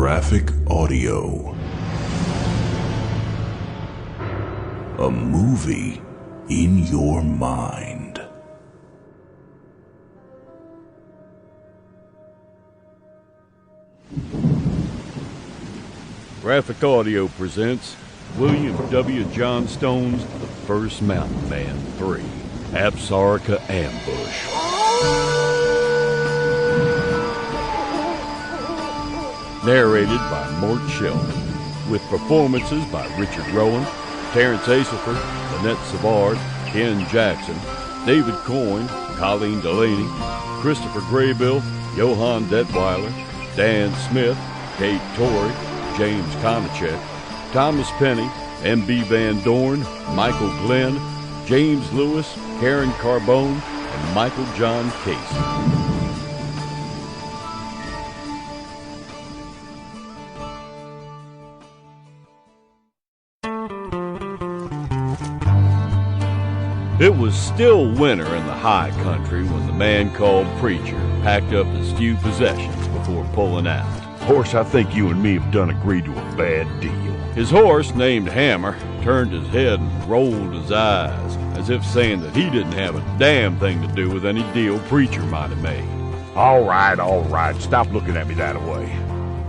Graphic audio. A movie in your mind. Graphic Audio presents William W. Johnstone's The First Mountain Man 3, Absaroka Ambush. Narrated by Mort Sheldon, with performances by Richard Rowan, Terrence Aselford, Lynette Savard, Ken Jackson, David Coyne, Colleen Delaney, Christopher Graybill, Johann Detweiler, Dan Smith, Kate Torrey, James Konachek, Thomas Penny, M.B. Van Dorn, Michael Glenn, James Lewis, Karen Carbone, and Michael John Casey. It was still winter in the high country when the man called Preacher packed up his few possessions before pulling out. Horse, I think you and me have done agreed to a bad deal. His horse, named Hammer, turned his head and rolled his eyes, as if saying that he didn't have a damn thing to do with any deal Preacher might have made. All right, stop looking at me that way.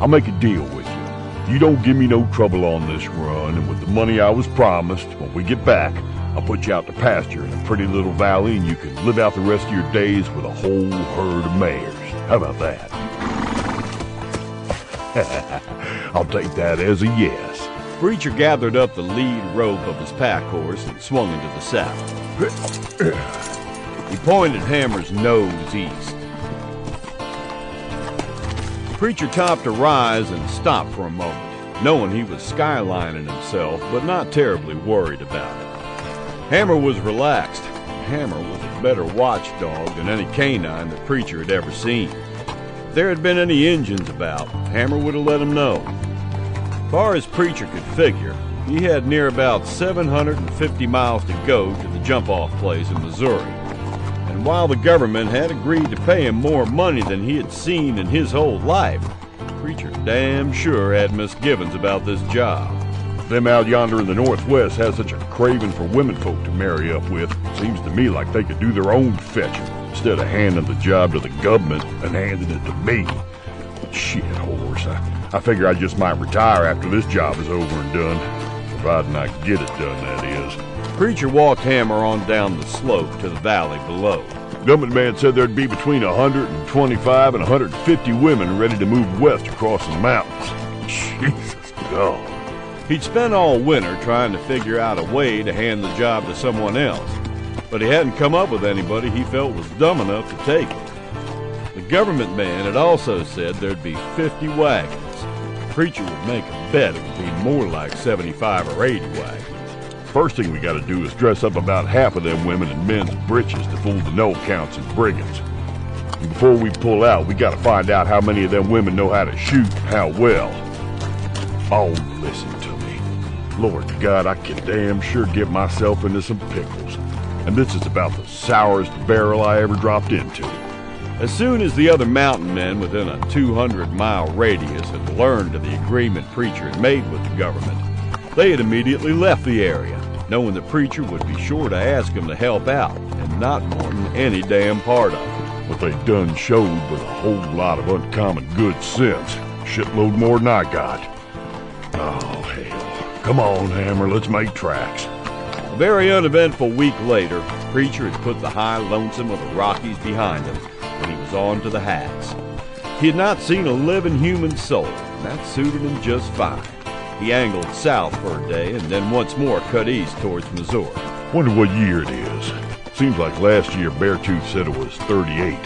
I'll make a deal with you. You don't give me no trouble on this run, and with the money I was promised, when we get back, I'll put you out to pasture in a pretty little valley, and you can live out the rest of your days with a whole herd of mares. How about that? I'll take that as a yes. Preacher gathered up the lead rope of his pack horse and swung into the saddle. He pointed Hammer's nose east. Preacher topped a rise and stopped for a moment, knowing he was skylining himself, but not terribly worried about it. Hammer was relaxed. Hammer was a better watchdog than any canine that Preacher had ever seen. If there had been any Injuns about, Hammer would have let him know. As far as Preacher could figure, he had near about 750 miles to go to the jump-off place in Missouri. And while the government had agreed to pay him more money than he had seen in his whole life, Preacher damn sure had misgivings about this job. Them out yonder in the Northwest has such a craving for women folk to marry up with. Seems to me like they could do their own fetching, instead of handing the job to the government and handing it to me. Shit, horse, I figure I just might retire after this job is over and done. Providing I get it done, that is. Preacher walked Hammer on down the slope to the valley below. Government man said there'd be between 125 and 150 women ready to move west across the mountains. Jesus God. He'd spent all winter trying to figure out a way to hand the job to someone else, but he hadn't come up with anybody he felt was dumb enough to take it. The government man had also said there'd be 50 wagons. Preacher would make a bet it would be more like 75 or 80 wagons. First thing we gotta do is dress up about half of them women in men's breeches to fool the no-counts and brigands. And before we pull out, we gotta find out how many of them women know how to shoot and how well. Oh, listen to me. Lord God, I can damn sure get myself into some pickles. And this is about the sourest barrel I ever dropped into. As soon as the other mountain men within a 200-mile radius had learned of the agreement Preacher had made with the government, they had immediately left the area, knowing the Preacher would be sure to ask them to help out, and not more than any damn part of it. What they done showed was a whole lot of uncommon good sense. Shitload more than I got. Oh, hell. Come on, Hammer, let's make tracks. A very uneventful week later, Preacher had put the high lonesome of the Rockies behind him when he was on to the Hacks. He had not seen a living human soul, and that suited him just fine. He angled south for a day and then once more cut east towards Missouri. Wonder what year it is. Seems like last year Beartooth said it was 38.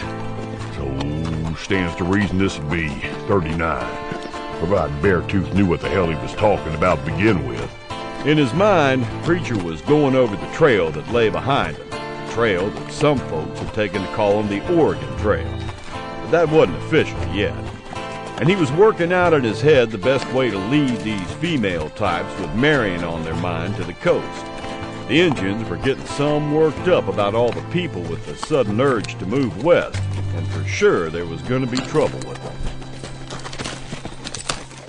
So, stands to reason this would be 39. Provided Beartooth knew what the hell he was talking about to begin with. In his mind, Preacher was going over the trail that lay behind him, a trail that some folks had taken to call him the Oregon Trail. But that wasn't official yet. And he was working out in his head the best way to lead these female types with Marion on their mind to the coast. The Injuns were getting some worked up about all the people with the sudden urge to move west, and for sure there was going to be trouble with them.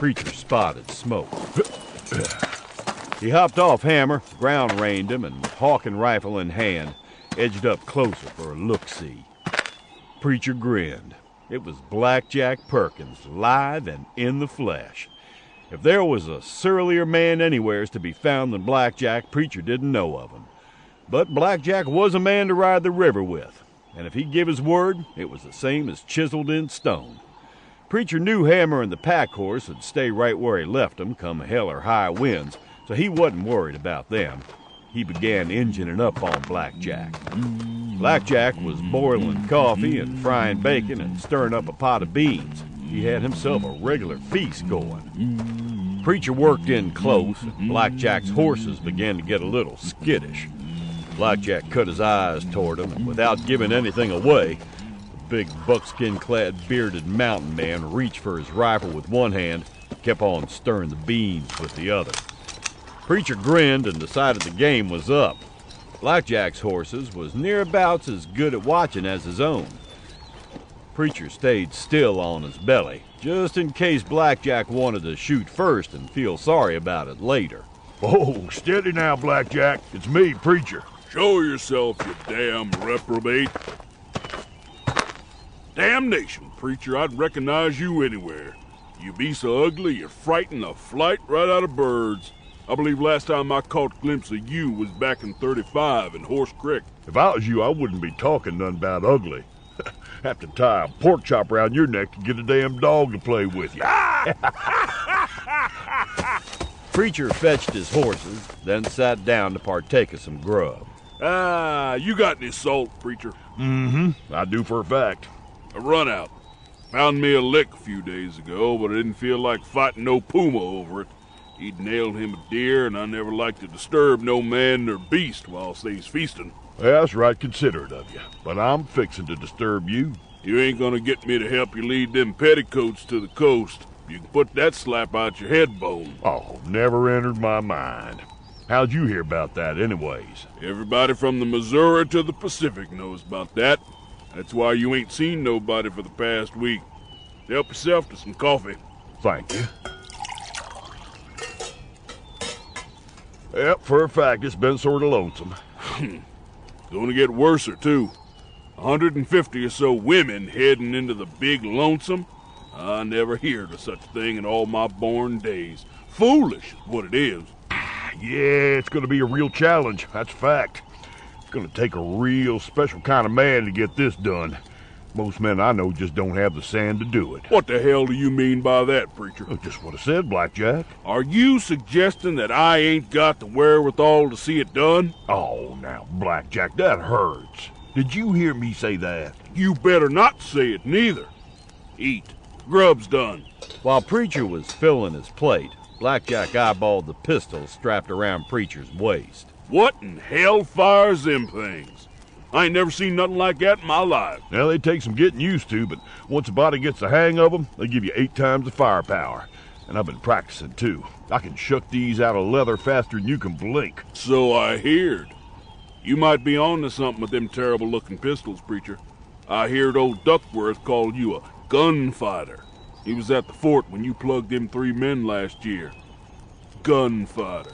Preacher spotted smoke. He hopped off Hammer, ground reined him, and with hawking rifle in hand, edged up closer for a look-see. Preacher grinned. It was Blackjack Perkins, live and in the flesh. If there was a surlier man anywheres to be found than Blackjack, Preacher didn't know of him. But Blackjack was a man to ride the river with, and if he give his word, it was the same as chiseled in stone. Preacher knew Hammer and the pack horse would stay right where he left them come hell or high winds, so he wasn't worried about them. He began engining up on Blackjack. Blackjack was boiling coffee and frying bacon and stirring up a pot of beans. He had himself a regular feast going. Preacher worked in close, and Blackjack's horses began to get a little skittish. Blackjack cut his eyes toward him, and without giving anything away, the big buckskin-clad bearded mountain man reached for his rifle with one hand, kept on stirring the beans with the other. Preacher grinned and decided the game was up. Blackjack's horses was nearabouts as good at watching as his own. Preacher stayed still on his belly, just in case Blackjack wanted to shoot first and feel sorry about it later. Oh, steady now, Blackjack. It's me, Preacher. Show yourself, you damn reprobate. Damnation, Preacher, I'd recognize you anywhere. You be so ugly you frighten the flight right out of birds. I believe last time I caught a glimpse of you was back in 35 in Horse Creek. If I was you, I wouldn't be talking none about ugly. Have to tie a pork chop around your neck to get a damn dog to play with you. Preacher fetched his horses, then sat down to partake of some grub. You got any salt, Preacher? Mm-hmm. I do for a fact. A run out. Found me a lick a few days ago, but I didn't feel like fighting no puma over it. He'd nailed him a deer, and I never like to disturb no man nor beast whilst they's feasting. Yeah, that's right considerate of you, but I'm fixing to disturb you. You ain't gonna get me to help you lead them petticoats to the coast. You can put that slap out your head bone. Oh, never entered my mind. How'd you hear about that anyways? Everybody from the Missouri to the Pacific knows about that. That's why you ain't seen nobody for the past week. Help yourself to some coffee. Thank you. Yep, for a fact, it's been sort of lonesome. Gonna get worser, too. 150 or so women heading into the big lonesome. I never heard of such a thing in all my born days. Foolish is what it is. Yeah, it's gonna be a real challenge, that's a fact. It's gonna take a real special kind of man to get this done. Most men I know just don't have the sand to do it. What the hell do you mean by that, Preacher? Just what I said, Blackjack. Are you suggesting that I ain't got the wherewithal to see it done? Oh, now, Blackjack, that hurts. Did you hear me say that? You better not say it neither. Eat. Grub's done. While Preacher was filling his plate, Blackjack eyeballed the pistol strapped around Preacher's waist. What in hellfire's them things? I ain't never seen nothing like that in my life. Well, they take some getting used to, but once a body gets the hang of them, they give you 8 times the firepower. And I've been practicing, too. I can shuck these out of leather faster than you can blink. So I heard. You might be on to something with them terrible-looking pistols, Preacher. I heard old Duckworth called you a gunfighter. He was at the fort when you plugged them 3 men last year. Gunfighter.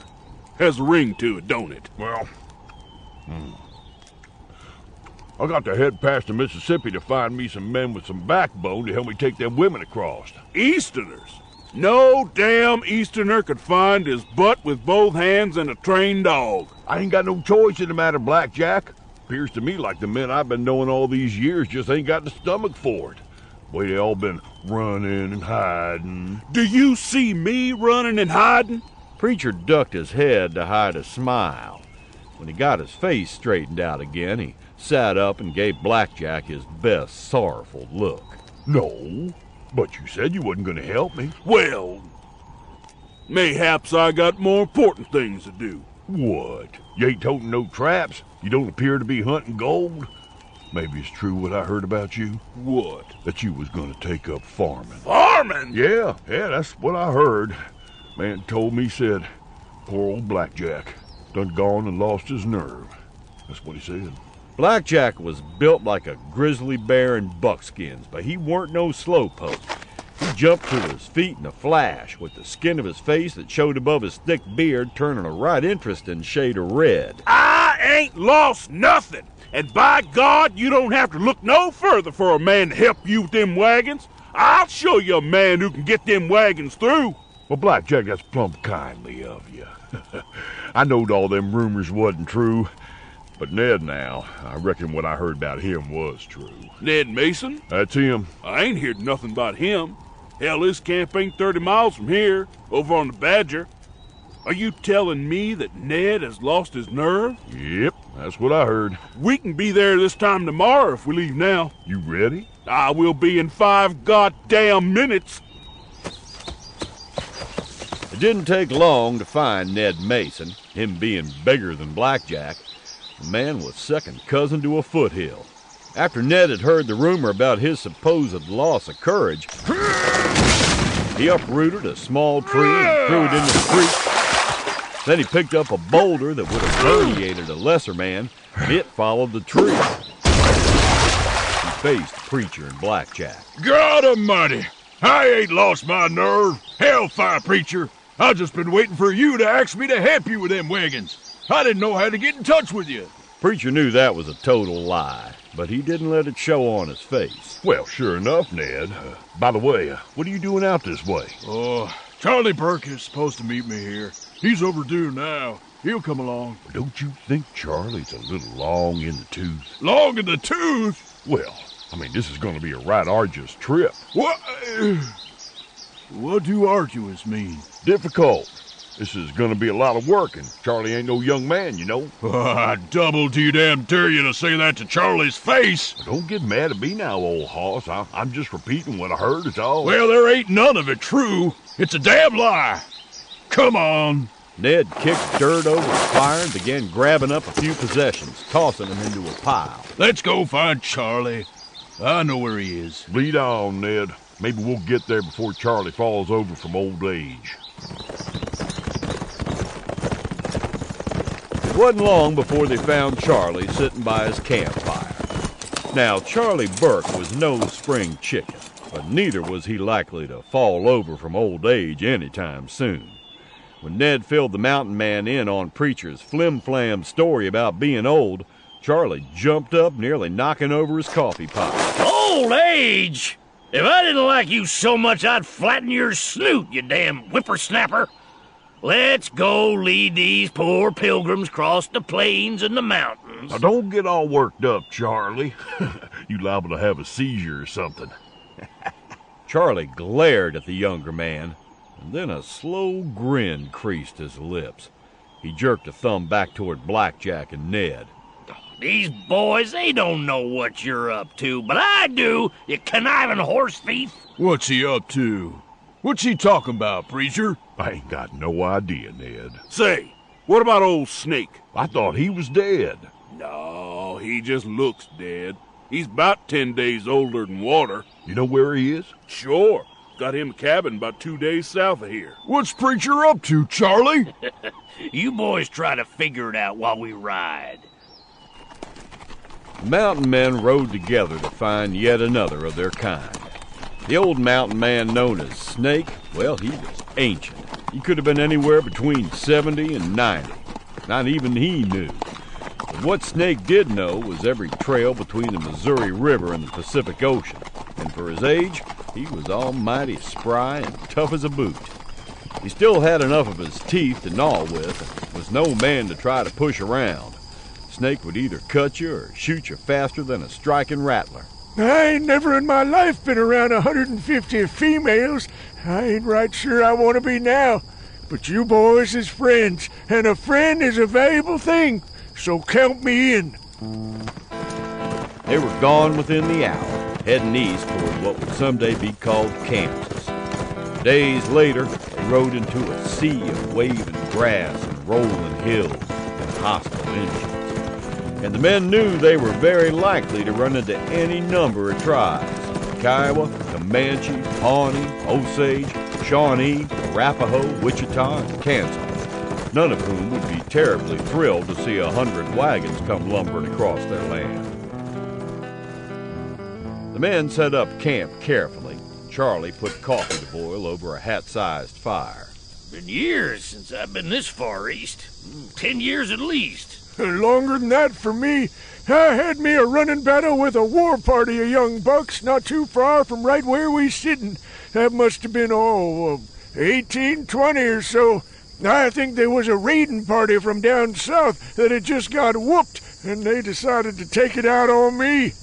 Has a ring to it, don't it? Well, I got to head past the Mississippi to find me some men with some backbone to help me take them women across. Easterners? No damn Easterner could find his butt with both hands and a trained dog. I ain't got no choice in the matter, Blackjack. Appears to me like the men I've been knowing all these years just ain't got the stomach for it. Boy, they all been running and hiding. Do you see me running and hiding? Preacher ducked his head to hide a smile. When he got his face straightened out again, he sat up and gave Blackjack his best sorrowful look. No, but you said you wasn't going to help me. Well, mayhaps I got more important things to do. What? You ain't toting no traps? You don't appear to be hunting gold? Maybe it's true what I heard about you. What? That you was going to take up farming. Farming? Yeah, that's what I heard. Man told me, said, poor old Blackjack done gone and lost his nerve. That's what he said. Blackjack was built like a grizzly bear in buckskins, but he weren't no slowpoke. He jumped to his feet in a flash, with the skin of his face that showed above his thick beard turning a right interesting shade of red. I ain't lost nothing. And by God, you don't have to look no further for a man to help you with them wagons. I'll show you a man who can get them wagons through. Well, Blackjack, that's plumb kindly of you. I knowed all them rumors wasn't true. But Ned now, I reckon what I heard about him was true. Ned Mason? That's him. I ain't heard nothing about him. Hell, his camp ain't 30 miles from here, over on the Badger. Are you telling me that Ned has lost his nerve? Yep, that's what I heard. We can be there this time tomorrow if we leave now. You ready? I will be in 5 goddamn minutes. It didn't take long to find Ned Mason, him being bigger than Blackjack. The man was second cousin to a foothill. After Ned had heard the rumor about his supposed loss of courage, he uprooted a small tree and threw it into the creek. Then he picked up a boulder that would have herniated a lesser man, and it followed the tree. He faced Preacher and Blackjack. God almighty! I ain't lost my nerve. Hellfire, Preacher! I just been waiting for you to ask me to help you with them wagons. I didn't know how to get in touch with you. Preacher knew that was a total lie, but he didn't let it show on his face. Well, sure enough, Ned. By the way, what are you doing out this way? Oh, Charlie Burke is supposed to meet me here. He's overdue now. He'll come along. Don't you think Charlie's a little long in the tooth? Long in the tooth? Well, I mean, this is going to be a right arduous trip. What do arduous mean? Difficult. This is going to be a lot of work, and Charlie ain't no young man, you know. I double damn dare you to say that to Charlie's face. Don't get mad at me now, old hoss. I'm just repeating what I heard, it's all. Well, there ain't none of it true. It's a damn lie. Come on. Ned kicked dirt over the fire and began grabbing up a few possessions, tossing them into a pile. Let's go find Charlie. I know where he is. Lead on, Ned. Maybe we'll get there before Charlie falls over from old age. It wasn't long before they found Charlie sitting by his campfire. Now, Charlie Burke was no spring chicken, but neither was he likely to fall over from old age anytime soon. When Ned filled the mountain man in on Preacher's flim-flam story about being old, Charlie jumped up, nearly knocking over his coffee pot. Old age? If I didn't like you so much, I'd flatten your snoot, you damn whippersnapper. Let's go lead these poor pilgrims across the plains and the mountains. Now, don't get all worked up, Charlie. You liable to have a seizure or something. Charlie glared at the younger man, and then a slow grin creased his lips. He jerked a thumb back toward Blackjack and Ned. These boys, they don't know what you're up to, but I do, you conniving horse thief. What's he up to? What's he talking about, Preacher? I ain't got no idea, Ned. Say, what about old Snake? I thought he was dead. No, he just looks dead. He's about 10 days older than Water. You know where he is? Sure. Got him a cabin about 2 days south of here. What's Preacher up to, Charlie? You boys try to figure it out while we ride. The mountain men rode together to find yet another of their kind. The old mountain man known as Snake, well, he was ancient. He could have been anywhere between 70 and 90. Not even he knew. But what Snake did know was every trail between the Missouri River and the Pacific Ocean. And for his age, he was almighty spry and tough as a boot. He still had enough of his teeth to gnaw with, and was no man to try to push around. Snake would either cut you or shoot you faster than a striking rattler. I ain't never in my life been around 150 females. I ain't right sure I want to be now. But you boys is friends, and a friend is a valuable thing, so count me in. They were gone within the hour, heading east toward what would someday be called Kansas. Days later, they rode into a sea of waving grass and rolling hills and hostile Indians. And the men knew they were very likely to run into any number of tribes: Kiowa, Comanche, Pawnee, Osage, Shawnee, Arapaho, Wichita, and Kansas, none of whom would be terribly thrilled to see 100 wagons come lumbering across their land. The men set up camp carefully, Charlie put coffee to boil over a hat-sized fire. Been years since I've been this far east. 10 years at least. Longer than that for me. I had me a running battle with a war party of young bucks not too far from right where we sittin'. That must have been, 1820 or so. I think there was a raiding party from down south that had just got whooped, and they decided to take it out on me.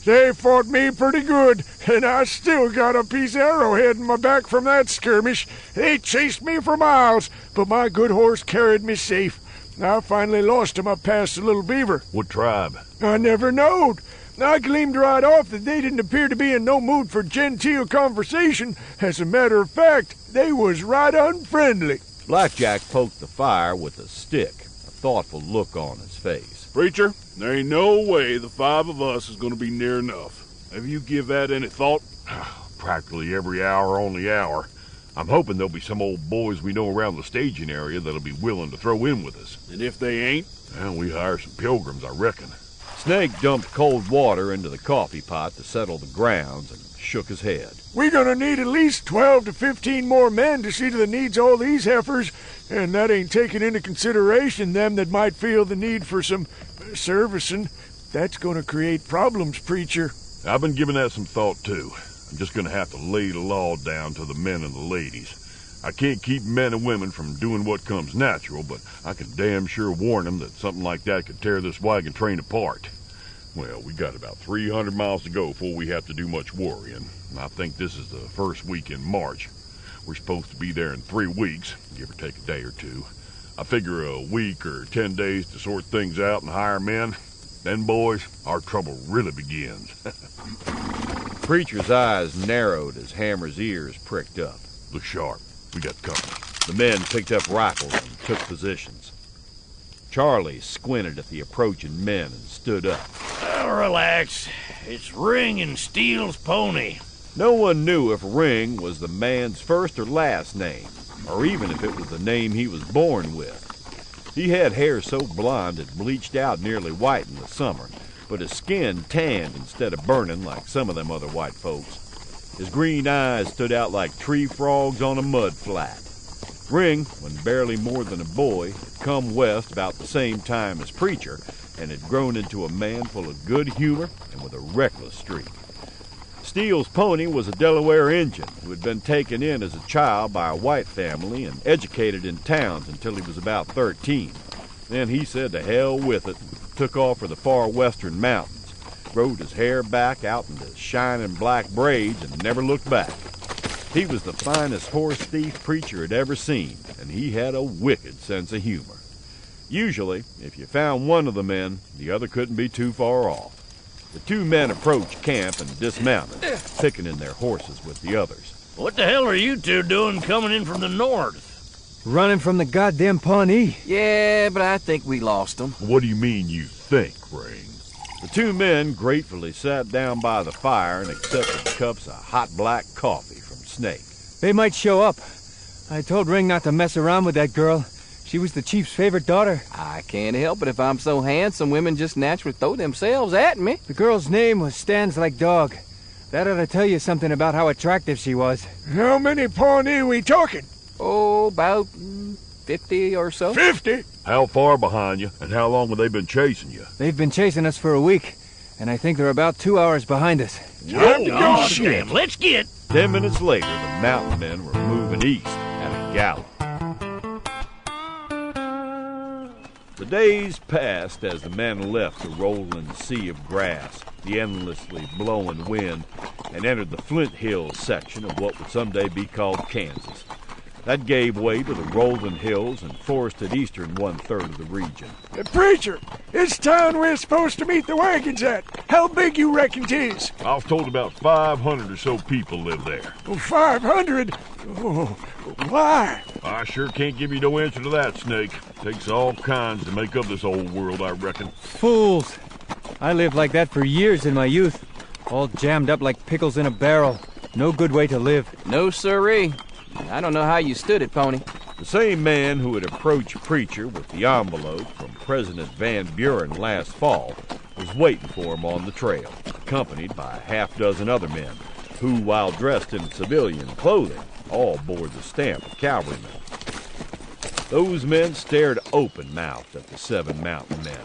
They fought me pretty good, and I still got a piece of arrowhead in my back from that skirmish. They chased me for miles, but my good horse carried me safe. I finally lost him up past the Little Beaver. What tribe? I never knowed. I gleamed right off that they didn't appear to be in no mood for genteel conversation. As a matter of fact, they was right unfriendly. Blackjack poked the fire with a stick, a thoughtful look on his face. Preacher, there ain't no way the 5 of us is gonna be near enough. Have you give that any thought? Practically every hour on the hour. I'm hoping there'll be some old boys we know around the staging area that'll be willing to throw in with us. And if they ain't? Well, we hire some pilgrims, I reckon. Snake dumped cold water into the coffee pot to settle the grounds and shook his head. We're gonna need at least 12 to 15 more men to see to the needs of all these heifers, and that ain't taking into consideration them that might feel the need for some servicing. That's gonna create problems, preacher. I've been giving that some thought, too. I'm just gonna have to lay the law down to the men and the ladies. I can't keep men and women from doing what comes natural, but I can damn sure warn them that something like that could tear this wagon train apart. Well, we got about 300 miles to go before we have to do much worrying. I think this is the first week in March. We're supposed to be there in 3 weeks, give or take a day or two. I figure a week or 10 days to sort things out and hire men. Then, boys, our trouble really begins. Preacher's eyes narrowed as Hammer's ears pricked up. Look sharp. We got company. The men picked up rifles and took positions. Charlie squinted at the approaching men and stood up. Well, relax. It's Ring and Steele's pony. No one knew if Ring was the man's first or last name, or even if it was the name he was born with. He had hair so blond it bleached out nearly white in the summer, but his skin tanned instead of burning like some of them other white folks. His green eyes stood out like tree frogs on a mud flat. Ring, when barely more than a boy, had come west about the same time as Preacher and had grown into a man full of good humor and with a reckless streak. Steele's pony was a Delaware Injun who had been taken in as a child by a white family and educated in towns until he was about 13. Then he said to hell with it and took off for the far western mountains, rode his hair back out into shining black braids and never looked back. He was the finest horse thief Preacher had ever seen, and he had a wicked sense of humor. Usually, if you found one of the men, the other couldn't be too far off. The 2 men approached camp and dismounted, picking in their horses with the others. What the hell are you 2 doing coming in from the north? Running from the goddamn Pawnee. Yeah, but I think we lost them. What do you mean you think, Ring? The 2 men gratefully sat down by the fire and accepted cups of hot black coffee from Snake. They might show up. I told Ring not to mess around with that girl. She was the chief's favorite daughter. I can't help it if I'm so handsome, women just naturally throw themselves at me. The girl's name was Stands Like Dog. That ought to tell you something about how attractive she was. How many Pawnee we talking? Oh, about 50 or so. 50? How far behind you, and how long have they been chasing you? They've been chasing us for a week, and I think they're about 2 hours behind us. Time to go. Oh, damn, let's get... 10 minutes later, the mountain men were moving east at a gallop. The days passed as the men left the rolling sea of grass, the endlessly blowing wind, and entered the Flint Hills section of what would someday be called Kansas. That gave way to the rolling hills and forested eastern 1/3 of the region. Preacher, it's town we're supposed to meet the wagons at. How big you reckon 'tis? I was told about 500 or so people live there. 500? Oh, why? I sure can't give you no answer to that, Snake. Takes all kinds to make up this old world, I reckon. Fools! I lived like that for years in my youth. All jammed up like pickles in a barrel. No good way to live. No siree. I don't know how you stood it, Pony. The same man who had approached Preacher with the envelope from President Van Buren last fall was waiting for him on the trail, accompanied by a half-dozen other men, who, while dressed in civilian clothing, all bore the stamp of cavalrymen. Those men stared open-mouthed at the 7 mountain men.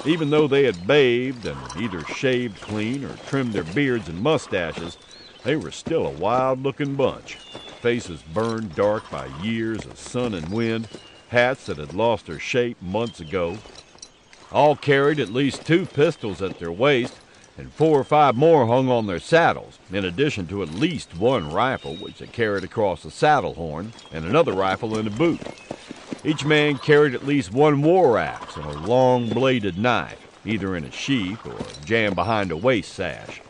Even though they had bathed and either shaved clean or trimmed their beards and mustaches, they were still a wild-looking bunch. Faces burned dark by years of sun and wind, hats that had lost their shape months ago. All carried at least 2 pistols at their waist, and 4 or 5 more hung on their saddles, in addition to at least 1 rifle which they carried across the saddle horn, and another rifle in a boot. Each man carried at least 1 war axe and a long-bladed knife, either in a sheath or jammed behind a waist sash.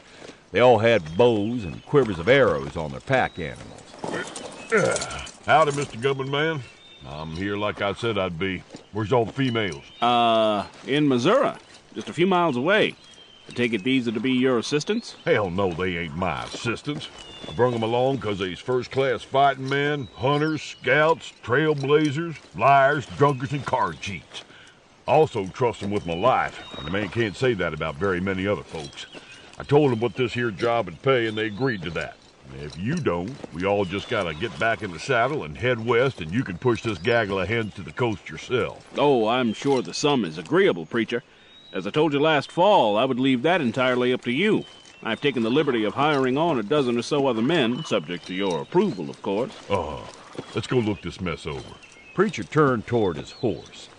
They all had bows and quivers of arrows on their pack animals. Howdy, Mr. Gunman Man. I'm here like I said I'd be. Where's all the females? In Missouri, just a few miles away. I take it these are to be your assistants? Hell no, they ain't my assistants. I brung them along because they's first-class fighting men, hunters, scouts, trailblazers, liars, drunkards, and card cheats. I also trust them with my life, and a man can't say that about very many other folks. I told them what this here job would pay, and they agreed to that. And if you don't, we all just gotta get back in the saddle and head west, and you can push this gaggle of hens to the coast yourself. Oh, I'm sure the sum is agreeable, preacher. As I told you last fall, I would leave that entirely up to you. I've taken the liberty of hiring on a dozen or so other men, subject to your approval, of course. Let's go look this mess over. Preacher turned toward his horse.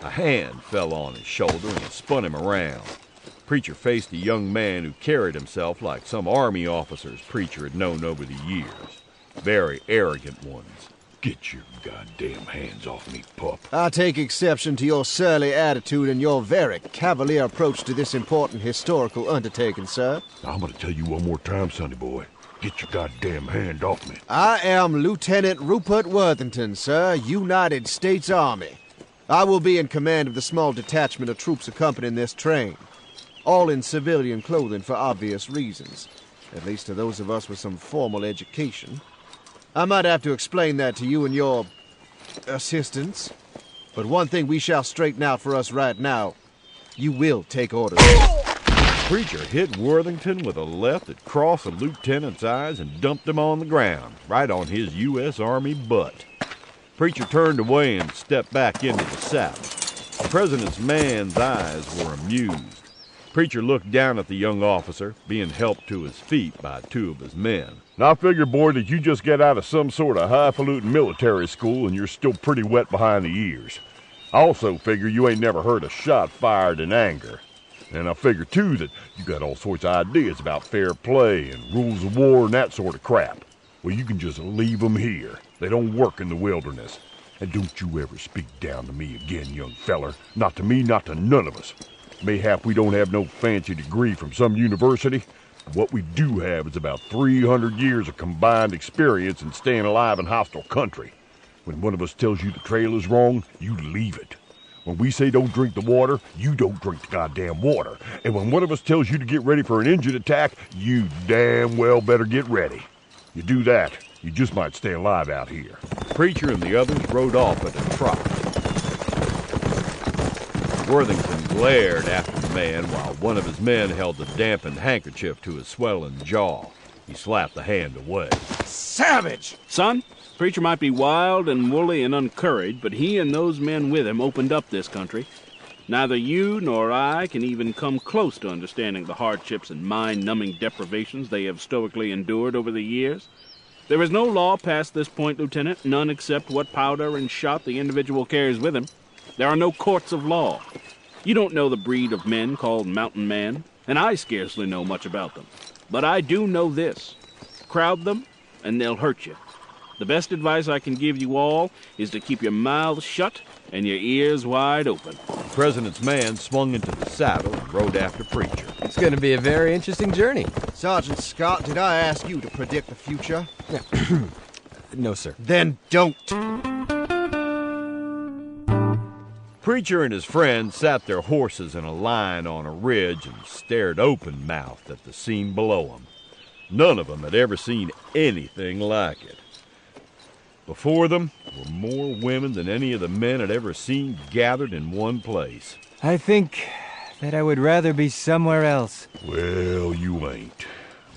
A hand fell on his shoulder and spun him around. Preacher faced a young man who carried himself like some army officers Preacher had known over the years. Very arrogant ones. Get your goddamn hands off me, pup. I take exception to your surly attitude and your very cavalier approach to this important historical undertaking, sir. I'm gonna tell you one more time, sonny boy. Get your goddamn hand off me. I am Lieutenant Rupert Worthington, sir, United States Army. I will be in command of the small detachment of troops accompanying this train. All in civilian clothing for obvious reasons, at least to those of us with some formal education. I might have to explain that to you and your assistants, but one thing we shall straighten out for us right now. You will take orders. Preacher hit Worthington with a left that crossed the lieutenant's eyes and dumped him on the ground, right on his U.S. Army butt. Preacher turned away and stepped back into the saddle. The president's man's eyes were amused. Preacher looked down at the young officer, being helped to his feet by 2 of his men. Now I figure, boy, that you just get out of some sort of highfalutin military school and you're still pretty wet behind the ears. I also figure you ain't never heard a shot fired in anger. And I figure, too, that you got all sorts of ideas about fair play and rules of war and that sort of crap. Well, you can just leave them here. They don't work in the wilderness. And don't you ever speak down to me again, young feller. Not to me, not to none of us. Mayhap we don't have no fancy degree from some university. What we do have is about 300 years of combined experience in staying alive in hostile country. When one of us tells you the trail is wrong, you leave it. When we say don't drink the water, you don't drink the goddamn water. And when one of us tells you to get ready for an Injun attack, you damn well better get ready. You do that, you just might stay alive out here. Preacher and the others rode off at a trot. Worthington glared after the man while one of his men held the dampened handkerchief to his swelling jaw. He slapped the hand away. Savage! Son, Preacher might be wild and woolly and uncouraged, but he and those men with him opened up this country. Neither you nor I can even come close to understanding the hardships and mind-numbing deprivations they have stoically endured over the years. There is no law past this point, Lieutenant, none except what powder and shot the individual carries with him. There are no courts of law. You don't know the breed of men called mountain man, and I scarcely know much about them. But I do know this. Crowd them, and they'll hurt you. The best advice I can give you all is to keep your mouths shut and your ears wide open. The president's man swung into the saddle and rode after Preacher. It's going to be a very interesting journey. Sergeant Scott, did I ask you to predict the future? No, sir. Then don't. Preacher and his friend sat their horses in a line on a ridge and stared open-mouthed at the scene below them. None of them had ever seen anything like it. Before them were more women than any of the men had ever seen gathered in one place. I think that I would rather be somewhere else. Well, you ain't.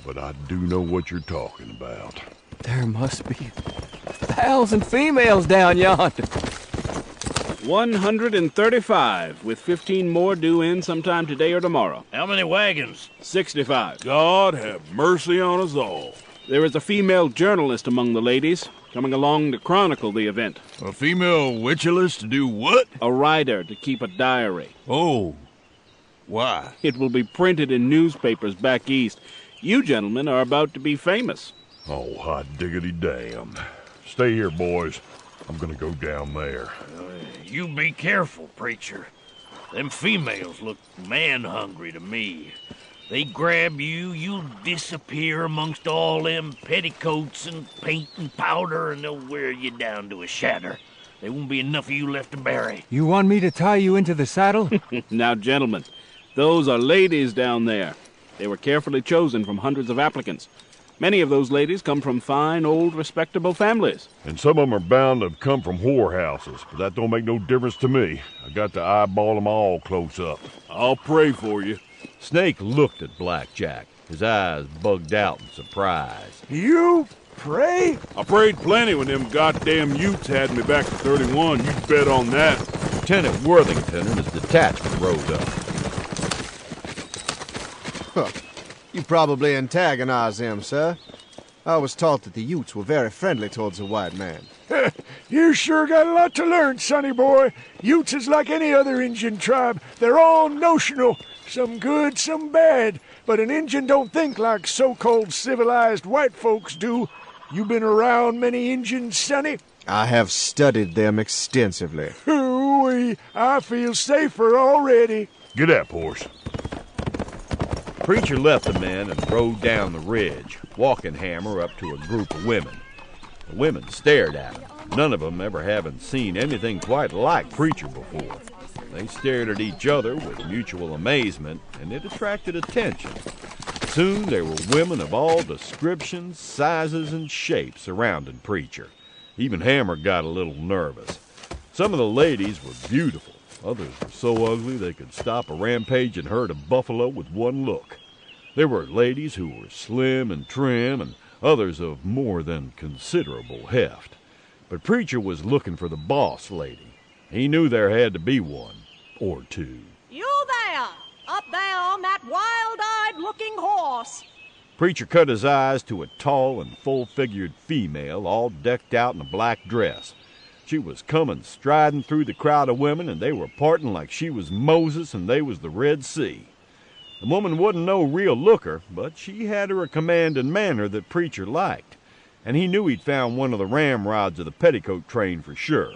but I do know what you're talking about. There must be 1,000 females down yonder. 135, with 15 more due in sometime today or tomorrow. How many wagons? 65. God have mercy on us all. There is a female journalist among the ladies, coming along to chronicle the event. A female witcheless to do what? A writer to keep a diary. Oh. Why? It will be printed in newspapers back east. You gentlemen are about to be famous. Oh, hot diggity damn. Stay here, boys. I'm gonna go down there. You be careful, preacher. Them females look man-hungry to me. They grab you, you'll disappear amongst all them petticoats and paint and powder, and they'll wear you down to a shatter. There won't be enough of you left to bury. You want me to tie you into the saddle? Now, gentlemen, those are ladies down there. They were carefully chosen from hundreds of applicants. Many of those ladies come from fine, old, respectable families. And some of them are bound to have come from whorehouses, but that don't make no difference to me. I got to eyeball them all close up. I'll pray for you. Snake looked at Blackjack, his eyes bugged out in surprise. You pray? I prayed plenty when them goddamn Utes had me back to 31. You bet on that. Lieutenant Worthington and his detachment rode up. Huh. You probably antagonize them, sir. I was taught that the Utes were very friendly towards a white man. You sure got a lot to learn, sonny boy. Utes is like any other Injun tribe. They're all notional. Some good, some bad. But an Injun don't think like so-called civilized white folks do. You been around many Injuns, sonny? I have studied them extensively. Ooh-wee, I feel safer already. Get up, horse. Preacher left the men and rode down the ridge, walking Hammer up to a group of women. The women stared at him, none of them ever having seen anything quite like Preacher before. They stared at each other with mutual amazement, and it attracted attention. Soon there were women of all descriptions, sizes, and shapes surrounding Preacher. Even Hammer got a little nervous. Some of the ladies were beautiful. Others were so ugly they could stop a rampaging herd of buffalo with one look. There were ladies who were slim and trim, and others of more than considerable heft. But Preacher was looking for the boss lady. He knew there had to be one, or two. You there! Up there on that wild-eyed looking horse! Preacher cut his eyes to a tall and full-figured female, all decked out in a black dress. She was coming striding through the crowd of women, and they were parting like she was Moses and they was the Red Sea. The woman wasn't no real looker, but she had her a commanding manner that Preacher liked, and he knew he'd found one of the ramrods of the petticoat train for sure.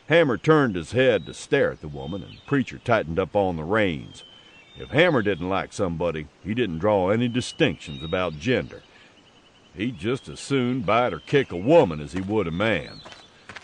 Hammer turned his head to stare at the woman, and Preacher tightened up on the reins. If Hammer didn't like somebody, he didn't draw any distinctions about gender. He'd just as soon bite or kick a woman as he would a man.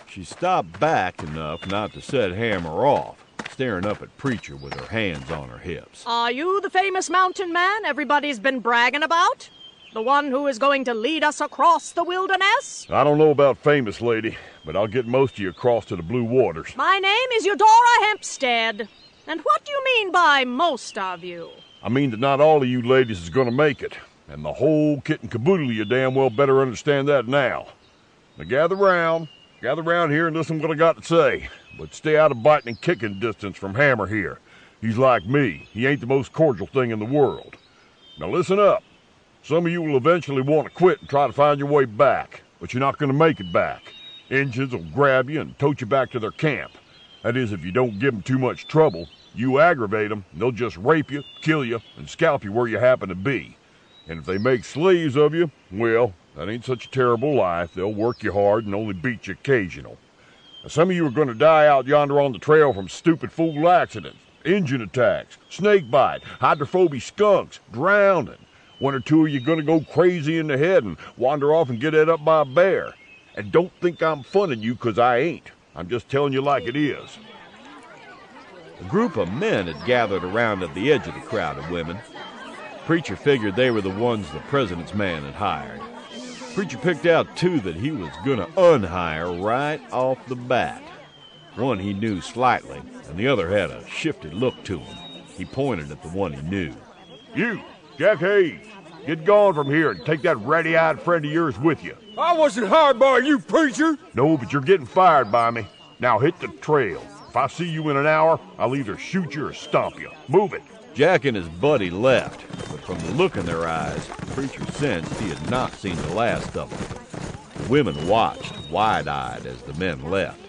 She stopped back enough not to set Hammer off, staring up at Preacher with her hands on her hips. Are you the famous mountain man everybody's been bragging about? The one who is going to lead us across the wilderness? I don't know about famous, lady, but I'll get most of you across to the blue waters. My name is Eudora Hempstead. And what do you mean by most of you? I mean that not all of you ladies is gonna make it, and the whole kit and caboodle you damn well better understand that now. Now gather round here and listen to what I got to say, but stay out of biting and kicking distance from Hammer here. He's like me. He ain't the most cordial thing in the world. Now listen up. Some of you will eventually want to quit and try to find your way back, but you're not going to make it back. Injuns will grab you and tote you back to their camp. That is, if you don't give them too much trouble. You aggravate them, they'll just rape you, kill you, and scalp you where you happen to be. And if they make slaves of you, well, that ain't such a terrible life. They'll work you hard and only beat you occasional. Now, some of you are going to die out yonder on the trail from stupid fool accidents, engine attacks, snake bite, hydrophobic skunks, drowning. One or two of you are going to go crazy in the head and wander off and get ate up by a bear. And don't think I'm funning you, 'cause I ain't. I'm just telling you like it is. A group of men had gathered around at the edge of the crowd of women. Preacher figured they were the ones the president's man had hired. Preacher picked out two that he was going to unhire right off the bat. One he knew slightly, and the other had a shifty look to him. He pointed at the one he knew. You, Jack Hayes. Get gone from here and take that ratty-eyed friend of yours with you. I wasn't hired by you, preacher. No, but you're getting fired by me. Now hit the trail. If I see you in an hour, I'll either shoot you or stomp you. Move it. Jack and his buddy left, but from the look in their eyes, the preacher sensed he had not seen the last of them. The women watched, wide-eyed, as the men left.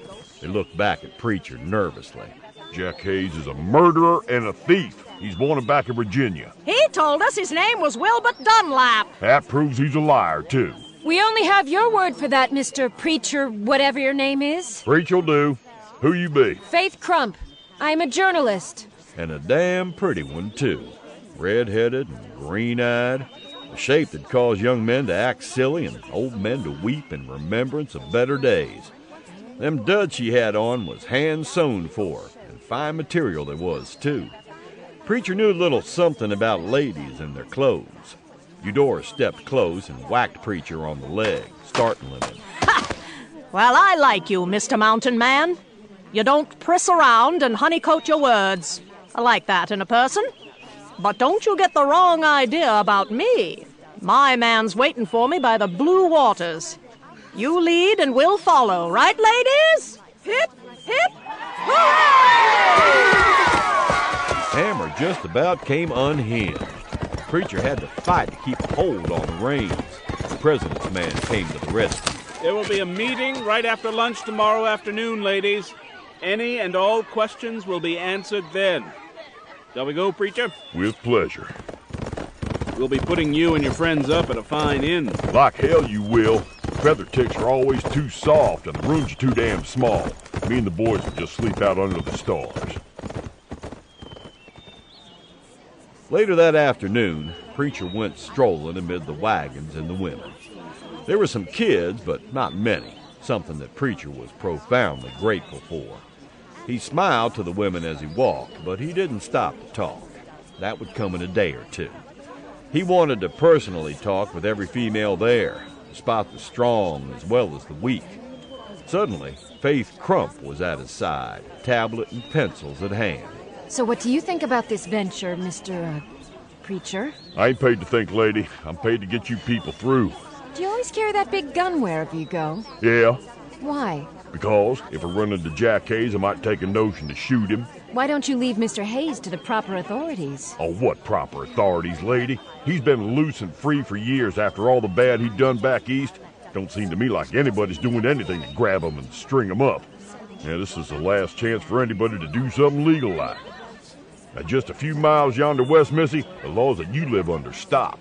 They looked back at Preacher nervously. Jack Hayes is a murderer and a thief. He's wanted back in Virginia. He told us his name was Wilbert Dunlap. That proves he's a liar, too. We only have your word for that, Mr. Preacher, whatever your name is. Preach'll do. Who you be? Faith Crump. I'm a journalist. And a damn pretty one, too. Red-headed and green-eyed. A shape that caused young men to act silly and old men to weep in remembrance of better days. Them duds she had on was hand-sewn for her, and fine material they was, too. Preacher knew a little something about ladies and their clothes. Eudora stepped close and whacked Preacher on the leg, startling him. Ha! Well, I like you, Mr. Mountain Man. You don't priss around and honeycoat your words. I like that in a person. But don't you get the wrong idea about me. My man's waiting for me by the blue waters. You lead and we'll follow, right, ladies? Hip, hip, hooray! Hammer just about came unhinged. The preacher had to fight to keep a hold on the reins. The president's man came to the rescue. There will be a meeting right after lunch tomorrow afternoon, ladies. Any and all questions will be answered then. Shall we go, Preacher? With pleasure. We'll be putting you and your friends up at a fine inn. Like hell you will. Feather ticks are always too soft and the rooms are too damn small. Me and the boys will just sleep out under the stars. Later that afternoon, Preacher went strolling amid the wagons and the women. There were some kids, but not many, something that Preacher was profoundly grateful for. He smiled to the women as he walked, but he didn't stop to talk. That would come in a day or two. He wanted to personally talk with every female there, to spot the strong as well as the weak. Suddenly, Faith Crump was at his side, tablet and pencils at hand. So what do you think about this venture, Mr. Preacher? I ain't paid to think, lady. I'm paid to get you people through. Do you always carry that big gun wherever you go? Yeah. Why? Because if I run into Jack Hayes, I might take a notion to shoot him. Why don't you leave Mr. Hayes to the proper authorities? Oh, what proper authorities, lady? He's been loose and free for years after all the bad he'd done back east. Don't seem to me like anybody's doing anything to grab him and string him up. Yeah, this is the last chance for anybody to do something legal-like. Now, just a few miles yonder west, Missy, the laws that you live under stop.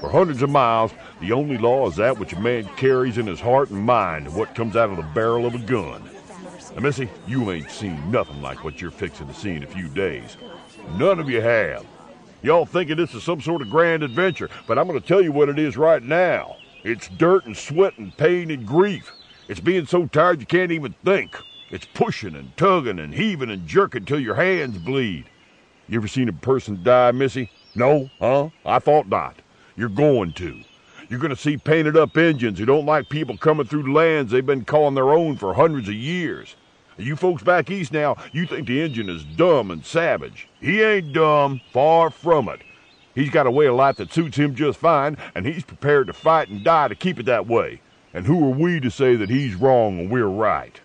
For hundreds of miles, the only law is that which a man carries in his heart and mind and what comes out of the barrel of a gun. Now, Missy, you ain't seen nothing like what you're fixing to see in a few days. None of you have. Y'all thinking this is some sort of grand adventure, but I'm going to tell you what it is right now. It's dirt and sweat and pain and grief. It's being so tired you can't even think. It's pushing and tugging and heaving and jerking till your hands bleed. You ever seen a person die, Missy? No? Huh? I thought not. You're going to. You're going to see painted-up Injuns who don't like people coming through lands they've been calling their own for hundreds of years. You folks back east now, you think the Injun is dumb and savage. He ain't dumb. Far from it. He's got a way of life that suits him just fine, and he's prepared to fight and die to keep it that way. And who are we to say that he's wrong and we're right?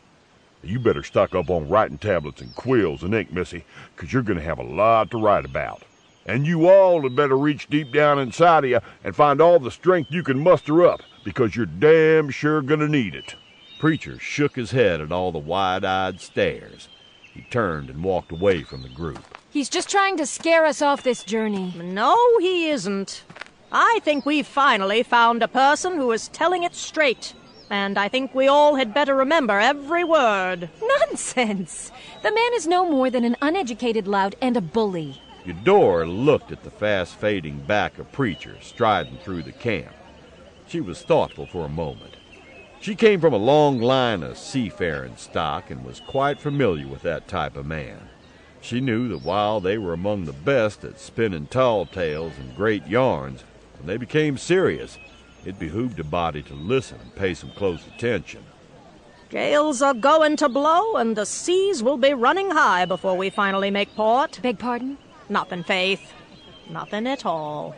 You better stock up on writing tablets and quills and ink, Missy, 'cause you're going to have a lot to write about. And you all had better reach deep down inside of you and find all the strength you can muster up, because you're damn sure going to need it. Preacher shook his head at all the wide-eyed stares. He turned and walked away from the group. He's just trying to scare us off this journey. No, he isn't. I think we've finally found a person who is telling it straight. And I think we all had better remember every word. Nonsense! The man is no more than an uneducated lout and a bully. Eudora looked at the fast-fading back of Preacher striding through the camp. She was thoughtful for a moment. She came from a long line of seafaring stock and was quite familiar with that type of man. She knew that while they were among the best at spinning tall tales and great yarns, when they became serious, it behooved a body to listen and pay some close attention. Gales are going to blow, and the seas will be running high before we finally make port. Beg pardon? Nothing, Faith. Nothing at all.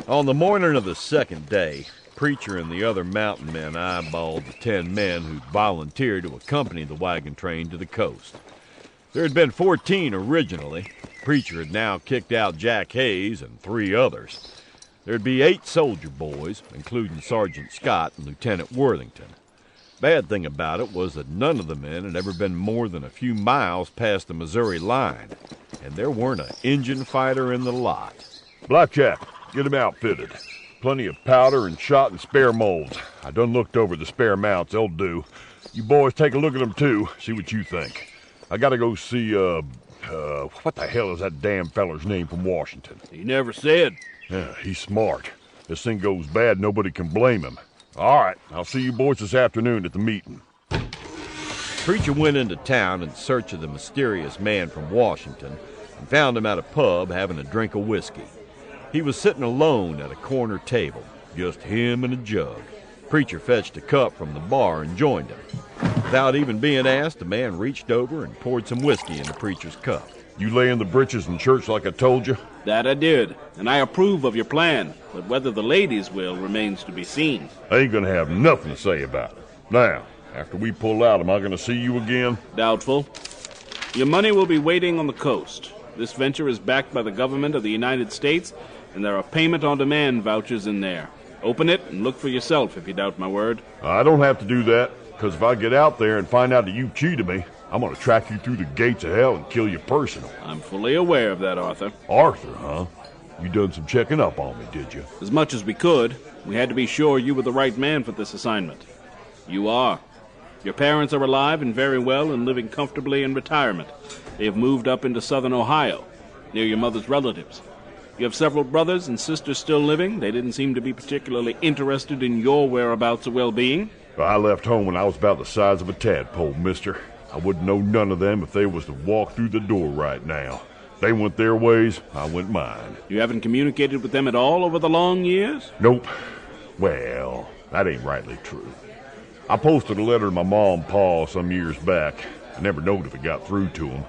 On the morning of the second day, Preacher and the other mountain men eyeballed the 10 men who'd volunteered to accompany the wagon train to the coast. There had been 14 originally. Preacher had now kicked out Jack Hayes and 3 others. There'd be 8 soldier boys, including Sergeant Scott and Lieutenant Worthington. Bad thing about it was that none of the men had ever been more than a few miles past the Missouri line, and there weren't an Injun fighter in the lot. Blackjack, get him outfitted. Plenty of powder and shot and spare molds. I done looked over the spare mounts, they'll do. You boys take a look at them too, see what you think. I gotta go see, what the hell is that damn feller's name from Washington? He never said. Yeah, he's smart. This thing goes bad, nobody can blame him. All right, I'll see you boys this afternoon at the meeting. Preacher went into town in search of the mysterious man from Washington and found him at a pub having a drink of whiskey. He was sitting alone at a corner table, just him and a jug. Preacher fetched a cup from the bar and joined him. Without even being asked, the man reached over and poured some whiskey into Preacher's cup. You lay in the britches in church like I told you? That I did, and I approve of your plan, but whether the ladies will remains to be seen. I ain't gonna have nothing to say about it. Now, after we pull out, am I gonna see you again? Doubtful. Your money will be waiting on the coast. This venture is backed by the government of the United States, and there are payment-on-demand vouchers in there. Open it and look for yourself if you doubt my word. I don't have to do that, because if I get out there and find out that you cheated me, I'm gonna track you through the gates of hell and kill you personal. I'm fully aware of that, Arthur. Arthur, huh? You done some checking up on me, did you? As much as we could. We had to be sure you were the right man for this assignment. You are. Your parents are alive and very well and living comfortably in retirement. They have moved up into southern Ohio, near your mother's relatives. You have several brothers and sisters still living. They didn't seem to be particularly interested in your whereabouts or well-being. I left home when I was about the size of a tadpole, mister. I wouldn't know none of them if they was to walk through the door right now. They went their ways, I went mine. You haven't communicated with them at all over the long years? Nope. Well, that ain't rightly true. I posted a letter to my mom and pa some years back. I never knowed if it got through to them.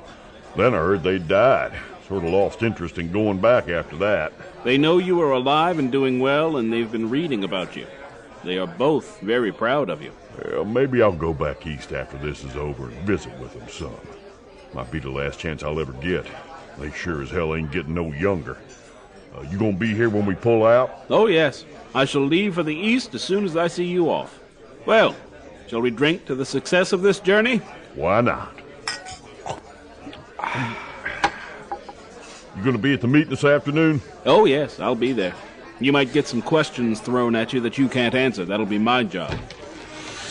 Then I heard they'd died. Sort of lost interest in going back after that. They know you are alive and doing well, and they've been reading about you. They are both very proud of you. Well, maybe I'll go back east after this is over and visit with them some. Might be the last chance I'll ever get. They sure as hell ain't getting no younger. You gonna be here when we pull out? Oh, yes. I shall leave for the east as soon as I see you off. Well, shall we drink to the success of this journey? Why not? You gonna be at the meeting this afternoon? Oh, yes, I'll be there. You might get some questions thrown at you that you can't answer. That'll be my job.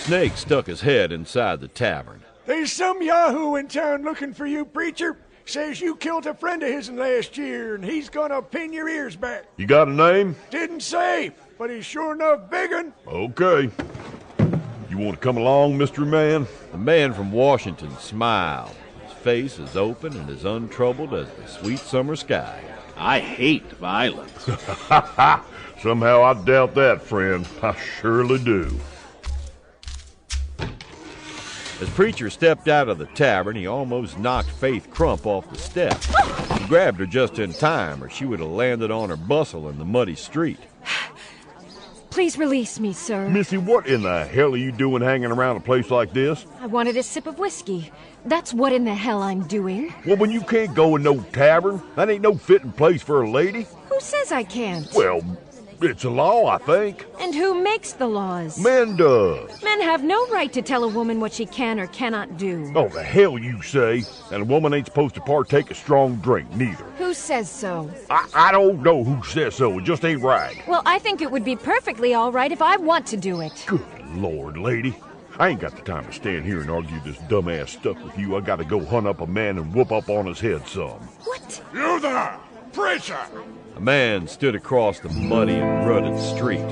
Snake stuck his head inside the tavern. There's some yahoo in town looking for you, preacher. Says you killed a friend of his last year, and he's gonna pin your ears back. You got a name? Didn't say, but he's sure enough biggin'. Okay. You want to come along, mystery man? The man from Washington smiled. His face as open and as untroubled as the sweet summer sky. I hate violence. Somehow I doubt that, friend. I surely do. As Preacher stepped out of the tavern, he almost knocked Faith Crump off the step. He grabbed her just in time, or she would have landed on her bustle in the muddy street. Please release me, sir. Missy, what in the hell are you doing hanging around a place like this? I wanted a sip of whiskey. That's what in the hell I'm doing. Well, when you can't go in no tavern, that ain't no fitting place for a lady. Who says I can't? Well, it's a law, I think. And who makes the laws? Men does. Men have no right to tell a woman what she can or cannot do. Oh, the hell you say. And a woman ain't supposed to partake a strong drink, neither. Who says so? I don't know who says so. It just ain't right. Well, I think it would be perfectly all right if I want to do it. Good Lord, lady. I ain't got the time to stand here and argue this dumbass stuff with you. I gotta go hunt up a man and whoop up on his head some. What? You there, preacher! A man stood across the muddy and rutted street.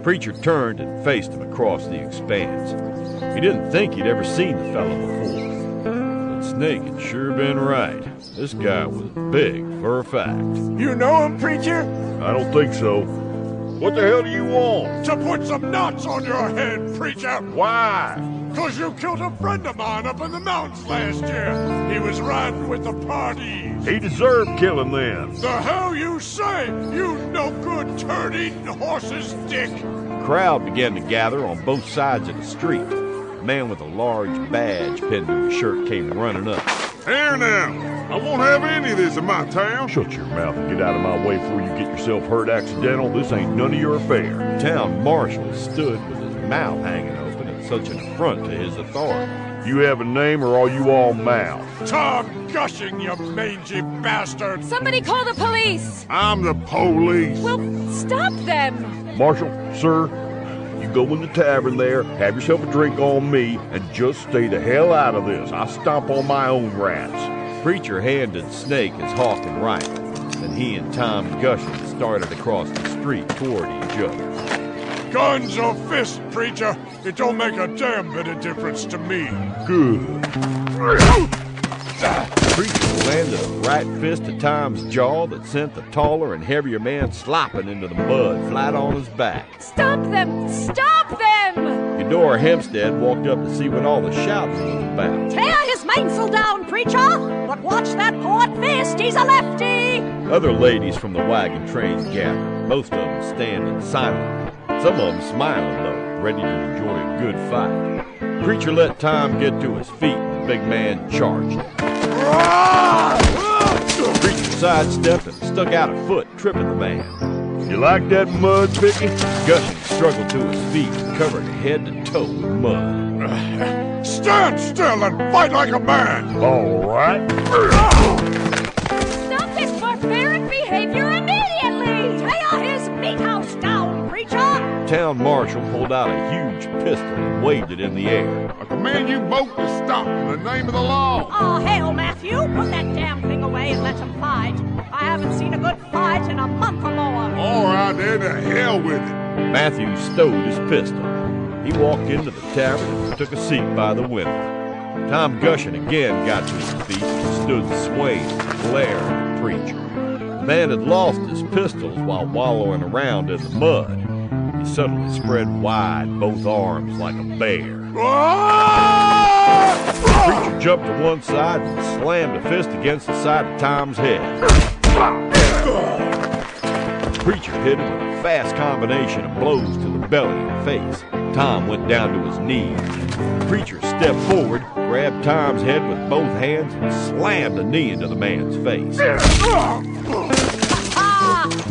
Preacher turned and faced him across the expanse. He didn't think he'd ever seen the fellow before. But Snake had sure been right. This guy was big for a fact. You know him, preacher? I don't think so. What the hell do you want? To put some knots on your head, preacher! Why? 'Cause you killed a friend of mine up in the mountains last year. He was riding with the parties. He deserved killing then. The hell you say, you no-good turd-eating horse's dick? The crowd began to gather on both sides of the street. A man with a large badge pinned to his shirt came running up. Here now! I won't have any of this in my town. Shut your mouth and get out of my way before you get yourself hurt accidental. This ain't none of your affair. The town marshal stood with his mouth hanging open in such an affront to his authority. You have a name or are you all mouth? Tom Gushing, you mangy bastard! Somebody call the police! I'm the police. Well, stop them! Marshal, sir, you go in the tavern there, have yourself a drink on me, and just stay the hell out of this. I stomp on my own rats. Preacher handed Snake his hawk and rifle, and he and Tom Gushing started across the street toward each other. Guns or fists, preacher? It don't make a damn bit of difference to me. Good. Preacher landed a right fist to Tom's jaw that sent the taller and heavier man slopping into the mud flat on his back. Stop them! Stop them! Eudora Hempstead walked up to see what all the shouting was about. Tear his mainsail down, preacher! But watch that port fist, he's a lefty! Other ladies from the wagon train gathered, most of them standing silent. Some of them smiling, though, ready to enjoy a good fight. Preacher let Tom get to his feet, and the big man charged. Preacher sidestepped and stuck out a foot, tripping the man. You like that mud, Vicky? Gushing struggled to his feet, covered head to toe with mud. Stand still and fight like a man! All right. Stop this barbaric behavior immediately! Tear his meat house down, preacher! Town marshal pulled out a huge pistol and waved it in the air. I command you both to stop in the name of the law. Oh, hell, Matthew, put that damn thing away and let him fight. I haven't seen a good fight in a month or more. All right, then, to hell with it. Matthew stowed his pistol. He walked into the tavern and took a seat by the window. Tom Gushing again got to his feet and stood swaying and glaring at the preacher. The man had lost his pistols while wallowing around in the mud. He suddenly spread wide both arms like a bear. The preacher jumped to one side and slammed a fist against the side of Tom's head. The preacher hit him with a fast combination of blows to the belly and face. Tom went down to his knees. The preacher stepped forward, grabbed Tom's head with both hands, and slammed a knee into the man's face.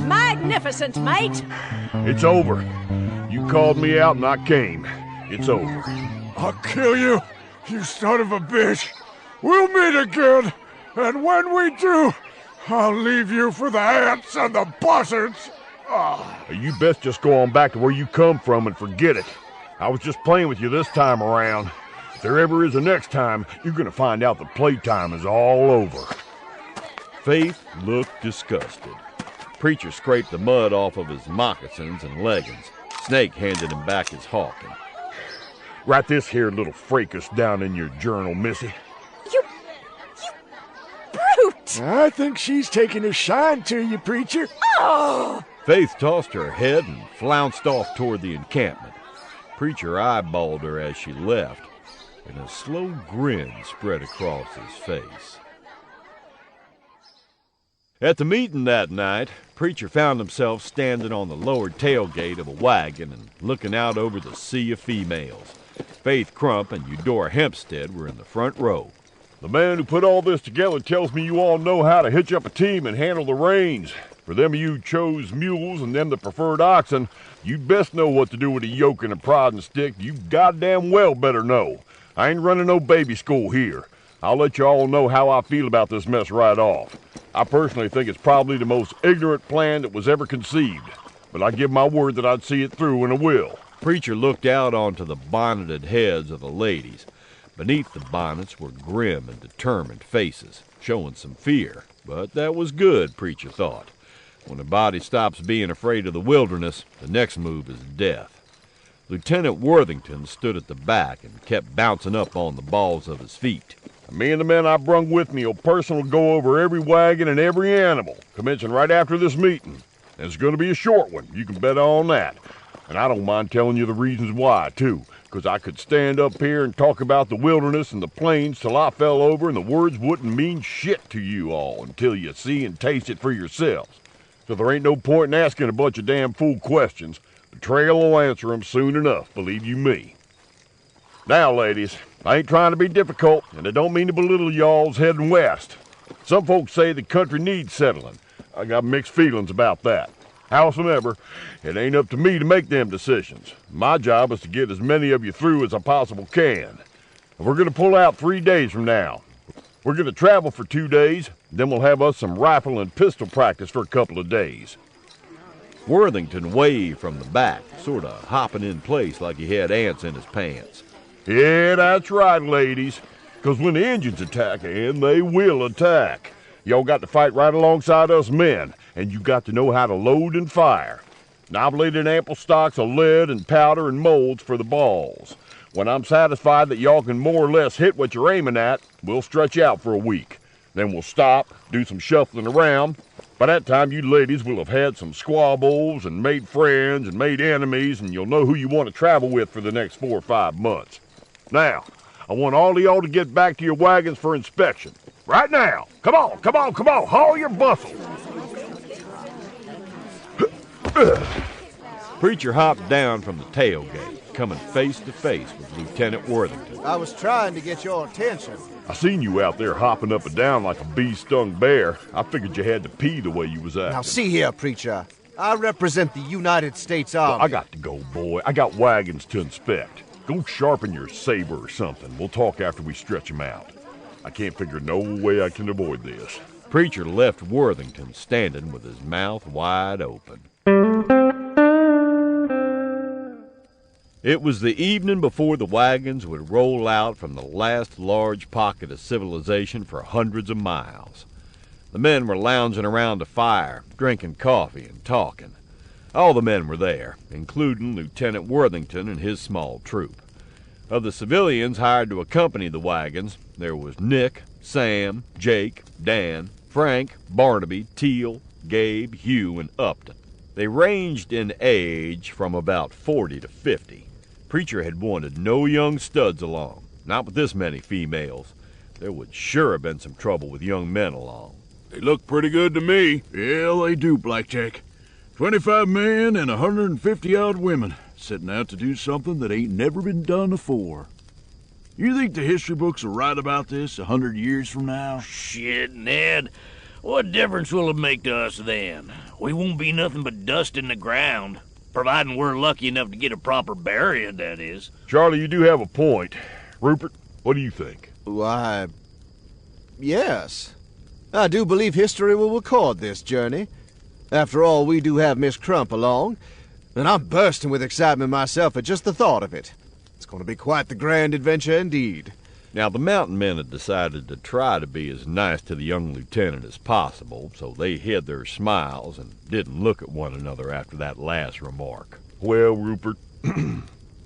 Magnificent, mate! It's over. You called me out and I came. It's over. I'll kill you, you son of a bitch. We'll meet again, and when we do, I'll leave you for the ants and the buzzards. You best just go on back to where you come from and forget it. I was just playing with you this time around. If there ever is a next time, you're gonna find out the playtime is all over. Faith looked disgusted. Preacher scraped the mud off of his moccasins and leggings. Snake handed him back his hawk. Write this here little fracas down in your journal, Missy. You brute! I think she's taking a shine to you, preacher. Oh! Faith tossed her head and flounced off toward the encampment. Preacher eyeballed her as she left, and a slow grin spread across his face. At the meeting that night, Preacher found himself standing on the lowered tailgate of a wagon and looking out over the sea of females. Faith Crump and Eudora Hempstead were in the front row. The man who put all this together tells me you all know how to hitch up a team and handle the reins. For them of you who chose mules and them that preferred oxen, you'd best know what to do with a yoke and a prodding stick. You goddamn well better know. I ain't running no baby school here. I'll let you all know how I feel about this mess right off. I personally think it's probably the most ignorant plan that was ever conceived, but I give my word that I'd see it through and I will. Preacher looked out onto the bonneted heads of the ladies. Beneath the bonnets were grim and determined faces, showing some fear, but that was good, Preacher thought. When a body stops being afraid of the wilderness, the next move is death. Lieutenant Worthington stood at the back and kept bouncing up on the balls of his feet. Me and the men I brung with me will personally go over every wagon and every animal, commencing right after this meeting. It's going to be a short one, you can bet on that. And I don't mind telling you the reasons why, too. because I could stand up here and talk about the wilderness and the plains till I fell over, and the words wouldn't mean shit to you all until you see and taste it for yourselves. So there ain't no point in asking a bunch of damn fool questions. The trail will answer them soon enough, believe you me. Now, ladies, I ain't trying to be difficult, and I don't mean to belittle y'all's heading west. Some folks say the country needs settling. I got mixed feelings about that. Howsoever, it ain't up to me to make them decisions. My job is to get as many of you through as I possibly can. And we're going to pull out 3 days from now. We're going to travel for 2 days, then we'll have us some rifle and pistol practice for a couple of days. Worthington waved from the back, sort of hopping in place like he had ants in his pants. Yeah, that's right, ladies. Because when the Injuns attack, and they will attack, y'all got to fight right alongside us men, and you got to know how to load and fire. Now, I've laid in ample stocks of lead and powder and molds for the balls. When I'm satisfied that y'all can more or less hit what you're aiming at, we'll stretch out for a week. Then we'll stop, do some shuffling around. By that time, you ladies will have had some squabbles and made friends and made enemies, and you'll know who you want to travel with for the next 4 or 5 months. Now, I want all of y'all to get back to your wagons for inspection. Right now. Come on, come on, come on. Haul your bustle. Preacher hopped down from the tailgate, coming face to face with Lieutenant Worthington. I was trying to get your attention. I seen you out there hopping up and down like a bee-stung bear. I figured you had to pee the way you was acting. Now see here, preacher. I represent the United States Army. Well, I got to go, boy. I got wagons to inspect. Go sharpen your saber or something. We'll talk after we stretch them out. I can't figure no way I can avoid this. Preacher left Worthington standing with his mouth wide open. It was the evening before the wagons would roll out from the last large pocket of civilization for hundreds of miles. The men were lounging around a fire, drinking coffee and talking. All the men were there, including Lieutenant Worthington and his small troop. Of the civilians hired to accompany the wagons, there was Nick, Sam, Jake, Dan, Frank, Barnaby, Teal, Gabe, Hugh, and Upton. They ranged in age from about 40 to 50. Preacher had wanted no young studs along, not with this many females. There would sure have been some trouble with young men along. They look pretty good to me. Yeah, they do, Blackjack. 25 men and 150-odd women, setting out to do something that ain't never been done before. You think the history books will write about this 100 years from now? Shit, Ned. What difference will it make to us then? We won't be nothing but dust in the ground. Providing we're lucky enough to get a proper burial, that is. Charlie, you do have a point. Rupert, what do you think? Why, yes. I do believe history will record this journey. After all, we do have Miss Crump along, and I'm bursting with excitement myself at just the thought of it. It's going to be quite the grand adventure indeed. Now, the mountain men had decided to try to be as nice to the young lieutenant as possible, so they hid their smiles and didn't look at one another after that last remark. Well, Rupert,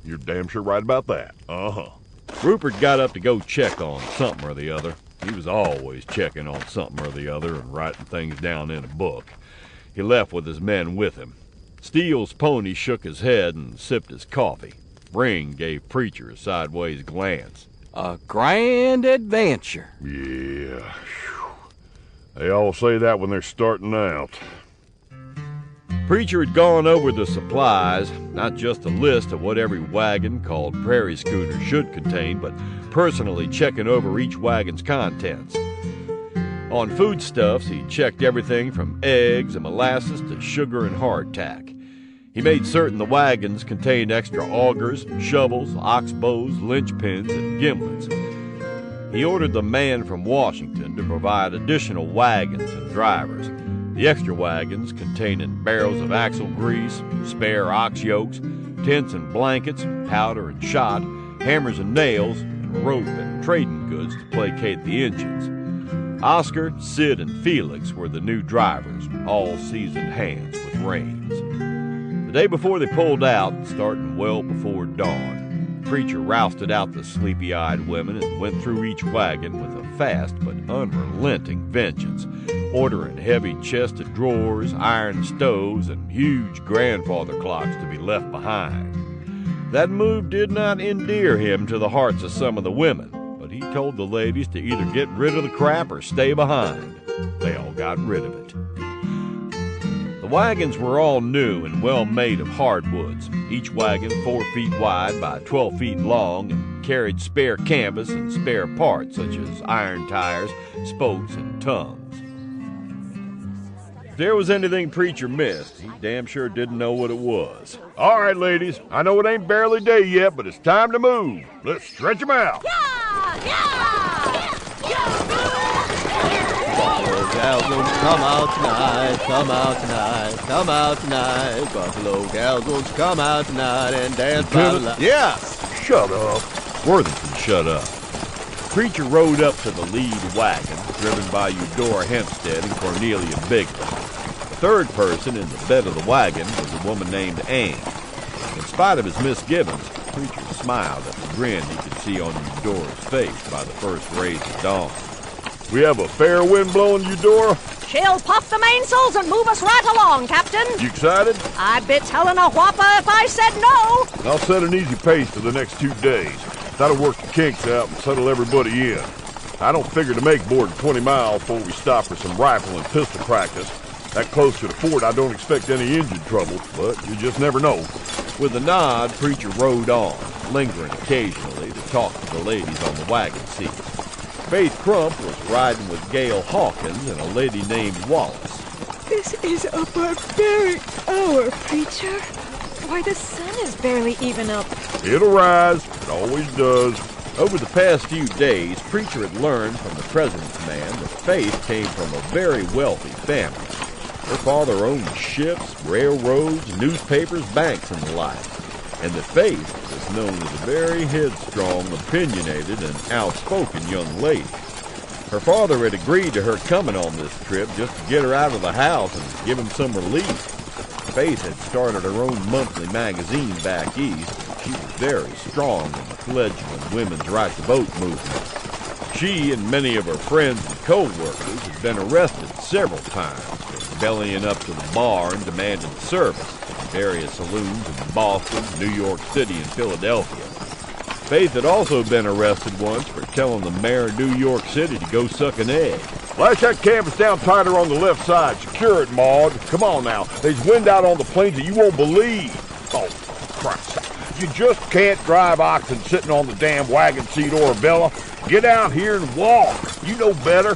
you're damn sure right about that. Uh-huh. Rupert got up to go check on something or the other. He was always checking on something or the other and writing things down in a book. He left with his men with him. Steele's pony shook his head and sipped his coffee. Ring gave Preacher a sideways glance. A grand adventure. Yeah. They all say that when they're starting out. Preacher had gone over the supplies, not just a list of what every wagon called Prairie Schooner should contain, but personally checking over each wagon's contents. On foodstuffs, he checked everything from eggs and molasses to sugar and hardtack. He made certain the wagons contained extra augers, shovels, ox bows, linchpins, and gimlets. He ordered the man from Washington to provide additional wagons and drivers. The extra wagons containing barrels of axle grease, spare ox yokes, tents and blankets, powder and shot, hammers and nails, and rope and trading goods to placate the engines. Oscar, Sid, and Felix were the new drivers, all seasoned hands with reins. The day before they pulled out, starting well before dawn, Preacher rousted out the sleepy-eyed women and went through each wagon with a fast but unrelenting vengeance, ordering heavy chested drawers, iron stoves, and huge grandfather clocks to be left behind. That move did not endear him to the hearts of some of the women, but he told the ladies to either get rid of the crap or stay behind. They all got rid of it. The wagons were all new and well made of hardwoods, each wagon 4 feet wide by 12 feet long, and carried spare canvas and spare parts such as iron tires, spokes, and tongues. If there was anything Preacher missed, he damn sure didn't know what it was. All right, ladies, I know it ain't barely day yet, but it's time to move. Let's stretch them out. Buffalo gals will come out tonight, come out tonight, come out tonight. Buffalo gals will come out tonight and dance by the light. Yes! Shut up. Worthington shut up. Preacher rode up to the lead wagon, driven by Eudora Hempstead and Cornelia Bigler. The third person in the bed of the wagon was a woman named Anne. In spite of his misgivings, Preacher smiled at the grin he could see on Eudora's face by the first rays of dawn. We have a fair wind blowing, Eudora? She'll puff the mainsails and move us right along, Captain. You excited? I'd be telling a whopper if I said no. I'll set an easy pace for the next 2 days. That'll work the kinks out and settle everybody in. I don't figure to make more than 20 miles before we stop for some rifle and pistol practice. That close to the fort, I don't expect any engine trouble, but you just never know. With a nod, Preacher rode on, lingering occasionally to talk to the ladies on the wagon seat. Faith Crump was riding with Gail Hawkins and a lady named Wallace. This is a barbaric hour, Preacher. Why, the sun is barely even up. It'll rise. It always does. Over the past few days, Preacher had learned from the president's man that Faith came from a very wealthy family. Her father owned ships, railroads, newspapers, banks, and the like, and that Faith was known as a very headstrong, opinionated, and outspoken young lady. Her father had agreed to her coming on this trip just to get her out of the house and give him some relief. Faith had started her own monthly magazine back east. She was very strong in the fledgling women's right to vote movement. She and many of her friends and co-workers had been arrested several times for bellying up to the bar and demanding service in various saloons in Boston, New York City, and Philadelphia. Faith had also been arrested once for telling the mayor of New York City to go suck an egg. Lash that canvas down tighter on the left side. Secure it, Maud. Come on now. There's wind out on the plains that you won't believe. Oh, Christ. You just can't drive oxen sitting on the damn wagon seat, Orabella. Get out here and walk. You know better.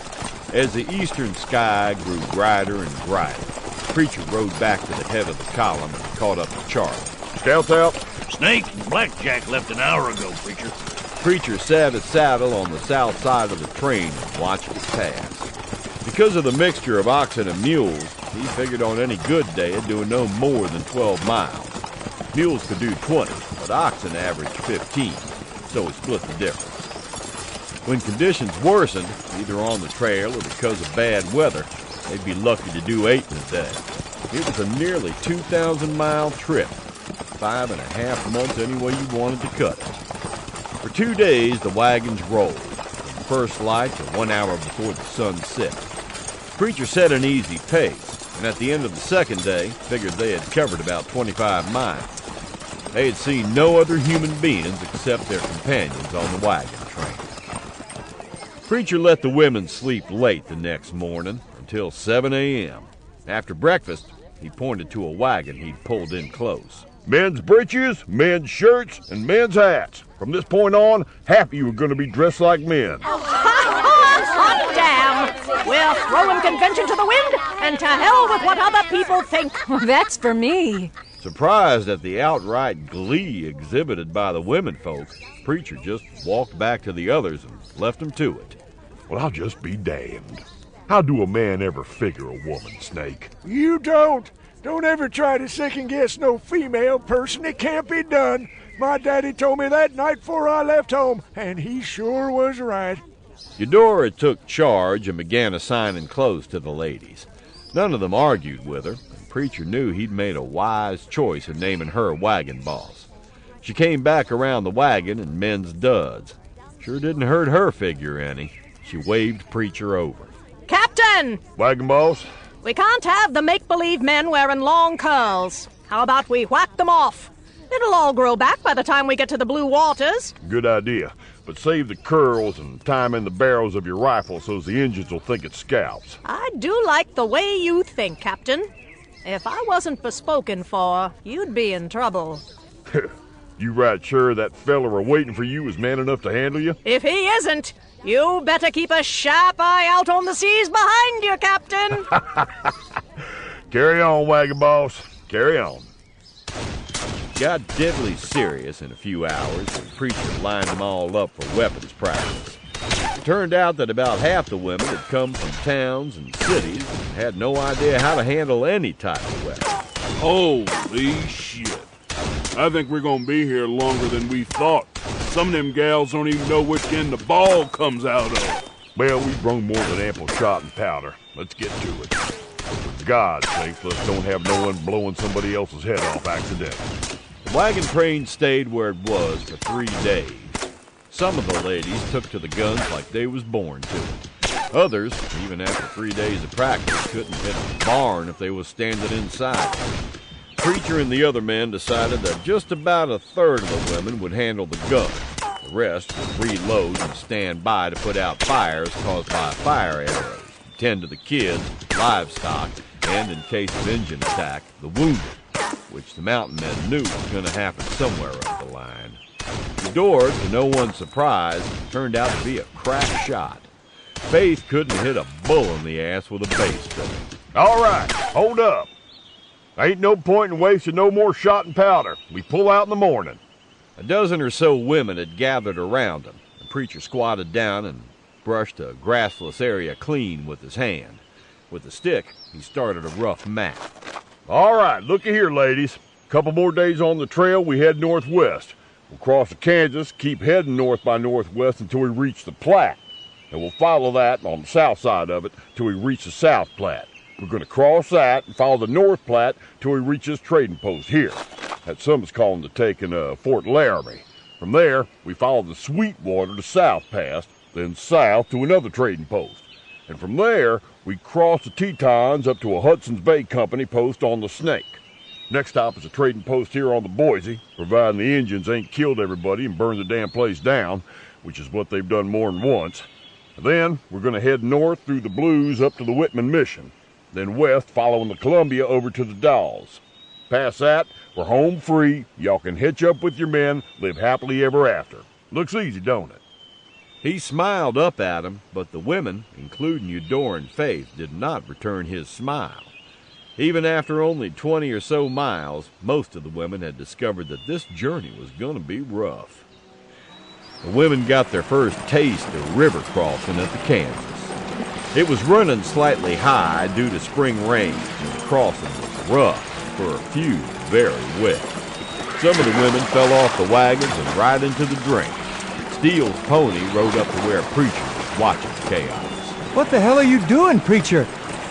As the eastern sky grew brighter and brighter, Preacher rode back to the head of the column and caught up to Charlie. Scouts out? Snake and Blackjack left an hour ago, Preacher. Preacher sat his saddle on the south side of the train and watched it pass. Because of the mixture of oxen and mules, he figured on any good day of doing no more than 12 miles. Mules could do 20, but oxen averaged 15, so he split the difference. When conditions worsened, either on the trail or because of bad weather, they'd be lucky to do 8 in a day. It was a nearly 2,000-mile trip, 5.5 months any way you wanted to cut it. For 2 days, the wagons rolled, from first light to 1 hour before the sun set. Preacher set an easy pace, and at the end of the second day, figured they had covered about 25 miles. They had seen no other human beings except their companions on the wagon train. Preacher let the women sleep late the next morning, until 7 a.m. After breakfast, he pointed to a wagon he'd pulled in close. Men's breeches, men's shirts, and men's hats. From this point on, half of you are going to be dressed like men. Hot damn! We're throwing convention to the wind, and to hell with what other people think. That's for me. Surprised at the outright glee exhibited by the women folk, Preacher just walked back to the others and left them to it. Well, I'll just be damned. How do a man ever figure a woman, Snake? You don't. Don't ever try to second-guess no female person. It can't be done. My daddy told me that night before I left home, and he sure was right. Eudora took charge and began assigning clothes to the ladies. None of them argued with her, and Preacher knew he'd made a wise choice in naming her wagon boss. She came back around the wagon in men's duds. Sure didn't hurt her figure any. She waved Preacher over. Captain! Wagon boss? We can't have the make-believe men wearing long curls. How about we whack them off? It'll all grow back by the time we get to the blue waters. Good idea. But save the curls and tie 'em in the barrels of your rifle so the Injuns will think it's scalps. I do like the way you think, Captain. If I wasn't bespoken for, you'd be in trouble. You right sure that feller waiting for you is man enough to handle you? If he isn't, you better keep a sharp eye out on the seas behind you, Captain. Carry on, wagon boss. Carry on. Got deadly serious in a few hours, and the preacher lined them all up for weapons practice. It turned out that about half the women had come from towns and cities and had no idea how to handle any type of weapon. Holy shit. I think we're gonna be here longer than we thought. Some of them gals don't even know which end the ball comes out of. Well, we brung more than ample shot and powder. Let's get to it. For God's sake, let's don't have no one blowing somebody else's head off accidentally. The wagon train stayed where it was for 3 days. Some of the ladies took to the guns like they was born to it. Others, even after 3 days of practice, couldn't hit a barn if they was standing inside. Preacher and the other men decided that just about a third of the women would handle the gun. The rest would reload and stand by to put out fires caused by fire arrows, tend to the kids, livestock, and in case of Injun attack, the wounded, which the mountain men knew was going to happen somewhere up the line. The door, to no one's surprise, turned out to be a crack shot. Faith couldn't hit a bull in the ass with a baseball. All right, hold up. Ain't no point in wasting no more shot and powder. We pull out in the morning. A dozen or so women had gathered around him. The preacher squatted down and brushed a grassless area clean with his hand. With the stick, he started a rough map. All right, looky here, ladies. Couple more days on the trail, we head northwest. We'll cross the Kansas, keep heading north by northwest until we reach the Platte. And we'll follow that on the south side of it till we reach the South Platte. We're going to cross that and follow the North Platte till we reach this trading post here. That some's calling to taking Fort Laramie. From there, we follow the Sweetwater to South Pass, then south to another trading post. And from there, we cross the Tetons up to a Hudson's Bay Company post on the Snake. Next stop is a trading post here on the Boise, providing the Injuns ain't killed everybody and burned the damn place down, which is what they've done more than once. And then, we're going to head north through the Blues up to the Whitman Mission. Then west, following the Columbia over to the Dalles. Past that, we're home free. Y'all can hitch up with your men, live happily ever after. Looks easy, don't it? He smiled up at him, but the women, including Eudora and Faith, did not return his smile. Even after only 20 or so miles, most of the women had discovered that this journey was going to be rough. The women got their first taste of river crossing at the Kansas. It was running slightly high due to spring rains, and the crossing was rough, for a few very wet. Some of the women fell off the wagons and right into the drain. Steele's pony rode up to where Preacher was watching the chaos. What the hell are you doing, Preacher?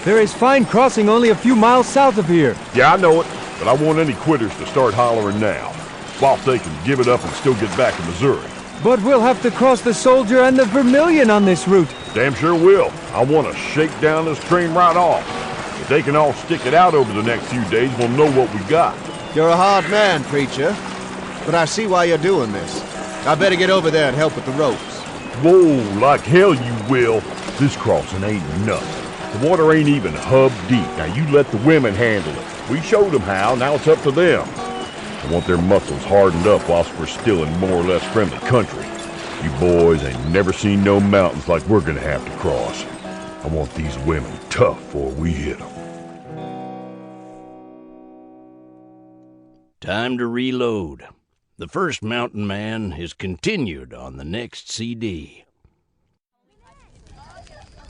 There is fine crossing only a few miles south of here. Yeah, I know it, but I want any quitters to start hollering now, whilst they can give it up and still get back to Missouri. But we'll have to cross the Soldier and the Vermilion on this route. Damn sure will. I want to shake down this train right off. If they can all stick it out over the next few days, we'll know what we got. You're a hard man, Preacher, but I see why you're doing this. I better get over there and help with the ropes. Whoa, like hell you will. This crossing ain't nothing. The water ain't even hub deep. Now you let the women handle it. We showed them how, now it's up to them. I want their muscles hardened up whilst we're still in more or less friendly country. You boys ain't never seen no mountains like we're gonna have to cross. I want these women tough before we hit them. Time to reload. The first Mountain Man is continued on the next CD.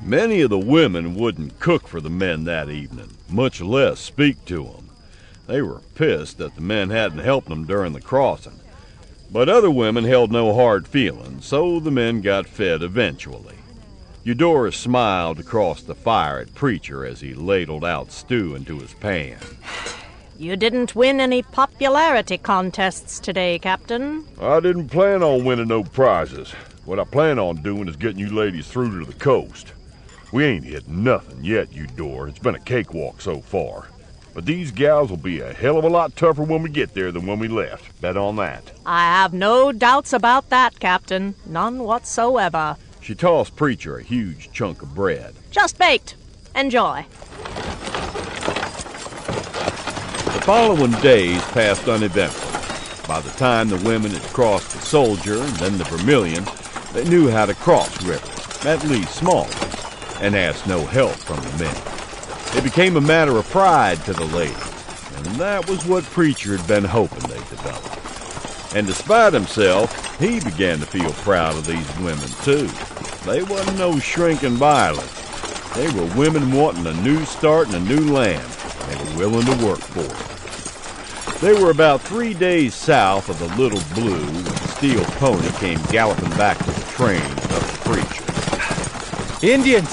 Many of the women wouldn't cook for the men that evening, much less speak to them. They were pissed that the men hadn't helped them during the crossing. But other women held no hard feelings, so the men got fed eventually. Eudora smiled across the fire at Preacher as he ladled out stew into his pan. You didn't win any popularity contests today, Captain. I didn't plan on winning no prizes. What I plan on doing is getting you ladies through to the coast. We ain't hit nothing yet, Eudora. It's been a cakewalk so far. But these gals will be a hell of a lot tougher when we get there than when we left. Bet on that. I have no doubts about that, Captain. None whatsoever. She tossed Preacher a huge chunk of bread. Just baked. Enjoy. The following days passed uneventfully. By the time the women had crossed the Soldier and then the Vermilion, they knew how to cross rivers, at least small ones, and asked no help from the men. It became a matter of pride to the ladies, and that was what Preacher had been hoping they'd develop. And despite himself, he began to feel proud of these women, too. They wasn't no shrinking violets. They were women wanting a new start in a new land. They were willing to work for it. They were about 3 days south of the Little Blue when the steel pony came galloping back to the train of the Preacher. Indians!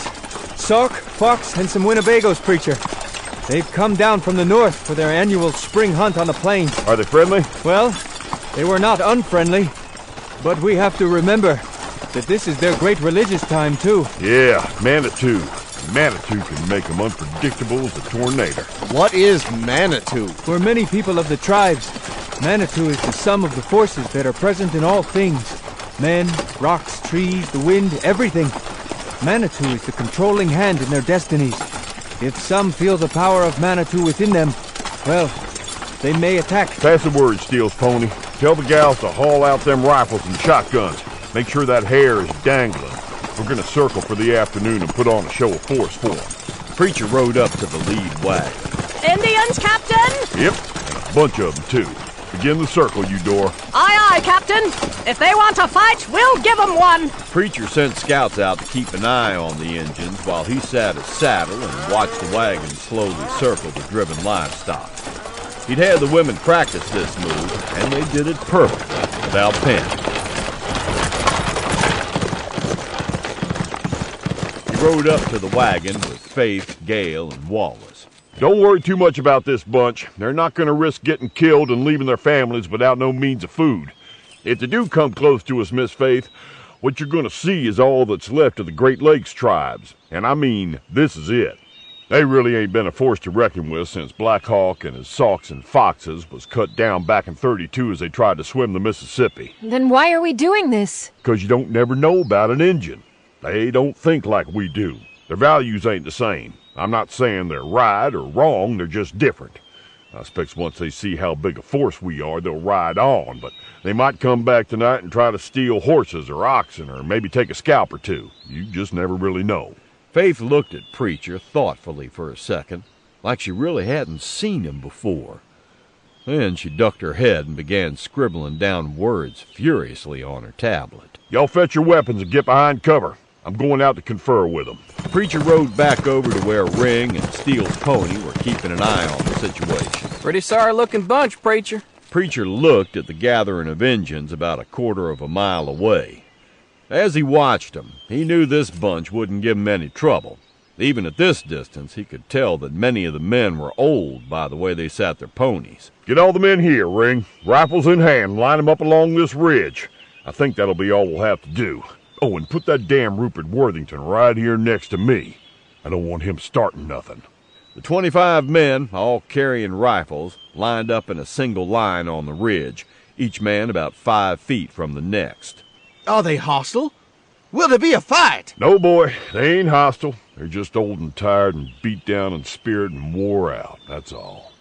Sauk, Fox, and some Winnebagos, Preacher. They've come down from the north for their annual spring hunt on the plains. Are they friendly? Well, they were not unfriendly. But we have to remember that this is their great religious time, too. Yeah, Manitou. Manitou can make them unpredictable as a tornado. What is Manitou? For many people of the tribes, Manitou is the sum of the forces that are present in all things. Men, rocks, trees, the wind, everything. Manitou is the controlling hand in their destinies. If some feel the power of Manitou within them, well, they may attack. Pass the word, Steele's pony. Tell the gals to haul out them rifles and shotguns. Make sure that hair is dangling. We're gonna circle for the afternoon and put on a show of force for them. Preacher rode up to the lead wagon. Indians, Captain? Yep, and a bunch of them, too. Begin the circle, Eudora. Aye, aye, Captain. If they want to fight, we'll give them one. Preacher sent scouts out to keep an eye on the Indians while he sat his saddle and watched the wagon slowly circle the driven livestock. He'd had the women practice this move, and they did it perfectly, without panic. He rode up to the wagon with Faith, Gale, and Wallace. Don't worry too much about this bunch. They're not going to risk getting killed and leaving their families without no means of food. If they do come close to us, Miss Faith, what you're going to see is all that's left of the Great Lakes tribes. And I mean, this is it. They really ain't been a force to reckon with since Black Hawk and his Sauks and Foxes was cut down back in '32 as they tried to swim the Mississippi. Then why are we doing this? 'Cause you don't never know about an Injun. They don't think like we do. Their values ain't the same. I'm not saying they're right or wrong, they're just different. I expect once they see how big a force we are, they'll ride on, but they might come back tonight and try to steal horses or oxen or maybe take a scalp or two. You just never really know. Faith looked at Preacher thoughtfully for a second, like she really hadn't seen him before. Then she ducked her head and began scribbling down words furiously on her tablet. Y'all fetch your weapons and get behind cover. I'm going out to confer with them. Preacher rode back over to where Ring and Steele's pony were keeping an eye on the situation. Pretty sorry-looking bunch, Preacher. Preacher looked at the gathering of Injuns about a quarter of a mile away. As he watched them, he knew this bunch wouldn't give him any trouble. Even at this distance, he could tell that many of the men were old by the way they sat their ponies. Get all the men here, Ring. Rifles in hand, line them up along this ridge. I think that'll be all we'll have to do. Oh, and put that damn Rupert Worthington right here next to me. I don't want him starting nothing. The 25 men, all carrying rifles, lined up in a single line on the ridge, each man about 5 feet from the next. Are they hostile? Will there be a fight? No, boy, they ain't hostile. They're just old and tired and beat down in spirit and wore out, that's all.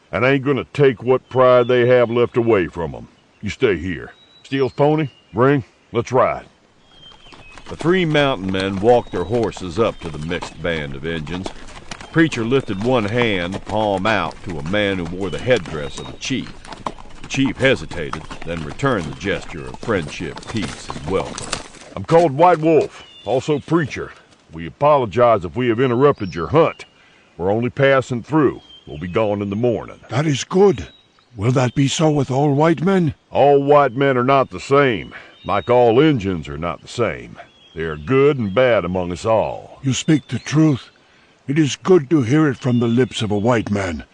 And I ain't gonna take what pride they have left away from them. You stay here. Steele's pony, Ring, let's ride. The 3 mountain men walked their horses up to the mixed band of Injuns. Preacher lifted one hand, palm out, to a man who wore the headdress of a chief. The chief hesitated, then returned the gesture of friendship, peace, and welcome. I'm called White Wolf, also Preacher. We apologize if we have interrupted your hunt. We're only passing through. We'll be gone in the morning. That is good. Will that be so with all white men? All white men are not the same, like all Injuns are not the same. They are good and bad among us all. You speak the truth. It is good to hear it from the lips of a white man.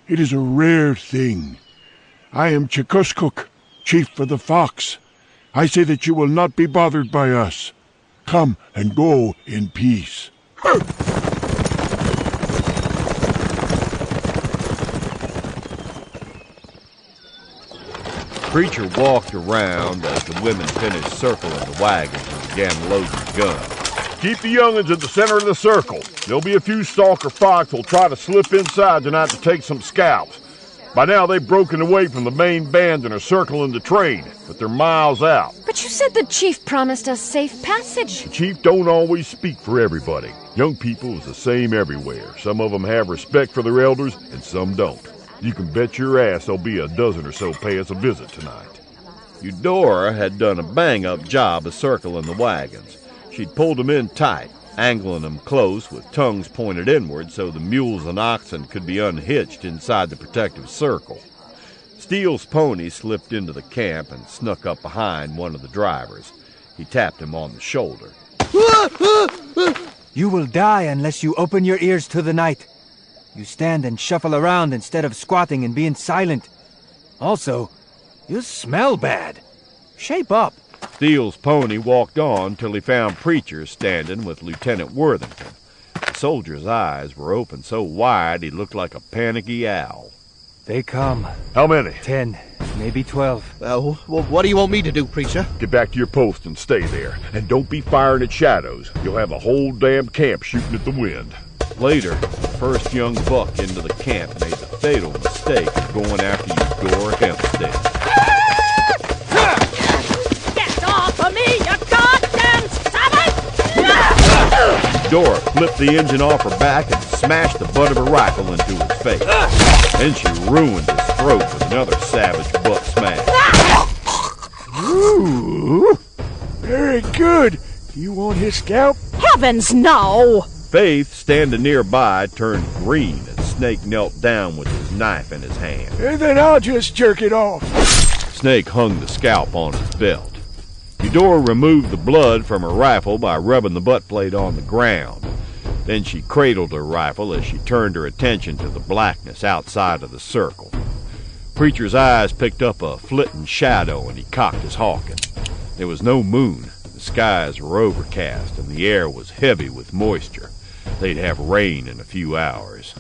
It is a rare thing. I am Chikuskuk, chief of the Fox. I say that you will not be bothered by us. Come and go in peace. Preacher walked around as the women finished circling the wagons and began loading the guns. Keep the young'uns at the center of the circle. There'll be a few stalker fox who'll try to slip inside tonight to take some scalps. By now, they've broken away from the main band and are circling the train, but they're miles out. But you said the chief promised us safe passage. The chief don't always speak for everybody. Young people is the same everywhere. Some of them have respect for their elders, and some don't. You can bet your ass there'll be a dozen or so pay us a visit tonight. Eudora had done a bang-up job of circling the wagons. She'd pulled them in tight, angling them close with tongues pointed inward so the mules and oxen could be unhitched inside the protective circle. Steele's pony slipped into the camp and snuck up behind one of the drivers. He tapped him on the shoulder. You will die unless you open your ears to the night. You stand and shuffle around instead of squatting and being silent. Also, you smell bad. Shape up. Steele's pony walked on till he found Preacher standing with Lieutenant Worthington. The soldier's eyes were open so wide he looked like a panicky owl. They come. How many? 10, maybe 12. Well, what do you want me to do, Preacher? Get back to your post and stay there. And don't be firing at shadows. You'll have a whole damn camp shooting at the wind. Later, the first young buck into the camp made the fatal mistake of going after Eudora Hempstead. Get off of me, you goddamn savage! Eudora flipped the engine off her back and smashed the butt of her rifle into his face. Then she ruined his throat with another savage buck smash. Ooh, very good. You want his scalp? Heavens, no! Faith, standing nearby, turned green as Snake knelt down with his knife in his hand. Then I'll just jerk it off. Snake hung the scalp on his belt. Eudora removed the blood from her rifle by rubbing the butt plate on the ground. Then she cradled her rifle as she turned her attention to the blackness outside of the circle. Preacher's eyes picked up a flitting shadow and he cocked his hawking. There was no moon. The skies were overcast and the air was heavy with moisture. They'd have rain in a few hours.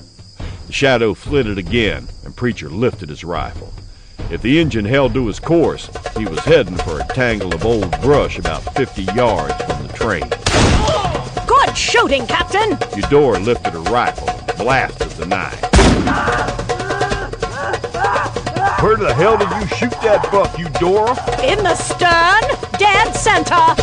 The shadow flitted again, and Preacher lifted his rifle. If the engine held to his course, he was heading for a tangle of old brush about 50 yards from the train. Good shooting, Captain! Eudora lifted her rifle and blasted the knife. Where the hell did you shoot that buck, Eudora? In the stern, dead center!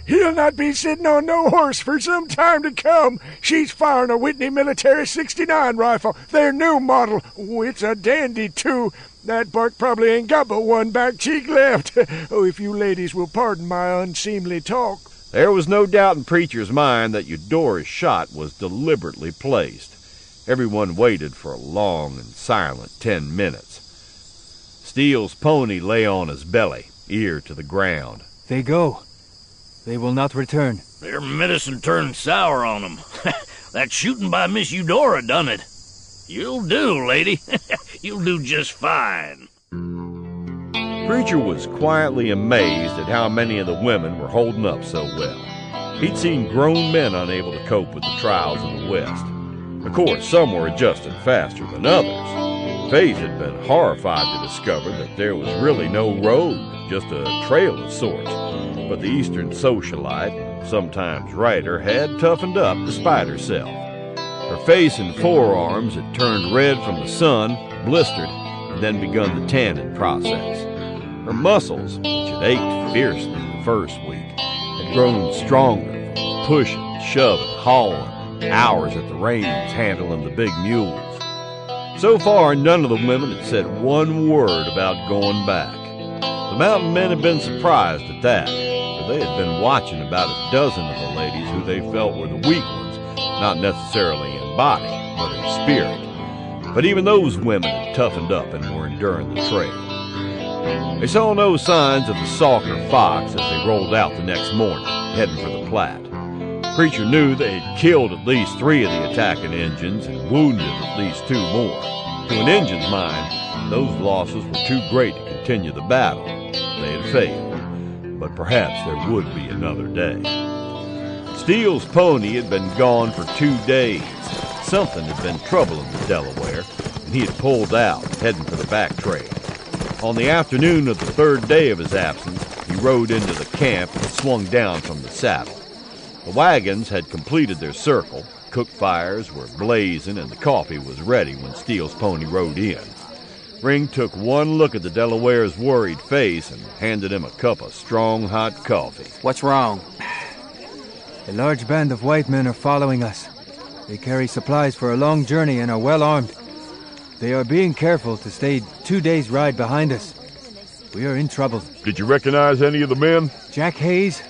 He'll not be sitting on no horse for some time to come. She's firing a Whitney Military 69 rifle, their new model. Oh, it's a dandy, too. That buck probably ain't got but one back cheek left. Oh, if you ladies will pardon my unseemly talk. There was no doubt in Preacher's mind that Eudora's shot was deliberately placed. Everyone waited for a long and silent 10 minutes. Steele's pony lay on his belly, ear to the ground. They go. They will not return. Their medicine turned sour on them. That shooting by Miss Eudora done it. You'll do, lady. You'll do just fine. Preacher was quietly amazed at how many of the women were holding up so well. He'd seen grown men unable to cope with the trials of the West. Of course, some were adjusting faster than others. Faith had been horrified to discover that there was really no road, just a trail of sorts. But the Eastern socialite, sometimes writer, had toughened up despite herself. Her face and forearms had turned red from the sun, blistered, and then begun the tanning process. Her muscles, which had ached fiercely the first week, had grown stronger from pushing, shoving, hauling, hours at the reins handling the big mules. So far, none of the women had said one word about going back. The mountain men had been surprised at that, for they had been watching about a dozen of the ladies who they felt were the weak ones, not necessarily in body, but in spirit. But even those women had toughened up and were enduring the trail. They saw no signs of the Salker Fox as they rolled out the next morning, heading for the Platte. Preacher knew they had killed at least 3 of the attacking Injuns and wounded at least 2 more. To an Injun's mind, those losses were too great to continue the battle. They had failed, but perhaps there would be another day. Steele's pony had been gone for 2 days. Something had been troubling the Delaware, and he had pulled out, heading for the back trail. On the afternoon of the third day of his absence, he rode into the camp and swung down from the saddle. The wagons had completed their circle, cook fires were blazing, and the coffee was ready when Steele's pony rode in. Ring took one look at the Delaware's worried face and handed him a cup of strong, hot coffee. What's wrong? A large band of white men are following us. They carry supplies for a long journey and are well armed. They are being careful to stay 2 days' ride behind us. We are in trouble. Did you recognize any of the men? Jack Hayes,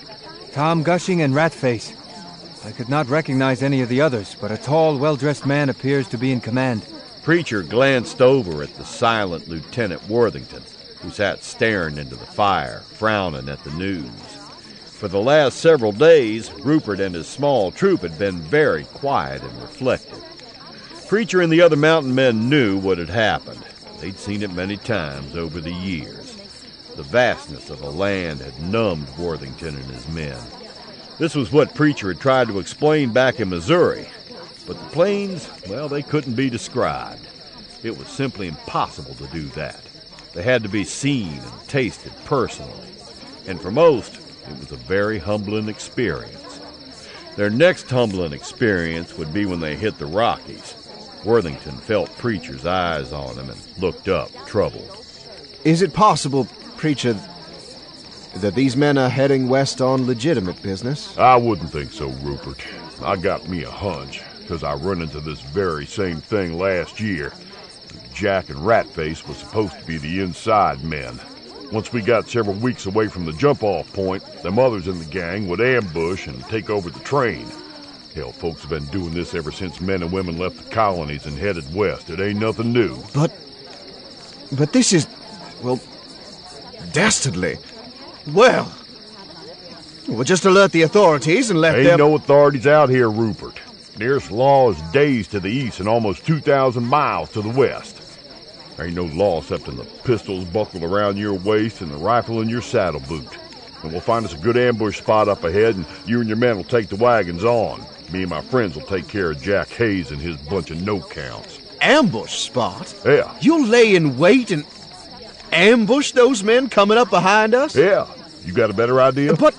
Tom Gushing, and Ratface. I could not recognize any of the others, but a tall, well-dressed man appears to be in command. Preacher glanced over at the silent Lieutenant Worthington, who sat staring into the fire, frowning at the news. For the last several days, Rupert and his small troop had been very quiet and reflective. Preacher and the other mountain men knew what had happened. They'd seen it many times over the years. The vastness of the land had numbed Worthington and his men. This was what Preacher had tried to explain back in Missouri. But the plains, well, they couldn't be described. It was simply impossible to do that. They had to be seen and tasted personally. And for most, it was a very humbling experience. Their next humbling experience would be when they hit the Rockies. Worthington felt Preacher's eyes on him and looked up, troubled. Is it possible, Preacher, that these men are heading west on legitimate business? I wouldn't think so, Rupert. I got me a hunch, because I run into this very same thing last year. Jack and Ratface was supposed to be the inside men. Once we got several weeks away from the jump-off point, them others in the gang would ambush and take over the train. Hell, folks have been doing this ever since men and women left the colonies and headed west. It ain't nothing new. But this is, well, dastardly. Well, we'll just alert the authorities and let them... Ain't no authorities out here, Rupert. Nearest law is days to the east and almost 2,000 miles to the west. There ain't no law except in the pistols buckled around your waist and the rifle in your saddle boot. And we'll find us a good ambush spot up ahead, and you and your men will take the wagons on. Me and my friends will take care of Jack Hayes and his bunch of no-counts. Ambush spot? Yeah. You'll lay in wait and ambush those men coming up behind us? Yeah. You got a better idea? But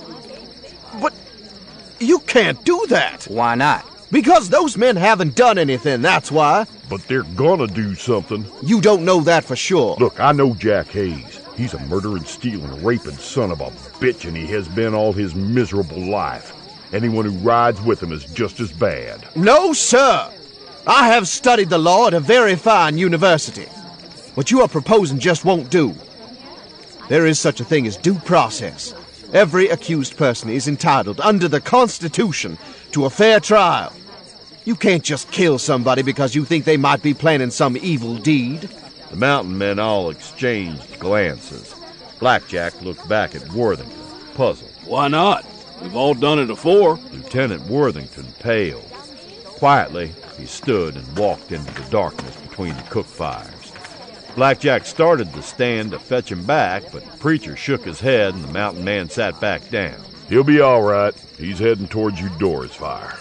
you can't do that. Why not? Because those men haven't done anything, that's why. But they're gonna do something. You don't know that for sure. Look, I know Jack Hayes. He's a murdering, stealing, raping son of a bitch, and he has been all his miserable life. Anyone who rides with him is just as bad. No, sir. I have studied the law at a very fine university. What you are proposing just won't do. There is such a thing as due process. Every accused person is entitled, under the Constitution, to a fair trial. You can't just kill somebody because you think they might be planning some evil deed. The mountain men all exchanged glances. Blackjack looked back at Worthington, puzzled. Why not? We've all done it afore. Lieutenant Worthington paled. Quietly, he stood and walked into the darkness between the cook fires. Blackjack started to stand to fetch him back, but Preacher shook his head and the mountain man sat back down. He'll be all right. He's heading towards Eudora's fire.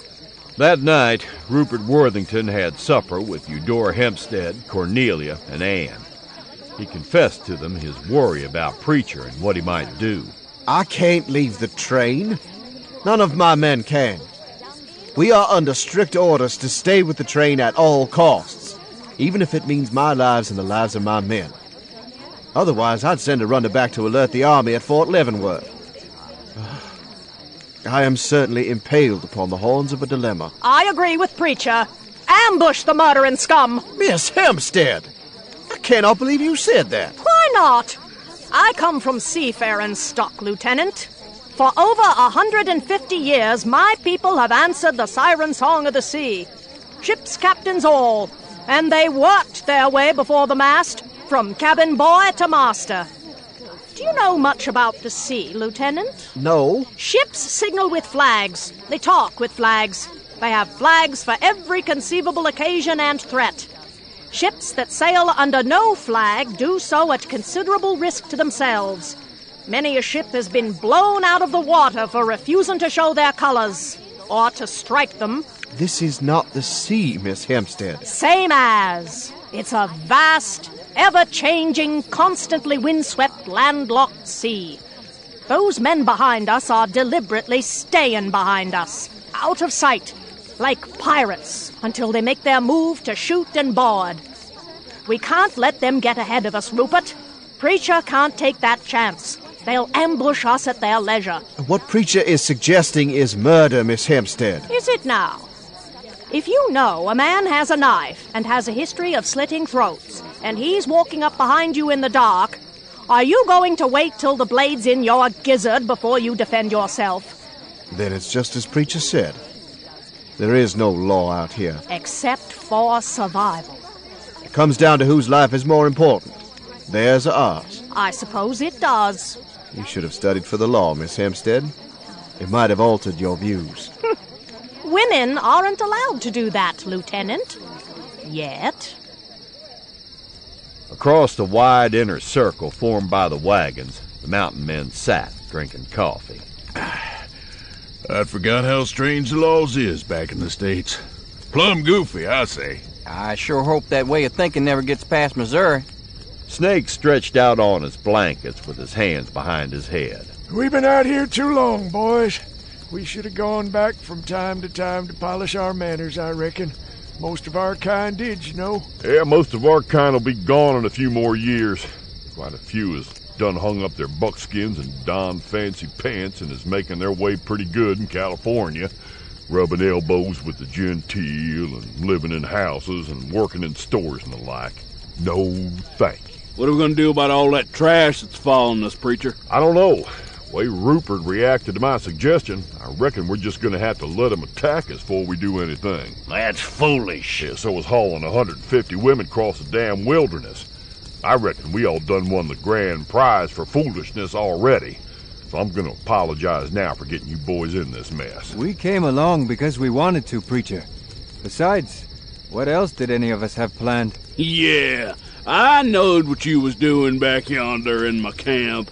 That night, Rupert Worthington had supper with Eudora Hempstead, Cornelia, and Anne. He confessed to them his worry about Preacher and what he might do. I can't leave the train. None of my men can. We are under strict orders to stay with the train at all costs, even if it means my lives and the lives of my men. Otherwise, I'd send a runner back to alert the army at Fort Leavenworth. I am certainly impaled upon the horns of a dilemma. I agree with Preacher. Ambush the murdering scum. Miss Hempstead! I cannot believe you said that. Why not? I come from seafaring stock, Lieutenant. For over 150 years, my people have answered the siren song of the sea. Ship's captains all. And they worked their way before the mast, from cabin boy to master. Do you know much about the sea, Lieutenant? No. Ships signal with flags. They talk with flags. They have flags for every conceivable occasion and threat. Ships that sail under no flag do so at considerable risk to themselves. Many a ship has been blown out of the water for refusing to show their colors, or to strike them. This is not the sea, Miss Hempstead. Same as. It's a vast, ever-changing, constantly windswept, landlocked sea. Those men behind us are deliberately staying behind us, out of sight, like pirates, until they make their move to shoot and board. We can't let them get ahead of us, Rupert. Preacher can't take that chance. They'll ambush us at their leisure. What Preacher is suggesting is murder, Miss Hempstead. Is it now? If you know a man has a knife and has a history of slitting throats, and he's walking up behind you in the dark, are you going to wait till the blade's in your gizzard before you defend yourself? Then it's just as Preacher said. There is no law out here. Except for survival. It comes down to whose life is more important. Theirs or ours. I suppose it does. You should have studied for the law, Miss Hempstead. It might have altered your views. Women aren't allowed to do that, Lieutenant. Yet. Across the wide inner circle formed by the wagons, the mountain men sat, drinking coffee. I'd forgot how strange the laws is back in the States. Plumb goofy, I say. I sure hope that way of thinking never gets past Missouri. Snake stretched out on his blankets with his hands behind his head. We've been out here too long, boys. We should have gone back from time to time to polish our manners, I reckon. Most of our kind did, you know. Yeah, most of our kind will be gone in a few more years. Quite a few has done hung up their buckskins and donned fancy pants and is making their way pretty good in California, rubbing elbows with the genteel and living in houses and working in stores and the like. No, thank you. What are we going to do about all that trash that's following us, Preacher? I don't know. The way Rupert reacted to my suggestion, I reckon we're just going to have to let him attack us before we do anything. That's foolish. Yeah, so is hauling 150 women across the damn wilderness. I reckon we all done won the grand prize for foolishness already. So I'm going to apologize now for getting you boys in this mess. We came along because we wanted to, Preacher. Besides, what else did any of us have planned? Yeah, I knowed what you was doing back yonder in my camp.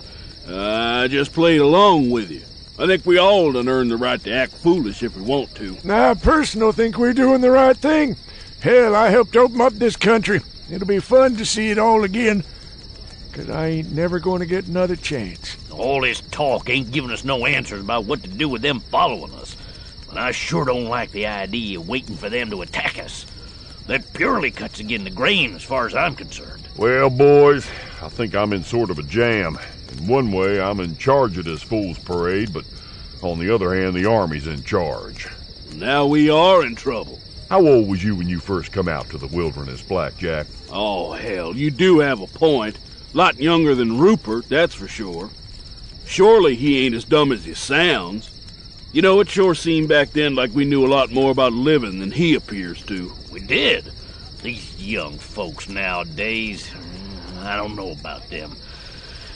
I just played along with you. I think we all done earned the right to act foolish if we want to. I personally think we're doing the right thing. Hell, I helped open up this country. It'll be fun to see it all again. 'Cause I ain't never going to get another chance. All this talk ain't giving us no answers about what to do with them following us. But I sure don't like the idea of waiting for them to attack us. That purely cuts against the grain as far as I'm concerned. Well, boys, I think I'm in sort of a jam. In one way, I'm in charge of this fool's parade, but on the other hand, the Army's in charge. Now we are in trouble. How old was you when you first come out to the wilderness, Blackjack? Oh, hell, you do have a point. Lot younger than Rupert, that's for sure. Surely he ain't as dumb as he sounds. You know, it sure seemed back then like we knew a lot more about living than he appears to. We did. These young folks nowadays, I don't know about them.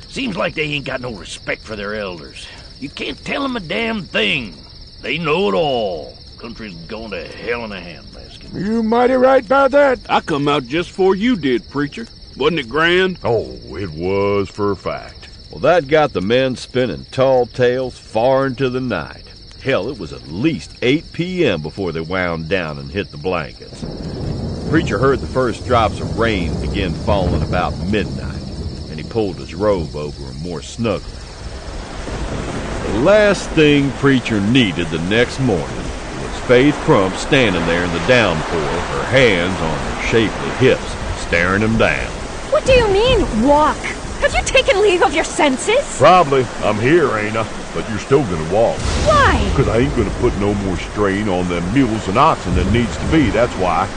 Seems like they ain't got no respect for their elders. You can't tell them a damn thing. They know it all. Country's going to hell in a handbasket. You mighty right about that. I come out just before you did, Preacher. Wasn't it grand? Oh, it was for a fact. Well, that got the men spinning tall tales far into the night. Hell, it was at least 8 p.m. before they wound down and hit the blankets. Preacher heard the first drops of rain begin falling about midnight, and he pulled his robe over him more snugly. The last thing Preacher needed the next morning was Faith Crump standing there in the downpour, her hands on her shapely hips, staring him down. What do you mean, walk? Have you taken leave of your senses? Probably. I'm here, ain't I? But you're still gonna walk. Why? Because I ain't gonna put no more strain on them mules and oxen than needs to be, that's why.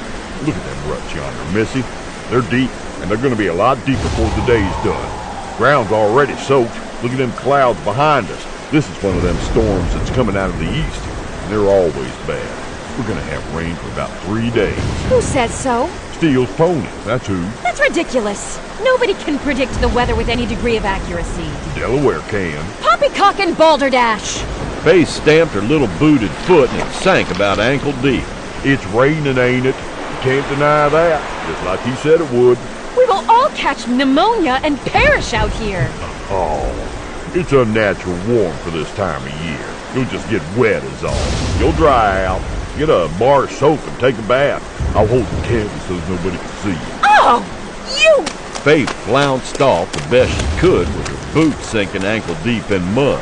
Look at them ruts yonder, Missy. They're deep, and they're gonna be a lot deeper before the day's done. Ground's already soaked. Look at them clouds behind us. This is one of them storms that's coming out of the east, and they're always bad. We're gonna have rain for about 3 days. Who says so? Steele's pony, that's who. That's ridiculous. Nobody can predict the weather with any degree of accuracy. Delaware can. Poppycock and balderdash! Faith stamped her little booted foot and it sank about ankle deep. It's raining, ain't it? You can't deny that, just like he said it would. We will all catch pneumonia and perish out here. Oh, it's unnatural warm for this time of year. You'll just get wet is all. You'll dry out. Get a bar of soap and take a bath. I'll hold the candle so nobody can see you. Oh, you Faith flounced off the best she could with her boots sinking ankle deep in mud.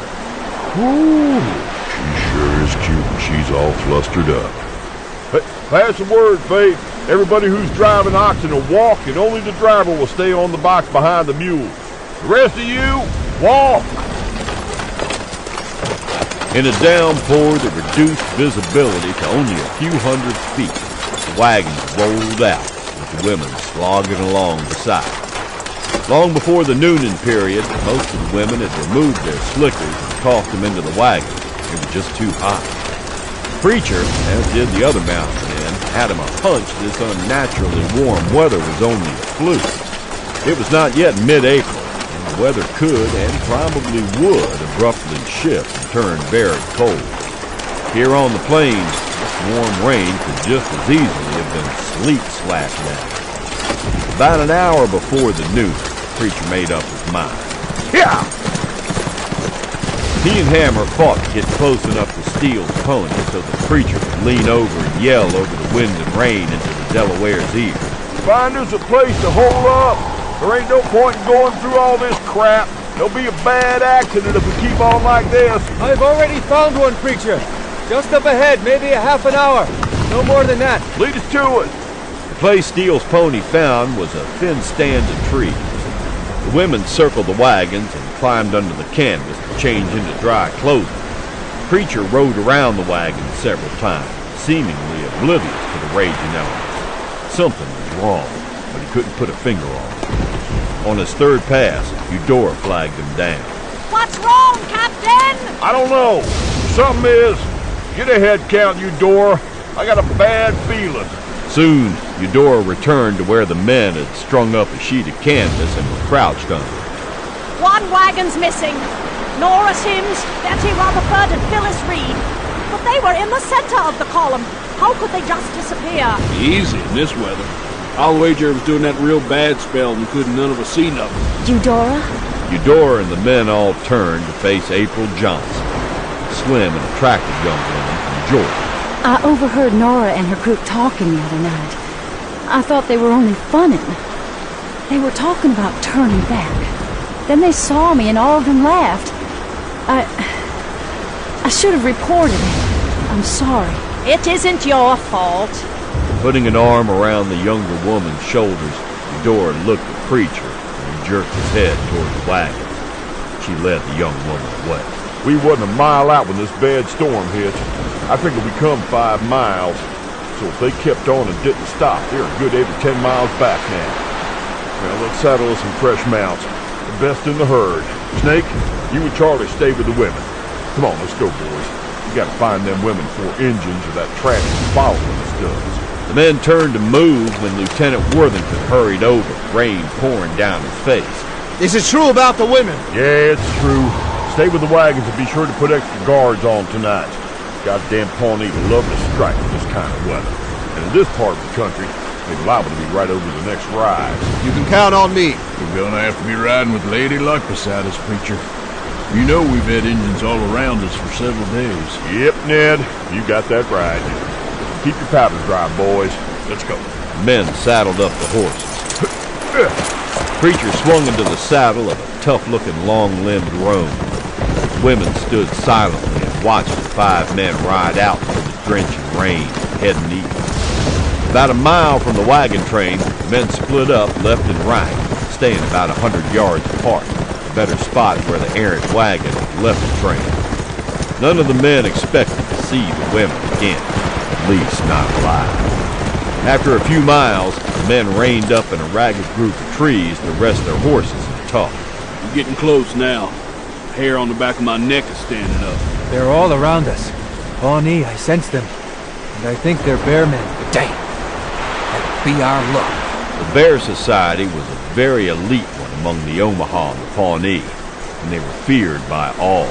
Ooh, she sure is cute and she's all flustered up. Pass the word, Faith. Everybody who's driving oxen will walk, and only the driver will stay on the box behind the mule. The rest of you, walk! In a downpour that reduced visibility to only a few hundred feet, the wagons rolled out, with the women slogging along beside. Long before the nooning period, most of the women had removed their slickers and tossed them into the wagons. It was just too hot. The preacher, as did the other mountain men, had him a hunch this unnaturally warm weather was only a fluke. It was not yet mid-April, and the weather could and probably would abruptly shift and turn very cold. Here on the plains, this warm rain could just as easily have been sleet slashing down. About an hour before the noon, the preacher made up his mind. Yeah! He and Hammer fought to get close enough to Steele's pony so the preacher could lean over and yell over the wind and rain into the Delaware's ear. Find us a place to hole up. There ain't no point in going through all this crap. There'll be a bad accident if we keep on like this. I've already found one, preacher. Just up ahead, maybe a half an hour. No more than that. Lead us to it. The place Steele's pony found was a thin stand of trees. The women circled the wagons and climbed under the canvas to change into dry clothing. The preacher rode around the wagons several times, seemingly oblivious to the raging elements. Something was wrong, but he couldn't put a finger on it. On his third pass, Eudora flagged him down. What's wrong, Captain? I don't know. Something is. Get a head count, Eudora. I got a bad feeling. Soon, Eudora returned to where the men had strung up a sheet of canvas and were crouched under it. One wagon's missing. Nora Sims, Betty Rutherford, and Phyllis Reed. But they were in the center of the column. How could they just disappear? Easy in this weather. I'll wager it was doing that real bad spell and couldn't none of us see nothing. Eudora? Eudora and the men all turned to face April Johnstone, a slim and attractive young woman from Georgia. I overheard Nora and her group talking the other night. I thought they were only funning. They were talking about turning back. Then they saw me and all of them laughed. I should have reported it. I'm sorry. It isn't your fault. Putting an arm around the younger woman's shoulders, Eudora looked at the preacher and jerked his head toward the wagon. She led the young woman away. We wasn't a mile out when this bad storm hit. I figured we come 5 miles. So if they kept on and didn't stop, they're a good 8 or 10 miles back now. Well, let's saddle us some fresh mounts. The best in the herd. Snake, you and Charlie stay with the women. Come on, let's go, boys. We gotta find them women before engines or that traffic following us does. The men turned to move when Lieutenant Worthington hurried over, rain pouring down his face. Is it true about the women? Yeah, it's true. Stay with the wagons and be sure to put extra guards on tonight. Goddamn Pawnee love to strike in this kind of weather. And in this part of the country, they're liable to be right over the next rise. You can count on me. We're gonna have to be riding with Lady Luck beside us, preacher. You know we've had Indians all around us for several days. Yep, Ned. You got that right. Keep your powder dry, boys. Let's go. The men saddled up the horses. The preacher swung into the saddle of a tough-looking, long-limbed roan. The women stood silently and watched the 5 men ride out through the drenching rain, heading east. About a mile from the wagon train, the men split up left and right, staying about 100 yards apart, a better spot where the errant wagon had left the train. None of the men expected to see the women again, at least not alive. After a few miles, the men reined up in a ragged group of trees to rest their horses and talk. We're getting close now. Hair on the back of my neck is standing up. They're all around us. Pawnee, I sense them. And I think they're bear men. Damn. That'd be our luck. The Bear Society was a very elite one among the Omaha and the Pawnee, and they were feared by all.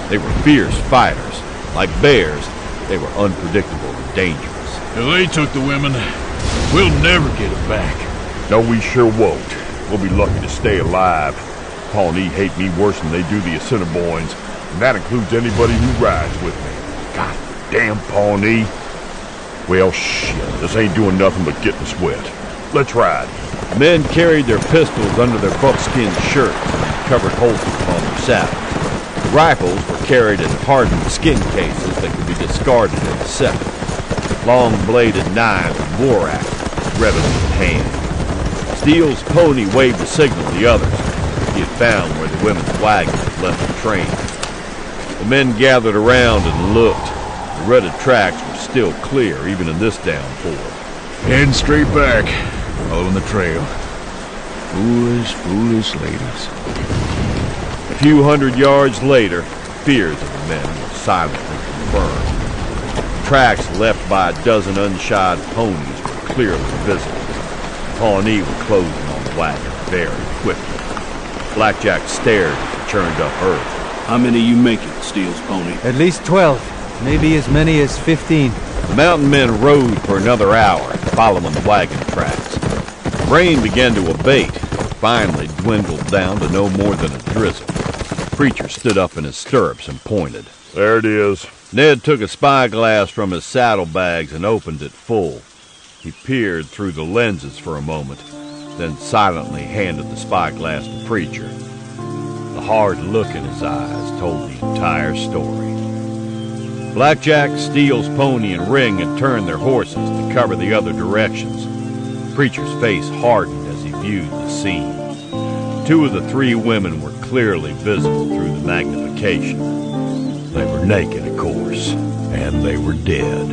They were fierce fighters. Like bears, they were unpredictable and dangerous. If they took the women, we'll never get them back. No, we sure won't. We'll be lucky to stay alive. Pawnee hate me worse than they do the Assiniboines, and that includes anybody who rides with me. God damn Pawnee. Well, shit, this ain't doing nothing but getting us wet. Let's ride. The men carried their pistols under their buckskin shirts and covered holsters on their saddles. The rifles were carried in hardened skin cases that could be discarded in a second. Long-bladed knives and war axes readily in hand. Steele's pony waved a signal to the others. He had found where the women's wagon had left the train. The men gathered around and looked. The rutted tracks were still clear, even in this downpour. Heading straight back, following the trail. Foolish, foolish ladies. A few hundred yards later, fears of the men were silently confirmed. The tracks left by a dozen unshod ponies were clearly visible. The Pawnee were closing on the wagon very quickly. Blackjack stared at the churned up earth. How many you making, Steele's pony? At least 12. Maybe as many as 15. The mountain men rode for another hour, following the wagon tracks. The rain began to abate, finally dwindled down to no more than a drizzle. The preacher stood up in his stirrups and pointed. There it is. Ned took a spyglass from his saddlebags and opened it full. He peered through the lenses for a moment, then silently handed the spyglass to the preacher. The hard look in his eyes told the entire story. Blackjack, Steele's pony, and Ring had turned their horses to cover the other directions. The preacher's face hardened as he viewed the scene. 2 of the 3 women were clearly visible through the magnification. They were naked, of course, and they were dead.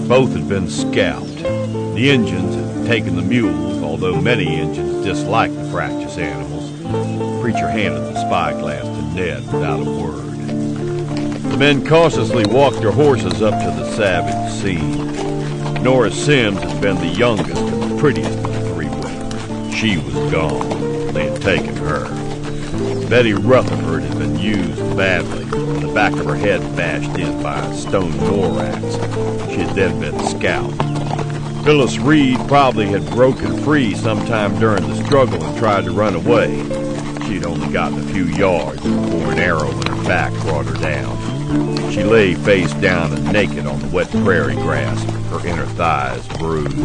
Both had been scalped. The Injuns had taken the mules, although many Injuns disliked the fractious animals. The preacher handed the spyglass to Ned without a word. The men cautiously walked their horses up to the savage scene. Nora Sims had been the youngest and the prettiest of the 3 women. She was gone. They had taken her. Betty Rutherford had been used badly, and the back of her head bashed in by a stone door axe. She had then been scalped. Phyllis Reed probably had broken free sometime during the struggle and tried to run away. She'd only gotten a few yards before an arrow in her back brought her down. She lay face down and naked on the wet prairie grass, her inner thighs bruised.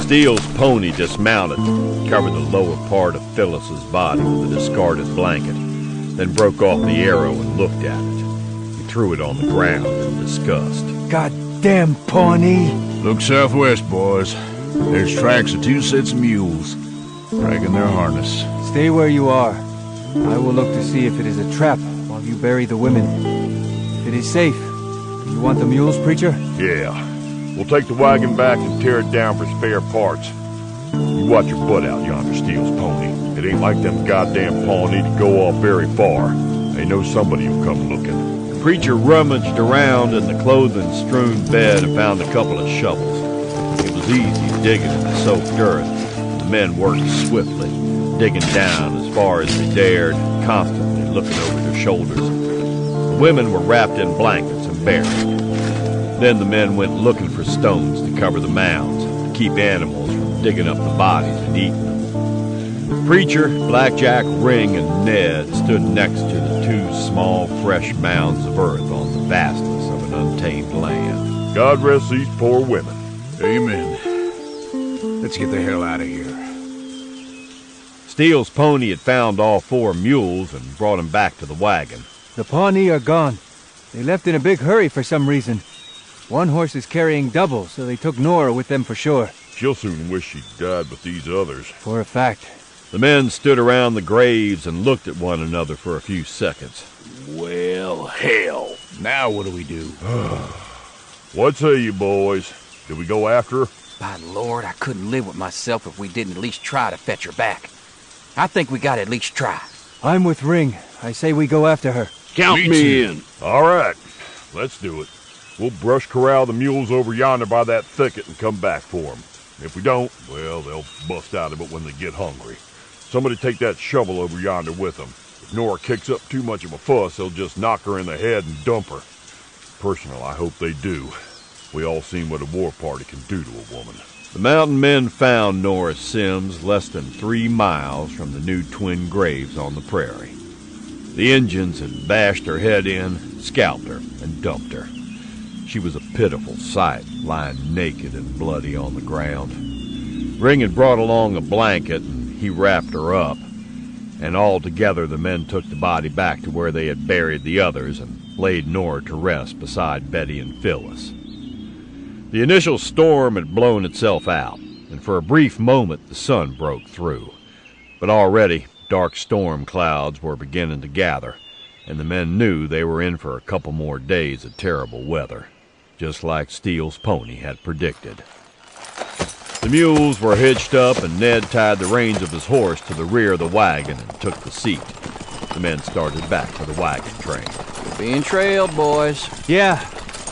Steele's pony dismounted, covered the lower part of Phyllis's body with a discarded blanket, then broke off the arrow and looked at it. He threw it on the ground in disgust. Goddamn Pawnee! Look southwest, boys. There's tracks of 2 sets of mules, dragging their harness. Stay where you are. I will look to see if it is a trap while you bury the women. If it is safe, do you want the mules, preacher? Yeah. We'll take the wagon back and tear it down for spare parts. You watch your butt out yonder, Steele's pony. It ain't like them goddamn Pawnee to go off very far. They know somebody will come looking. The preacher rummaged around in the clothing-strewn bed and found a couple of shovels. It was easy digging in the soaked earth. The men worked swiftly, digging down as far as they dared, constantly looking over their shoulders. The women were wrapped in blankets and buried. Then the men went looking for stones to cover the mounds, to keep animals from digging up the bodies and eating them. The preacher, Blackjack, Ring, and Ned stood next to the 2 small, fresh mounds of earth on the vastness of an untamed land. God rest these poor women. Amen. Let's get the hell out of here. Steele's pony had found all 4 mules and brought them back to the wagon. The Pawnee are gone. They left in a big hurry for some reason. One horse is carrying double, so they took Nora with them for sure. She'll soon wish she'd died with these others. For a fact. The men stood around the graves and looked at one another for a few seconds. Well, hell. Now what do we do? What say you, boys? Did we go after her? By Lord, I couldn't live with myself if we didn't at least try to fetch her back. I think we gotta at least try. I'm with Ring. I say we go after her. Count me in. All right, let's do it. We'll brush corral the mules over yonder by that thicket and come back for them. If we don't, well, they'll bust out of it when they get hungry. Somebody take that shovel over yonder with them. If Nora kicks up too much of a fuss, they'll just knock her in the head and dump her. Personally, I hope they do. We all seen what a war party can do to a woman. The mountain men found Nora Sims less than 3 miles from the new twin graves on the prairie. The Injuns had bashed her head in, scalped her, and dumped her. She was a pitiful sight, lying naked and bloody on the ground. Ring had brought along a blanket, and he wrapped her up. And all together the men took the body back to where they had buried the others and laid Nora to rest beside Betty and Phyllis. The initial storm had blown itself out, and for a brief moment the sun broke through. But already dark storm clouds were beginning to gather, and the men knew they were in for a couple more days of terrible weather, just like Steele's pony had predicted. The mules were hitched up, and Ned tied the reins of his horse to the rear of the wagon and took the seat. The men started back to the wagon train. You're being trailed, boys. Yeah,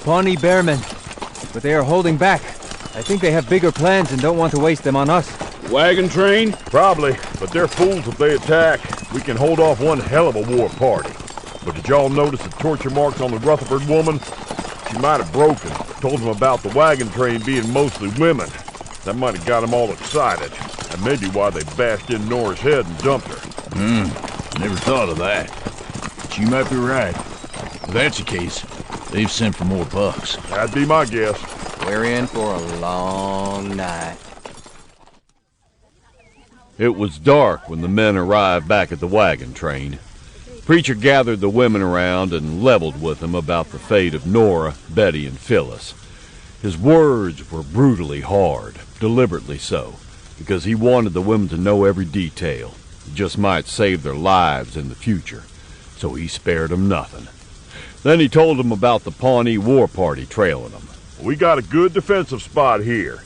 Pawnee Bearmen. But they are holding back. I think they have bigger plans and don't want to waste them on us. Wagon train? Probably, but they're fools if they attack. We can hold off one hell of a war party. But did y'all notice the torture marks on the Rutherford woman? She might have broken. Told them about the wagon train being mostly women. That might have got them all excited. And maybe why they bashed in Nora's head and dumped her. Never thought of that. But you might be right. If that's the case, they've sent for more bucks. That'd be my guess. We're in for a long night. It was dark when the men arrived back at the wagon train. Preacher gathered the women around and leveled with them about the fate of Nora, Betty, and Phyllis. His words were brutally hard, deliberately so, because he wanted the women to know every detail. It just might save their lives in the future, so he spared them nothing. Then he told them about the Pawnee war party trailing them. We got a good defensive spot here.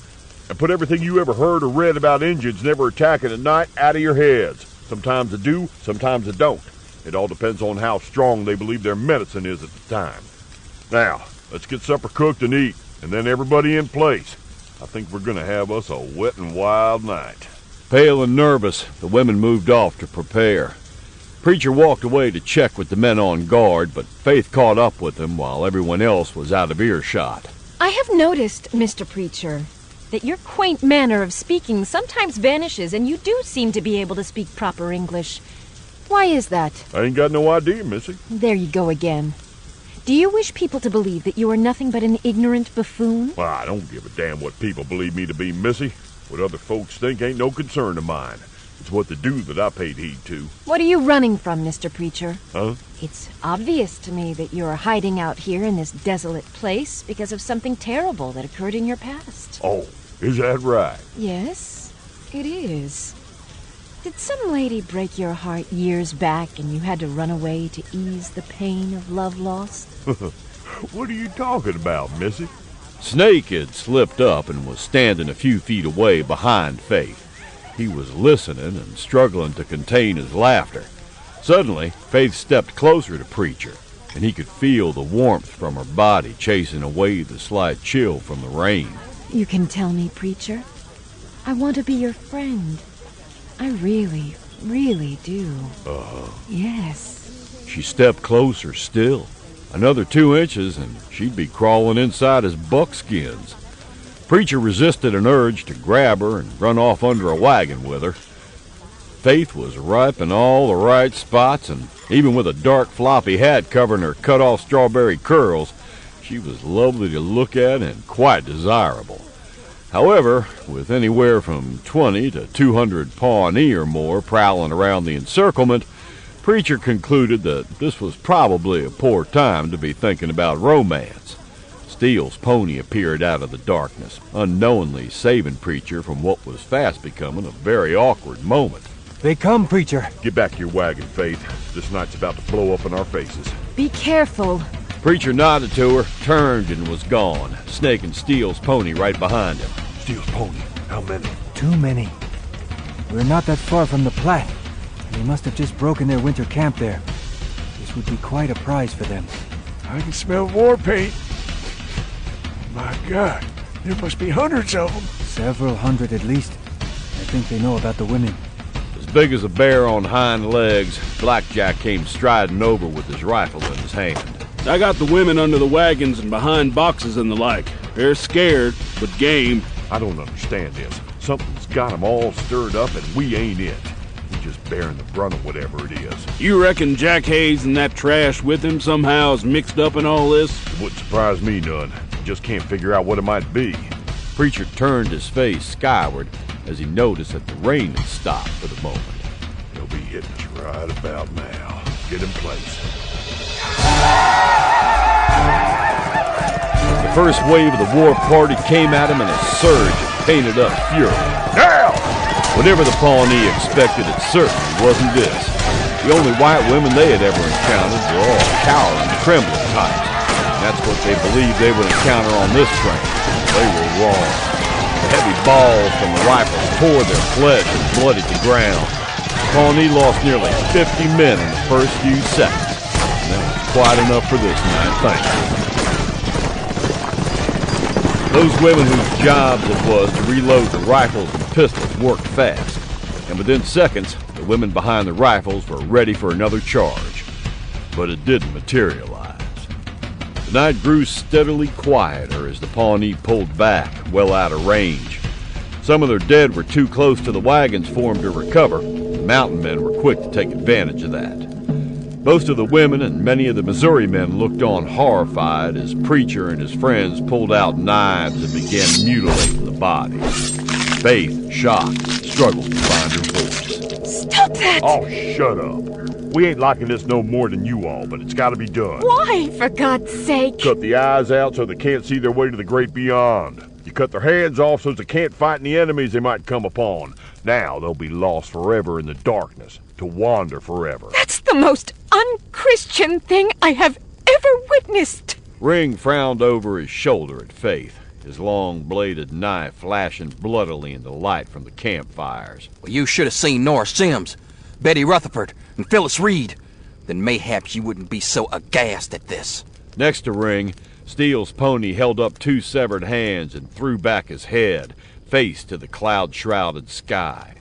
And put everything you ever heard or read about Injuns never attacking at night out of your heads. Sometimes they do, sometimes they don't. It all depends on how strong they believe their medicine is at the time. Now, let's get supper cooked and eat, and then everybody in place. I think we're gonna have us a wet and wild night. Pale and nervous, the women moved off to prepare. Preacher walked away to check with the men on guard, but Faith caught up with him while everyone else was out of earshot. I have noticed, Mr. Preacher, that your quaint manner of speaking sometimes vanishes, and you do seem to be able to speak proper English. Why is that? I ain't got no idea, Missy. There you go again. Do you wish people to believe that you are nothing but an ignorant buffoon? Well, I don't give a damn what people believe me to be, Missy. What other folks think ain't no concern of mine. It's what they do that I paid heed to. What are you running from, Mr. Preacher? Huh? It's obvious to me that you're hiding out here in this desolate place because of something terrible that occurred in your past. Oh, is that right? Yes, it is. Did some lady break your heart years back and you had to run away to ease the pain of love lost? What are you talking about, Missy? Snake had slipped up and was standing a few feet away behind Faith. He was listening and struggling to contain his laughter. Suddenly, Faith stepped closer to Preacher, and he could feel the warmth from her body chasing away the slight chill from the rain. You can tell me, Preacher. I want to be your friend. I really, really do. Yes. She stepped closer still. Another 2 inches, and she'd be crawling inside his buckskins. Preacher resisted an urge to grab her and run off under a wagon with her. Faith was ripe in all the right spots, and even with a dark floppy hat covering her cut-off strawberry curls, she was lovely to look at and quite desirable. However, with anywhere from 20 to 200 Pawnee or more prowling around the encirclement, Preacher concluded that this was probably a poor time to be thinking about romance. Steele's pony appeared out of the darkness, unknowingly saving Preacher from what was fast becoming a very awkward moment. They come, Preacher. Get back to your wagon, Faith. This night's about to blow up in our faces. Be careful. Preacher nodded to her, turned, and was gone, Snake and Steele's pony right behind him. Steele's pony? How many? Too many. We're not that far from the Platte, and they must have just broken their winter camp there. This would be quite a prize for them. I can smell war paint. My God, there must be hundreds of them. Several hundred at least. I think they know about the women. As big as a bear on hind legs, Blackjack came striding over with his rifle in his hand. I got the women under the wagons and behind boxes and the like. They're scared, but game. I don't understand this. Something's got them all stirred up and we ain't it. We're just bearing the brunt of whatever it is. You reckon Jack Hayes and that trash with him somehow is mixed up in all this? It wouldn't surprise me none. Just can't figure out what it might be. Preacher turned his face skyward, as he noticed that the rain had stopped for the moment. They'll be hitting us right about now. Get in place. The first wave of the war party came at him in a surge of painted-up fury. Now! Whatever the Pawnee expected, it certainly wasn't this. The only white women they had ever encountered were all cowering, trembling types. And that's what they believed they would encounter on this train. They were wrong. The heavy balls from the rifles tore their flesh and bloodied the ground. The Pawnee lost nearly 50 men in the first few seconds. And that was quite enough for this night, thank you. Those women whose jobs it was to reload the rifles and pistols worked fast, and within seconds, the women behind the rifles were ready for another charge. But it didn't materialize. The night grew steadily quieter as the Pawnee pulled back, well out of range. Some of their dead were too close to the wagons for them to recover. The mountain men were quick to take advantage of that. Most of the women and many of the Missouri men looked on horrified as Preacher and his friends pulled out knives and began mutilating the bodies. Faith, shocked, struggled to find her voice. Stop that! Oh, shut up. We ain't liking this no more than you all, but it's gotta be done. Why, for God's sake? Cut the eyes out so they can't see their way to the great beyond. You cut their hands off so they can't fight any enemies they might come upon. Now they'll be lost forever in the darkness, to wander forever. That's the most unchristian thing I have ever witnessed. Ring frowned over his shoulder at Faith, his long-bladed knife flashing bloodily in the light from the campfires. Well, you should have seen Nora Sims, Betty Rutherford, and Phyllis Reed. Then mayhaps you wouldn't be so aghast at this. Next to Ring, Steele's pony held up two severed hands and threw back his head, face to the cloud-shrouded sky.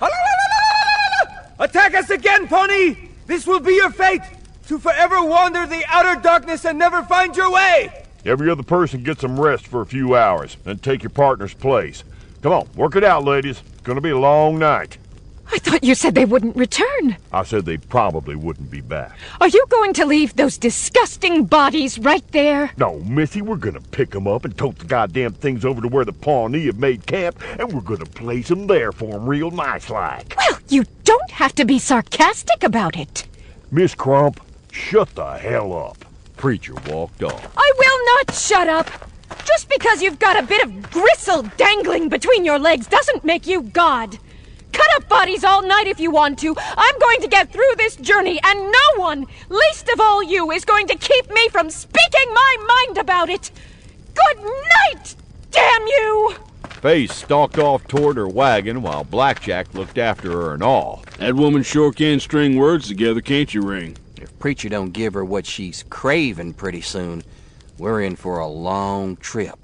Attack us again, Pony! This will be your fate, to forever wander the outer darkness and never find your way! Every other person get some rest for a few hours, then take your partner's place. Come on, work it out, ladies. It's gonna be a long night. I thought you said they wouldn't return. I said they probably wouldn't be back. Are you going to leave those disgusting bodies right there? No, Missy, we're gonna pick them up and tote the goddamn things over to where the Pawnee have made camp, and we're gonna place them there for them real nice-like. Well, you don't have to be sarcastic about it. Miss Crump, shut the hell up. Preacher walked off. I will not shut up. Just because you've got a bit of gristle dangling between your legs doesn't make you God. Cut up bodies all night if you want to. I'm going to get through this journey, and no one, least of all you, is going to keep me from speaking my mind about it. Good night, damn you! Faith stalked off toward her wagon while Blackjack looked after her in awe. That woman sure can string words together, can't you, Ring? If Preacher don't give her what she's craving pretty soon, we're in for a long trip.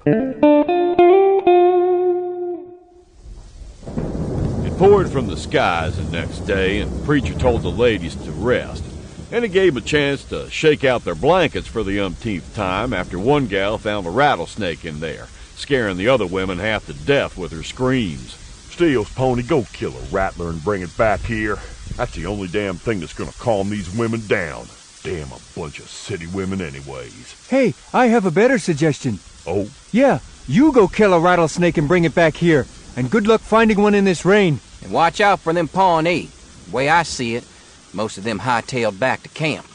Poured from the skies the next day, and Preacher told the ladies to rest. And it gave them a chance to shake out their blankets for the umpteenth time after one gal found a rattlesnake in there, scaring the other women half to death with her screams. Steele's pony, go kill a rattler and bring it back here. That's the only damn thing that's gonna calm these women down. Damn a bunch of city women anyways. Hey, I have a better suggestion. Oh? Yeah, you go kill a rattlesnake and bring it back here. And good luck finding one in this rain. And watch out for them Pawnee. The way I see it, most of them hightailed back to camp.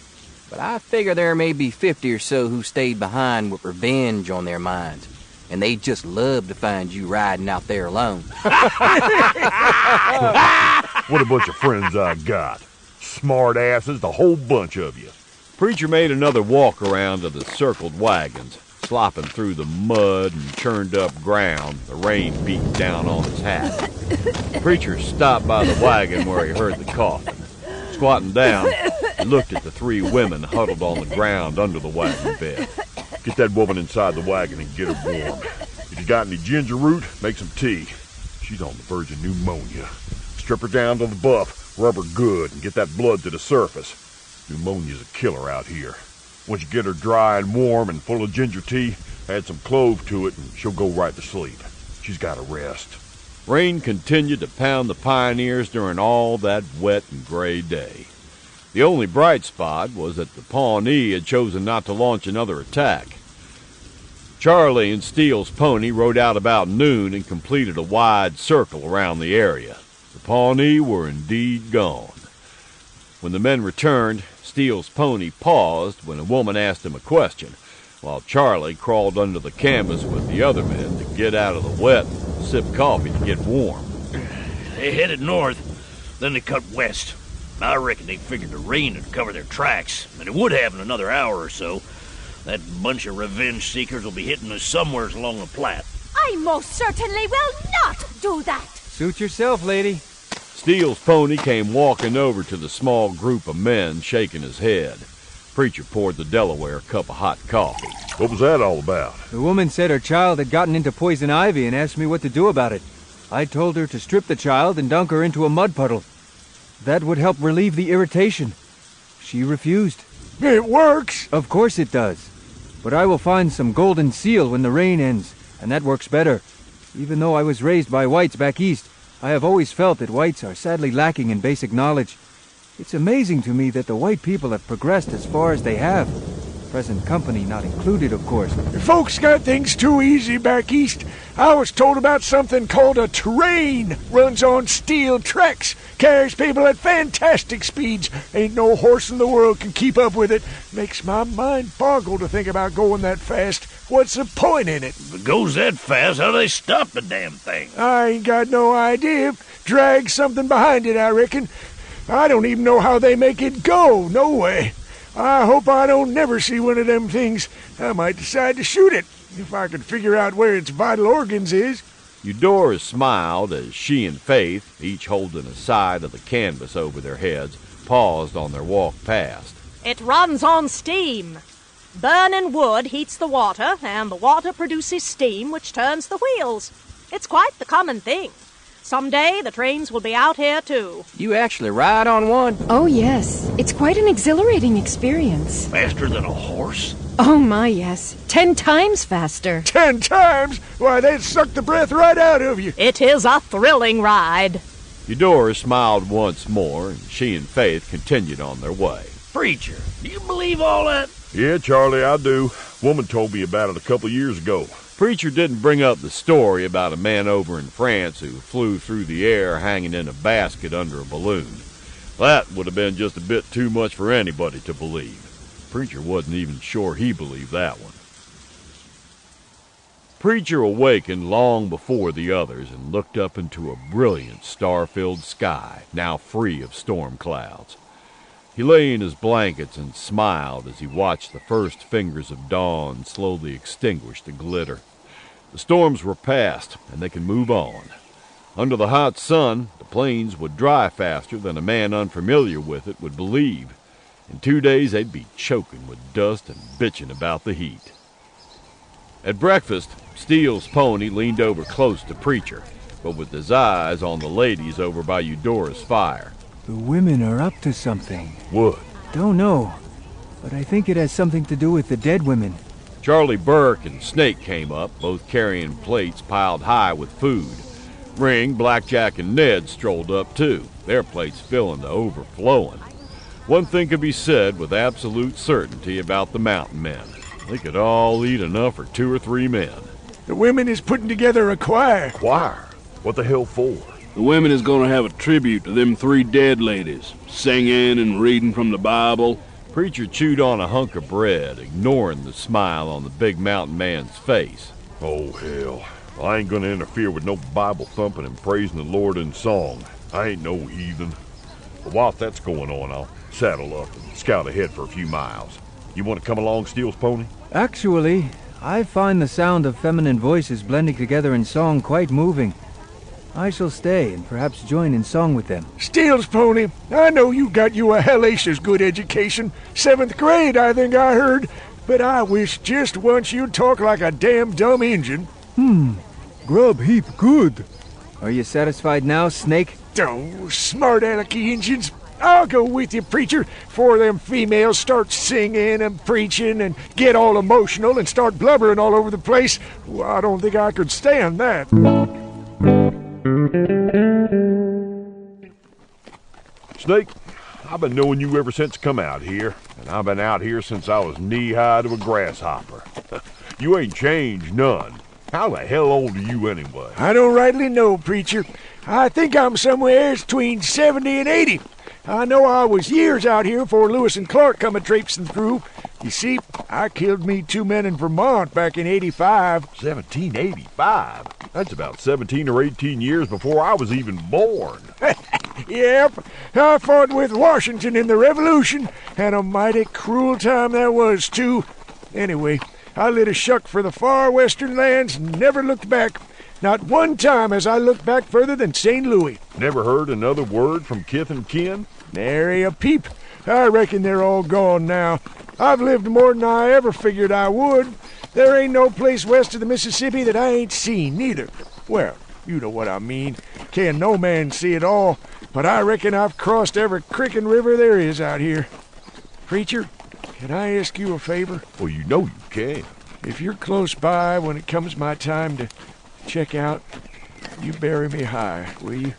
But I figure there may be 50 or so who stayed behind with revenge on their minds. And they'd just love to find you riding out there alone. What a bunch of friends I got. Smart asses, the whole bunch of you. Preacher made another walk around to the circled wagons, slopping through the mud and churned up ground, the rain beat down on his hat. Preacher stopped by the wagon where he heard the coughing. Squatting down, he looked at the three women huddled on the ground under the wagon bed. Get that woman inside the wagon and get her warm. If you got any ginger root, make some tea. She's on the verge of pneumonia. Strip her down to the buff, rub her good, and get that blood to the surface. Pneumonia's a killer out here. Once you get her dry and warm and full of ginger tea, add some clove to it and she'll go right to sleep. She's got to rest. Rain continued to pound the pioneers during all that wet and gray day. The only bright spot was that the Pawnee had chosen not to launch another attack. Charlie and Steele's pony rode out about noon and completed a wide circle around the area. The Pawnee were indeed gone. When the men returned, Steele's pony paused when a woman asked him a question, while Charlie crawled under the canvas with the other men to get out of the wet and sip coffee to get warm. They headed north, then they cut west. I reckon they figured the rain would cover their tracks, and it would have in another hour or so. That bunch of revenge seekers will be hitting us somewheres along the Platte. I most certainly will not do that. Suit yourself, lady. Steele's pony came walking over to the small group of men, shaking his head. Preacher poured the Delaware a cup of hot coffee. What was that all about? The woman said her child had gotten into poison ivy and asked me what to do about it. I told her to strip the child and dunk her into a mud puddle. That would help relieve the irritation. She refused. It works. Of course it does. But I will find some golden seal when the rain ends, and that works better. Even though I was raised by whites back east, I have always felt that whites are sadly lacking in basic knowledge. It's amazing to me that the white people have progressed as far as they have. Present company not included, of course. Folks got things too easy back east. I was told about something called a train. Runs on steel tracks. Carries people at fantastic speeds. Ain't no horse in the world can keep up with it. Makes my mind boggle to think about going that fast. What's the point in it? If it goes that fast, how do they stop the damn thing? I ain't got no idea. Drag something behind it, I reckon. I don't even know how they make it go. No way. I hope I don't never see one of them things. I might decide to shoot it, if I could figure out where its vital organs is. Eudora smiled as she and Faith, each holding a side of the canvas over their heads, paused on their walk past. It runs on steam. Burning wood heats the water, and the water produces steam, which turns the wheels. It's quite the common thing. Someday the trains will be out here, too. You actually ride on one? Oh, yes. It's quite an exhilarating experience. Faster than a horse? Oh, my, yes. 10 times faster. 10 times? Why, they'd suck the breath right out of you. It is a thrilling ride. Eudora smiled once more, and she and Faith continued on their way. Preacher, do you believe all that? Yeah, Charlie, I do. Woman told me about it a couple years ago. Preacher didn't bring up the story about a man over in France who flew through the air hanging in a basket under a balloon. That would have been just a bit too much for anybody to believe. Preacher wasn't even sure he believed that one. Preacher awakened long before the others and looked up into a brilliant star-filled sky, now free of storm clouds. He lay in his blankets and smiled as he watched the first fingers of dawn slowly extinguish the glitter. The storms were past, and they could move on. Under the hot sun, the plains would dry faster than a man unfamiliar with it would believe. In 2 days, they'd be choking with dust and bitching about the heat. At breakfast, Steele's pony leaned over close to Preacher, but with his eyes on the ladies over by Eudora's fire. The women are up to something. What? Don't know, but I think it has something to do with the dead women. Charlie Burke and Snake came up, both carrying plates piled high with food. Ring, Blackjack, and Ned strolled up too, their plates filling to overflowing. One thing could be said with absolute certainty about the mountain men. They could all eat enough for 2 or 3 men. The women is putting together a choir. Choir? What the hell for? The women is gonna have a tribute to them 3 dead ladies, singing and reading from the Bible. Preacher chewed on a hunk of bread, ignoring the smile on the big mountain man's face. Oh, hell. I ain't gonna interfere with no Bible thumping and praising the Lord in song. I ain't no heathen. But while that's going on, I'll saddle up and scout ahead for a few miles. You want to come along, Steele's pony? Actually, I find the sound of feminine voices blending together in song quite moving. I shall stay and perhaps join in song with them. Steele's pony, I know you got you a hellacious good education. 7th grade, I think I heard. But I wish just once you'd talk like a damn dumb Injun. Grub heap good. Are you satisfied now, Snake? Oh, smart alecky Injuns. I'll go with you, preacher, before them females start singing and preaching and get all emotional and start blubbering all over the place. Well, I don't think I could stand that. Snake, I've been knowing you ever since I come out here, and I've been out here since I was knee-high to a grasshopper. You ain't changed none. How the hell old are you anyway? I don't rightly know, preacher. I think I'm somewhere between 70 and 80. I know I was years out here before Lewis and Clark come a-traipsing through. You see, I killed me 2 men in Vermont back in 85. 1785? That's about 17 or 18 years before I was even born. Yep, I fought with Washington in the Revolution, and a mighty cruel time that was, too. Anyway, I lit a shuck for the far western lands and never looked back. Not one time has I looked back further than St. Louis. Never heard another word from kith and kin? Nary a peep. I reckon they're all gone now. I've lived more than I ever figured I would. There ain't no place west of the Mississippi that I ain't seen, neither. Well, you know what I mean. Can no man see it all, but I reckon I've crossed every creek and river there is out here. Preacher, can I ask you a favor? Well, you know you can. If you're close by when it comes my time to check out, you bury me high, will you?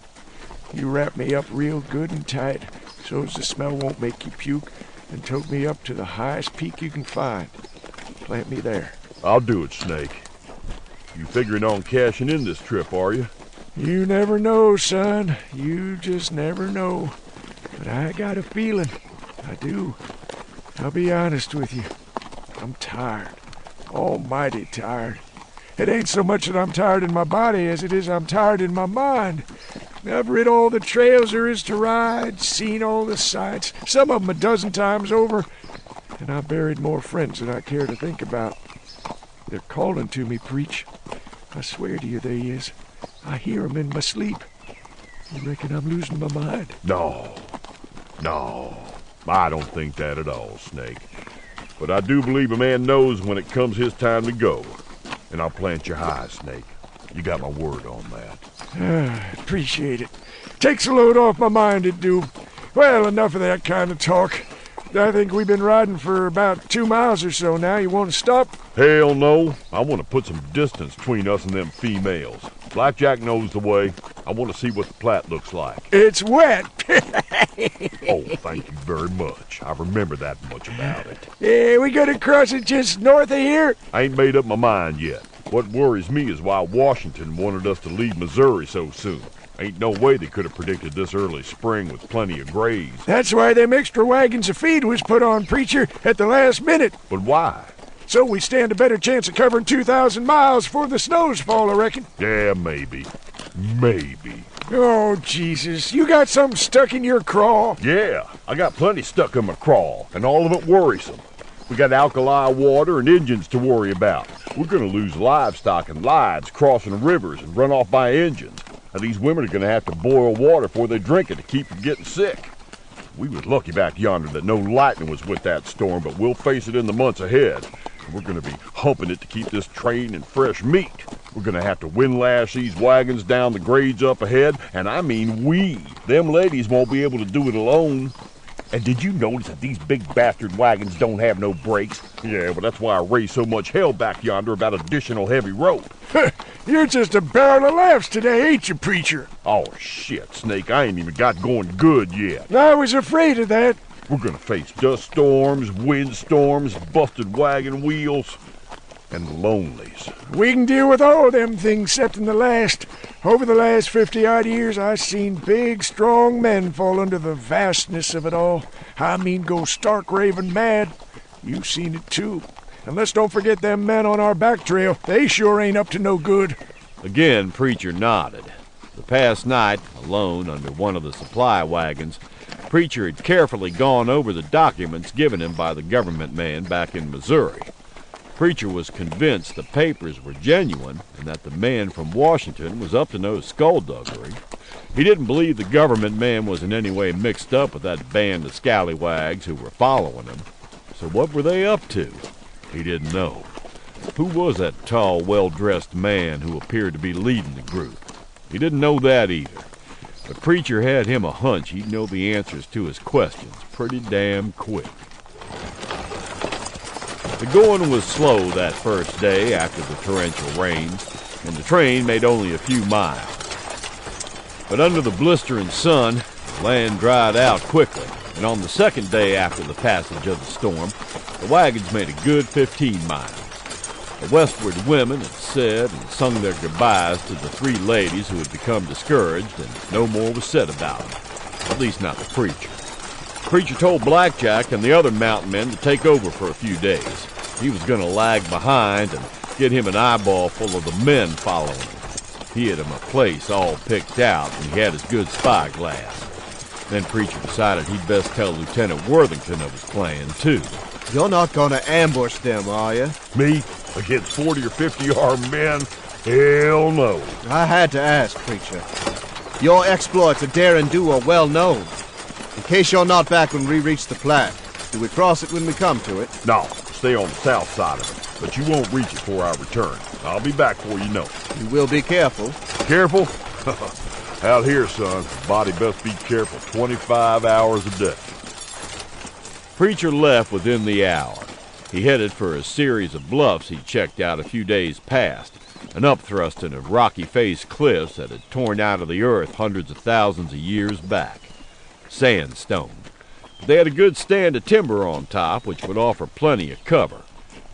You wrap me up real good and tight so's the smell won't make you puke, and tote me up to the highest peak you can find. Plant me there. I'll do it, Snake. You figuring on cashing in this trip, are you? You never know, son. You just never know. But I got a feeling. I do. I'll be honest with you. I'm tired. Almighty tired. It ain't so much that I'm tired in my body as it is I'm tired in my mind. I've rid all the trails there is to ride, seen all the sights, some of 'em a dozen times over, and I've buried more friends than I care to think about. They're calling to me, Preach. I swear to you they is. I hear 'em in my sleep. You reckon I'm losing my mind? No. I don't think that at all, Snake. But I do believe a man knows when it comes his time to go. And I'll plant you high, Snake. You got my word on that. Appreciate it. Takes a load off my mind, it do. Well, enough of that kind of talk. I think we've been riding for about 2 miles or so now. You want to stop? Hell no. I want to put some distance between us and them females. Blackjack knows the way. I want to see what the Platte looks like. It's wet. Oh, thank you very much. I remember that much about it. Yeah, we gotta cross it just north of here. I ain't made up my mind yet. What worries me is why Washington wanted us to leave Missouri so soon. Ain't no way they could have predicted this early spring with plenty of graze. That's why them extra wagons of feed was put on, Preacher, at the last minute. But why? So we stand a better chance of covering 2,000 miles before the snows fall, I reckon. Yeah, maybe. Maybe. Oh, Jesus. You got something stuck in your craw? Yeah, I got plenty stuck in my craw, and all of it worrisome. We got alkali water and engines to worry about. We're gonna lose livestock and lives crossing rivers and run off by engines. And these women are gonna have to boil water before they drink it to keep from getting sick. We was lucky back yonder that no lightning was with that storm, but we'll face it in the months ahead. We're gonna be humping it to keep this train in fresh meat. We're gonna have to windlash these wagons down the grades up ahead, and I mean we. Them ladies won't be able to do it alone. And did you notice that these big bastard wagons don't have no brakes? Yeah, well, that's why I raised so much hell back yonder about additional heavy rope. You're just a barrel of laughs today, ain't you, Preacher? Oh, shit, Snake, I ain't even got going good yet. I was afraid of that. We're gonna face dust storms, wind storms, busted wagon wheels, and lonelies. We can deal with all them things except in the last. Over the last 50-odd years, I've seen big, strong men fall under the vastness of it all. I mean, go stark raving mad. You've seen it, too. And let's don't forget them men on our back trail. They sure ain't up to no good. Again, Preacher nodded. The past night, alone under one of the supply wagons, Preacher had carefully gone over the documents given him by the government man back in Missouri. Preacher was convinced the papers were genuine and that the man from Washington was up to no skullduggery. He didn't believe the government man was in any way mixed up with that band of scallywags who were following him. So what were they up to? He didn't know. Who was that tall, well-dressed man who appeared to be leading the group? He didn't know that either. But Preacher had him a hunch he'd know the answers to his questions pretty damn quick. The going was slow that first day after the torrential rains, and the train made only a few miles. But under the blistering sun, the land dried out quickly, and on the second day after the passage of the storm, the wagons made a good 15 miles. The westward women had said and sung their goodbyes to the 3 ladies who had become discouraged, and no more was said about them, at least not the preacher. The preacher told Blackjack and the other mountain men to take over for a few days. He was going to lag behind and get him an eyeball full of the men following him. He had him a place all picked out, and he had his good spyglass. Then Preacher decided he'd best tell Lieutenant Worthington of his plan, too. You're not gonna ambush them, are you? Me? Against 40 or 50 armed men? Hell no. I had to ask, Preacher. Your exploits of dare and do are well known. In case you're not back when we reach the Platte, do we cross it when we come to it? No, stay on the south side of it, but you won't reach it before I return. I'll be back before you know it. You will be careful. Careful? Out here, son, the body best be careful 25 hours a day. Preacher left within the hour. He headed for a series of bluffs he'd checked out a few days past, an upthrusting of rocky-faced cliffs that had torn out of the earth hundreds of thousands of years back. Sandstone. They had a good stand of timber on top, which would offer plenty of cover.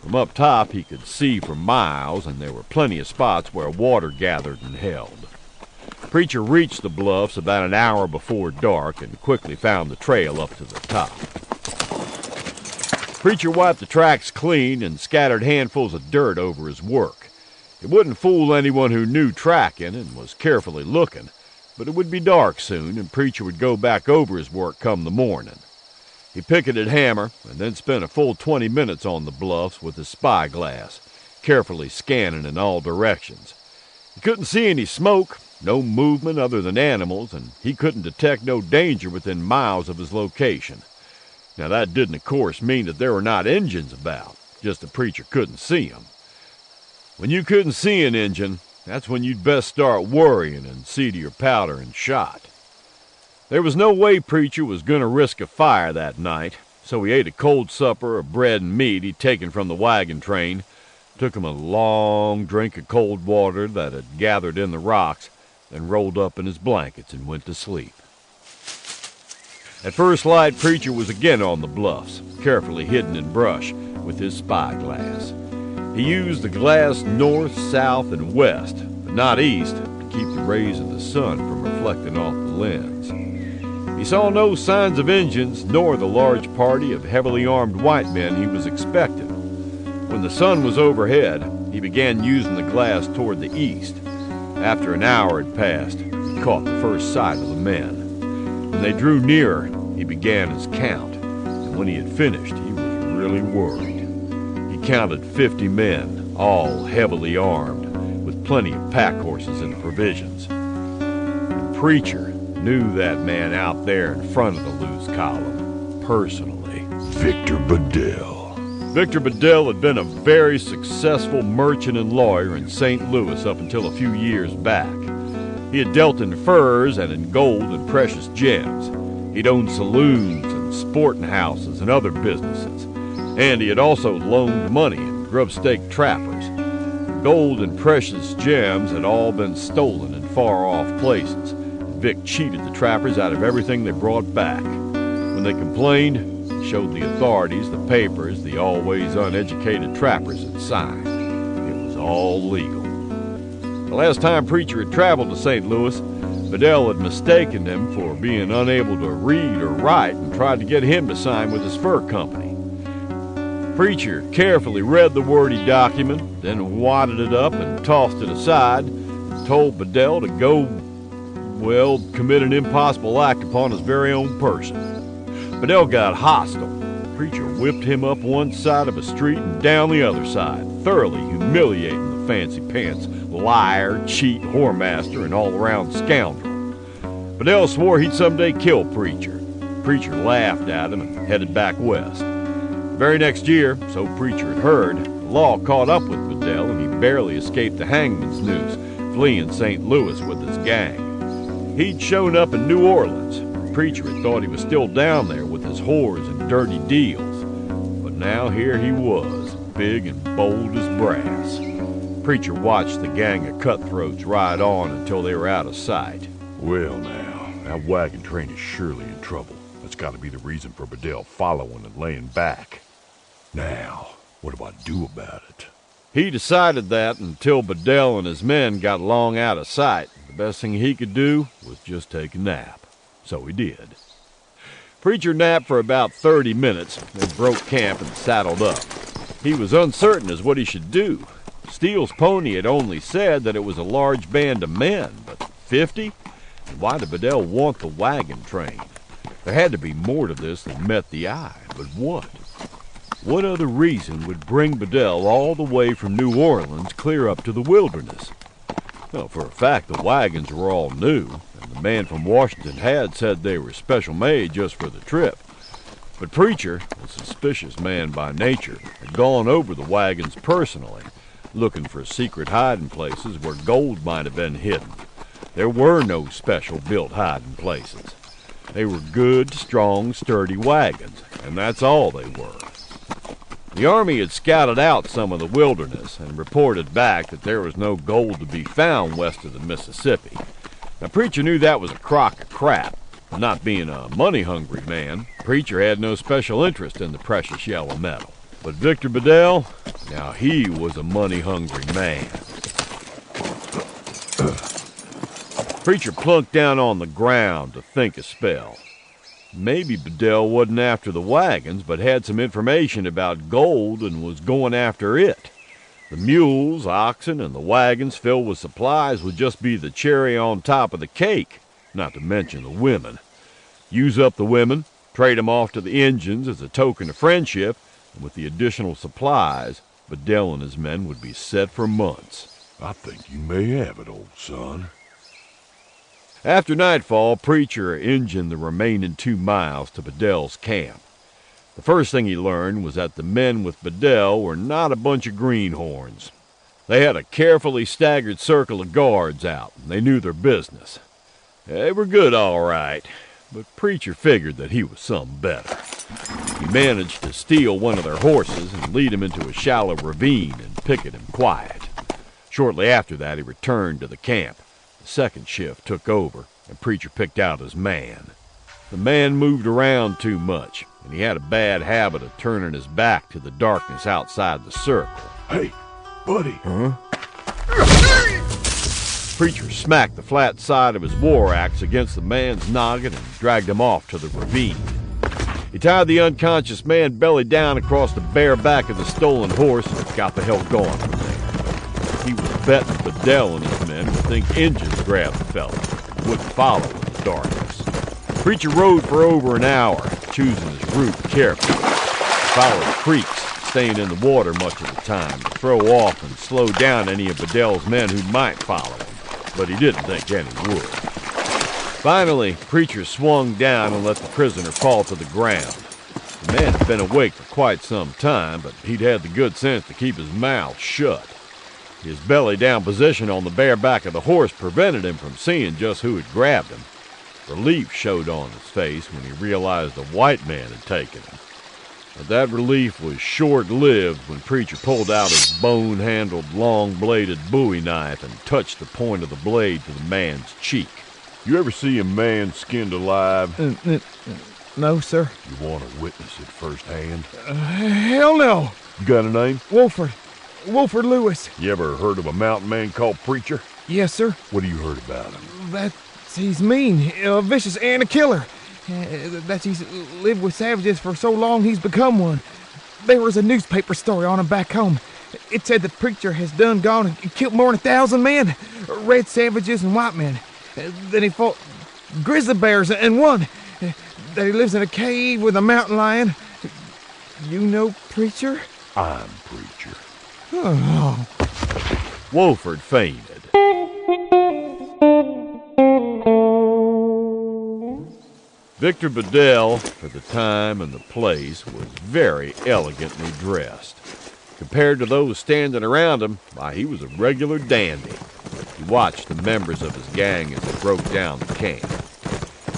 From up top he could see for miles, and there were plenty of spots where water gathered and held. Preacher reached the bluffs about an hour before dark and quickly found the trail up to the top. Preacher wiped the tracks clean and scattered handfuls of dirt over his work. It wouldn't fool anyone who knew tracking and was carefully looking, but it would be dark soon, and Preacher would go back over his work come the morning. He picketed Hammer and then spent a full 20 minutes on the bluffs with his spyglass, carefully scanning in all directions. He couldn't see any smoke, no movement other than animals, and he couldn't detect no danger within miles of his location. Now that didn't, of course, mean that there were not Injuns about, just the Preacher couldn't see them. When you couldn't see an Injun, that's when you'd best start worrying and see to your powder and shot. There was no way Preacher was going to risk a fire that night, so he ate a cold supper of bread and meat he'd taken from the wagon train, took him a long drink of cold water that had gathered in the rocks, then rolled up in his blankets and went to sleep. At first light, Preacher was again on the bluffs, carefully hidden in brush, with his spyglass. He used the glass north, south, and west, but not east, to keep the rays of the sun from reflecting off the lens. He saw no signs of Injuns, nor the large party of heavily armed white men he was expecting. When the sun was overhead, he began using the glass toward the east. After an hour had passed, he caught the first sight of the men. When they drew nearer, he began his count, and when he had finished, he was really worried. He counted 50 men, all heavily armed, with plenty of pack horses and provisions. The Preacher knew that man out there in front of the loose column, personally. Victor Bedell. Victor Bedell had been a very successful merchant and lawyer in St. Louis up until a few years back. He had dealt in furs and in gold and precious gems. He'd owned saloons and sporting houses and other businesses. And he had also loaned money and grub-stake trappers. Gold and precious gems had all been stolen in far-off places. Vic cheated the trappers out of everything they brought back. When they complained, he showed the authorities the papers the always uneducated trappers had signed. It was all legal. The last time Preacher had traveled to St. Louis, Bedell had mistaken him for being unable to read or write and tried to get him to sign with his fur company. Preacher carefully read the wordy document, then wadded it up and tossed it aside, and told Bedell to go, commit an impossible act upon his very own person. Bedell got hostile. Preacher whipped him up one side of a street and down the other side, thoroughly humiliating the fancy pants liar, cheat, whoremaster, and all-around scoundrel. Bedell swore he'd someday kill Preacher. Preacher laughed at him and headed back west. The very next year, so Preacher had heard, the law caught up with Bedell and he barely escaped the hangman's noose, fleeing St. Louis with his gang. He'd shown up in New Orleans. Preacher had thought he was still down there with his whores and dirty deals. But now here he was, big and bold as brass. Preacher watched the gang of cutthroats ride on until they were out of sight. Well now, that wagon train is surely in trouble. That's got to be the reason for Bedell following and laying back. Now, what do I do about it? He decided that until Bedell and his men got long out of sight, the best thing he could do was just take a nap. So he did. Preacher napped for about 30 minutes, then broke camp and saddled up. He was uncertain as what he should do. Steele's pony had only said that it was a large band of men, but 50? Why did Bedell want the wagon train? There had to be more to this than met the eye, but what? What other reason would bring Bedell all the way from New Orleans clear up to the wilderness? Well, for a fact, the wagons were all new, and the man from Washington had said they were special made just for the trip. But Preacher, a suspicious man by nature, had gone over the wagons personally, looking for secret hiding places where gold might have been hidden. There were no special built hiding places. They were good, strong, sturdy wagons, and that's all they were. The army had scouted out some of the wilderness and reported back that there was no gold to be found west of the Mississippi. Now, Preacher knew that was a crock of crap. Not being a money-hungry man, Preacher had no special interest in the precious yellow metal. But Victor Bedell, now he was a money-hungry man. Preacher plunked down on the ground to think a spell. Maybe Bedell wasn't after the wagons, but had some information about gold and was going after it. The mules, oxen, and the wagons filled with supplies would just be the cherry on top of the cake, not to mention the women. Use up the women, trade them off to the Injuns as a token of friendship, and with the additional supplies, Bedell and his men would be set for months. I think you may have it, old son. After nightfall, Preacher engined the remaining 2 miles to Bedell's camp. The first thing he learned was that the men with Bedell were not a bunch of greenhorns. They had a carefully staggered circle of guards out, and they knew their business. They were good, all right, but Preacher figured that he was some better. He managed to steal one of their horses and lead him into a shallow ravine and picket him quiet. Shortly after that, he returned to the camp. The second shift took over, and Preacher picked out his man. The man moved around too much, and he had a bad habit of turning his back to the darkness outside the circle. Hey, buddy. Huh? Preacher smacked the flat side of his war axe against the man's noggin and dragged him off to the ravine. He tied the unconscious man belly down across the bare back of the stolen horse and got the hell going from there. He was betting Bedell and his men would think Injuns grabbed the fella and wouldn't follow in the darkness. Preacher rode for over an hour, choosing his route carefully. He followed creeks, staying in the water much of the time to throw off and slow down any of Bedell's men who might follow him, but he didn't think any would. Finally, Preacher swung down and let the prisoner fall to the ground. The man had been awake for quite some time, but he'd had the good sense to keep his mouth shut. His belly-down position on the bare back of the horse prevented him from seeing just who had grabbed him. Relief showed on his face when he realized a white man had taken him. But that relief was short-lived when Preacher pulled out his bone-handled, long-bladed bowie knife and touched the point of the blade to the man's cheek. You ever see a man skinned alive? No, sir. You want to witness it firsthand? Hell no. You got a name? Wolford Lewis. You ever heard of a mountain man called Preacher? Yes, sir. What have you heard about him? He's mean, vicious, and a killer. That he's lived with savages for so long he's become one. There was a newspaper story on him back home. It said that Preacher has gone and killed more than 1,000 men, red savages and white men. Then he fought grizzly bears and won. That he lives in a cave with a mountain lion. You know Preacher? I'm Preacher. Oh. Wolford fainted. Victor Bedell, for the time and the place, was very elegantly dressed. Compared to those standing around him, why, he was a regular dandy. He watched the members of his gang as they broke down the camp.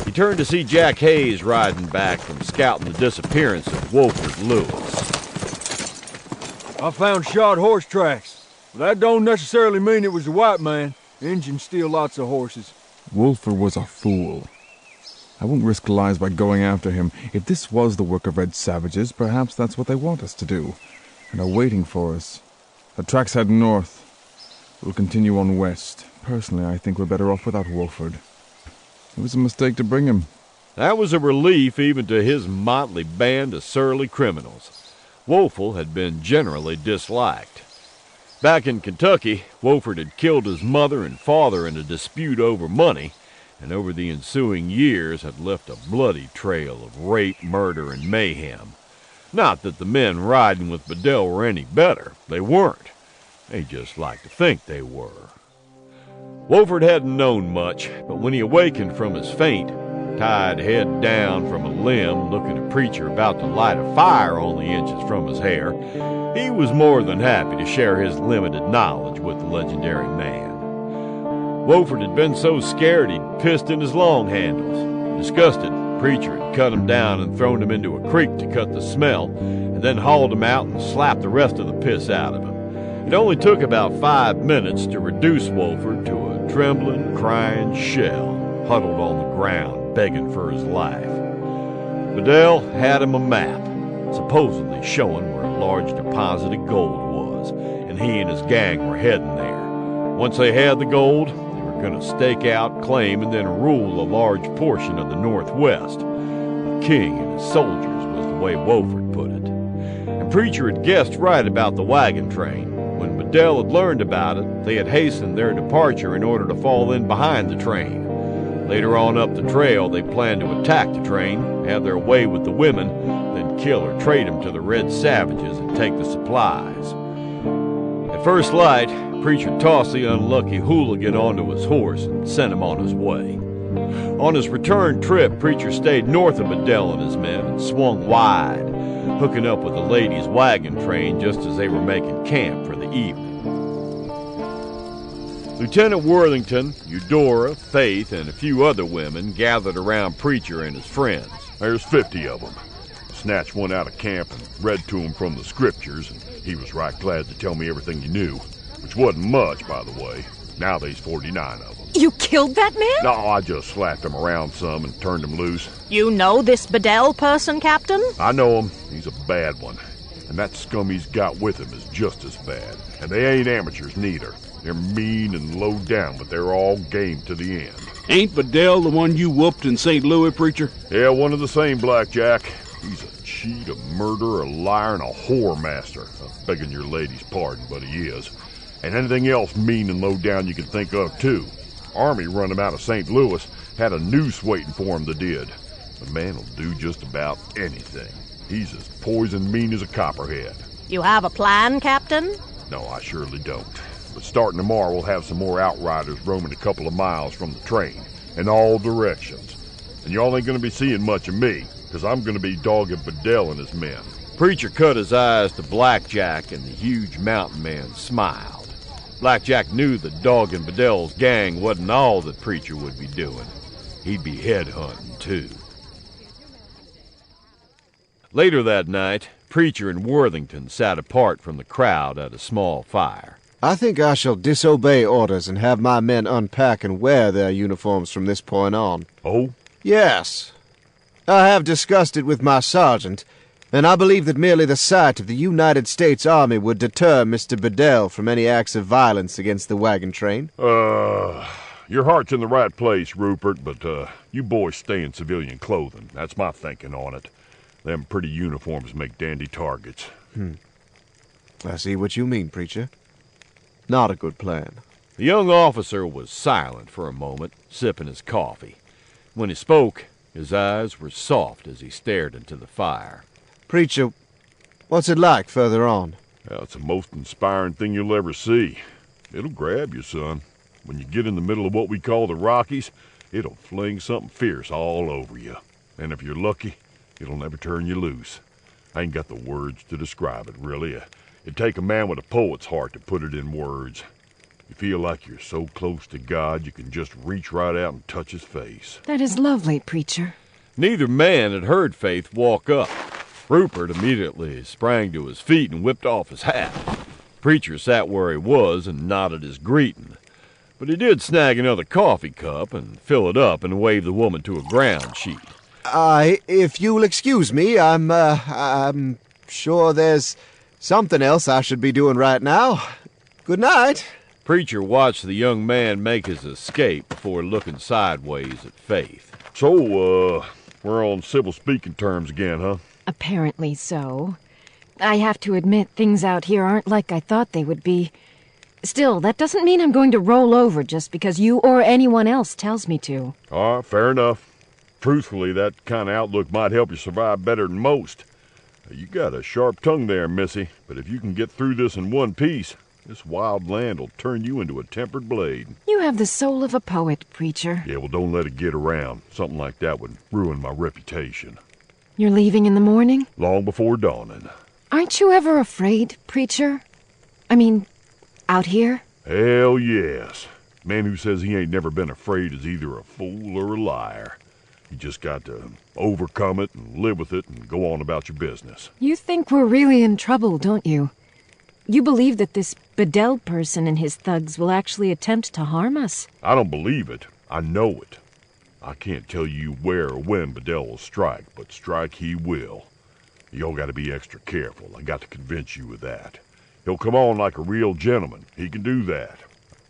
He turned to see Jack Hayes riding back from scouting the disappearance of Wolford Lewis. I found shod horse tracks. That don't necessarily mean it was a white man. Injuns steal lots of horses. Wolford was a fool. I won't risk lives by going after him. If this was the work of red savages, perhaps that's what they want us to do, and are waiting for us. The tracks head north. We'll continue on west. Personally, I think we're better off without Wolford. It was a mistake to bring him. That was a relief even to his motley band of surly criminals. Woeful had been generally disliked. Back in Kentucky, Wolford had killed his mother and father in a dispute over money, and over the ensuing years had left a bloody trail of rape, murder, and mayhem. Not that the men riding with Bedell were any better. They weren't. They just liked to think they were. Wolford hadn't known much, but when he awakened from his faint, tied head down from a limb, looking at Preacher about to light a fire only inches from his hair, he was more than happy to share his limited knowledge with the legendary man. Wolford had been so scared he'd pissed in his long handles. Disgusted, Preacher had cut him down and thrown him into a creek to cut the smell, and then hauled him out and slapped the rest of the piss out of him. It only took about 5 minutes to reduce Wolford to a trembling, crying shell, huddled on the ground, begging for his life. Bedell had him a map, supposedly showing where a large deposit of gold was, and he and his gang were heading there. Once they had the gold, they were going to stake out, claim, and then rule a large portion of the Northwest. A king and his soldiers was the way Wolford put it. And Preacher had guessed right about the wagon train. When Bedell had learned about it, they had hastened their departure in order to fall in behind the train. Later on up the trail, they planned to attack the train, have their way with the women, then kill or trade them to the red savages and take the supplies. At first light, Preacher tossed the unlucky hooligan onto his horse and sent him on his way. On his return trip, Preacher stayed north of Bedell and his men and swung wide, hooking up with the ladies' wagon train just as they were making camp for the evening. Lieutenant Worthington, Eudora, Faith, and a few other women gathered around Preacher and his friends. There's 50 of them. Snatched one out of camp and read to him from the scriptures, and he was right glad to tell me everything he knew, which wasn't much, by the way. Now there's 49 of them. You killed that man? No, I just slapped him around some and turned him loose. You know this Bedell person, Captain? I know him. He's a bad one. And that scum he's got with him is just as bad. And they ain't amateurs neither. They're mean and low down, but they're all game to the end. Ain't Bedell the one you whooped in St. Louis, Preacher? Yeah, one of the same, Blackjack. He's a cheat, a murderer, a liar, and a whore master. I'm begging your lady's pardon, but he is. And anything else mean and low down you can think of, too. Army run him out of St. Louis, had a noose waiting for him that did. The man'll do just about anything. He's as poison mean as a copperhead. You have a plan, Captain? No, I surely don't. But starting tomorrow, we'll have some more outriders roaming a couple of miles from the train, in all directions. And y'all ain't gonna be seeing much of me, because I'm gonna be dogging Bedell and his men. Preacher cut his eyes to Blackjack, and the huge mountain man smiled. Blackjack knew that dogging Bedell's gang wasn't all that Preacher would be doing. He'd be headhunting, too. Later that night, Preacher and Worthington sat apart from the crowd at a small fire. I think I shall disobey orders and have my men unpack and wear their uniforms from this point on. Oh? Yes. I have discussed it with my sergeant, and I believe that merely the sight of the United States Army would deter Mr. Bedell from any acts of violence against the wagon train. Your heart's in the right place, Rupert, but, you boys stay in civilian clothing. That's my thinking on it. Them pretty uniforms make dandy targets. I see what you mean, Preacher. Not a good plan. The young officer was silent for a moment, sipping his coffee. When he spoke, his eyes were soft as he stared into the fire. Preacher, what's it like further on? Well, it's the most inspiring thing you'll ever see. It'll grab you, son. When you get in the middle of what we call the Rockies, it'll fling something fierce all over you. And if you're lucky, it'll never turn you loose. I ain't got the words to describe it, really. It'd take a man with a poet's heart to put it in words. You feel like you're so close to God you can just reach right out and touch his face. That is lovely, Preacher. Neither man had heard Faith walk up. Rupert immediately sprang to his feet and whipped off his hat. Preacher sat where he was and nodded his greeting. But he did snag another coffee cup and fill it up and wave the woman to a ground sheet. If you'll excuse me, I'm sure there's Something else I should be doing right now. Good night. Preacher watched the young man make his escape before looking sideways at Faith. So, we're on civil speaking terms again, huh? Apparently so. I have to admit, things out here aren't like I thought they would be. Still, that doesn't mean I'm going to roll over just because you or anyone else tells me to. All right, fair enough. Truthfully, that kind of outlook might help you survive better than most. You got a sharp tongue there, Missy, but if you can get through this in one piece, this wild land will turn you into a tempered blade. You have the soul of a poet, Preacher. Yeah, well, don't let it get around. Something like that would ruin my reputation. You're leaving in the morning? Long before dawning. Aren't you ever afraid, Preacher? I mean, out here? Hell yes. Man who says he ain't never been afraid is either a fool or a liar. You just got to overcome it and live with it and go on about your business. You think we're really in trouble, don't you? You believe that this Bedell person and his thugs will actually attempt to harm us? I don't believe it. I know it. I can't tell you where or when Bedell will strike, but strike he will. Y'all got to be extra careful. I got to convince you of that. He'll come on like a real gentleman. He can do that.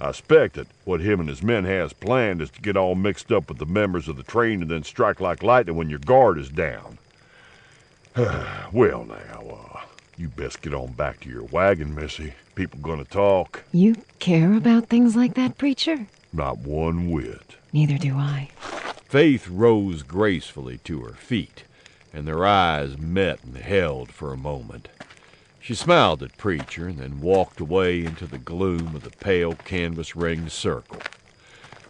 I expect that what him and his men has planned is to get all mixed up with the members of the train and then strike like lightning when your guard is down. Well, now, you best get on back to your wagon, Missy. People gonna talk. You care about things like that, Preacher? Not one whit. Neither do I. Faith rose gracefully to her feet, and their eyes met and held for a moment. She smiled at Preacher and then walked away into the gloom of the pale canvas-ringed circle.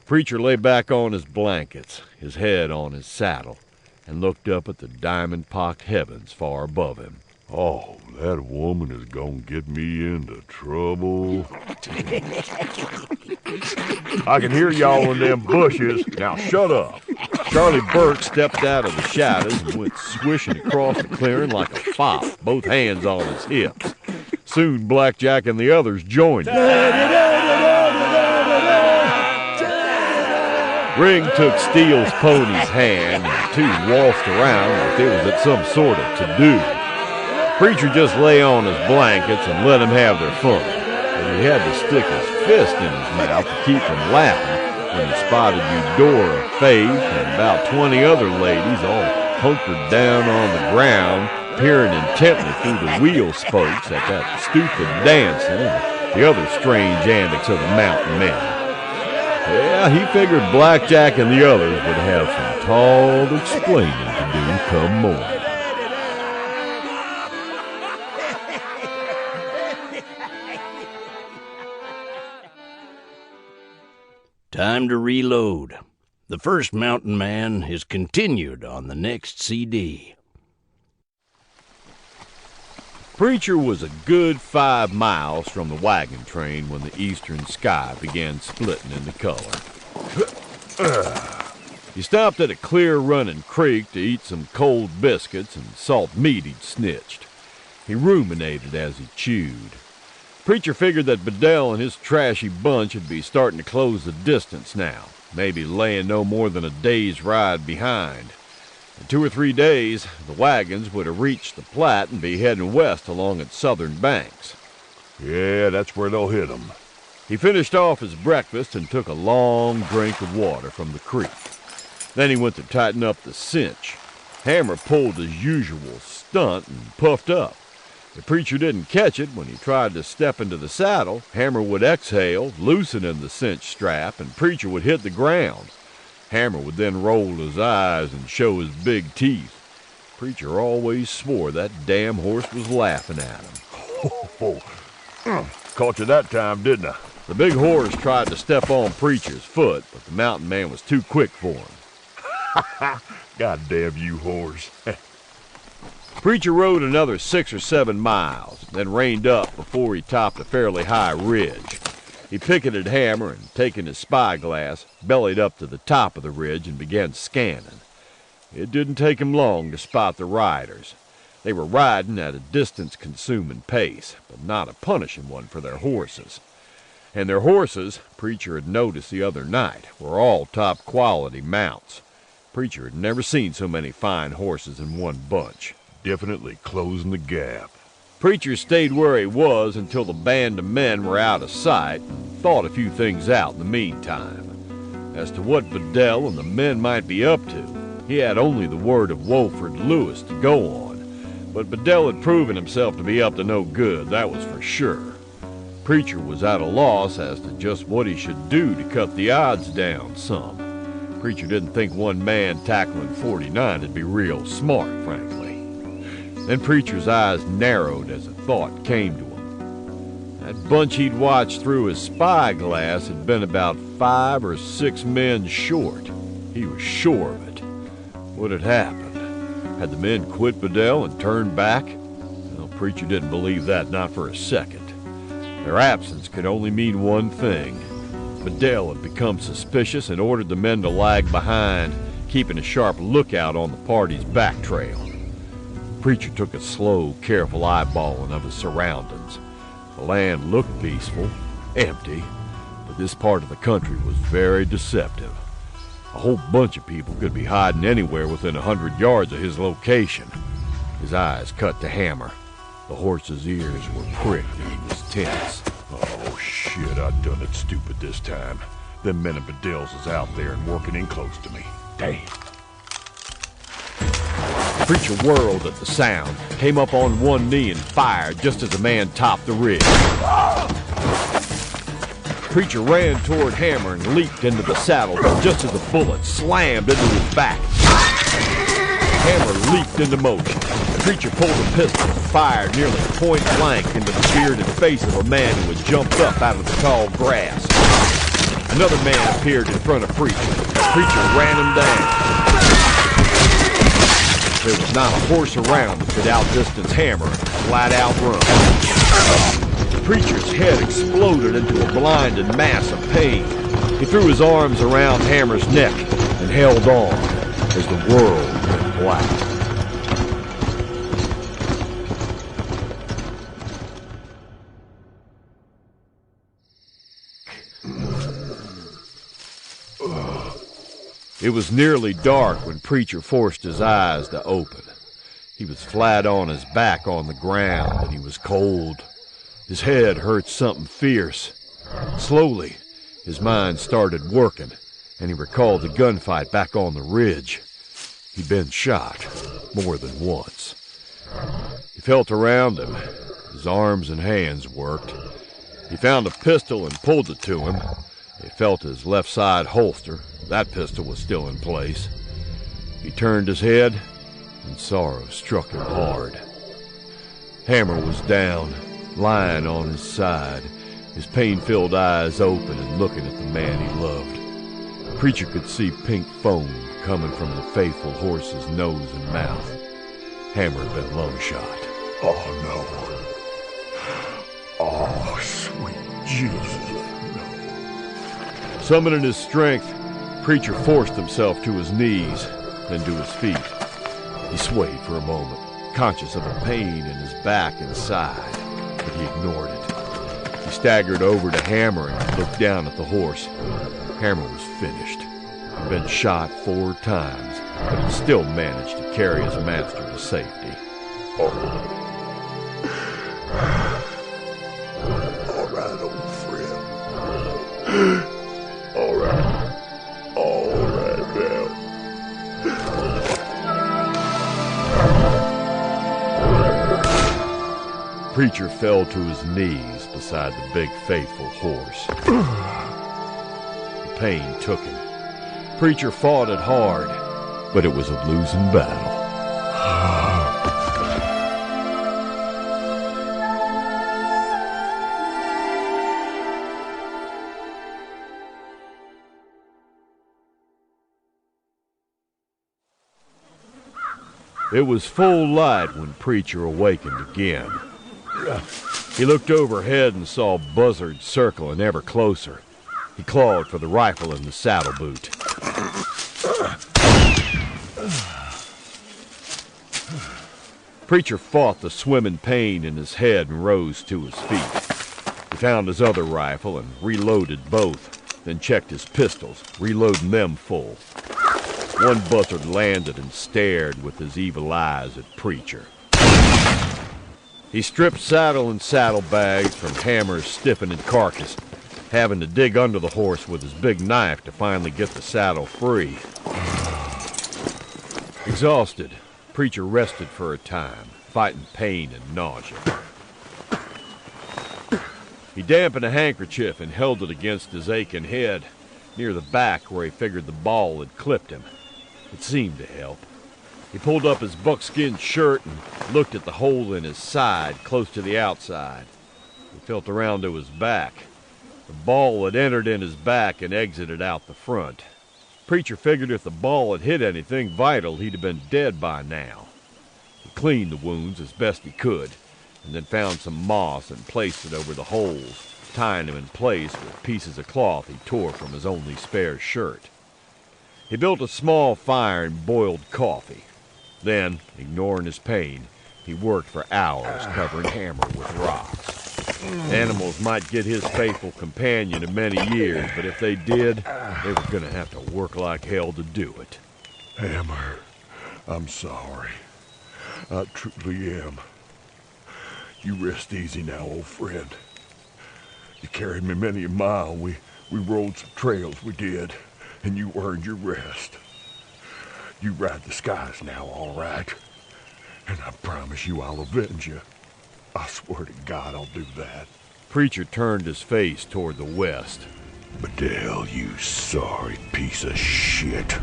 Preacher lay back on his blankets, his head on his saddle, and looked up at the diamond-pocked heavens far above him. Oh, that woman is gonna get me into trouble. I can hear y'all in them bushes. Now shut up. Charlie Burke stepped out of the shadows and went swishing across the clearing like a fop, both hands on his hips. Soon Blackjack and the others joined him. Ring took Steele's pony's hand, and the two waltzed around like they was at some sort of to-do. Preacher just lay on his blankets and let him have their fun, but he had to stick his fist in his mouth to keep from laughing when he spotted Eudora, Faith, and about 20 other ladies all hunkered down on the ground, peering intently through the wheel spokes at that stupid dancing and the other strange antics of the mountain men. Yeah, he figured Blackjack and the others would have some tall explaining to do come morning. Time to reload. The First Mountain Man is continued on the next CD. Preacher was a good 5 miles from the wagon train when the eastern sky began splitting into color. He stopped at a clear-running creek to eat some cold biscuits and salt meat he'd snitched. He ruminated as he chewed. Preacher figured that Bedell and his trashy bunch would be starting to close the distance now, maybe laying no more than a day's ride behind. In 2 or 3 days, the wagons would have reached the Platte and be heading west along its southern banks. Yeah, that's where they'll hit 'em. He finished off his breakfast and took a long drink of water from the creek. Then he went to tighten up the cinch. Hammer pulled his usual stunt and puffed up. The Preacher didn't catch it when he tried to step into the saddle. Hammer would exhale, loosening the cinch strap, and Preacher would hit the ground. Hammer would then roll his eyes and show his big teeth. Preacher always swore that damn horse was laughing at him. Caught you that time, didn't I? The big horse tried to step on Preacher's foot, but the mountain man was too quick for him. God damn you, horse. Preacher rode another 6 or 7 miles, then reined up before he topped a fairly high ridge. He picketed Hammer and, taking his spyglass, bellied up to the top of the ridge and began scanning. It didn't take him long to spot the riders. They were riding at a distance-consuming pace, but not a punishing one for their horses. And their horses, Preacher had noticed the other night, were all top-quality mounts. Preacher had never seen so many fine horses in one bunch. Definitely closing the gap. Preacher stayed where he was until the band of men were out of sight and thought a few things out in the meantime. As to what Bedell and the men might be up to, he had only the word of Wolford Lewis to go on, but Bedell had proven himself to be up to no good, that was for sure. Preacher was at a loss as to just what he should do to cut the odds down some. Preacher didn't think one man tackling 49 would be real smart, frankly. Then Preacher's eyes narrowed as a thought came to him. That bunch he'd watched through his spyglass had been about 5 or 6 men short. He was sure of it. What had happened? Had the men quit Bedell and turned back? Well, Preacher didn't believe that, not for a second. Their absence could only mean one thing. Bedell had become suspicious and ordered the men to lag behind, keeping a sharp lookout on the party's back trail. Preacher took a slow, careful eyeballing of his surroundings. The land looked peaceful, empty, but this part of the country was very deceptive. A whole bunch of people could be hiding anywhere within 100 yards of his location. His eyes cut to Hammer. The horse's ears were pricked and he was tense. Oh, shit, I done it stupid this time. Them men of Bedell's is out there and working in close to me. Damn. Preacher whirled at the sound, came up on one knee and fired just as a man topped the ridge. Preacher ran toward Hammer and leaped into the saddle just as the bullet slammed into his back. Hammer leaped into motion. Preacher pulled a pistol and fired nearly point blank into the bearded face of a man who had jumped up out of the tall grass. Another man appeared in front of Preacher. Preacher ran him down. There was not a horse around that could outdistance Hammer and flat-out run. Preacher's head exploded into a blinded mass of pain. He threw his arms around Hammer's neck and held on as the world went black. It was nearly dark when Preacher forced his eyes to open. He was flat on his back on the ground, and he was cold. His head hurt something fierce. Slowly, his mind started working, and he recalled the gunfight back on the ridge. He'd been shot more than once. He felt around him. His arms and hands worked. He found a pistol and pulled it to him. He felt his left side holster. That pistol was still in place. He turned his head, and sorrow struck him hard. Hammer was down, lying on his side, his pain-filled eyes open and looking at the man he loved. Preacher could see pink foam coming from the faithful horse's nose and mouth. Hammer had been lung shot. Oh, no. Oh, sweet Jesus. Summoning his strength, Preacher forced himself to his knees, then to his feet. He swayed for a moment, conscious of a pain in his back and side, but he ignored it. He staggered over to Hammer and looked down at the horse. Hammer was finished. He'd been shot 4 times, but had still managed to carry his master to safety. All right, old friend. All right. All right, now. Preacher fell to his knees beside the big faithful horse. The pain took him. Preacher fought it hard, but it was a losing battle. It was full light when Preacher awakened again. He looked overhead and saw Buzzard circling ever closer. He clawed for the rifle in the saddle boot. Preacher fought the swimming pain in his head and rose to his feet. He found his other rifle and reloaded both, then checked his pistols, reloading them full. One buzzard landed and stared with his evil eyes at Preacher. He stripped saddle and saddlebags from Hammer's stiffening carcass, having to dig under the horse with his big knife to finally get the saddle free. Exhausted, Preacher rested for a time, fighting pain and nausea. He dampened a handkerchief and held it against his aching head, near the back where he figured the ball had clipped him. It seemed to help. He pulled up his buckskin shirt and looked at the hole in his side, close to the outside. He felt around to his back. The ball had entered in his back and exited out the front. Preacher figured if the ball had hit anything vital, he'd have been dead by now. He cleaned the wounds as best he could, and then found some moss and placed it over the holes, tying them in place with pieces of cloth he tore from his only spare shirt. He built a small fire and boiled coffee. Then, ignoring his pain, he worked for hours covering Hammer with rocks. Animals might get his faithful companion in many years, but if they did, they were going to have to work like hell to do it. Hammer, I'm sorry. I truly am. You rest easy now, old friend. You carried me many a mile. We rode some trails, we did, and you earned your rest. You ride the skies now, all right? And I promise you I'll avenge you. I swear to God I'll do that. Preacher turned his face toward the west. Bedell, you sorry piece of shit.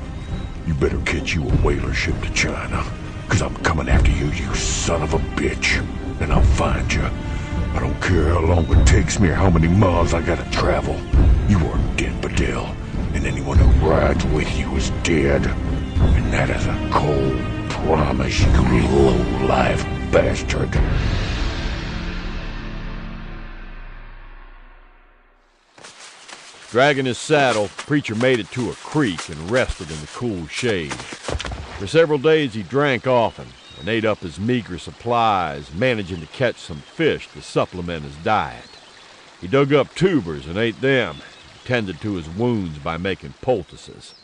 You better catch you a whaler ship to China, 'cause I'm coming after you, you son of a bitch. And I'll find you. I don't care how long it takes me or how many miles I gotta travel. You are dead, Bedell, and anyone who rides with you is dead. And that is a cold promise, you low-life bastard. Dragging his saddle, Preacher made it to a creek and rested in the cool shade. For several days he drank often and ate up his meager supplies, managing to catch some fish to supplement his diet. He dug up tubers and ate them, and tended to his wounds by making poultices.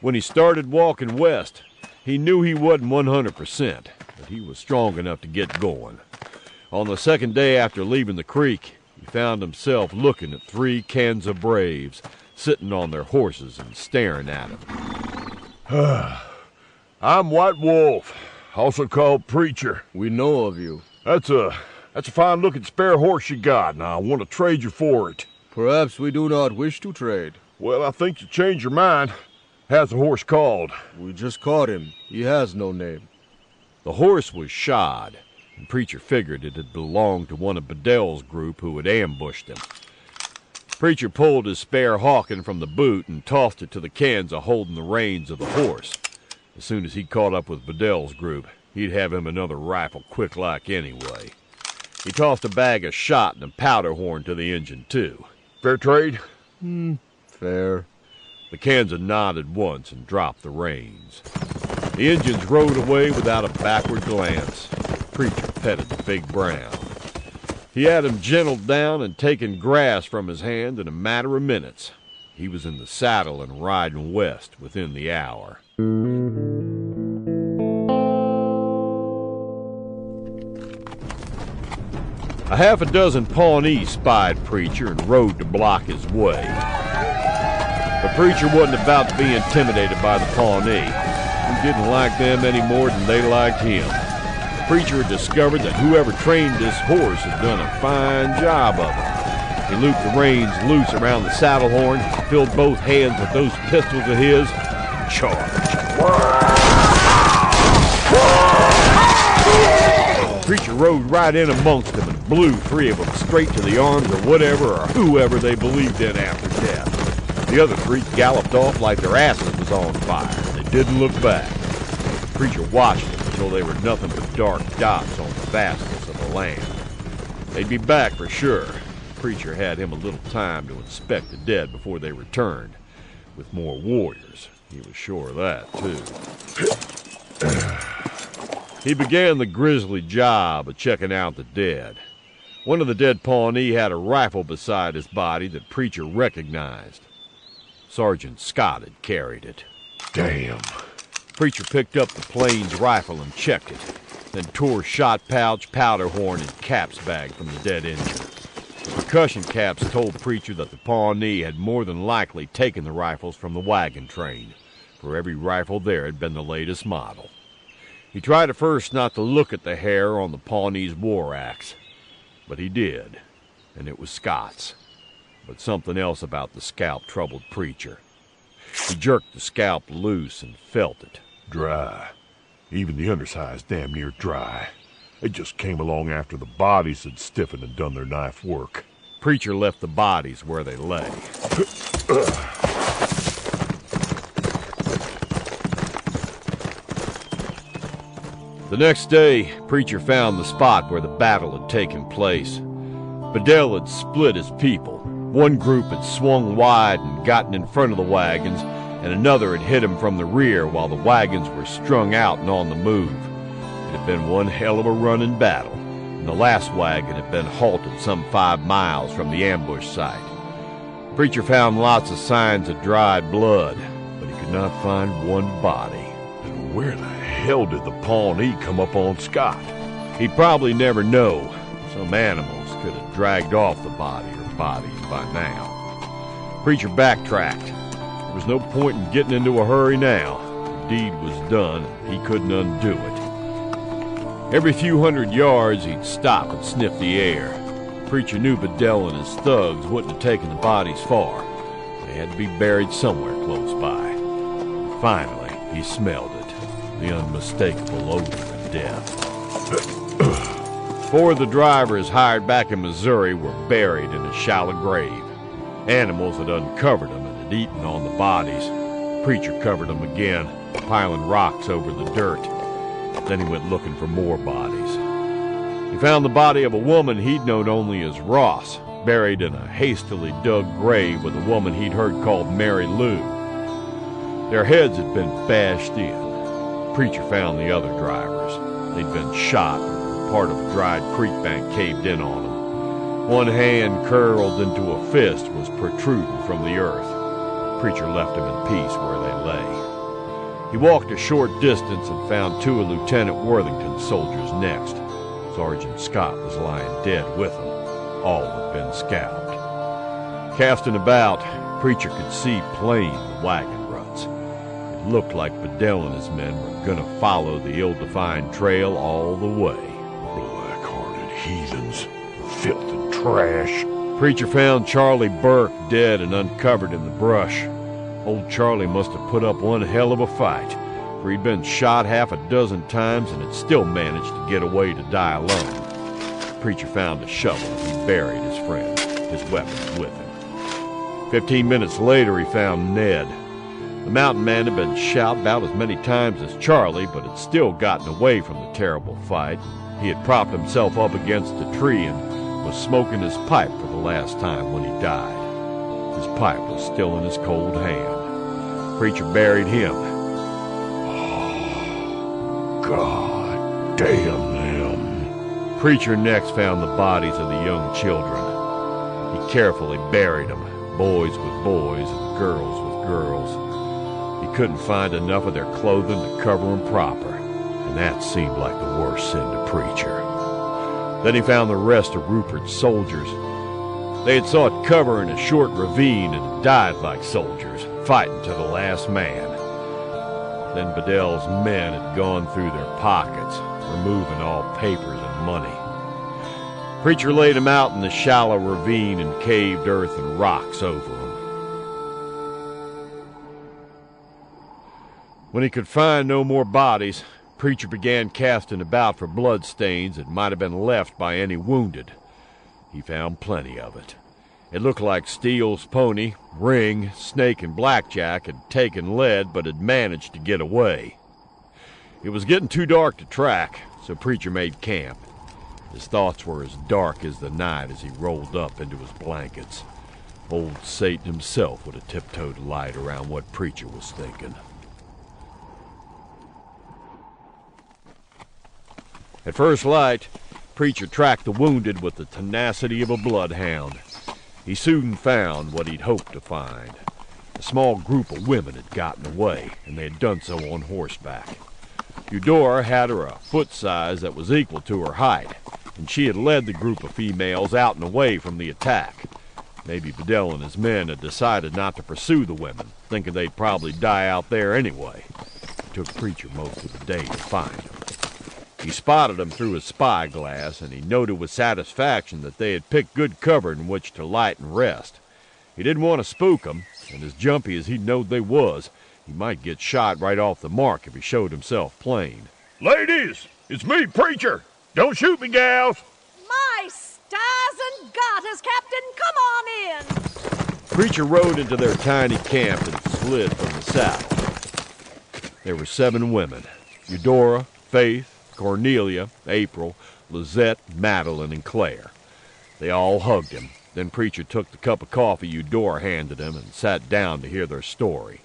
When he started walking west, he knew he wasn't 100%, but he was strong enough to get going. On the second day after leaving the creek, he found himself looking at 3 Kansas braves sitting on their horses and staring at him. I'm White Wolf, also called Preacher. We know of you. That's a fine-looking spare horse you got, and I want to trade you for it. Perhaps we do not wish to trade. Well, I think you changed your mind. How's the horse called? We just caught him. He has no name. The horse was shod, and Preacher figured it had belonged to one of Bedell's group who had ambushed him. Preacher pulled his spare hawking from the boot and tossed it to the Kansas holding the reins of the horse. As soon as he caught up with Bedell's group, he'd have him another rifle quick like anyway. He tossed a bag of shot and a powder horn to the Injun, too. Fair trade? Fair. The Kansas nodded once and dropped the reins. The Injuns rode away without a backward glance. Preacher petted the big brown. He had him gentled down and taken grass from his hand in a matter of minutes. He was in the saddle and riding west within the hour. A half a dozen Pawnees spied Preacher and rode to block his way. But Preacher wasn't about to be intimidated by the Pawnee. He didn't like them any more than they liked him. Preacher had discovered that whoever trained this horse had done a fine job of it. He looped the reins loose around the saddle horn, filled both hands with those pistols of his, and charged. Preacher rode right in amongst them and blew 3 of them straight to the arms or whatever or whoever they believed in after death. The other 3 galloped off like their asses was on fire. They didn't look back. Preacher watched them until they were nothing but dark dots on the vastness of the land. They'd be back for sure. Preacher had him a little time to inspect the dead before they returned, with more warriors. He was sure of that, too. He began the grisly job of checking out the dead. One of the dead Pawnee had a rifle beside his body that Preacher recognized. Sergeant Scott had carried it. Damn. Preacher picked up the Plains rifle and checked it. then tore shot pouch, powder horn, and caps bag from the dead Indian. The percussion caps told Preacher that the Pawnee had more than likely taken the rifles from the wagon train, for every rifle there had been the latest model. He tried at first not to look at the hair on the Pawnee's war axe, but he did, and it was Scott's. But something else about the scalp troubled Preacher. He jerked the scalp loose and felt it. Dry. Even the underside's damn near dry. It just came along after the bodies had stiffened and done their knife work. Preacher left the bodies where they lay. The next day, Preacher found the spot where the battle had taken place. Bedell had split his people. One group had swung wide and gotten in front of the wagons, and another had hit him from the rear while the wagons were strung out and on the move. It had been one hell of a running battle, and the last wagon had been halted some 5 miles from the ambush site. Preacher found lots of signs of dried blood, but he could not find one body. And where the hell did the Pawnee come up on Scott? He'd probably never know. Some animals could have dragged off the body or bodies by now. Preacher backtracked. There was no point in getting into a hurry now. The deed was done, and he couldn't undo it. Every few hundred yards, he'd stop and sniff the air. Preacher knew Bedell and his thugs wouldn't have taken the bodies far. They had to be buried somewhere close by. Finally, he smelled it, the unmistakable odor of death. 4 of the drivers hired back in Missouri were buried in a shallow grave. Animals had uncovered them and had eaten on the bodies. Preacher covered them again, piling rocks over the dirt. Then he went looking for more bodies. He found the body of a woman he'd known only as Ross, buried in a hastily dug grave with a woman he'd heard called Mary Lou. Their heads had been bashed in. Preacher found the other drivers. They'd been shot, and part of a dried creek bank caved in on them. One hand, curled into a fist, was protruding from the earth. Preacher left them in peace where they lay. He walked a short distance and found 2 of Lieutenant Worthington's soldiers next. Sergeant Scott was lying dead with them. All had been scalped. Casting about, Preacher could see plain the wagon ruts. It looked like Bedell and his men were going to follow the ill-defined trail all the way. Black-hearted heathens. Filth and trash. Preacher found Charlie Burke dead and uncovered in the brush. Old Charlie must have put up one hell of a fight, for he'd been shot half a dozen times and had still managed to get away to die alone. Preacher found a shovel and he buried his friend, his weapons with him. 15 minutes later, he found Ned. The mountain man had been shot about as many times as Charlie, but had still gotten away from the terrible fight. He had propped himself up against a tree and was smoking his pipe for the last time when he died. His pipe was still in his cold hand. Preacher buried him. God damn them. Preacher next found the bodies of the young children. He carefully buried them, boys with boys and girls with girls. He couldn't find enough of their clothing to cover them proper, and that seemed like the worst sin to Preacher. Then he found the rest of Rupert's soldiers. They had sought cover in a short ravine and had died like soldiers, fighting to the last man. Then Bedell's men had gone through their pockets, removing all papers and money. Preacher laid him out in the shallow ravine and caved earth and rocks over him. When he could find no more bodies, Preacher began casting about for blood stains that might have been left by any wounded. He found plenty of it. It looked like Steele's pony, Ring, Snake, and Blackjack had taken lead but had managed to get away. It was getting too dark to track, so Preacher made camp. His thoughts were as dark as the night as he rolled up into his blankets. Old Satan himself would have tiptoed light around what Preacher was thinking. At first light, Preacher tracked the wounded with the tenacity of a bloodhound. He soon found what he'd hoped to find. A small group of women had gotten away, and they had done so on horseback. Eudora had her a foot size that was equal to her height, and she had led the group of females out and away from the attack. Maybe Bedell and his men had decided not to pursue the women, thinking they'd probably die out there anyway. It took Preacher most of the day to find them. He spotted them through his spyglass, and he noted with satisfaction that they had picked good cover in which to light and rest. He didn't want to spook them, and as jumpy as he knowed they was, he might get shot right off the mark if he showed himself plain. Ladies, it's me, Preacher. Don't shoot me, gals. My stars and garters, Captain, come on in. Preacher rode into their tiny camp and slid from the saddle. There were 7 women: Eudora, Faith, Cornelia, April, Lizette, Madeline, and Claire. They all hugged him. Then Preacher took the cup of coffee Eudora handed him and sat down to hear their story.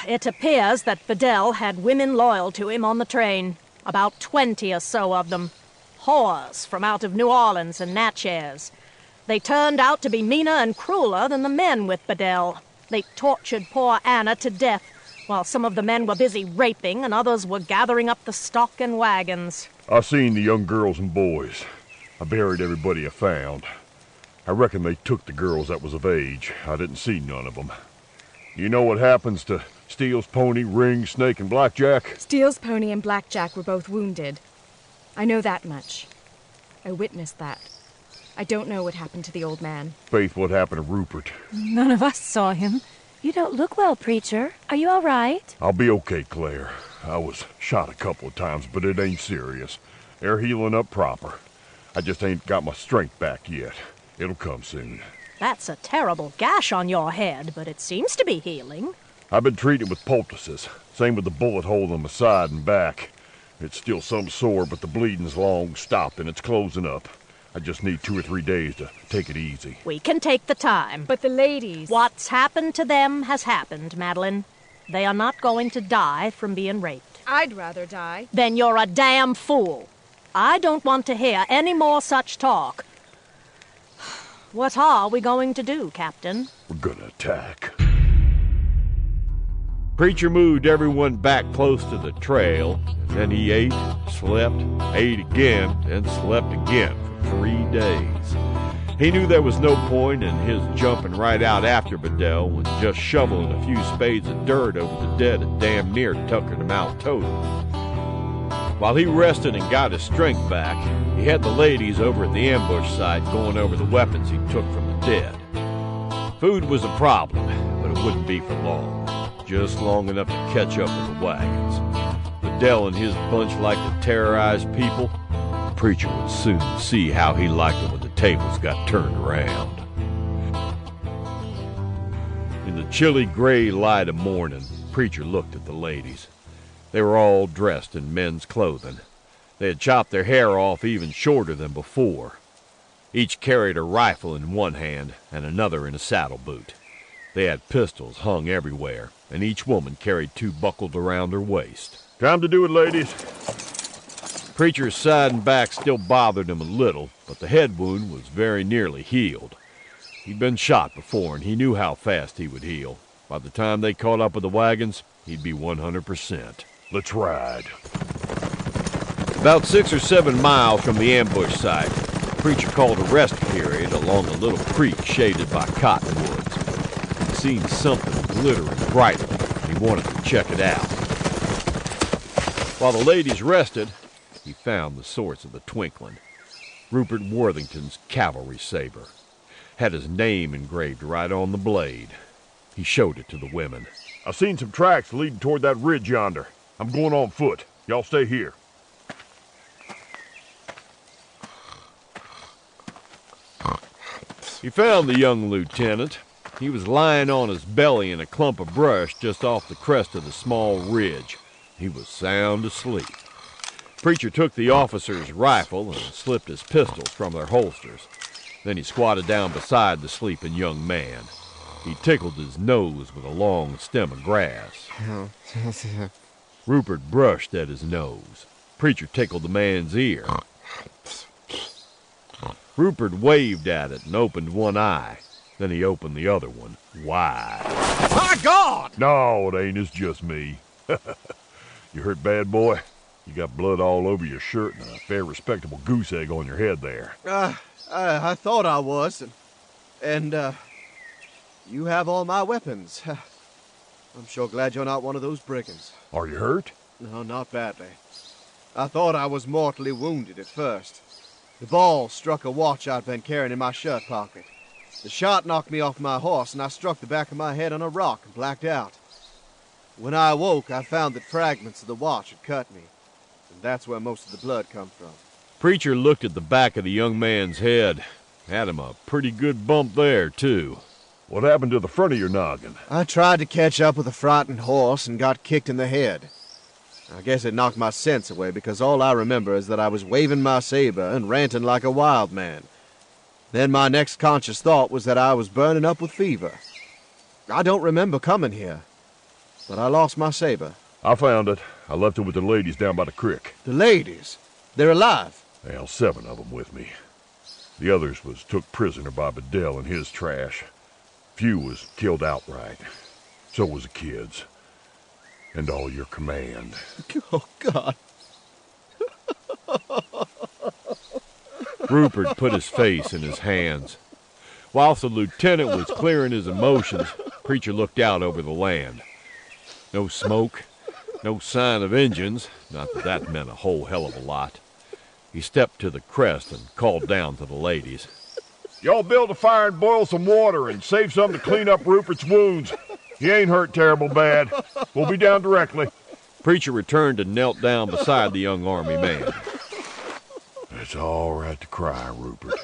It appears that Bedell had women loyal to him on the train. About 20 or so of them. Whores from out of New Orleans and Natchez. They turned out to be meaner and crueler than the men with Bedell. They tortured poor Anna to death, while some of the men were busy raping and others were gathering up the stock and wagons. I seen the young girls and boys. I buried everybody I found. I reckon they took the girls that was of age. I didn't see none of them. You know what happens to Steele's pony, Ring, Snake, and Blackjack? Steele's pony and Blackjack were both wounded. I know that much. I witnessed that. I don't know what happened to the old man. Faith, what happened to Rupert? None of us saw him. You don't look well, Preacher. Are you all right? I'll be okay, Claire. I was shot a couple of times, but it ain't serious. They're healing up proper. I just ain't got my strength back yet. It'll come soon. That's a terrible gash on your head, but it seems to be healing. I've been treated with poultices. Same with the bullet hole in my side and back. It's still some sore, but the bleeding's long stopped and it's closing up. I just need 2 or 3 days to take it easy. We can take the time. But the ladies... What's happened to them has happened, Madeline. They are not going to die from being raped. I'd rather die. Then you're a damn fool. I don't want to hear any more such talk. What are we going to do, Captain? We're gonna attack. Preacher moved everyone back close to the trail, and then he ate, slept, ate again, and slept again for 3 days. He knew there was no point in his jumping right out after Bedell when just shoveling a few spades of dirt over the dead had damn near tuckered him out total. While he rested and got his strength back, he had the ladies over at the ambush site going over the weapons he took from the dead. Food was a problem, but it wouldn't be for long. Just long enough to catch up with the wagons. Bedell and his bunch liked to terrorize people. The Preacher would soon see how he liked it when the tables got turned around. In the chilly gray light of morning, Preacher looked at the ladies. They were all dressed in men's clothing. They had chopped their hair off even shorter than before. Each carried a rifle in one hand and another in a saddle boot. They had pistols hung everywhere, and each woman carried 2 buckled around her waist. Time to do it, ladies. Preacher's side and back still bothered him a little, but the head wound was very nearly healed. He'd been shot before, and he knew how fast he would heal. By the time they caught up with the wagons, he'd be 100%. Let's ride. About 6 or 7 miles from the ambush site, Preacher called a rest period along a little creek shaded by cottonwoods. He'd seen something glittering brightly, and he wanted to check it out. While the ladies rested, he found the source of the twinkling. Rupert Worthington's cavalry saber had his name engraved right on the blade. He showed it to the women. I've seen some tracks leading toward that ridge yonder. I'm going on foot. Y'all stay here. He found the young lieutenant. He was lying on his belly in a clump of brush just off the crest of the small ridge. He was sound asleep. Preacher took the officer's rifle and slipped his pistols from their holsters. Then he squatted down beside the sleeping young man. He tickled his nose with a long stem of grass. Rupert brushed at his nose. Preacher tickled the man's ear. Rupert waved at it and opened one eye. Then he opened the other one wide. My God! No, it ain't. It's just me. You hurt bad, boy? You got blood all over your shirt and a fair respectable goose egg on your head there. I thought I was, and you have all my weapons. I'm sure glad you're not one of those brigands. Are you hurt? No, not badly. I thought I was mortally wounded at first. The ball struck a watch I'd been carrying in my shirt pocket. The shot knocked me off my horse, and I struck the back of my head on a rock and blacked out. When I awoke, I found that fragments of the watch had cut me, and that's where most of the blood come from. Preacher looked at the back of the young man's head. Had him a pretty good bump there, too. What happened to the front of your noggin? I tried to catch up with a frightened horse and got kicked in the head. I guess it knocked my sense away because all I remember is that I was waving my saber and ranting like a wild man. Then my next conscious thought was that I was burning up with fever. I don't remember coming here, but I lost my saber. I found it. I left it with the ladies down by the creek. The ladies? They're alive? Well, 7 of them with me. The others was took prisoner by Bedell and his trash. Few was killed outright. So was the kids. And all your command. Oh, God. Rupert put his face in his hands. Whilst the lieutenant was clearing his emotions, Preacher looked out over the land. No smoke, no sign of Injuns, not that that meant a whole hell of a lot. He stepped to the crest and called down to the ladies. Y'all build a fire and boil some water and save some to clean up Rupert's wounds. He ain't hurt terrible bad. We'll be down directly. Preacher returned and knelt down beside the young army man. It's all right to cry, Rupert.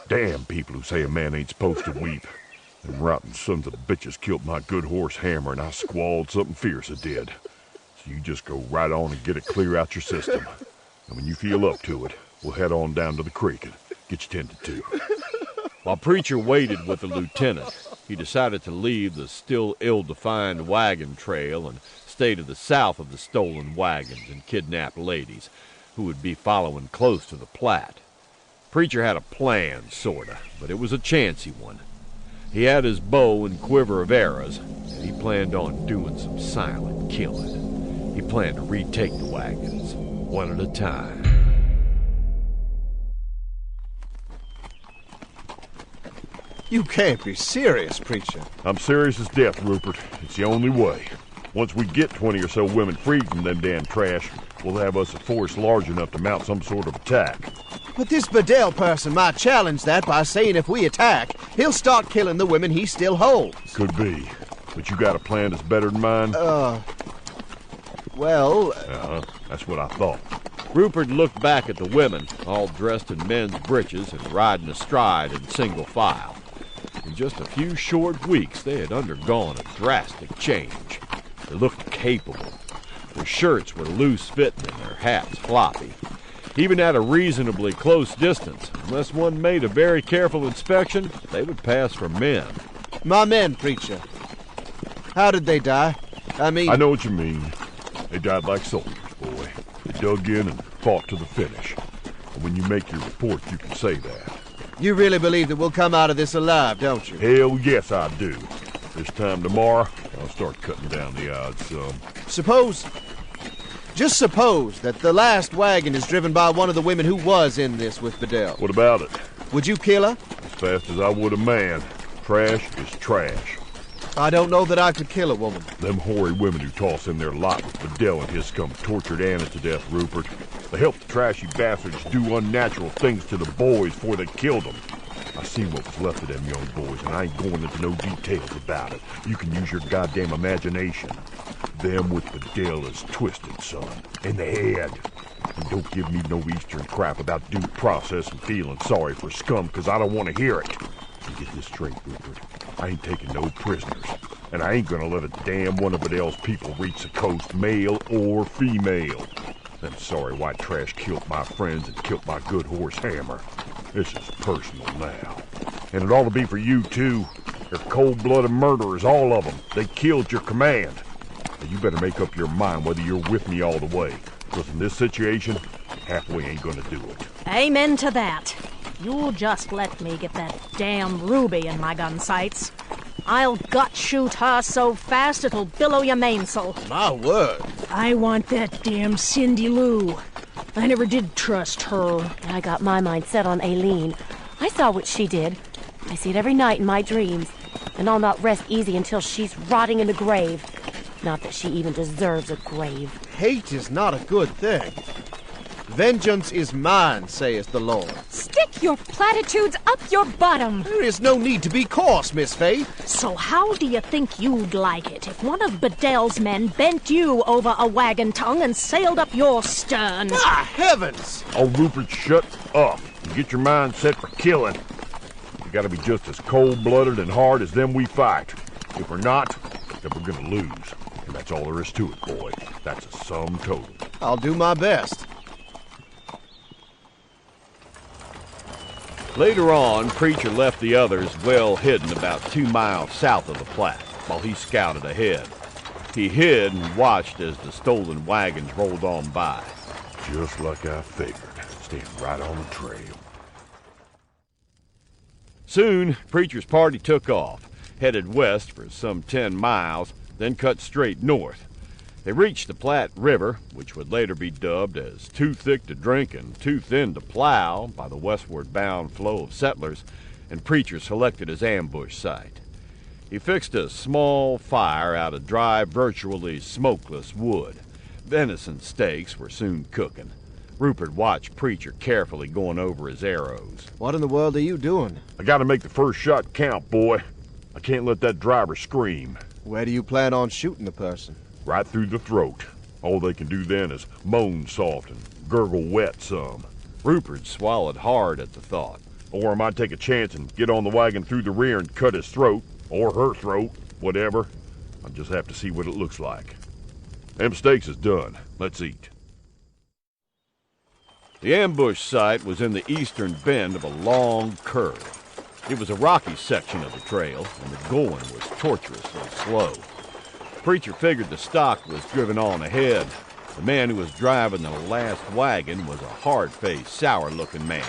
Damn people who say a man ain't supposed to weep. Them rotten sons of bitches killed my good horse Hammer, and I squalled something fierce it did. So you just go right on and get it clear out your system. And when you feel up to it, we'll head on down to the creek and get you tended to. While Preacher waited with the lieutenant, he decided to leave the still ill-defined wagon trail and stay to the south of the stolen wagons and kidnapped ladies, who would be following close to the Platte. Preacher had a plan, sorta, but it was a chancy one. He had his bow and quiver of arrows, and he planned on doing some silent killing. He planned to retake the wagons, one at a time. You can't be serious, Preacher. I'm serious as death, Rupert. It's the only way. Once we get 20 or so women freed from them damn trash, we'll have us a force large enough to mount some sort of attack. But this Bedell person might challenge that by saying if we attack, he'll start killing the women he still holds. Could be. But you got a plan that's better than mine? Well... that's what I thought. Rupert looked back at the women, all dressed in men's breeches and riding astride in single file. In just a few short weeks, they had undergone a drastic change. They looked capable. Their shirts were loose-fitting and their hats floppy. Even at a reasonably close distance, unless one made a very careful inspection, they would pass for men. My men, Preacher. How did they die? I know what you mean. They died like soldiers, boy. They dug in and fought to the finish. And when you make your report, you can say that. You really believe that we'll come out of this alive, don't you? Hell yes, I do. This time tomorrow, I'll start cutting down the odds some. Just suppose that the last wagon is driven by one of the women who was in this with Bedell. What about it? Would you kill her? As fast as I would a man. Trash is trash. I don't know that I could kill a woman. Them hoary women who toss in their lot with Bedell and his scum tortured Anna to death, Rupert. They helped the trashy bastards do unnatural things to the boys before they killed them. I seen what was left of them young boys, and I ain't going into no details about it. You can use your goddamn imagination. Them with Bedell is twisted, son. In the head. And don't give me no eastern crap about due process and feeling sorry for scum, because I don't want to hear it. And get this straight, Rupert. I ain't taking no prisoners. And I ain't gonna let a damn one of Bedell's people reach the coast, male or female. Them sorry white trash killed my friends and killed my good horse Hammer. This is personal now. And it ought to be for you, too. They're cold-blooded murderers, all of them. They killed your command. Now, you better make up your mind whether you're with me all the way. Because in this situation, halfway ain't gonna do it. Amen to that. You'll just let me get that damn ruby in my gun sights. I'll gut shoot her so fast it'll billow your mainsail. My word. I want that damn Cindy Lou. I never did trust her. I got my mind set on Aileen. I saw what she did. I see it every night in my dreams. And I'll not rest easy until she's rotting in the grave. Not that she even deserves a grave. Hate is not a good thing. Vengeance is mine, saith the Lord. Stick your platitudes up your bottom. There is no need to be coarse, Miss Faith. So how do you think you'd like it if one of Bedell's men bent you over a wagon tongue and sailed up your stern? Ah, heavens! Oh, Rupert, shut up. And get your mind set for killing. You gotta be just as cold-blooded and hard as them we fight. If we're not, then we're gonna lose. And that's all there is to it, boy. That's a sum total. I'll do my best. Later on, Preacher left the others well hidden about 2 miles south of the Platte while he scouted ahead. He hid and watched as the stolen wagons rolled on by. Just like I figured. Staying right on the trail. Soon, Preacher's party took off, headed west for some 10 miles, then cut straight north. They reached the Platte River, which would later be dubbed as too thick to drink and too thin to plow by the westward-bound flow of settlers, and Preacher selected his ambush site. He fixed a small fire out of dry, virtually smokeless wood. Venison steaks were soon cooking. Rupert watched Preacher carefully going over his arrows. What in the world are you doing? I gotta make the first shot count, boy. I can't let that driver scream. Where do you plan on shooting the person? Right through the throat. All they can do then is moan soft and gurgle wet some. Rupert swallowed hard at the thought. Or I might take a chance and get on the wagon through the rear and cut his throat, or her throat, whatever. I'll just have to see what it looks like. Them steaks is done. Let's eat. The ambush site was in the eastern bend of a long curve. It was a rocky section of the trail, and the going was tortuous and slow. Preacher figured the stock was driven on ahead. The man who was driving the last wagon was a hard-faced, sour-looking man,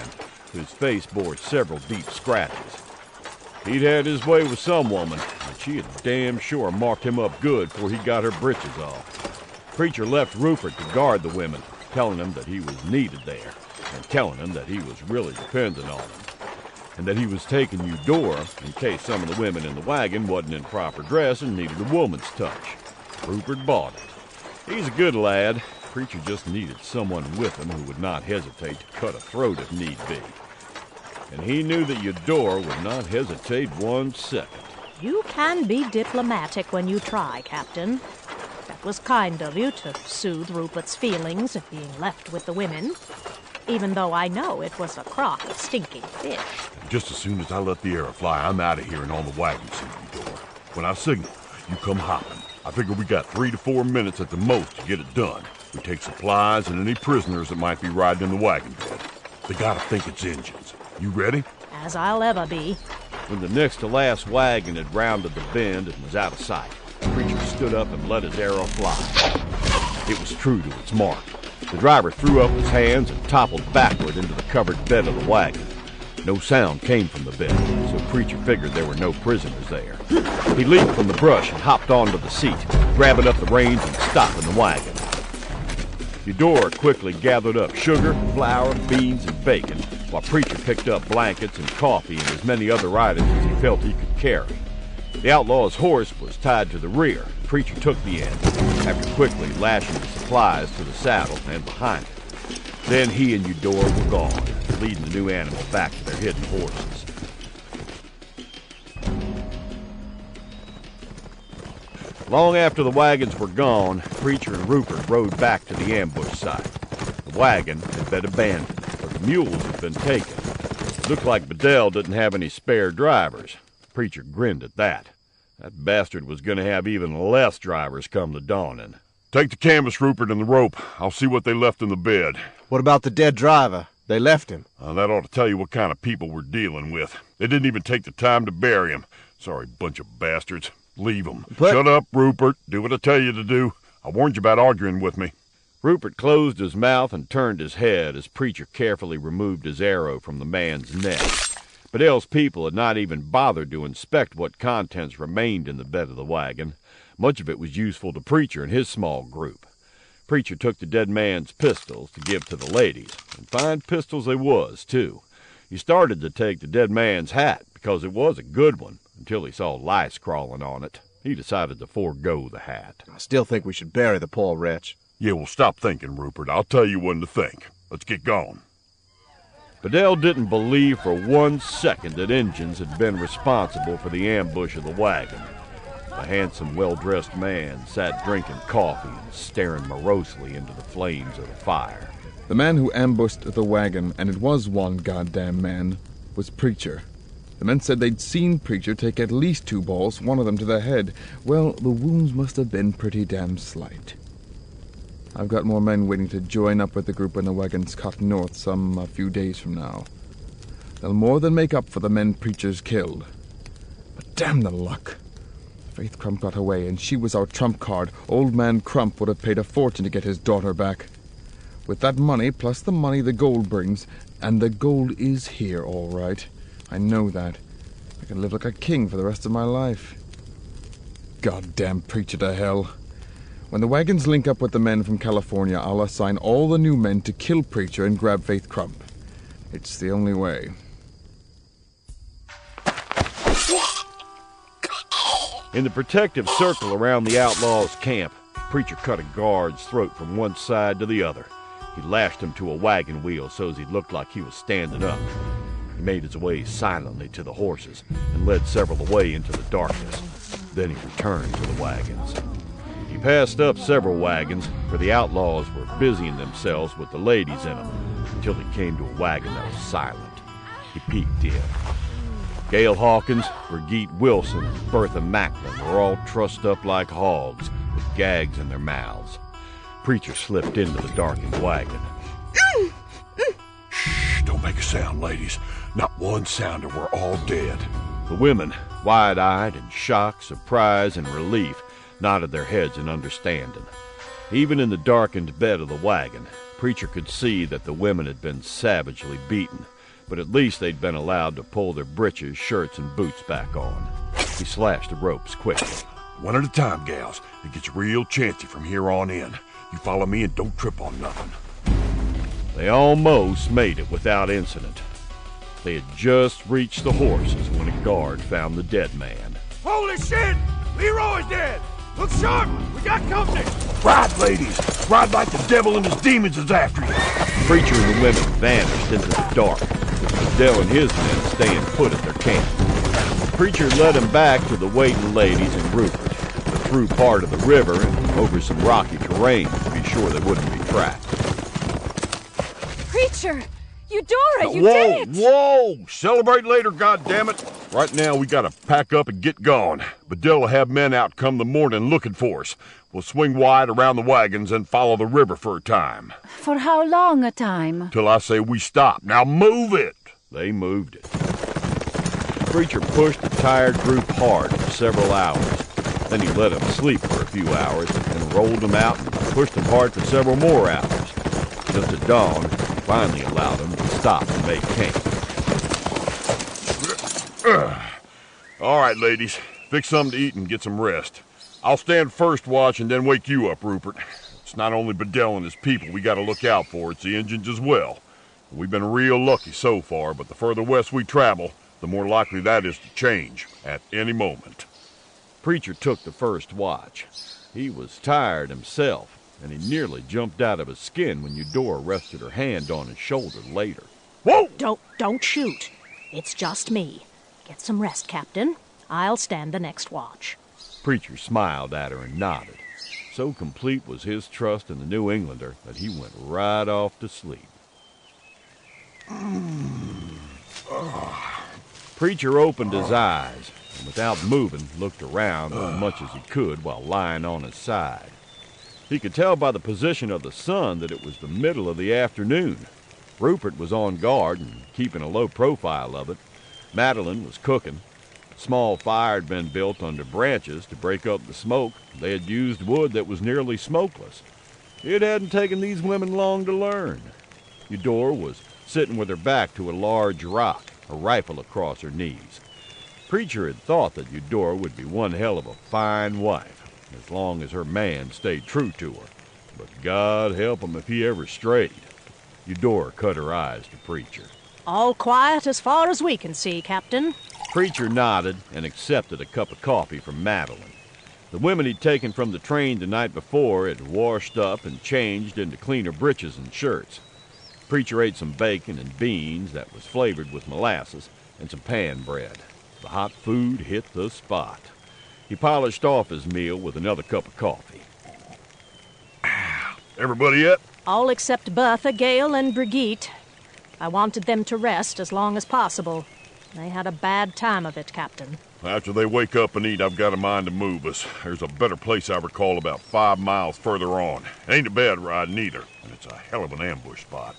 whose face bore several deep scratches. He'd had his way with some woman, and she had damn sure marked him up good before he got her britches off. Preacher left Rupert to guard the women, telling him that he was needed there, and telling him that he was really dependent on him, and that he was taking Eudora in case some of the women in the wagon wasn't in proper dress and needed a woman's touch. Rupert bought it. He's a good lad. Preacher just needed someone with him who would not hesitate to cut a throat if need be. And he knew that Eudora would not hesitate 1 second. You can be diplomatic when you try, Captain. That was kind of you to soothe Rupert's feelings of being left with the women, even though I know it was a crock of stinking fish. Just as soon as I let the arrow fly, I'm out of here and on the wagon soon, Eudora. When I signal, you come hopping. I figure we got 3 to 4 minutes at the most to get it done. We take supplies and any prisoners that might be riding in the wagon bed. They gotta think it's Injuns. You ready? As I'll ever be. When the next to last wagon had rounded the bend and was out of sight, Preacher stood up and let his arrow fly. It was true to its mark. The driver threw up his hands and toppled backward into the covered bed of the wagon. No sound came from the bed, so Preacher figured there were no prisoners there. He leaped from the brush and hopped onto the seat, grabbing up the reins and stopping the wagon. Eudora quickly gathered up sugar, flour, beans, and bacon, while Preacher picked up blankets and coffee and as many other items as he felt he could carry. The outlaw's horse was tied to the rear. Preacher took the end, after quickly lashing the supplies to the saddle and behind it. Then he and Eudora were gone, leading the new animal back to their hidden horses. Long after the wagons were gone, Preacher and Rupert rode back to the ambush site. The wagon had been abandoned, but the mules had been taken. It looked like Bedell didn't have any spare drivers. Preacher grinned at that. That bastard was going to have even less drivers come the dawning. Take the canvas, Rupert, and the rope. I'll see what they left in the bed. What about the dead driver? They left him. That ought to tell you what kind of people we're dealing with. They didn't even take the time to bury him. Sorry bunch of bastards. Leave him. Shut up, Rupert. Do what I tell you to do. I warned you about arguing with me. Rupert closed his mouth and turned his head as Preacher carefully removed his arrow from the man's neck. Bedell's people had not even bothered to inspect what contents remained in the bed of the wagon. Much of it was useful to Preacher and his small group. Preacher took the dead man's pistols to give to the ladies, and fine pistols they was, too. He started to take the dead man's hat, because it was a good one, until he saw lice crawling on it. He decided to forego the hat. I still think we should bury the poor wretch. Yeah, well, stop thinking, Rupert. I'll tell you when to think. Let's get going. Bedell didn't believe for 1 second that Injuns had been responsible for the ambush of the wagon. The handsome, well-dressed man sat drinking coffee and staring morosely into the flames of the fire. The man who ambushed the wagon, and it was one goddamn man, was Preacher. The men said they'd seen Preacher take at least 2 balls, one of them to the head. Well, the wounds must have been pretty damn slight. I've got more men waiting to join up with the group when the wagon's cut north a few days from now. They'll more than make up for the men Preacher's killed. But damn the luck. Faith Crump got away, and she was our trump card. Old man Crump would have paid a fortune to get his daughter back. With that money, plus the money the gold brings, and the gold is here, all right. I know that. I can live like a king for the rest of my life. Goddamn Preacher to hell. When the wagons link up with the men from California, I'll assign all the new men to kill Preacher and grab Faith Crump. It's the only way. In the protective circle around the outlaws' camp, Preacher cut a guard's throat from one side to the other. He lashed him to a wagon wheel so as he looked like he was standing up. He made his way silently to the horses and led several away into the darkness. Then he returned to the wagons. He passed up several wagons, for the outlaws were busying themselves with the ladies in them, until he came to a wagon that was silent. He peeked in. Gail Hawkins, Brigitte Wilson, and Bertha Macklin were all trussed up like hogs, with gags in their mouths. Preacher slipped into the darkened wagon. Shh, don't make a sound, ladies. Not one sound or we're all dead. The women, wide-eyed in shock, surprise, and relief, nodded their heads in understanding. Even in the darkened bed of the wagon, Preacher could see that the women had been savagely beaten, but at least they'd been allowed to pull their breeches, shirts, and boots back on. He slashed the ropes quickly. One at a time, gals. It gets real chancy from here on in. You follow me and don't trip on nothing. They almost made it without incident. They had just reached the horses when a guard found the dead man. Holy shit! Leroy's dead! Look sharp! We got company! Ride, ladies! Ride like the devil and his demons is after you! Preacher and the women vanished into the dark, with Dell and his men staying put at their camp. Preacher led him back to the waiting ladies and Rupert, but through part of the river and over some rocky terrain to be sure they wouldn't be tracked. Preacher! Eudora, you whoa, did it! Whoa! Celebrate later, goddammit! Right now, we gotta pack up and get going. Bedell will have men out come the morning looking for us. We'll swing wide around the wagons and follow the river for a time. For how long a time? Till I say we stop. Now move it! They moved it. The preacher pushed the tired group hard for several hours. Then he let them sleep for a few hours and rolled them out and pushed them hard for several more hours. Just at dawn, finally allowed them to stop and make camp. All right, ladies. Fix something to eat and get some rest. I'll stand first watch and then wake you up, Rupert. It's not only Bedell and his people we gotta look out for, it's the Injuns as well. We've been real lucky so far, but the further west we travel, the more likely that is to change at any moment. Preacher took the first watch. He was tired himself, and he nearly jumped out of his skin when Eudora rested her hand on his shoulder later. Whoa! Don't shoot. It's just me. Get some rest, Captain. I'll stand the next watch. Preacher smiled at her and nodded. So complete was his trust in the New Englander that he went right off to sleep. Preacher opened his eyes, and without moving, looked around as much as he could while lying on his side. He could tell by the position of the sun that it was the middle of the afternoon. Rupert was on guard and keeping a low profile of it. Madeline was cooking. A small fire had been built under branches to break up the smoke. They had used wood that was nearly smokeless. It hadn't taken these women long to learn. Eudora was sitting with her back to a large rock, a rifle across her knees. Preacher had thought that Eudora would be one hell of a fine wife, as long as her man stayed true to her. but God help him if he ever strayed. Eudora cut her eyes to Preacher. All quiet as far as we can see, Captain. Preacher nodded and accepted a cup of coffee from Madeline. The women he'd taken from the train the night before had washed up and changed into cleaner breeches and shirts. Preacher ate some bacon and beans that was flavored with molasses and some pan bread. The hot food hit the spot. He polished off his meal with another cup of coffee. Everybody up? All except Bertha, Gail, and Brigitte. I wanted them to rest as long as possible. They had a bad time of it, Captain. After they wake up and eat, I've got a mind to move us. There's a better place I recall about 5 miles further on. Ain't a bad ride neither, and it's a hell of an ambush spot.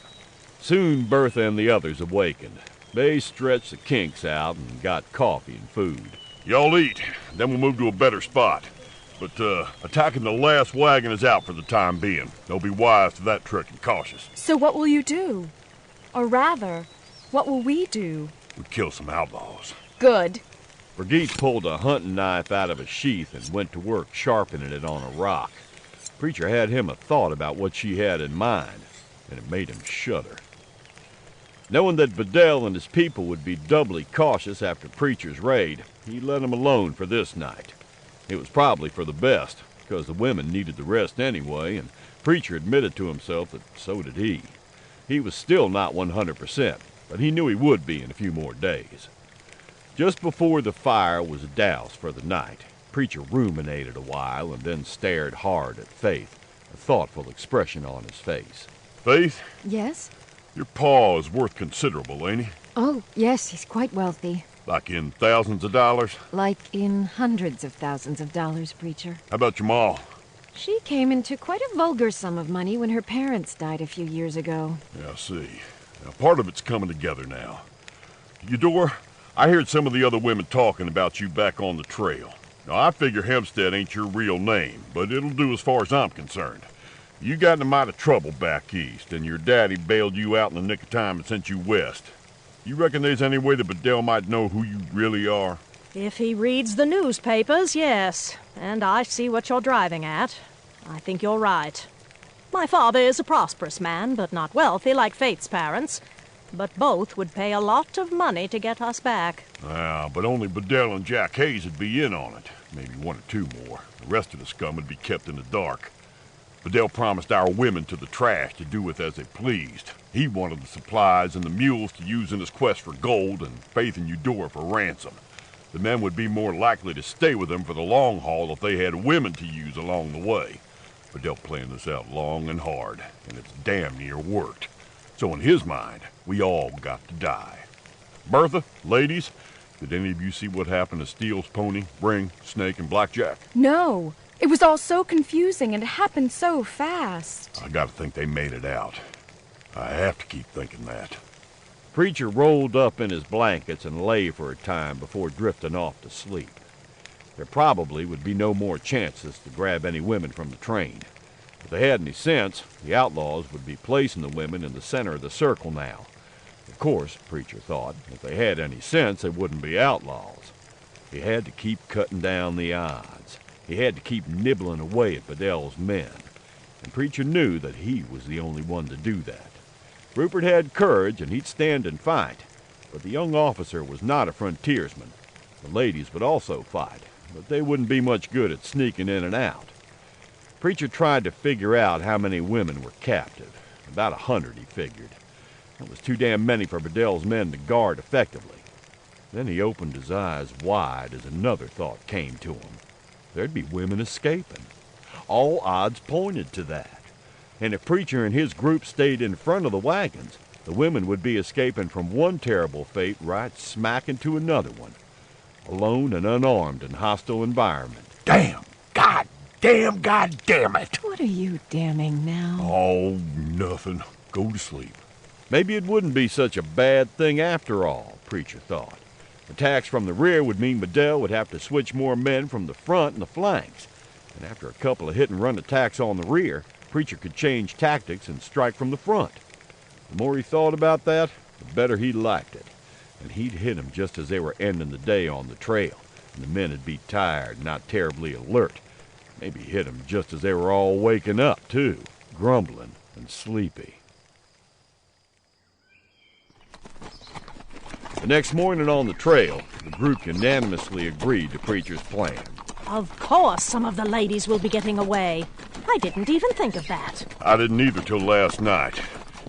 Soon Bertha and the others awakened. They stretched the kinks out and got coffee and food. Y'all eat, then we'll move to a better spot. But, attacking the last wagon is out for the time being. They'll be wise to that trick and cautious. So what will you do? Or rather, what will we do? We kill some outlaws. Good. Brigitte pulled a hunting knife out of a sheath and went to work sharpening it on a rock. Preacher had him a thought about what she had in mind, and it made him shudder. Knowing that Bedell and his people would be doubly cautious after Preacher's raid, he let them alone for this night. It was probably for the best, because the women needed the rest anyway, and Preacher admitted to himself that so did he. He was still not 100%, but he knew he would be in a few more days. Just before the fire was doused for the night, Preacher ruminated a while and then stared hard at Faith, a thoughtful expression on his face. Faith? Yes? Your pa is worth considerable, ain't he? Oh, yes, he's quite wealthy. Like in thousands of dollars? Like in hundreds of thousands of dollars, Preacher. How about your ma? She came into quite a vulgar sum of money when her parents died a few years ago. Yeah, I see. Now, part of it's coming together now. Eudora, I heard some of the other women talking about you back on the trail. Now, I figure Hempstead ain't your real name, but it'll do as far as I'm concerned. You got in a mite of trouble back east, and your daddy bailed you out in the nick of time and sent you west. You reckon there's any way that Bedell might know who you really are? If he reads the newspapers, yes. And I see what you're driving at. I think you're right. My father is a prosperous man, but not wealthy like Faith's parents. But both would pay a lot of money to get us back. But only Bedell and Jack Hayes would be in on it. Maybe one or two more. The rest of the scum would be kept in the dark. Bedell promised our women to the trash to do with as they pleased. He wanted the supplies and the mules to use in his quest for gold, and Faith and Eudora for ransom. The men would be more likely to stay with him for the long haul if they had women to use along the way. Bedell planned this out long and hard, and it's damn near worked. So in his mind, we all got to die. Bertha, ladies, did any of you see what happened to Steele's pony, Ring, Snake, and Blackjack? No. It was all so confusing and it happened so fast. I gotta think they made it out. I have to keep thinking that. Preacher rolled up in his blankets and lay for a time before drifting off to sleep. There probably would be no more chances to grab any women from the train. If they had any sense, the outlaws would be placing the women in the center of the circle now. Of course, Preacher thought, if they had any sense, they wouldn't be outlaws. He had to keep cutting down the odds. He had to keep nibbling away at Bedell's men. And Preacher knew that he was the only one to do that. Rupert had courage, and he'd stand and fight. But the young officer was not a frontiersman. The ladies would also fight, but they wouldn't be much good at sneaking in and out. Preacher tried to figure out how many women were captive. About 100, he figured. That was too damn many for Bedell's men to guard effectively. Then he opened his eyes wide as another thought came to him. There'd be women escaping. All odds pointed to that. And if Preacher and his group stayed in front of the wagons, the women would be escaping from one terrible fate right smack into another one. Alone and unarmed in hostile environment. Damn! God damn it! What are you damning now? Oh, nothing. Go to sleep. Maybe it wouldn't be such a bad thing after all, Preacher thought. Attacks from the rear would mean Bedell would have to switch more men from the front and the flanks. And after a couple of hit-and-run attacks on the rear, Preacher could change tactics and strike from the front. The more he thought about that, the better he liked it. And he'd hit them just as they were ending the day on the trail, and the men would be tired, not terribly alert. Maybe hit 'em just as they were all waking up, too, grumbling and sleepy. The next morning on the trail, the group unanimously agreed to Preacher's plan. Of course some of the ladies will be getting away. I didn't even think of that. I didn't either till last night.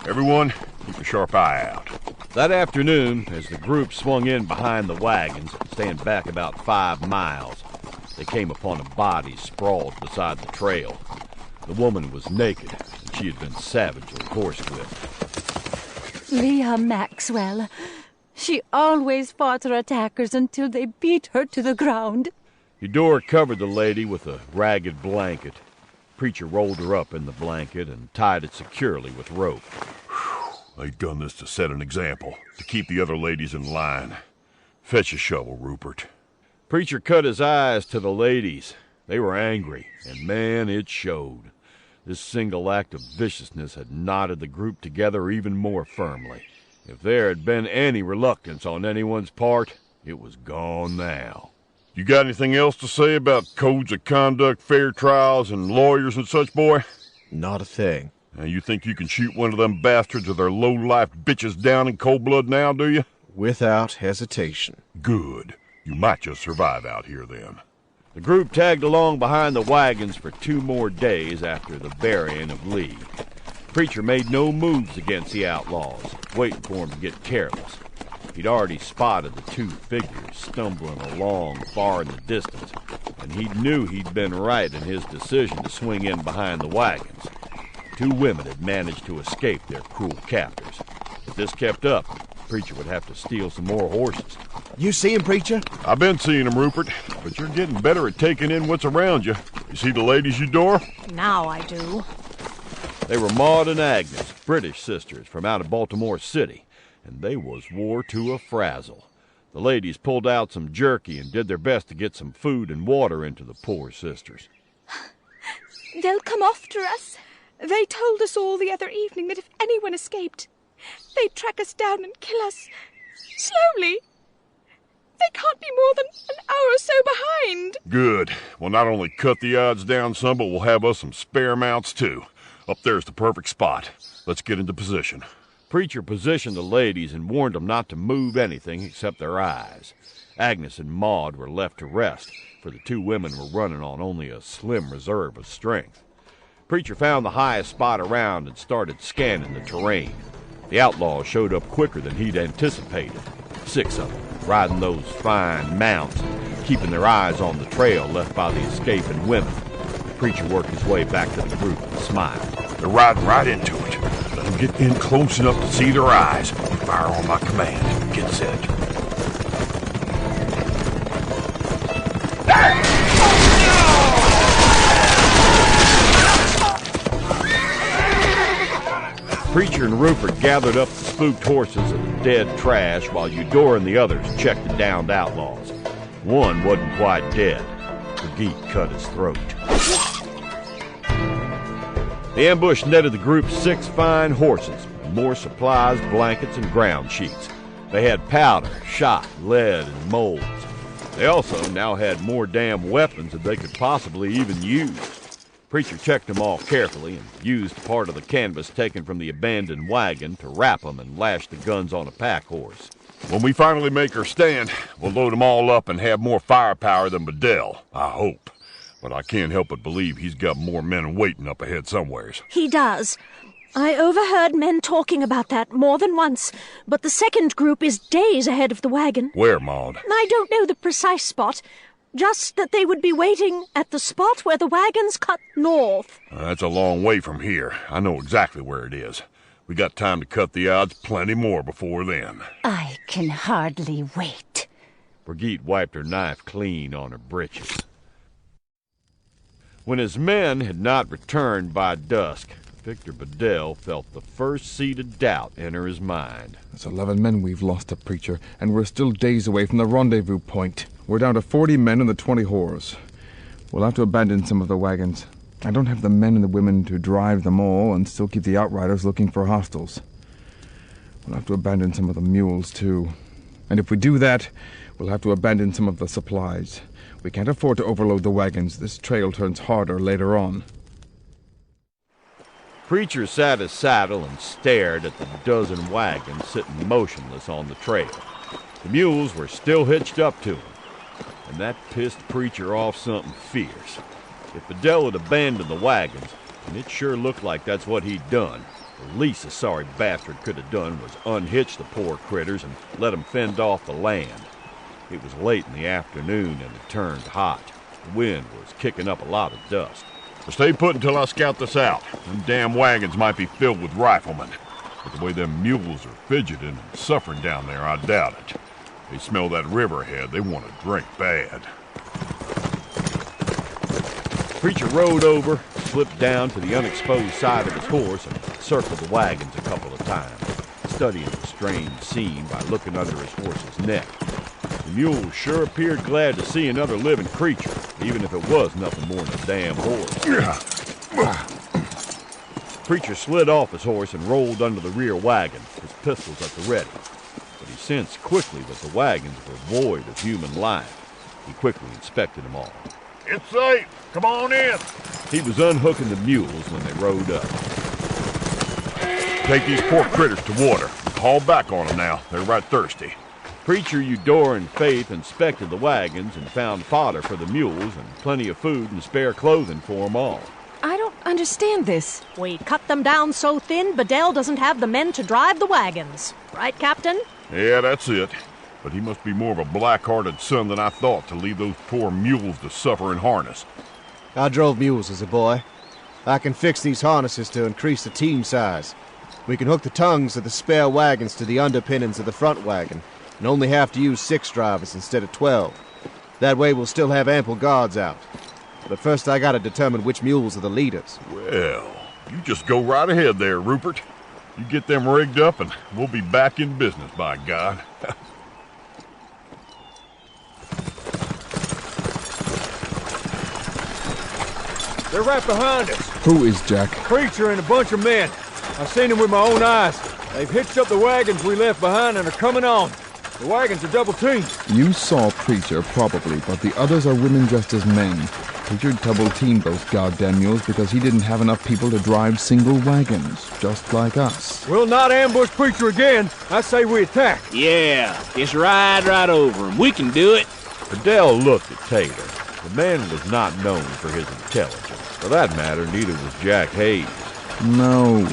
Everyone, keep a sharp eye out. That afternoon, as the group swung in behind the wagons, staying back about 5 miles, they came upon a body sprawled beside the trail. The woman was naked, and she had been savagely horsewhipped. Leah Maxwell. She always fought her attackers until they beat her to the ground. Eudora covered the lady with a ragged blanket. Preacher rolled her up in the blanket and tied it securely with rope. They've done this to set an example, to keep the other ladies in line. Fetch a shovel, Rupert. Preacher cut his eyes to the ladies. They were angry, and man, it showed. This single act of viciousness had knotted the group together even more firmly. If there had been any reluctance on anyone's part, it was gone now. You got anything else to say about codes of conduct, fair trials, and lawyers and such, boy? Not a thing. Now, you think you can shoot one of them bastards or their low-life bitches down in cold blood now, do you? Without hesitation. Good. You might just survive out here, then. The group tagged along behind the wagons for 2 more days after the burying of Lee. Preacher made no moves against the outlaws, waiting for them to get careless. He'd already spotted the 2 figures stumbling along far in the distance, and he knew he'd been right in his decision to swing in behind the wagons. 2 women had managed to escape their cruel captors. If this kept up, Preacher would have to steal some more horses. You see him, Preacher? I've been seeing him, Rupert, but you're getting better at taking in what's around you. You see the ladies, Eudora? Now I do. They were Maud and Agnes, British sisters from out of Baltimore City, and they was wore to a frazzle. The ladies pulled out some jerky and did their best to get some food and water into the poor sisters. They'll come after us. They told us all the other evening that if anyone escaped, they'd track us down and kill us. Slowly. They can't be more than an hour or so behind. Good. We'll not only cut the odds down some, but we'll have us some spare mounts, too. Up there's the perfect spot. Let's get into position. Preacher positioned the ladies and warned them not to move anything except their eyes. Agnes and Maud were left to rest, for the 2 women were running on only a slim reserve of strength. Preacher found the highest spot around and started scanning the terrain. The outlaws showed up quicker than he'd anticipated. 6 of them, riding those fine mounts and keeping their eyes on the trail left by the escaping women. Preacher worked his way back to the group and smiled. They're riding right into it. Let them get in close enough to see their eyes. Fire on my command. Get set. Preacher and Rupert gathered up the spooked horses and the dead trash while Eudora and the others checked the downed outlaws. One wasn't quite dead. Brigitte cut his throat. The ambush netted the group 6 fine horses, more supplies, blankets, and ground sheets. They had powder, shot, lead, and molds. They also now had more damn weapons than they could possibly even use. Preacher checked them all carefully and used part of the canvas taken from the abandoned wagon to wrap them and lash the guns on a pack horse. When we finally make our stand, we'll load them all up and have more firepower than Bedell, I hope. But I can't help but believe he's got more men waiting up ahead somewheres. He does. I overheard men talking about that more than once, but the second group is days ahead of the wagon. Where, Maud? I don't know the precise spot, just that they would be waiting at the spot where the wagons cut north. That's a long way from here. I know exactly where it is. We got time to cut the odds plenty more before then. I can hardly wait. Brigitte wiped her knife clean on her breeches. When his men had not returned by dusk, Victor Bedell felt the first seed of doubt enter his mind. There's 11 men we've lost to Preacher, and we're still days away from the rendezvous point. We're down to 40 men and the 20 horse. We'll have to abandon some of the wagons. I don't have the men and the women to drive them all and still keep the outriders looking for hostiles. We'll have to abandon some of the mules, too. And if we do that, we'll have to abandon some of the supplies. We can't afford to overload the wagons. This trail turns harder later on. Preacher sat his saddle and stared at the dozen wagons sitting motionless on the trail. The mules were still hitched up to him, and that pissed Preacher off something fierce. If Bedell had abandoned the wagons, and it sure looked like that's what he'd done, the least a sorry bastard could have done was unhitch the poor critters and let them fend off the land. It was late in the afternoon and it turned hot. The wind was kicking up a lot of dust. Stay put until I scout this out. Them damn wagons might be filled with riflemen. But the way them mules are fidgeting and suffering down there, I doubt it. They smell that river ahead. They want to drink bad. Preacher rode over, slipped down to the unexposed side of his horse, and circled the wagons a couple of times, studying the strange scene by looking under his horse's neck. The mules sure appeared glad to see another living creature, even if it was nothing more than a damn horse. Preacher slid off his horse and rolled under the rear wagon, his pistols at the ready. But he sensed quickly that the wagons were void of human life. He quickly inspected them all. It's safe. Come on in. He was unhooking the mules when they rode up. Take these poor critters to water. Haul back on them now. They're right thirsty. Preacher Eudora and Faith inspected the wagons and found fodder for the mules and plenty of food and spare clothing for them all. I don't understand this. We cut them down so thin, Bedell doesn't have the men to drive the wagons. Right, Captain? Yeah, that's it. But he must be more of a black-hearted son than I thought to leave those poor mules to suffer in harness. I drove mules as a boy. I can fix these harnesses to increase the team size. We can hook the tongues of the spare wagons to the underpinnings of the front wagon, and only have to use 6 drivers instead of 12. That way we'll still have ample guards out. But first I gotta determine which mules are the leaders. Well, you just go right ahead there, Rupert. You get them rigged up and we'll be back in business, by God. They're right behind us. Who is Jack? Preacher and a bunch of men. I've seen them with my own eyes. They've hitched up the wagons we left behind and are coming on. The wagons are double-teamed. You saw Preacher, probably, but the others are women dressed as men. Preacher double-teamed those goddamn mules because he didn't have enough people to drive single wagons, just like us. We'll not ambush Preacher again. I say we attack. Yeah, just ride right over him. We can do it. Bedell looked at Taylor. The man was not known for his intelligence. For that matter, neither was Jack Hayes. No.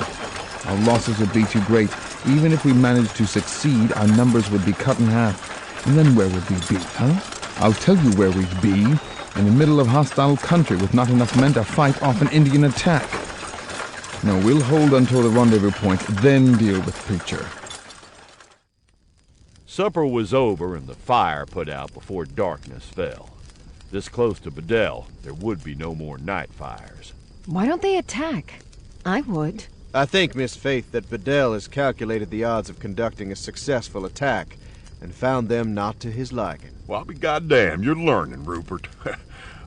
Our losses would be too great. Even if we managed to succeed, our numbers would be cut in half. And then where would we be, huh? I'll tell you where we'd be. In the middle of hostile country with not enough men to fight off an Indian attack. No, we'll hold until the rendezvous point, then deal with Preacher. Supper was over and the fire put out before darkness fell. This close to Bedell, there would be no more night fires. Why don't they attack? I would. I think, Miss Faith, that Bedell has calculated the odds of conducting a successful attack and found them not to his liking. Well, I'll be goddamn, you're learning, Rupert.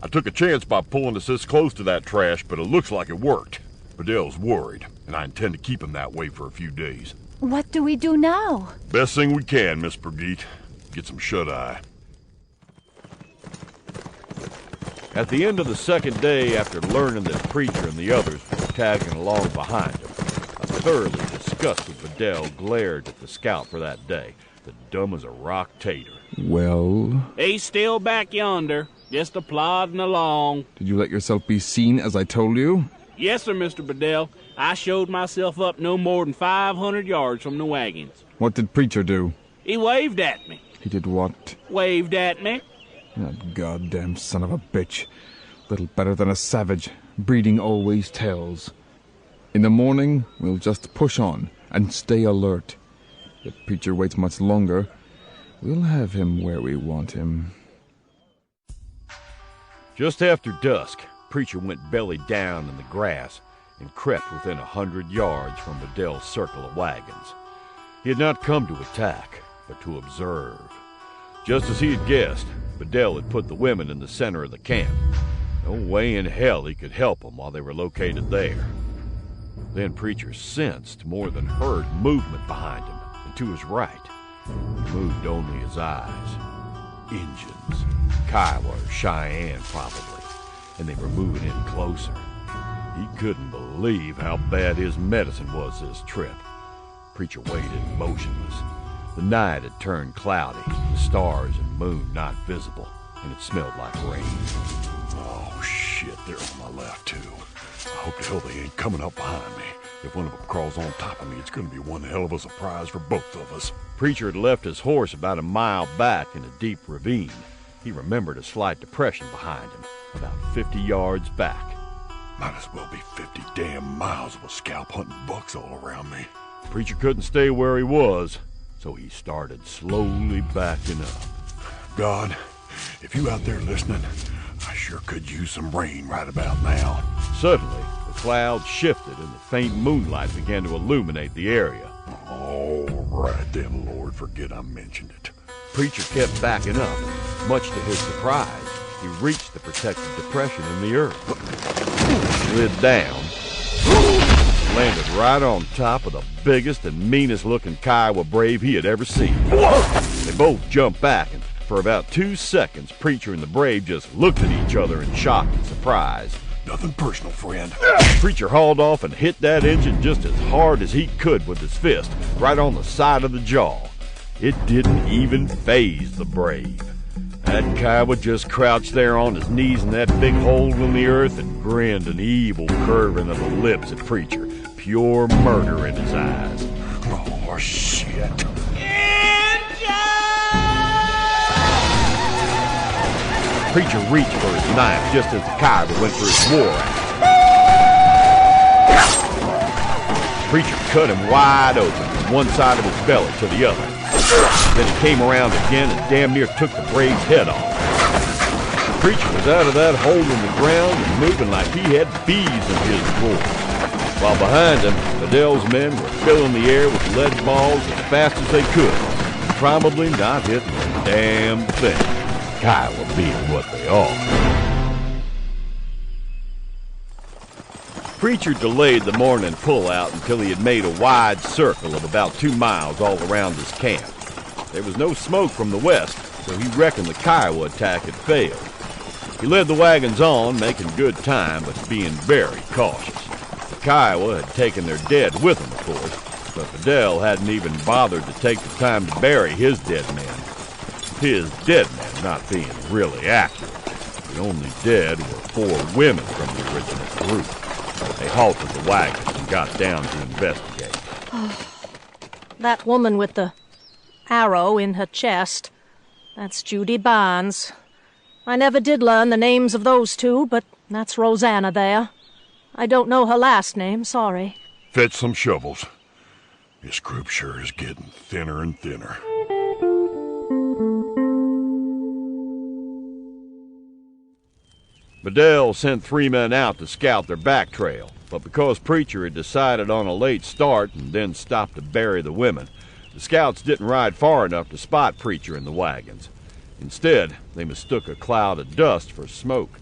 I took a chance by pulling us this close to that trash, but it looks like it worked. Bedell's worried, and I intend to keep him that way for a few days. What do we do now? Best thing we can, Miss Brigitte. Get some shut-eye. At the end of the second day, after learning that Preacher and the others were tagging along behind him, a thoroughly disgusted Bedell glared at the scout for that day, the dumb as a rock tater. Well? He's still back yonder, just a-plodding along. Did you let yourself be seen as I told you? Yes, sir, Mr. Bedell. I showed myself up no more than 500 yards from the wagons. What did Preacher do? He waved at me. He did what? Waved at me. That goddamn son of a bitch. Little better than a savage. Breeding always tells. In the morning, we'll just push on and stay alert. If Preacher waits much longer, we'll have him where we want him. Just after dusk, Preacher went belly down in the grass and crept within 100 yards from Bedell's circle of wagons. He had not come to attack, but to observe. Just as he had guessed, Bedell had put the women in the center of the camp. No way in hell he could help them while they were located there. Then Preacher sensed more than heard movement behind him and to his right. He moved only his eyes. Injuns Kiowa or Cheyenne, probably, and they were moving in closer. He couldn't believe how bad his medicine was this trip. Preacher waited motionless. The night had turned cloudy, the stars and moon not visible, and it smelled like rain. Oh, shit, they're on my left, too. I hope to hell they ain't coming up behind me. If one of them crawls on top of me, it's gonna be one hell of a surprise for both of us. Preacher had left his horse about a mile back in a deep ravine. He remembered a slight depression behind him, about 50 yards back. Might as well be 50 damn miles with scalp hunting bucks all around me. Preacher couldn't stay where he was, so he started slowly backing up. God, if you out there listening, I sure could use some rain right about now. Suddenly, the clouds shifted and the faint moonlight began to illuminate the area. All right then, Lord, forget I mentioned it. Preacher kept backing up, and much to his surprise, he reached the protected depression in the earth. Slid down, landed right on top of the biggest and meanest looking Kiowa brave he had ever seen. They both jumped back, and for about 2 seconds, Preacher and the brave just looked at each other in shock and surprise. Nothing personal, friend. Preacher hauled off and hit that engine just as hard as he could with his fist, right on the side of the jaw. It didn't even faze the brave. That Kiowa just crouched there on his knees in that big hole in the earth and grinned an evil curving of the lips at Preacher, pure murder in his eyes. Oh, shit. Preacher reached for his knife just as the Kiowa went for his war axe. Preacher cut him wide open from one side of his belly to the other. Then he came around again and damn near took the brave's head off. Preacher was out of that hole in the ground and moving like he had bees in his roar. While behind him, Bedell's men were filling the air with lead balls as fast as they could, probably not hitting a damn thing. Kiowa being what they are. Preacher delayed the morning pullout until he had made a wide circle of about 2 miles all around his camp. There was no smoke from the west, so he reckoned the Kiowa attack had failed. He led the wagons on, making good time, but being very cautious. The Kiowa had taken their dead with them, of course, but Bedell hadn't even bothered to take the time to bury his dead men. His dead men not being really accurate. The only dead were 4 women from the original group. They halted the wagons and got down to investigate. That woman with the arrow in her chest, that's Judy Barnes. I never did learn the names of those 2, but that's Rosanna there. I don't know her last name, sorry. Fetch some shovels. This group sure is getting thinner and thinner. Bedell sent 3 men out to scout their back trail, but because Preacher had decided on a late start and then stopped to bury the women, the scouts didn't ride far enough to spot Preacher in the wagons. Instead, they mistook a cloud of dust for smoke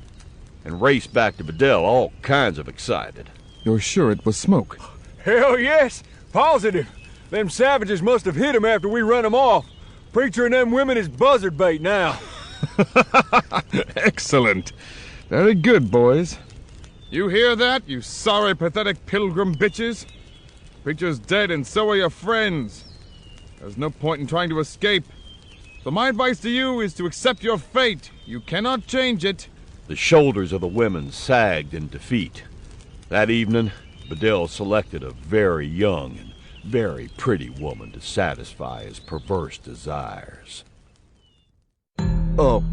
and raced back to Bedell all kinds of excited. You're sure it was smoke? Hell yes, positive. Them savages must have hit him after we run him off. Preacher and them women is buzzard bait now. Excellent. Very good, boys. You hear that, you sorry, pathetic pilgrim bitches? Preacher's dead and so are your friends. There's no point in trying to escape. So my advice to you is to accept your fate. You cannot change it. The shoulders of the women sagged in defeat. That evening, Bedell selected a very young and very pretty woman to satisfy his perverse desires. Oh,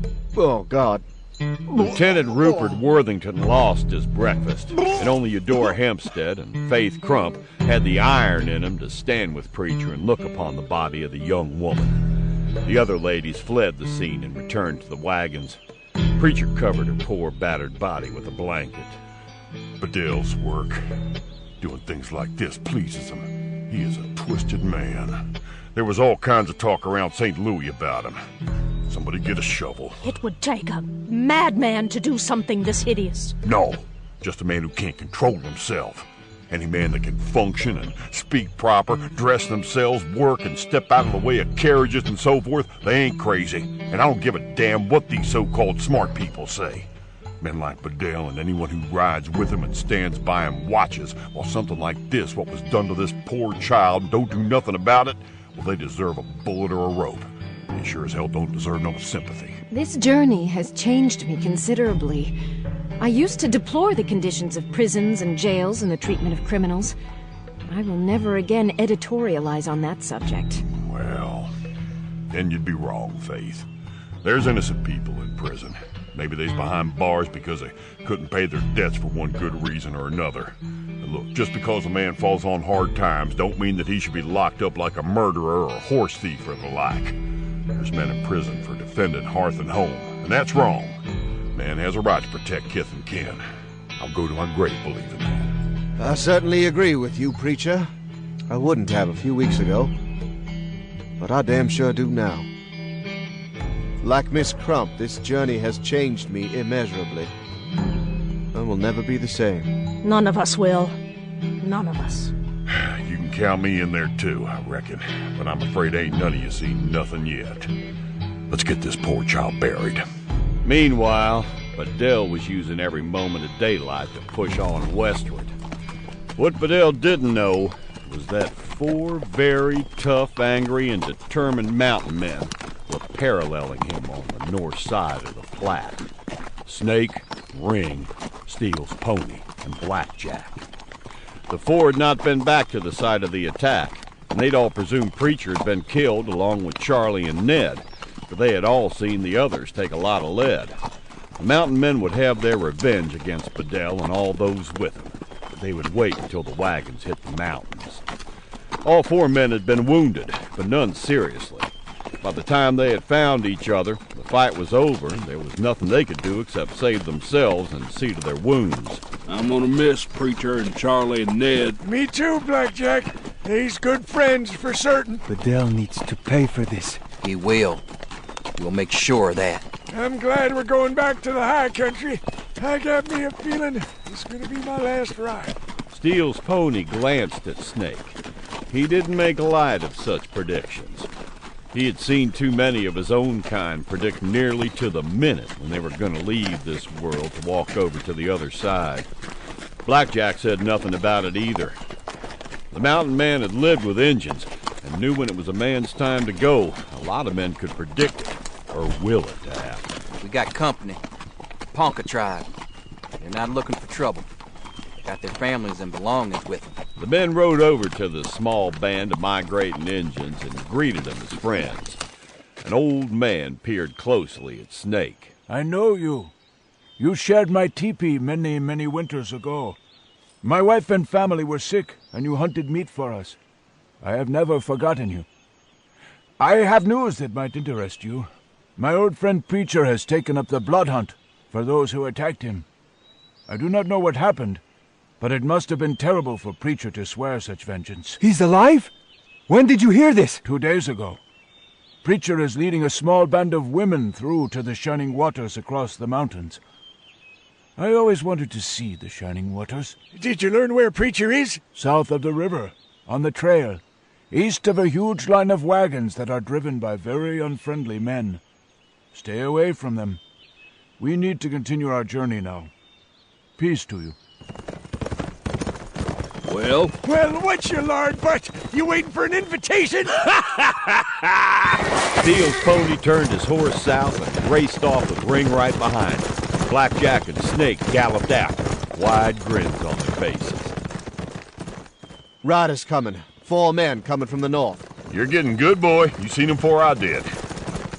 God. Lieutenant Rupert Worthington lost his breakfast, and only Eudora Hempstead and Faith Crump had the iron in them to stand with Preacher and look upon the body of the young woman. The other ladies fled the scene and returned to the wagons. Preacher covered her poor, battered body with a blanket. Bedell's work. Doing things like this pleases him. He is a twisted man. There was all kinds of talk around St. Louis about him. Somebody get a shovel. It would take a madman to do something this hideous. No, just a man who can't control himself. Any man that can function and speak proper, dress themselves, work, and step out of the way of carriages and so forth, they ain't crazy. And I don't give a damn what these so-called smart people say. Men like Bedell and anyone who rides with him and stands by him watches while something like this, what was done to this poor child, and don't do nothing about it, well, they deserve a bullet or a rope. They sure as hell don't deserve no sympathy. This journey has changed me considerably. I used to deplore the conditions of prisons and jails and the treatment of criminals. I will never again editorialize on that subject. Well, then you'd be wrong, Faith. There's innocent people in prison. Maybe they's behind bars because they couldn't pay their debts for one good reason or another. And look, just because a man falls on hard times don't mean that he should be locked up like a murderer or a horse thief or the like. There's men in prison for defending hearth and home, and that's wrong. Man has a right to protect kith and kin. I'll go to my grave believing that. I certainly agree with you, preacher. I wouldn't have a few weeks ago, but I damn sure do now. Like Miss Crump, this journey has changed me immeasurably. I will never be the same. None of us will. None of us. You can count me in there too, I reckon. But I'm afraid ain't none of you seen nothing yet. Let's get this poor child buried. Meanwhile, Bedell was using every moment of daylight to push on westward. What Bedell didn't know was that 4 very tough, angry, and determined mountain men were paralleling him on the north side of the flat. Snake, Ring, Steele's pony, and Blackjack. The 4 had not been back to the site of the attack, and they'd all presumed Preacher had been killed along with Charlie and Ned, for they had all seen the others take a lot of lead. The mountain men would have their revenge against Bedell and all those with him, but they would wait until the wagons hit the mountains. All 4 men had been wounded, but none seriously. By the time they had found each other, the fight was over, and there was nothing they could do except save themselves and see to their wounds. I'm gonna miss Preacher and Charlie and Ned. Me too, Blackjack. He's good friends for certain. Bedell needs to pay for this. He will. We'll make sure of that. I'm glad we're going back to the high country. I got me a feeling it's gonna be my last ride. Steele's pony glanced at Snake. He didn't make light of such predictions. He had seen too many of his own kind predict nearly to the minute when they were going to leave this world to walk over to the other side. Blackjack said nothing about it either. The mountain man had lived with Injuns and knew when it was a man's time to go. A lot of men could predict it or will it to happen. We got company. Ponca tribe. They're not looking for trouble. Got their families and belongings with them. The men rode over to the small band of migrating Injuns and greeted them as friends. An old man peered closely at Snake. I know you. You shared my teepee many, many winters ago. My wife and family were sick, and you hunted meat for us. I have never forgotten you. I have news that might interest you. My old friend Preacher has taken up the blood hunt for those who attacked him. I do not know what happened, but it must have been terrible for Preacher to swear such vengeance. He's alive? When did you hear this? 2 days ago. Preacher is leading a small band of women through to the Shining Waters across the mountains. I always wanted to see the Shining Waters. Did you learn where Preacher is? South of the river, on the trail, east of a huge line of wagons that are driven by very unfriendly men. Stay away from them. We need to continue our journey now. Peace to you. Well, what's your lard butt? You waiting for an invitation? Steele's pony turned his horse south and raced off with Ring right behind him. Blackjack and Snake galloped after, wide grins on their faces. Riders coming. 4 men coming from the north. You're getting good, boy. You seen him before I did.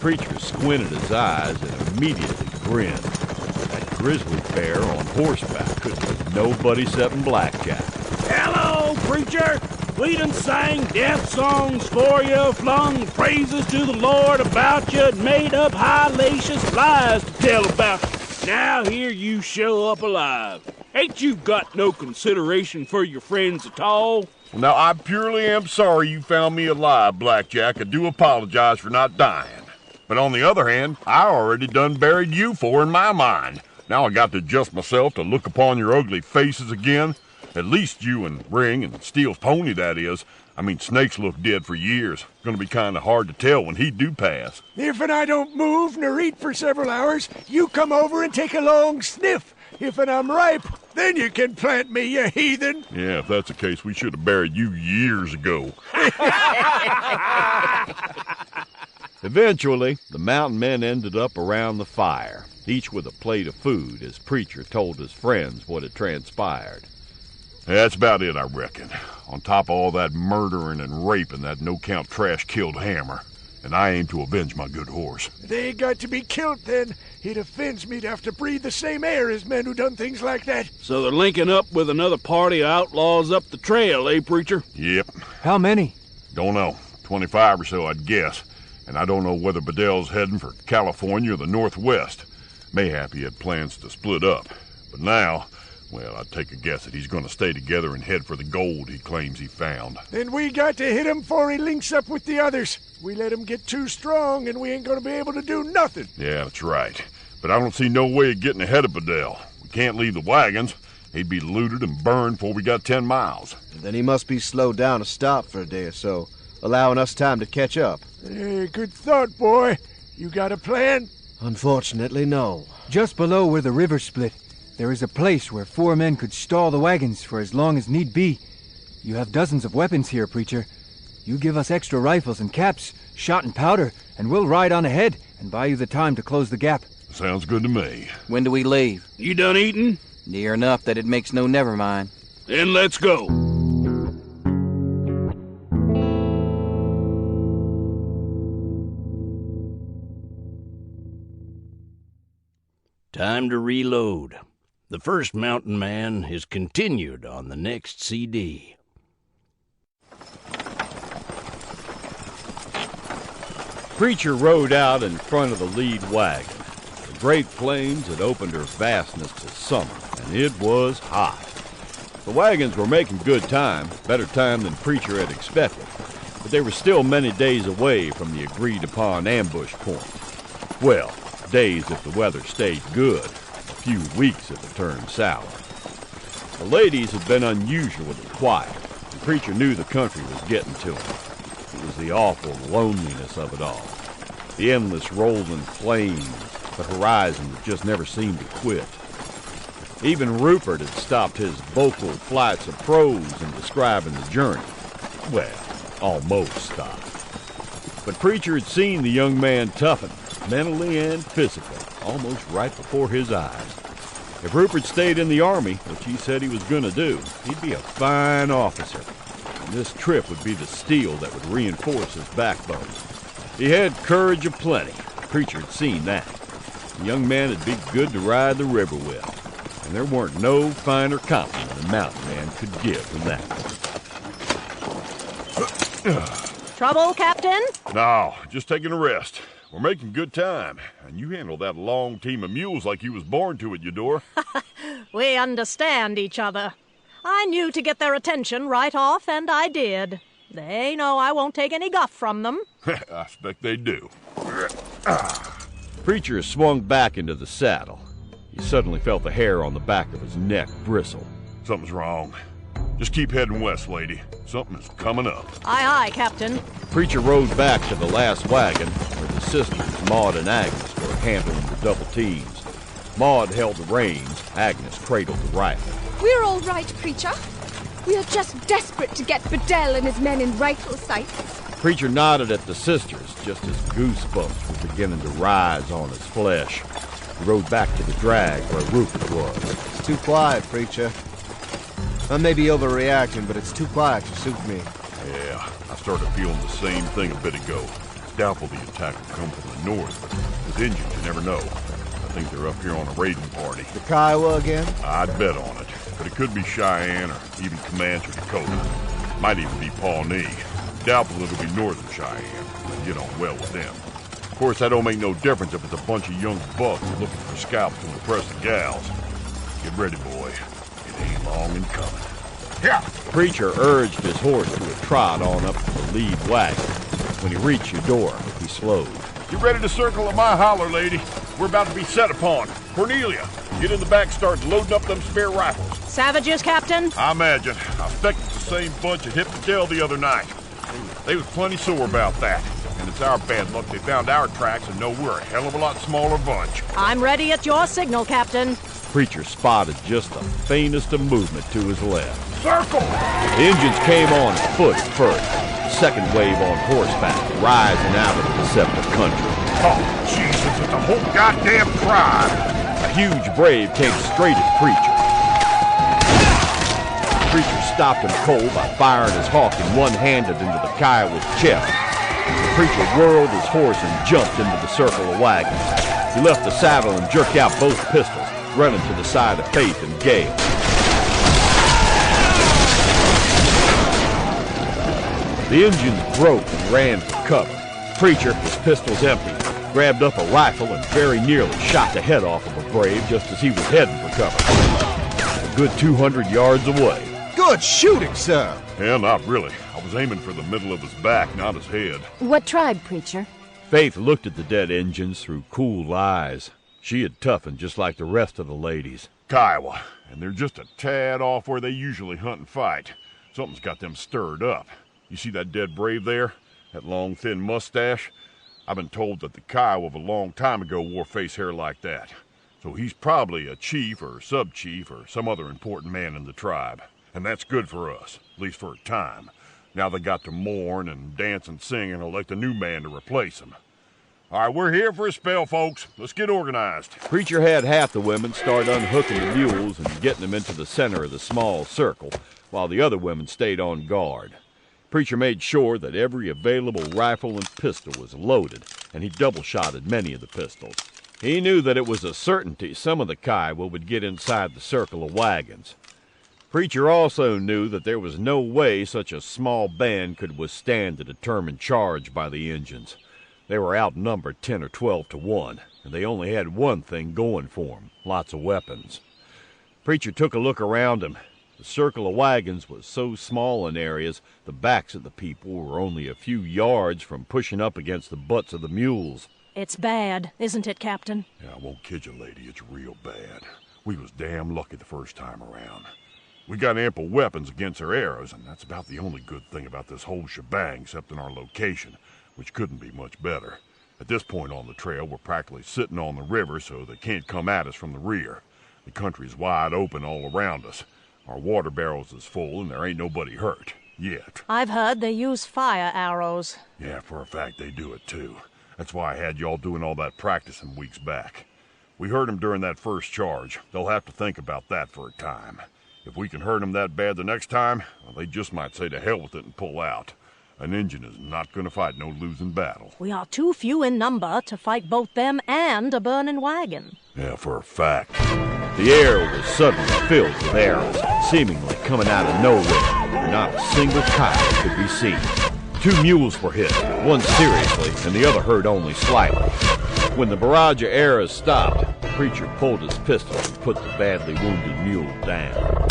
Preacher squinted his eyes and immediately grinned. That grizzly bear on horseback couldn't be nobody except Blackjack. Hello, Preacher! We done sang death songs for you, flung praises to the Lord about you, and made up highlacious lies to tell about you. Now here you show up alive. Ain't you got no consideration for your friends at all? Well, now, I purely am sorry you found me alive, Blackjack. I do apologize for not dying. But on the other hand, I already done buried you 4 in my mind. Now I got to adjust myself to look upon your ugly faces again. At least you and Ring and Steele's pony, that is. I mean, Snake's looked dead for years. Gonna be kinda hard to tell when he do pass. If and I don't move nor eat for several hours, you come over and take a long sniff. If and I'm ripe, then you can plant me, you heathen. Yeah, if that's the case, we should have buried you years ago. Eventually, the mountain men ended up around the fire, each with a plate of food, as Preacher told his friends what had transpired. That's about it, I reckon. On top of all that murdering and raping, that no-count trash killed Hammer. And I aim to avenge my good horse. They got to be killed then. It offends me to have to breathe the same air as men who done things like that. So they're linking up with another party of outlaws up the trail, eh, Preacher? Yep. How many? Don't know. 25 or so, I'd guess. And I don't know whether Bedell's heading for California or the Northwest. Mayhap he had plans to split up. But now, well, I'd take a guess that he's going to stay together and head for the gold he claims he found. Then we got to hit him before he links up with the others. We let him get too strong and we ain't going to be able to do nothing. Yeah, that's right. But I don't see no way of getting ahead of Bedell. We can't leave the wagons. He'd be looted and burned before we got 10 miles. And then he must be slowed down to stop for a day or so, allowing us time to catch up. Hey, good thought, boy. You got a plan? Unfortunately, no. Just below where the river split, there is a place where 4 men could stall the wagons for as long as need be. You have dozens of weapons here, Preacher. You give us extra rifles and caps, shot and powder, and we'll ride on ahead and buy you the time to close the gap. Sounds good to me. When do we leave? You done eating? Near enough that it makes no never mind. Then let's go. Time to reload. The first mountain man is continued on the next CD. Preacher rode out in front of the lead wagon. The Great Plains had opened her vastness to summer, and it was hot. The wagons were making good time, better time than Preacher had expected, but they were still many days away from the agreed-upon ambush point. Well, days if the weather stayed good, a few weeks if it turned sour. The ladies had been unusually quiet, and Preacher knew the country was getting to him. It was the awful loneliness of it all. The endless rolling plains, the horizon that just never seemed to quit. Even Rupert had stopped his vocal flights of prose in describing the journey. Well, almost stopped. But Preacher had seen the young man toughen, mentally and physically, almost right before his eyes. If Rupert stayed in the army, which he said he was going to do, he'd be a fine officer. And this trip would be the steel that would reinforce his backbone. He had courage aplenty. Preacher had seen that. The young man would be good to ride the river with. And there weren't no finer compliment a mountain man could give than that. Trouble, Captain? No, just taking a rest. We're making good time. And you handle that long team of mules like you was born to it, Eudora. We understand each other. I knew to get their attention right off, and I did. They know I won't take any guff from them. I expect they do. Preacher swung back into the saddle. He suddenly felt the hair on the back of his neck bristle. Something's wrong. Just keep heading west, lady. Something is coming up. Aye, aye, Captain. Preacher rode back to the last wagon, where the sisters, Maud and Agnes, were handling the double teams. Maud held the reins, Agnes cradled the rifle. We're all right, Preacher. We are just desperate to get Bedell and his men in rifle sight. Preacher nodded at the sisters, just as goosebumps were beginning to rise on his flesh. He rode back to the drag where Rupert was. It's too quiet, Preacher. I may be overreacting, but it's too quiet to suit me. Yeah, I started feeling the same thing a bit ago. Doubtful the attack will come from the north, but with Indians, you never know. I think they're up here on a raiding party. The Kiowa again? I'd bet on it, but it could be Cheyenne or even Comanche or Dakota. Might even be Pawnee. Doubtful it'll be northern Cheyenne. I'll get on well with them. Of course, that don't make no difference if it's a bunch of young bucks looking for scalps to impress the gals. Get ready, boy. It ain't long in coming. Yeah. Preacher urged his horse to a trot on up to the lead wagon. When he reached Eudora, he slowed. Get ready to circle at my holler, lady. We're about to be set upon. Cornelia, get in the back, start loading up them spare rifles. Savages, Captain? I imagine. I expect it's the same bunch that hit Fidel the other night. They was plenty sore about that. And it's our bad luck they found our tracks and know we're a hell of a lot smaller bunch. I'm ready at your signal, Captain. Preacher spotted just the faintest of movement to his left. Circle! The Indians came on foot at first. The second wave on horseback, rising out of the deceptive country. Oh, Jesus, it's a whole goddamn tribe! A huge brave came straight at Preacher. Preacher stopped him cold by firing his hawk and one-handed into the Kiowa's chest. The Preacher whirled his horse and jumped into the circle of wagons. He left the saddle and jerked out both pistols, running to the side of Faith and Gale. The Indians broke and ran for cover. Preacher, his pistols empty, grabbed up a rifle and very nearly shot the head off of a brave just as he was heading for cover. A good 200 yards away. Good shooting, sir! Yeah, not really. I was aiming for the middle of his back, not his head. What tribe, Preacher? Faith looked at the dead Injuns through cool eyes. She had toughened just like the rest of the ladies. Kiowa, and they're just a tad off where they usually hunt and fight. Something's got them stirred up. You see that dead brave there? That long, thin mustache? I've been told that the Kiowa of a long time ago wore face hair like that. So he's probably a chief or sub-chief or some other important man in the tribe. And that's good for us, at least for a time. Now they got to mourn and dance and sing and elect a new man to replace him. All right, we're here for a spell, folks. Let's get organized. Preacher had half the women start unhooking the mules and getting them into the center of the small circle, while the other women stayed on guard. Preacher made sure that every available rifle and pistol was loaded, and he double-shotted many of the pistols. He knew that it was a certainty some of the Kiowa would get inside the circle of wagons. Preacher also knew that there was no way such a small band could withstand the determined charge by the Indians. They were outnumbered 10 or 12 to 1, and they only had one thing going for them, lots of weapons. Preacher took a look around him. The circle of wagons was so small in areas, the backs of the people were only a few yards from pushing up against the butts of the mules. It's bad, isn't it, Captain? Yeah, I won't kid you, lady. It's real bad. We was damn lucky the first time around. We got ample weapons against their arrows, and that's about the only good thing about this whole shebang, except in our location, which couldn't be much better. At this point on the trail, we're practically sitting on the river, so they can't come at us from the rear. The country's wide open all around us. Our water barrels is full, and there ain't nobody hurt. Yet. I've heard they use fire arrows. Yeah, for a fact they do it, too. That's why I had y'all doing all that practicing weeks back. We hurt them during that first charge. They'll have to think about that for a time. If we can hurt them that bad the next time, well, they just might say to hell with it and pull out. An Injun is not going to fight no losing battle. We are too few in number to fight both them and a burning wagon. Yeah, for a fact. The air was suddenly filled with arrows, seemingly coming out of nowhere. Not a single coyote could be seen. 2 mules were hit, one seriously and the other hurt only slightly. When the barrage of arrows stopped, the Preacher pulled his pistol and put the badly wounded mule down.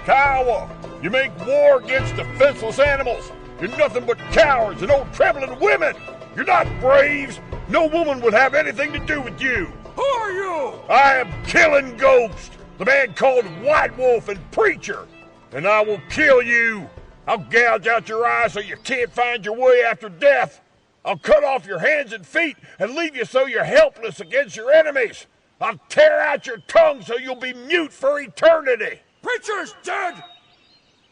Kiowa, you make war against defenseless animals. You're nothing but cowards and old trembling women. You're not braves. No woman would have anything to do with you. Who are you? I am Killing Ghost, the man called White Wolf and Preacher. And I will kill you. I'll gouge out your eyes so you can't find your way after death. I'll cut off your hands and feet and leave you so you're helpless against your enemies. I'll tear out your tongue so you'll be mute for eternity. Preacher's dead!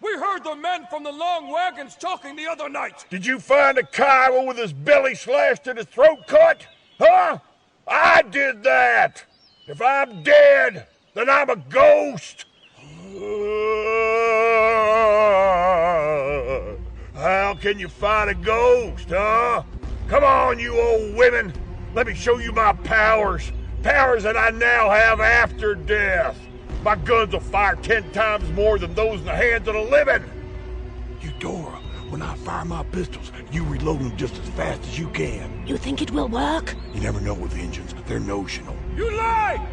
We heard the men from the long wagons talking the other night. Did you find a Kiowa with his belly slashed and his throat cut? Huh? I did that. If I'm dead, then I'm a ghost. How can you fight a ghost, huh? Come on, you old women. Let me show you my powers. Powers that I now have after death. My guns will fire 10 times more than those in the hands of the living. Eudora, when I fire my pistols, you reload them just as fast as you can. You think it will work? You never know with Injuns. They're notional. You lie!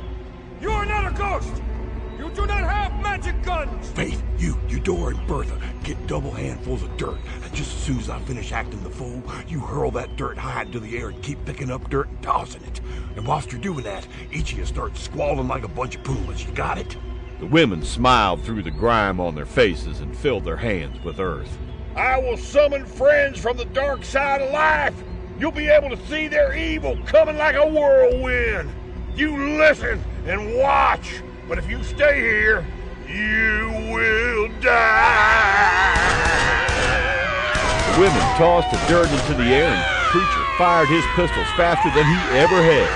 You are not a ghost! You do not have magic guns! Faith, Eudora, and Bertha get double handfuls of dirt. And just as soon as I finish acting the fool, you hurl that dirt high into the air and keep picking up dirt and tossing it. And whilst you're doing that, each of you starts squalling like a bunch of pumas. You got it? The women smiled through the grime on their faces and filled their hands with earth. I will summon friends from the dark side of life. You'll be able to see their evil coming like a whirlwind. You listen and watch, but if you stay here, you will die. The women tossed the dirt into the air, and Preacher fired his pistols faster than he ever had.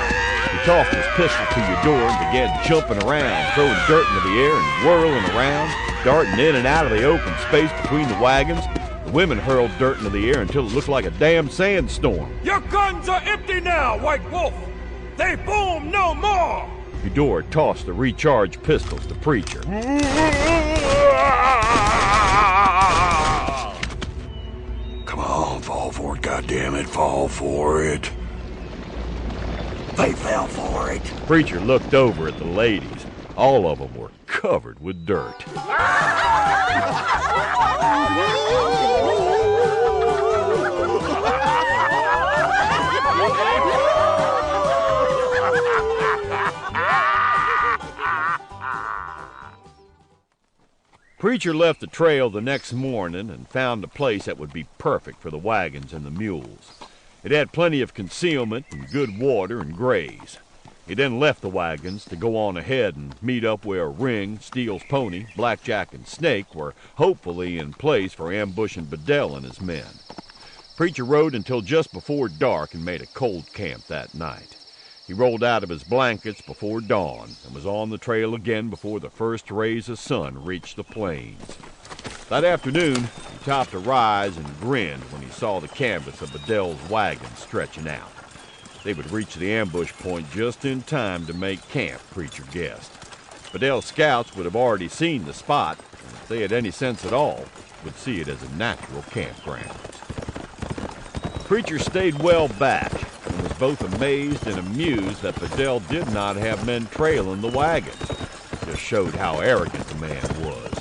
He tossed his pistol to Eudora and began jumping around, throwing dirt into the air and whirling around, darting in and out of the open space between the wagons. The women hurled dirt into the air until it looked like a damn sandstorm. Your guns are empty now, White Wolf! They boom no more! Eudora tossed the recharged pistols to Preacher. Come on, fall for it, goddammit, fall for it. They fell for it. Preacher looked over at the ladies. All of them were covered with dirt. Preacher left the trail the next morning and found a place that would be perfect for the wagons and the mules. It had plenty of concealment and good water and graze. He then left the wagons to go on ahead and meet up where Ring, Steele's pony, Blackjack, and Snake were hopefully in place for ambushing Bedell and his men. Preacher rode until just before dark and made a cold camp that night. He rolled out of his blankets before dawn and was on the trail again before the first rays of sun reached the plains. That afternoon, he topped a rise and grinned when he saw the canvas of Bedell's wagon stretching out. They would reach the ambush point just in time to make camp, Preacher guessed. Bedell's scouts would have already seen the spot, and if they had any sense at all, would see it as a natural campground. Preacher stayed well back and was both amazed and amused that Bedell did not have men trailing the wagons. It just showed how arrogant the man was.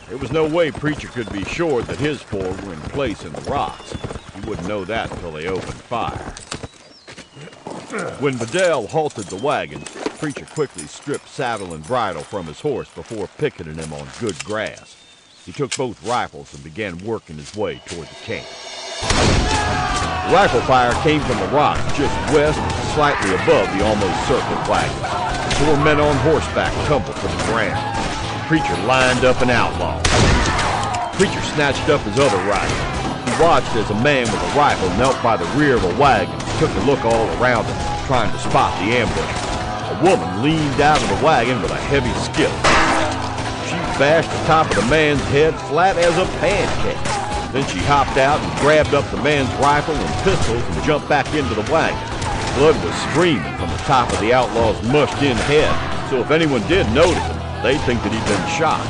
There was no way Preacher could be sure that his four were in place in the rocks. He wouldn't know that until they opened fire. When Bedell halted the wagons, Preacher quickly stripped saddle and bridle from his horse before picketing him on good grass. He took both rifles and began working his way toward the camp. The rifle fire came from the rocks just west and slightly above the almost circled wagons. 4 men on horseback tumbled to the ground. Preacher lined up an outlaw. Preacher snatched up his other rifle. He watched as a man with a rifle knelt by the rear of a wagon and took a look all around him, trying to spot the ambush. A woman leaned out of the wagon with a heavy skillet. She bashed the top of the man's head flat as a pancake. Then she hopped out and grabbed up the man's rifle and pistols and jumped back into the wagon. Blood was streaming from the top of the outlaw's mushed-in head, so if anyone did notice him, they'd think that he'd been shot.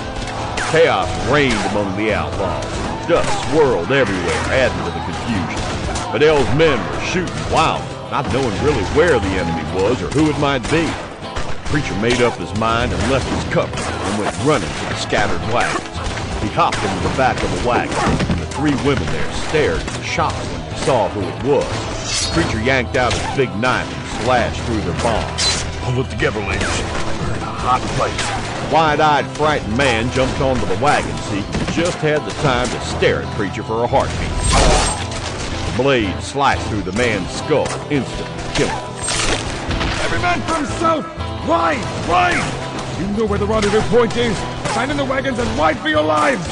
Chaos reigned among the outlaws. Dust swirled everywhere, adding to the confusion. Bedell's men were shooting wildly, not knowing really where the enemy was or who it might be. Preacher made up his mind and left his cover and went running to the scattered wagons. He hopped into the back of the wagon, and the 3 women there stared in shock when they saw who it was. Preacher yanked out his big knife and slashed through their bonds. Pull it together, ladies. We're in a hot place. The wide-eyed, frightened man jumped onto the wagon seat and just had the time to stare at Preacher for a heartbeat. The blade sliced through the man's skull, instantly killing him. Every man from south! Ride! Ride! You know where the rendezvous point is! Sign in the wagons and ride for your lives!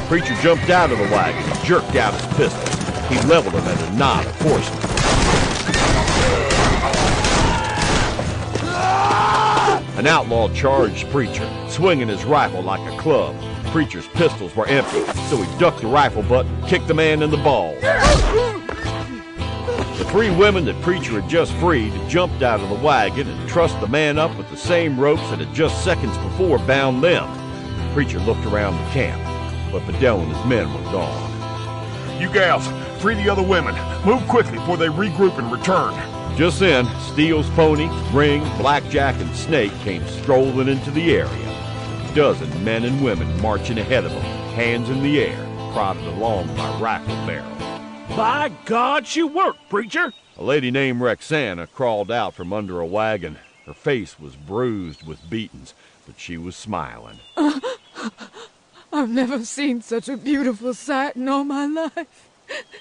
Preacher jumped out of the wagon and jerked out his pistol. He leveled him at a knot of horsemen. An outlaw charged Preacher, swinging his rifle like a club. Preacher's pistols were empty, so he ducked the rifle butt and kicked the man in the balls. The 3 women that Preacher had just freed jumped out of the wagon and trussed the man up with the same ropes that had just seconds before bound them. Preacher looked around the camp, but Bedell and his men were gone. You gals, free the other women. Move quickly before they regroup and return. Just then, Steele's pony, Ring, Blackjack, and Snake came strolling into the area. A dozen men and women marching ahead of them, hands in the air, prodded along by rifle barrels. By God, she worked, Preacher! A lady named Rexana crawled out from under a wagon. Her face was bruised with beatings, but she was smiling. I've never seen such a beautiful sight in all my life.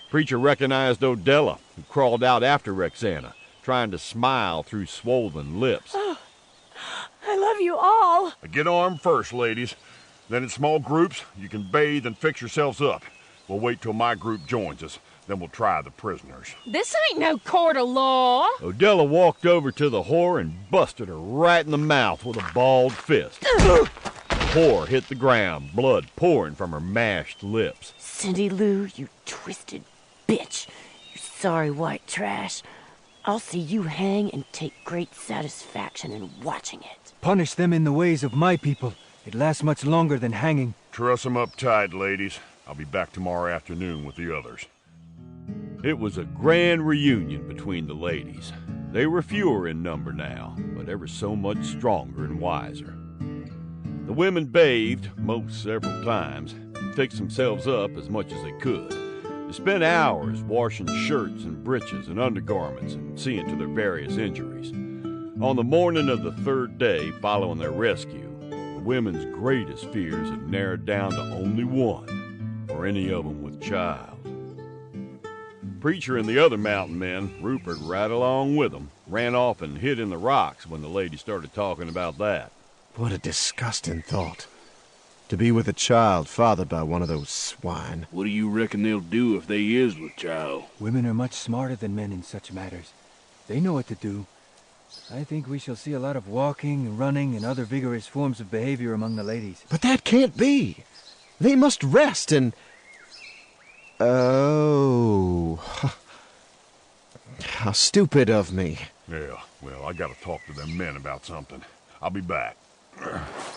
Preacher recognized Odella, who crawled out after Rexana, trying to smile through swollen lips. Oh, I love you all. Get armed first, ladies. Then in small groups, you can bathe and fix yourselves up. We'll wait till my group joins us. Then we'll try the prisoners. This ain't no court of law. Odella walked over to the whore and busted her right in the mouth with a balled fist. The whore hit the ground, blood pouring from her mashed lips. Cindy Lou, you twisted bitch. You sorry white trash. I'll see you hang and take great satisfaction in watching it. Punish them in the ways of my people. It lasts much longer than hanging. Truss them up tight, ladies. I'll be back tomorrow afternoon with the others. It was a grand reunion between the ladies. They were fewer in number now, but ever so much stronger and wiser. The women bathed, most several times, and fixed themselves up as much as they could. They spent hours washing shirts and breeches and undergarments and seeing to their various injuries. On the morning of the third day following their rescue, the women's greatest fears had narrowed down to only one, or any of them with child. Preacher and the other mountain men, Rupert right along with them, ran off and hid in the rocks when the lady started talking about that. What a disgusting thought. To be with a child fathered by one of those swine. What do you reckon they'll do if they is with child? Women are much smarter than men in such matters. They know what to do. I think we shall see a lot of walking and running and other vigorous forms of behavior among the ladies. But that can't be. They must rest and... Oh... How stupid of me. Yeah, well, I gotta talk to them men about something. I'll be back.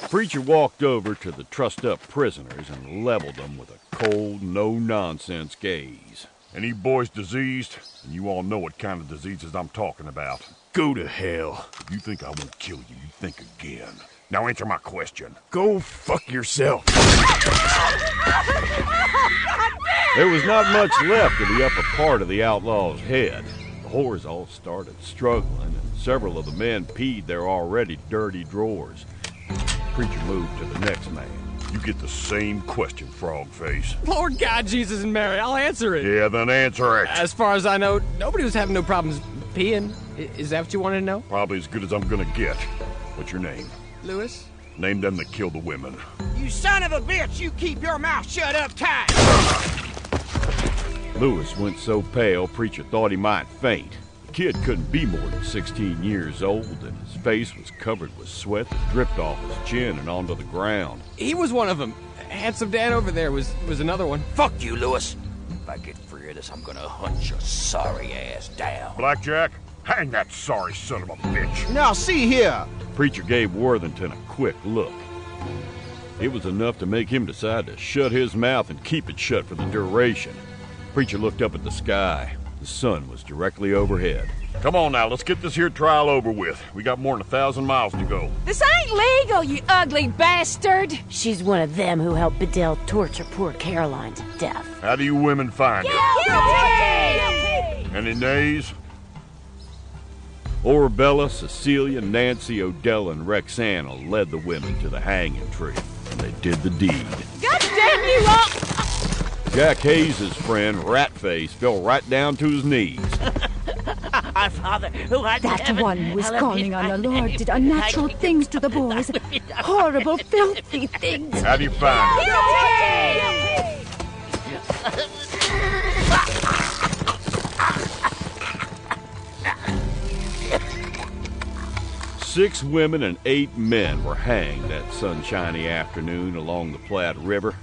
Preacher walked over to the trussed-up prisoners and leveled them with a cold, no-nonsense gaze. Any boys diseased? And you all know what kind of diseases I'm talking about. Go to hell. If you think I won't kill you, you think again. Now answer my question. Go fuck yourself. There was not much left of the upper part of the outlaw's head. The whores all started struggling, and several of the men peed their already dirty drawers. Preacher moved to the next man. You get the same question, Frogface. Lord God, Jesus and Mary, I'll answer it. Yeah, then answer it. As far as I know, nobody was having no problems peeing. Is that what you wanted to know? Probably as good as I'm gonna get. What's your name? Lewis? Name them that killed the women. You son of a bitch, you keep your mouth shut up tight. Lewis went so pale, Preacher thought he might faint. The kid couldn't be more than 16 years old, and his face was covered with sweat that dripped off his chin and onto the ground. He was one of them. Handsome Dan over there was another one. Fuck you, Lewis. If I get free of this, I'm gonna hunt your sorry ass down. Blackjack, hang that sorry son of a bitch. Now, see here. Preacher gave Worthington a quick look. It was enough to make him decide to shut his mouth and keep it shut for the duration. Preacher looked up at the sky. The sun was directly overhead. Come on now, let's get this here trial over with. We got more than 1,000 miles to go. This ain't legal, you ugly bastard! She's one of them who helped Bedell torture poor Caroline to death. How do you women find it? Guilty! Any nays? Orabella, Cecilia, Nancy, Odella, and Rexana led the women to the hanging tree, and they did the deed. God damn you all! Jack Hayes' friend, Ratface, fell right down to his knees. Our Father, who art in That heaven, one who was hallowed calling be on thy the Lord name. did unnatural things to the boys. Horrible, filthy things. How do you find it? Six women and 8 men were hanged that sunshiny afternoon along the Platte River.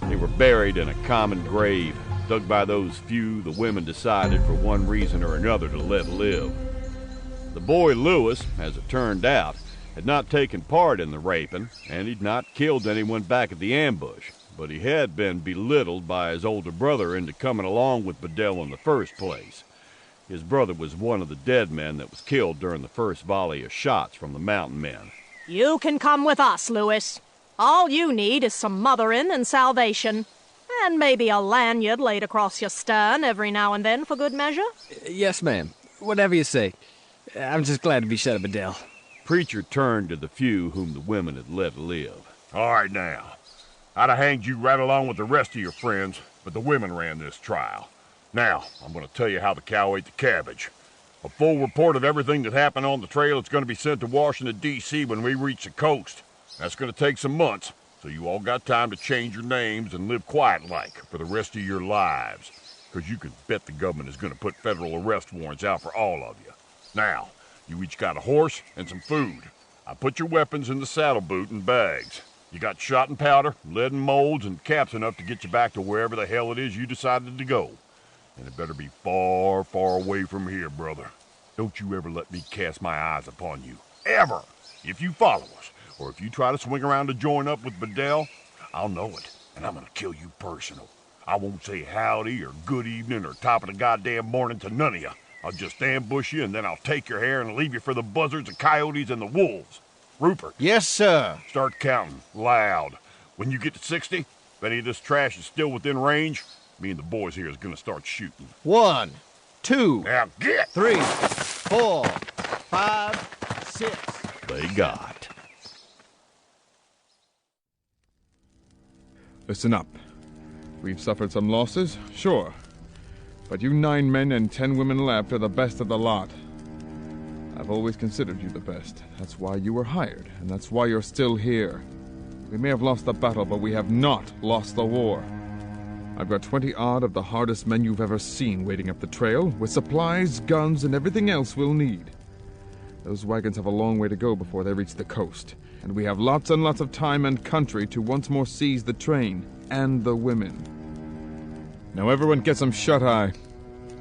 They were buried in a common grave, dug by those few the women decided for one reason or another to let live. The boy Lewis, as it turned out, had not taken part in the raping, and he'd not killed anyone back at the ambush, but he had been belittled by his older brother into coming along with Bedell in the first place. His brother was one of the dead men that was killed during the first volley of shots from the mountain men. You can come with us, Lewis. All you need is some mothering and salvation, and maybe a lanyard laid across your stern every now and then for good measure. Yes, ma'am. Whatever you say. I'm just glad to be shut of Bedell. Preacher turned to the few whom the women had let live. All right now, I'd have hanged you right along with the rest of your friends, but the women ran this trial. Now, I'm going to tell you how the cow ate the cabbage. A full report of everything that happened on the trail is going to be sent to Washington, D.C. when we reach the coast. That's going to take some months, so you all got time to change your names and live quiet-like for the rest of your lives. Because you can bet the government is going to put federal arrest warrants out for all of you. Now, you each got a horse and some food. I put your weapons in the saddle boot and bags. You got shot and powder, lead and molds, and caps enough to get you back to wherever the hell it is you decided to go. And it better be far, far away from here, brother. Don't you ever let me cast my eyes upon you. Ever! If you follow us, or if you try to swing around to join up with Bedell, I'll know it, and I'm gonna kill you personal. I won't say howdy or good evening or top of the goddamn morning to none of you. I'll just ambush you, and then I'll take your hair and leave you for the buzzards, the coyotes, and the wolves. Rupert. Yes, sir. Start counting, loud. When you get to 60, if any of this trash is still within range, me and the boys here is gonna start shooting. 1, 2, now get 3, 4, 5, 6. They got. Listen up. We've suffered some losses, sure. But you 9 men and 10 women left are the best of the lot. I've always considered you the best. That's why you were hired, and that's why you're still here. We may have lost the battle, but we have not lost the war. I've got 20-odd of the hardest men you've ever seen waiting up the trail, with supplies, guns, and everything else we'll need. Those wagons have a long way to go before they reach the coast, and we have lots and lots of time and country to once more seize the train and the women. Now everyone get some shut-eye.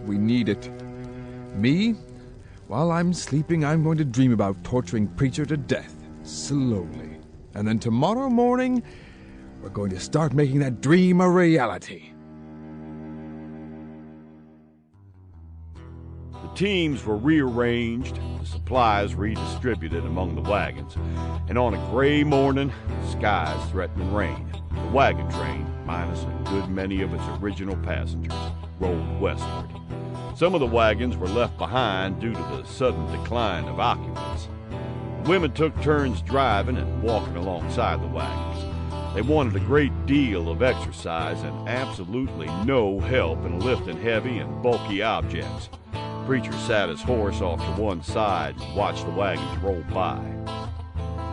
We need it. Me? While I'm sleeping, I'm going to dream about torturing Preacher to death, slowly. And then tomorrow morning, we're going to start making that dream a reality. The teams were rearranged, the supplies redistributed among the wagons, and on a gray morning, skies threatening rain. The wagon train, minus a good many of its original passengers, rolled westward. Some of the wagons were left behind due to the sudden decline of occupants. The women took turns driving and walking alongside the wagons. They wanted a great deal of exercise and absolutely no help in lifting heavy and bulky objects. Preacher sat his horse off to one side and watched the wagons roll by.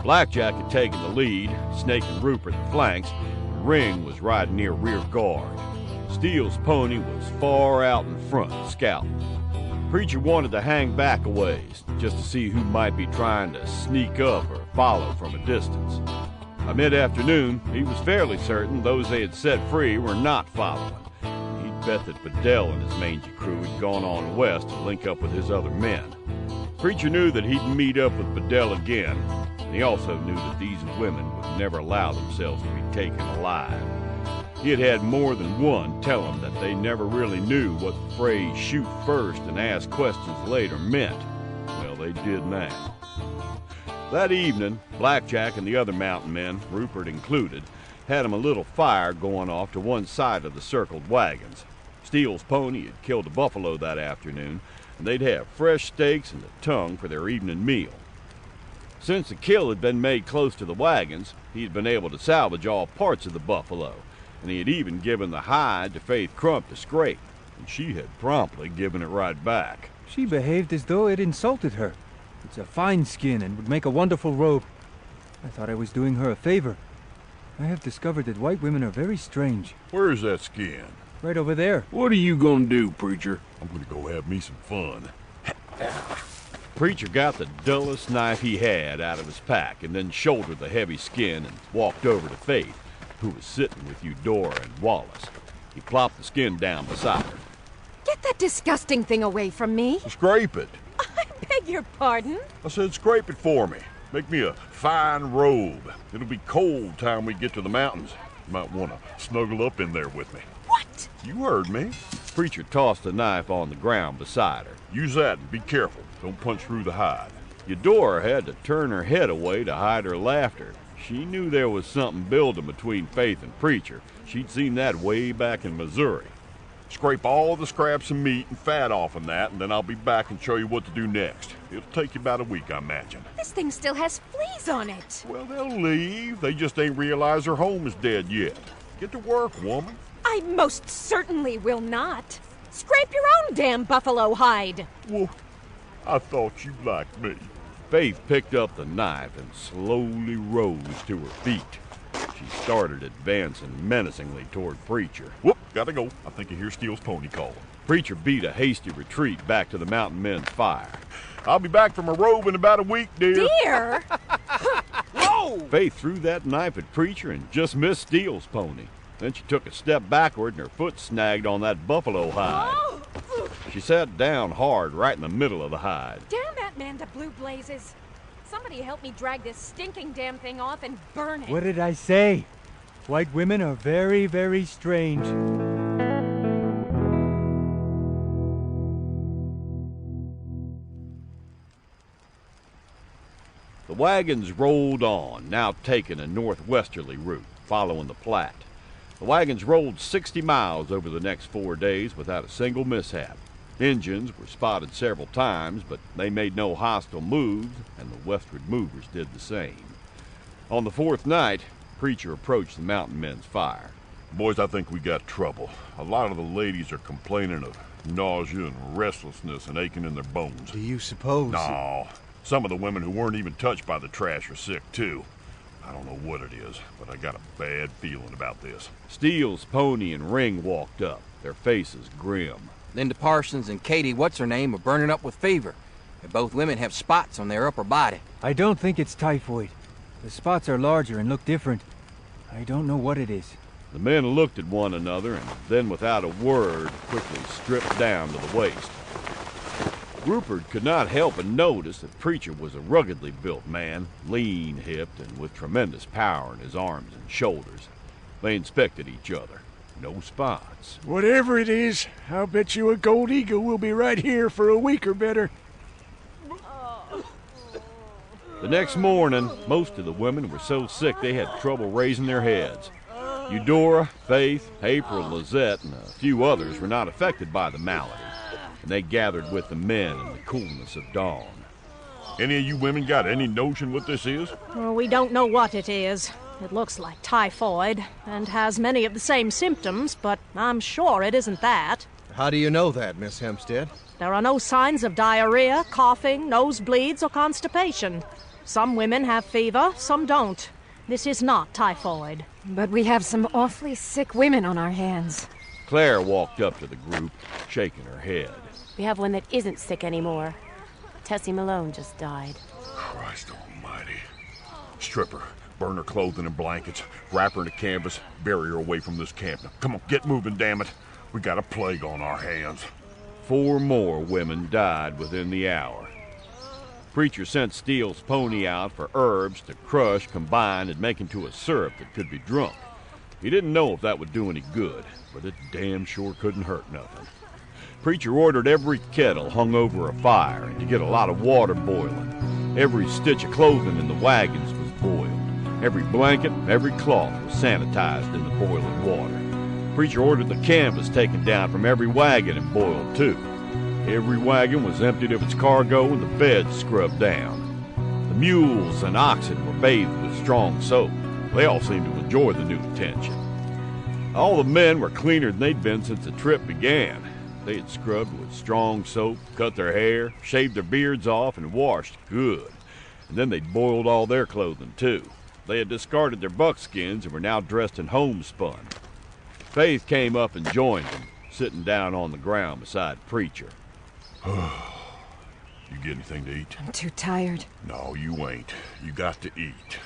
Blackjack had taken the lead, Snake and Rupert the flanks, and Ring was riding near rear guard. Steele's pony was far out in front, scouting. Preacher wanted to hang back a ways, just to see who might be trying to sneak up or follow from a distance. By mid-afternoon, he was fairly certain those they had set free were not following. He'd bet that Bedell and his mangy crew had gone on west to link up with his other men. Preacher knew that he'd meet up with Bedell again, and he also knew that these women would never allow themselves to be taken alive. He had had more than one tell him that they never really knew what the phrase shoot first and ask questions later meant. Well, they did now. That evening, Blackjack and the other mountain men, Rupert included, had him a little fire going off to one side of the circled wagons. Steele's pony had killed a buffalo that afternoon, and they'd have fresh steaks and a tongue for their evening meal. Since the kill had been made close to the wagons, he had been able to salvage all parts of the buffalo, and he had even given the hide to Faith Crump to scrape, and she had promptly given it right back. She behaved as though it insulted her. It's a fine skin and would make a wonderful robe. I thought I was doing her a favor. I have discovered that white women are very strange. Where's that skin? Right over there. What are you gonna do, Preacher? I'm gonna go have me some fun. Preacher got the dullest knife he had out of his pack and then shouldered the heavy skin and walked over to Faith, who was sitting with Eudora and Wallace. He plopped the skin down beside her. Get that disgusting thing away from me. Scrape it. I beg your pardon? I said scrape it for me. Make me a fine robe. It'll be cold time we get to the mountains. You might want to snuggle up in there with me. What? You heard me. Preacher tossed the knife on the ground beside her. Use that and be careful. Don't punch through the hide. Eudora had to turn her head away to hide her laughter. She knew there was something building between Faith and Preacher. She'd seen that way back in Missouri. Scrape all the scraps of meat and fat off of that, and then I'll be back and show you what to do next. It'll take you about a week, I imagine. This thing still has fleas on it. Well, they'll leave. They just ain't realized their home is dead yet. Get to work, woman. I most certainly will not. Scrape your own damn buffalo hide. Well, I thought you liked me. Faith picked up the knife and slowly rose to her feet. She started advancing menacingly toward Preacher. Whoop, gotta go. I think you hear Steele's pony calling. Preacher beat a hasty retreat back to the mountain men's fire. I'll be back from a robe in about a week, dear. Dear? Whoa! Faith threw that knife at Preacher and just missed Steele's pony. Then she took a step backward and her foot snagged on that buffalo hide. Oh. She sat down hard right in the middle of the hide. Damn that man to blue blazes. Somebody help me drag this stinking damn thing off and burn it. What did I say? White women are very, very strange. The wagons rolled on, now taking a northwesterly route, following the Platte. The wagons rolled 60 miles over the next 4 days without a single mishap. Indians were spotted several times, but they made no hostile moves, and the westward movers did the same. On the fourth night, Preacher approached the mountain men's fire. Boys, I think we got trouble. A lot of the ladies are complaining of nausea and restlessness and aching in their bones. Do you suppose? No. Some of the women who weren't even touched by the trash are sick, too. I don't know what it is, but I got a bad feeling about this. Steele's pony and Ring walked up, their faces grim. Linda Parsons and Katie what's-her-name are burning up with fever. And both women have spots on their upper body. I don't think it's typhoid. The spots are larger and look different. I don't know what it is. The men looked at one another and then, without a word, quickly stripped down to the waist. Rupert could not help but notice that Preacher was a ruggedly built man, lean-hipped and with tremendous power in his arms and shoulders. They inspected each other. No spots. Whatever it is, I'll bet you a gold eagle will be right here for a week or better. The next morning, most of the women were so sick they had trouble raising their heads. Eudora, Faith, April, Lizette, and a few others were not affected by the malady, and they gathered with the men in the coolness of dawn. Any of you women got any notion what this is? Well, we don't know what it is. It looks like typhoid and has many of the same symptoms, but I'm sure it isn't that. How do you know that, Miss Hempstead? There are no signs of diarrhea, coughing, nosebleeds, or constipation. Some women have fever, some don't. This is not typhoid. But we have some awfully sick women on our hands. Claire walked up to the group, shaking her head. We have one that isn't sick anymore. Tessie Malone just died. Christ almighty. Strip her, burn her clothing and blankets, wrap her in a canvas, bury her away from this camp. Now, come on, get moving, damn it. We got a plague on our hands. 4 more women died within the hour. Preacher sent Steele's pony out for herbs to crush, combine, and make into a syrup that could be drunk. He didn't know if that would do any good, but it damn sure couldn't hurt nothing. Preacher ordered every kettle hung over a fire and to get a lot of water boiling. Every stitch of clothing in the wagons was boiled. Every blanket, every cloth was sanitized in the boiling water. Preacher ordered the canvas taken down from every wagon and boiled too. Every wagon was emptied of its cargo and the beds scrubbed down. The mules and oxen were bathed with strong soap. They all seemed to enjoy the new attention. All the men were cleaner than they'd been since the trip began. They had scrubbed with strong soap, cut their hair, shaved their beards off, and washed good. And then they'd boiled all their clothing too. They had discarded their buckskins and were now dressed in homespun. Faith came up and joined them, sitting down on the ground beside Preacher. You get anything to eat? I'm too tired. No, you ain't. You got to eat.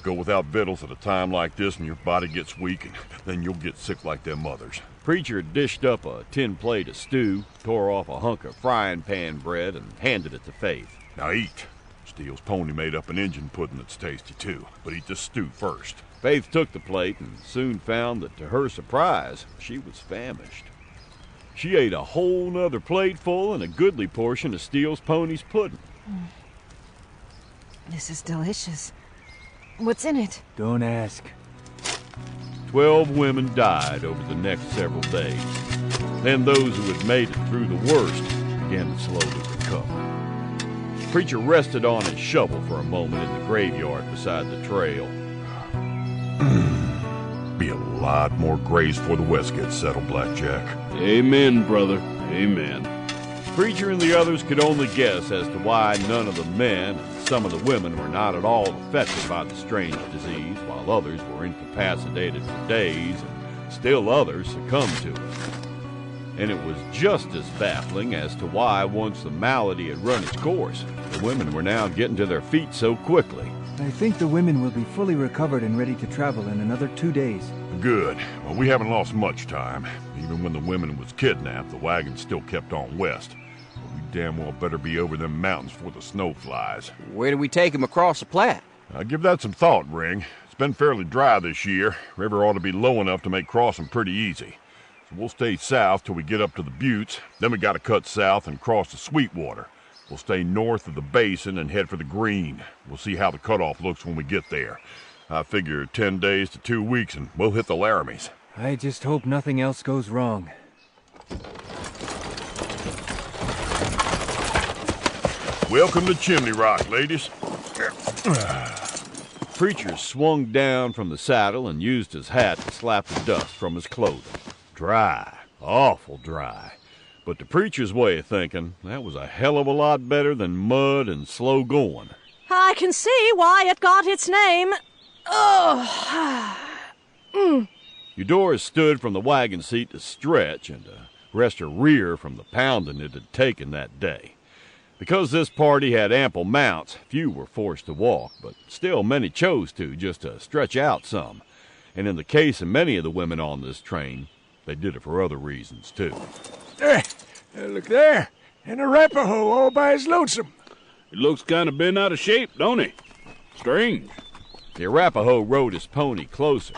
Go without victuals at a time like this and your body gets weak, and then you'll get sick like them others. Preacher dished up a tin plate of stew, tore off a hunk of frying pan bread, and handed it to Faith. Now eat. Steele's pony made up an Injun pudding that's tasty too, but eat the stew first. Faith took the plate and soon found that, to her surprise, she was famished. She ate a whole nother plate full and a goodly portion of Steele's pony's pudding. This is delicious. What's in it? Don't ask. 12 women died over the next several days. Then those who had made it through the worst began to slowly recover. The preacher rested on his shovel for a moment in the graveyard beside the trail. Be a lot more graves before the West gets settled, Blackjack. Amen, brother. Amen. The preacher and the others could only guess as to why none of the men and some of the women were not at all affected by the strange disease, while others were incapacitated for days and still others succumbed to it. And it was just as baffling as to why, once the malady had run its course, the women were now getting to their feet so quickly. I think the women will be fully recovered and ready to travel in another 2 days. Good. Well, we haven't lost much time. Even when the women was kidnapped, the wagon still kept on west. But we damn well better be over them mountains before the snow flies. Where do we take them across the Platte? I'll give that some thought, Ring. It's been fairly dry this year. River ought to be low enough to make crossing pretty easy. So we'll stay south till we get up to the buttes. Then we gotta cut south and cross the Sweetwater. We'll stay north of the basin and head for the Green. We'll see how the cutoff looks when we get there. I figure 10 days to 2 weeks and we'll hit the Laramies. I just hope nothing else goes wrong. Welcome to Chimney Rock, ladies. Preacher swung down from the saddle and used his hat to slap the dust from his clothing. Dry, awful dry. But the preacher's way of thinking, that was a hell of a lot better than mud and slow going. I can see why it got its name. Oh. Eudora stood from the wagon seat to stretch and to rest her rear from the pounding it had taken that day. Because this party had ample mounts, few were forced to walk, but still many chose to, just to stretch out some. And in the case of many of the women on this train, they did it for other reasons, too. Look there, an Arapaho all by his lonesome. He looks kind of bent out of shape, don't he? Strange. The Arapaho rode his pony closer.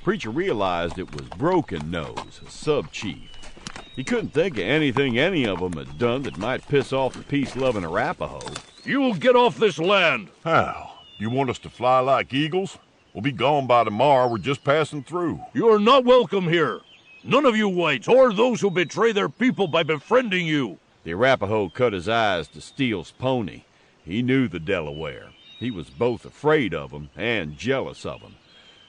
Preacher realized it was Broken Nose, a sub-chief. He couldn't think of anything any of them had done that might piss off the peace-loving Arapaho. You will get off this land. How? You want us to fly like eagles? We'll be gone by tomorrow. We're just passing through. You are not welcome here. None of you whites, or those who betray their people by befriending you. The Arapaho cut his eyes to Steele's pony. He knew the Delaware. He was both afraid of him and jealous of him.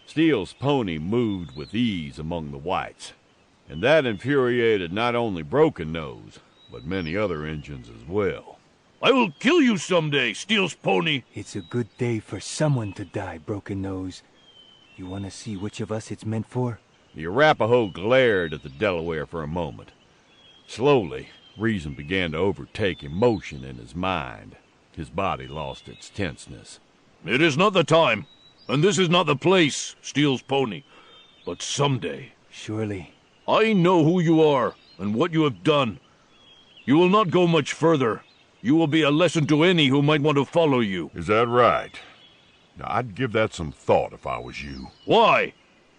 Steele's pony moved with ease among the whites, and that infuriated not only Broken Nose, but many other Injuns as well. I will kill you someday, Steele's pony. It's a good day for someone to die, Broken Nose. You want to see which of us it's meant for? The Arapaho glared at the Delaware for a moment. Slowly, reason began to overtake emotion in his mind. His body lost its tenseness. It is not the time, and this is not the place, Steele's pony. But someday... Surely. I know who you are, and what you have done. You will not go much further. You will be a lesson to any who might want to follow you. Is that right? Now, I'd give that some thought if I was you. Why?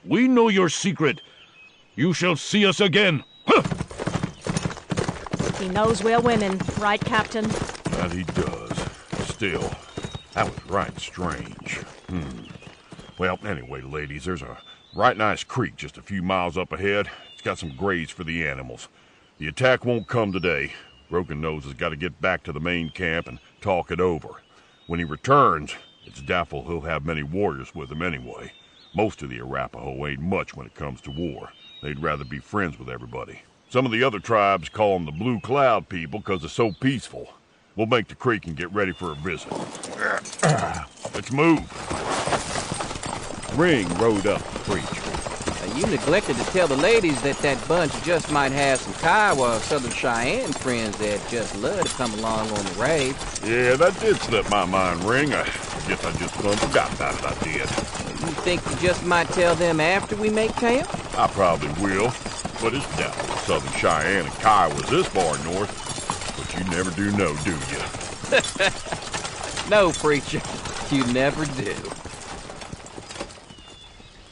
We know your secret. You shall see us again. Huh! He knows we're women, right, Captain? That he does. Still, that was right strange. Well, anyway, ladies, there's a right nice creek just a few miles up ahead. It's got some graves for the animals. The attack won't come today. Broken Nose has got to get back to the main camp and talk it over. When he returns, it's doubtful he'll have many warriors with him anyway. Most of the Arapaho ain't much when it comes to war. They'd rather be friends with everybody. Some of the other tribes call them the Blue Cloud people because they're so peaceful. We'll make the creek and get ready for a visit. Let's move. Ring rode up to Preacher. You neglected to tell the ladies that bunch just might have some Kiowa Southern Cheyenne friends that just love to come along on the raid. Yeah, that did slip my mind, Ring. I guess I just forgot about it, I did. You think you just might tell them after we make camp? I probably will, but it's doubtful Southern Cheyenne and Kiowa's this far north. But you never do know, do you? No, Preacher, you never do.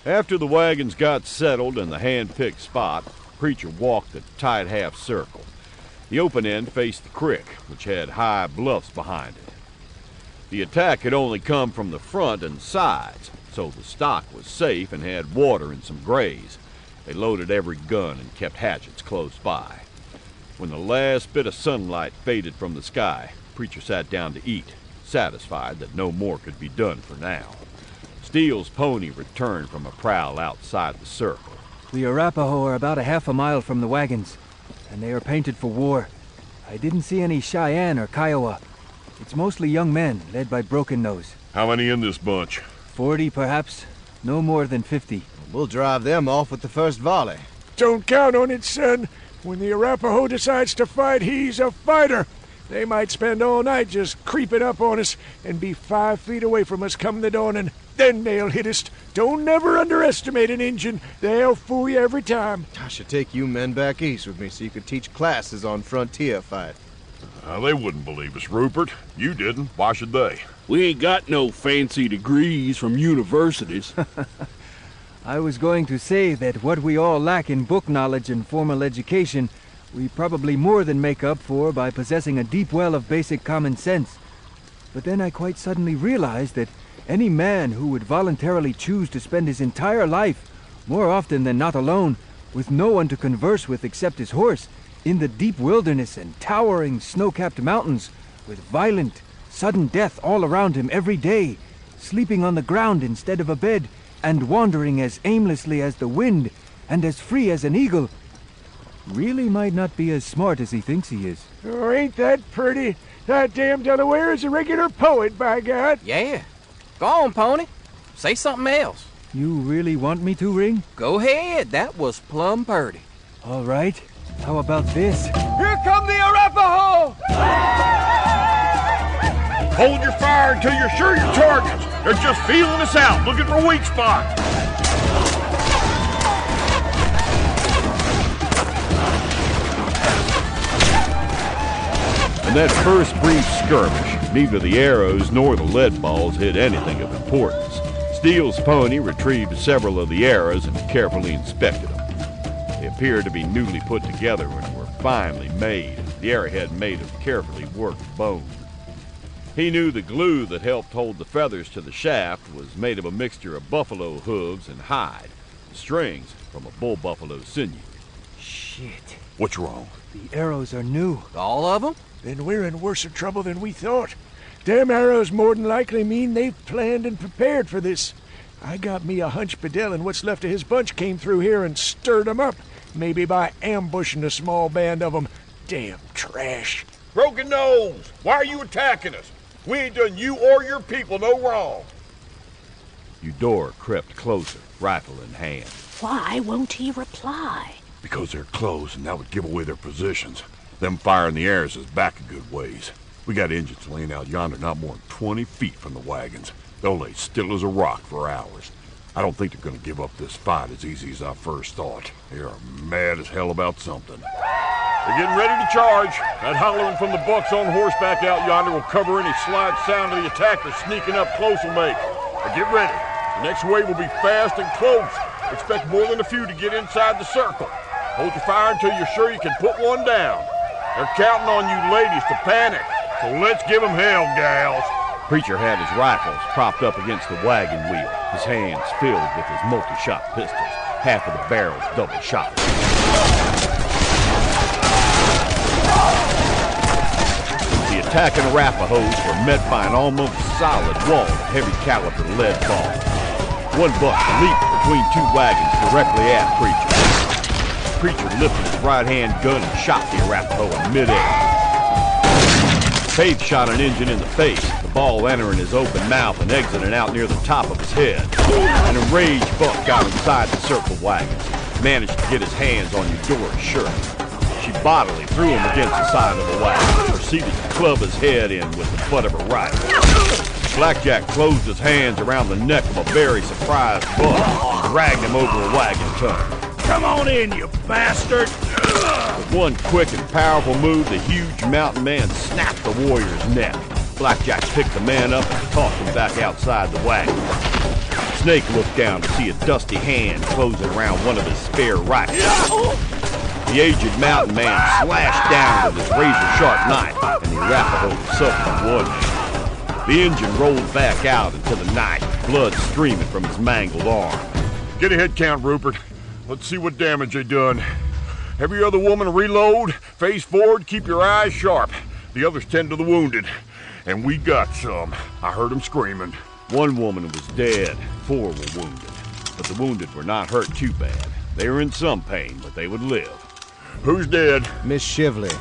After the wagons got settled in the hand-picked spot, Preacher walked a tight half circle. The open end faced the creek, which had high bluffs behind it. The attack had only come from the front and sides, so the stock was safe and had water and some graze. They loaded every gun and kept hatchets close by. When the last bit of sunlight faded from the sky, Preacher sat down to eat, satisfied that no more could be done for now. Steele's pony returned from a prowl outside the circle. The Arapaho are about a half a mile from the wagons, and they are painted for war. I didn't see any Cheyenne or Kiowa. It's mostly young men, led by Broken Nose. How many in this bunch? 40, perhaps. No more than 50. We'll drive them off with the first volley. Don't count on it, son. When the Arapaho decides to fight, he's a fighter. They might spend all night just creeping up on us and be 5 feet away from us come the dawn, and then they'll hit us. Don't never underestimate an Injun. They'll fool you every time. I should take you men back east with me so you could teach classes on frontier fight. They wouldn't believe us, Rupert. You didn't. Why should they? We ain't got no fancy degrees from universities. I was going to say that what we all lack in book knowledge and formal education, we probably more than make up for by possessing a deep well of basic common sense. But then I quite suddenly realized that any man who would voluntarily choose to spend his entire life, more often than not alone, with no one to converse with except his horse, in the deep wilderness and towering snow-capped mountains, with violent, sudden death all around him every day, sleeping on the ground instead of a bed, and wandering as aimlessly as the wind, and as free as an eagle, really might not be as smart as he thinks he is. Oh, ain't that pretty? That damn Delaware is a regular poet, by God. Yeah. Go on, Pony. Say something else. You really want me to, Ring? Go ahead. That was plumb purty. All right. How about this? Here come the Arapaho! Hold your fire until you're sure your targets. They're just feeling us out, looking for weak spots. In that first brief skirmish, neither the arrows nor the lead balls hit anything of importance. Steele's pony retrieved several of the arrows and carefully inspected them. They appeared to be newly put together and were finely made, the arrowhead made of carefully worked bone. He knew the glue that helped hold the feathers to the shaft was made of a mixture of buffalo hooves and hide, the strings from a bull buffalo sinew. Shit. What's wrong? The arrows are new. All of them? Then we're in worse trouble than we thought. Them arrows more than likely mean they've planned and prepared for this. I got me a hunch Bedell and what's left of his bunch came through here and stirred them up, maybe by ambushing a small band of them. Damn trash. Broken Nose, why are you attacking us? We ain't done you or your people no wrong. Eudora crept closer, rifle in hand. Why won't he reply? Because they're close, and that would give away their positions. Them firing the arrows is back a good ways. We got engines laying out yonder not more than 20 feet from the wagons. They'll lay still as a rock for hours. I don't think they're gonna give up this fight as easy as I first thought. They are mad as hell about something. They're getting ready to charge. That hollering from the bucks on horseback out yonder will cover any slight sound of the attackers sneaking up close will make. Now get ready. The next wave will be fast and close. Expect more than a few to get inside the circle. Hold your fire until you're sure you can put one down. They're counting on you ladies to panic, so let's give them hell, gals. Preacher had his rifles propped up against the wagon wheel, his hands filled with his multi-shot pistols, half of the barrels double shot. The attacking Arapahoes were met by an almost solid wall of heavy caliber lead balls. One buck leaped between two wagons directly at Preacher. Preacher lifted his right-hand gun and shot the Arapaho in midair. Faith shot an Injun in the face, the ball entering his open mouth and exiting out near the top of his head. An enraged buck got inside the circle wagons, managed to get his hands on Eudora's shirt. She bodily threw him against the side of the wagon and proceeded to club his head in with the butt of her rifle. Blackjack closed his hands around the neck of a very surprised buck and dragged him over a wagon tongue. Come on in, you bastard! With one quick and powerful move, the huge mountain man snapped the warrior's neck. Blackjack picked the man up and tossed him back outside the wagon. Snake looked down to see a dusty hand closing around one of his spare rifles. The aged mountain man slashed down with his razor-sharp knife, and the Arapaho suffered one. The Injun rolled back out into the night, blood streaming from his mangled arm. Get a head count, Rupert. Let's see what damage they done. Every other woman reload, face forward, keep your eyes sharp. The others tend to the wounded. And we got some. I heard them screaming. One woman was dead, 4 were wounded. But the wounded were not hurt too bad. They were in some pain, but they would live. Who's dead? Miss Shively.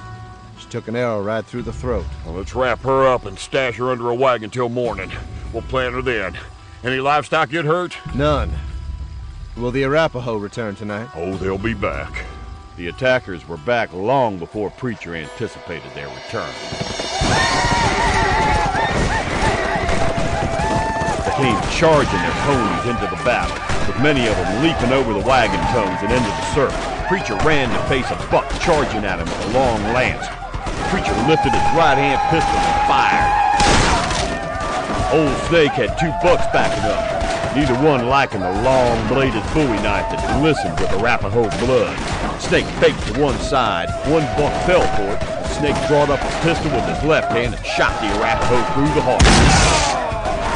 She took an arrow right through the throat. Well, let's wrap her up and stash her under a wagon till morning. We'll plan her then. Any livestock get hurt? None. Will the Arapaho return tonight? Oh, they'll be back. The attackers were back long before Preacher anticipated their return. They came charging their ponies into the battle, with many of them leaping over the wagon tongues and into the circle. Preacher ran to face a buck charging at him with a long lance. Preacher lifted his right-hand pistol and fired. Old Snake had 2 bucks backing up, neither one liking the long-bladed bowie knife that glistened with Arapaho blood. Snake faked to one side, one buck fell for it, and Snake brought up a pistol with his left hand and shot the Arapaho through the heart.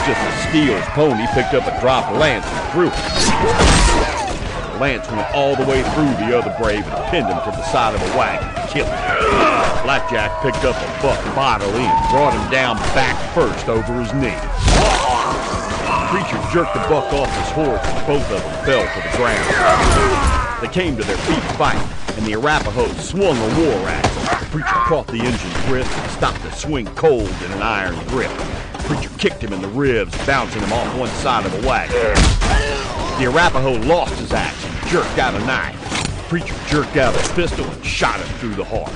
Just as Steele's pony picked up a dropped lance and threw it. The lance went all the way through the other brave and pinned him to the side of a wagon, killing him. Blackjack picked up a buck bodily and brought him down back first over his knee. Preacher jerked the buck off his horse and both of them fell to the ground. They came to their feet fighting, and the Arapaho swung a war axe. The Preacher caught the Injun's wrist and stopped the swing cold in an iron grip. Preacher kicked him in the ribs, bouncing him off one side of the wagon. The Arapaho lost his axe and jerked out a knife. Preacher jerked out his pistol and shot him through the heart.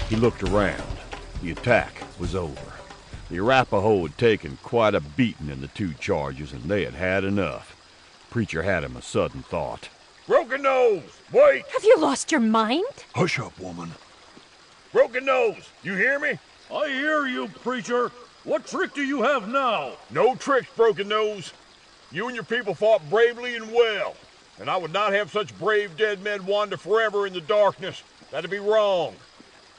He looked around. The attack was over. The Arapaho had taken quite a beating in the 2 charges, and they had had enough. Preacher had him a sudden thought. Broken Nose, wait! Have you lost your mind? Hush up, woman. Broken Nose, you hear me? I hear you, Preacher. What trick do you have now? No tricks, Broken Nose. You and your people fought bravely and well, and I would not have such brave dead men wander forever in the darkness. That'd be wrong.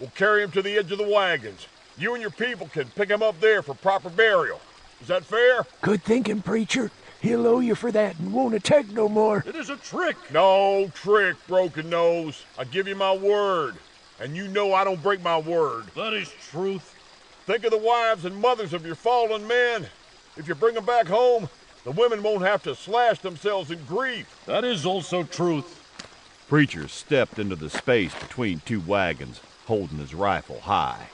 We'll carry them to the edge of the wagons. You and your people can pick them up there for proper burial. Is that fair? Good thinking, Preacher. He'll owe you for that and won't attack no more. It is a trick. No trick, Broken Nose. I give you my word. And you know I don't break my word. That is truth. Think of the wives and mothers of your fallen men. If you bring them back home, the women won't have to slash themselves in grief. That is also truth. Preacher stepped into the space between 2 wagons, holding his rifle high.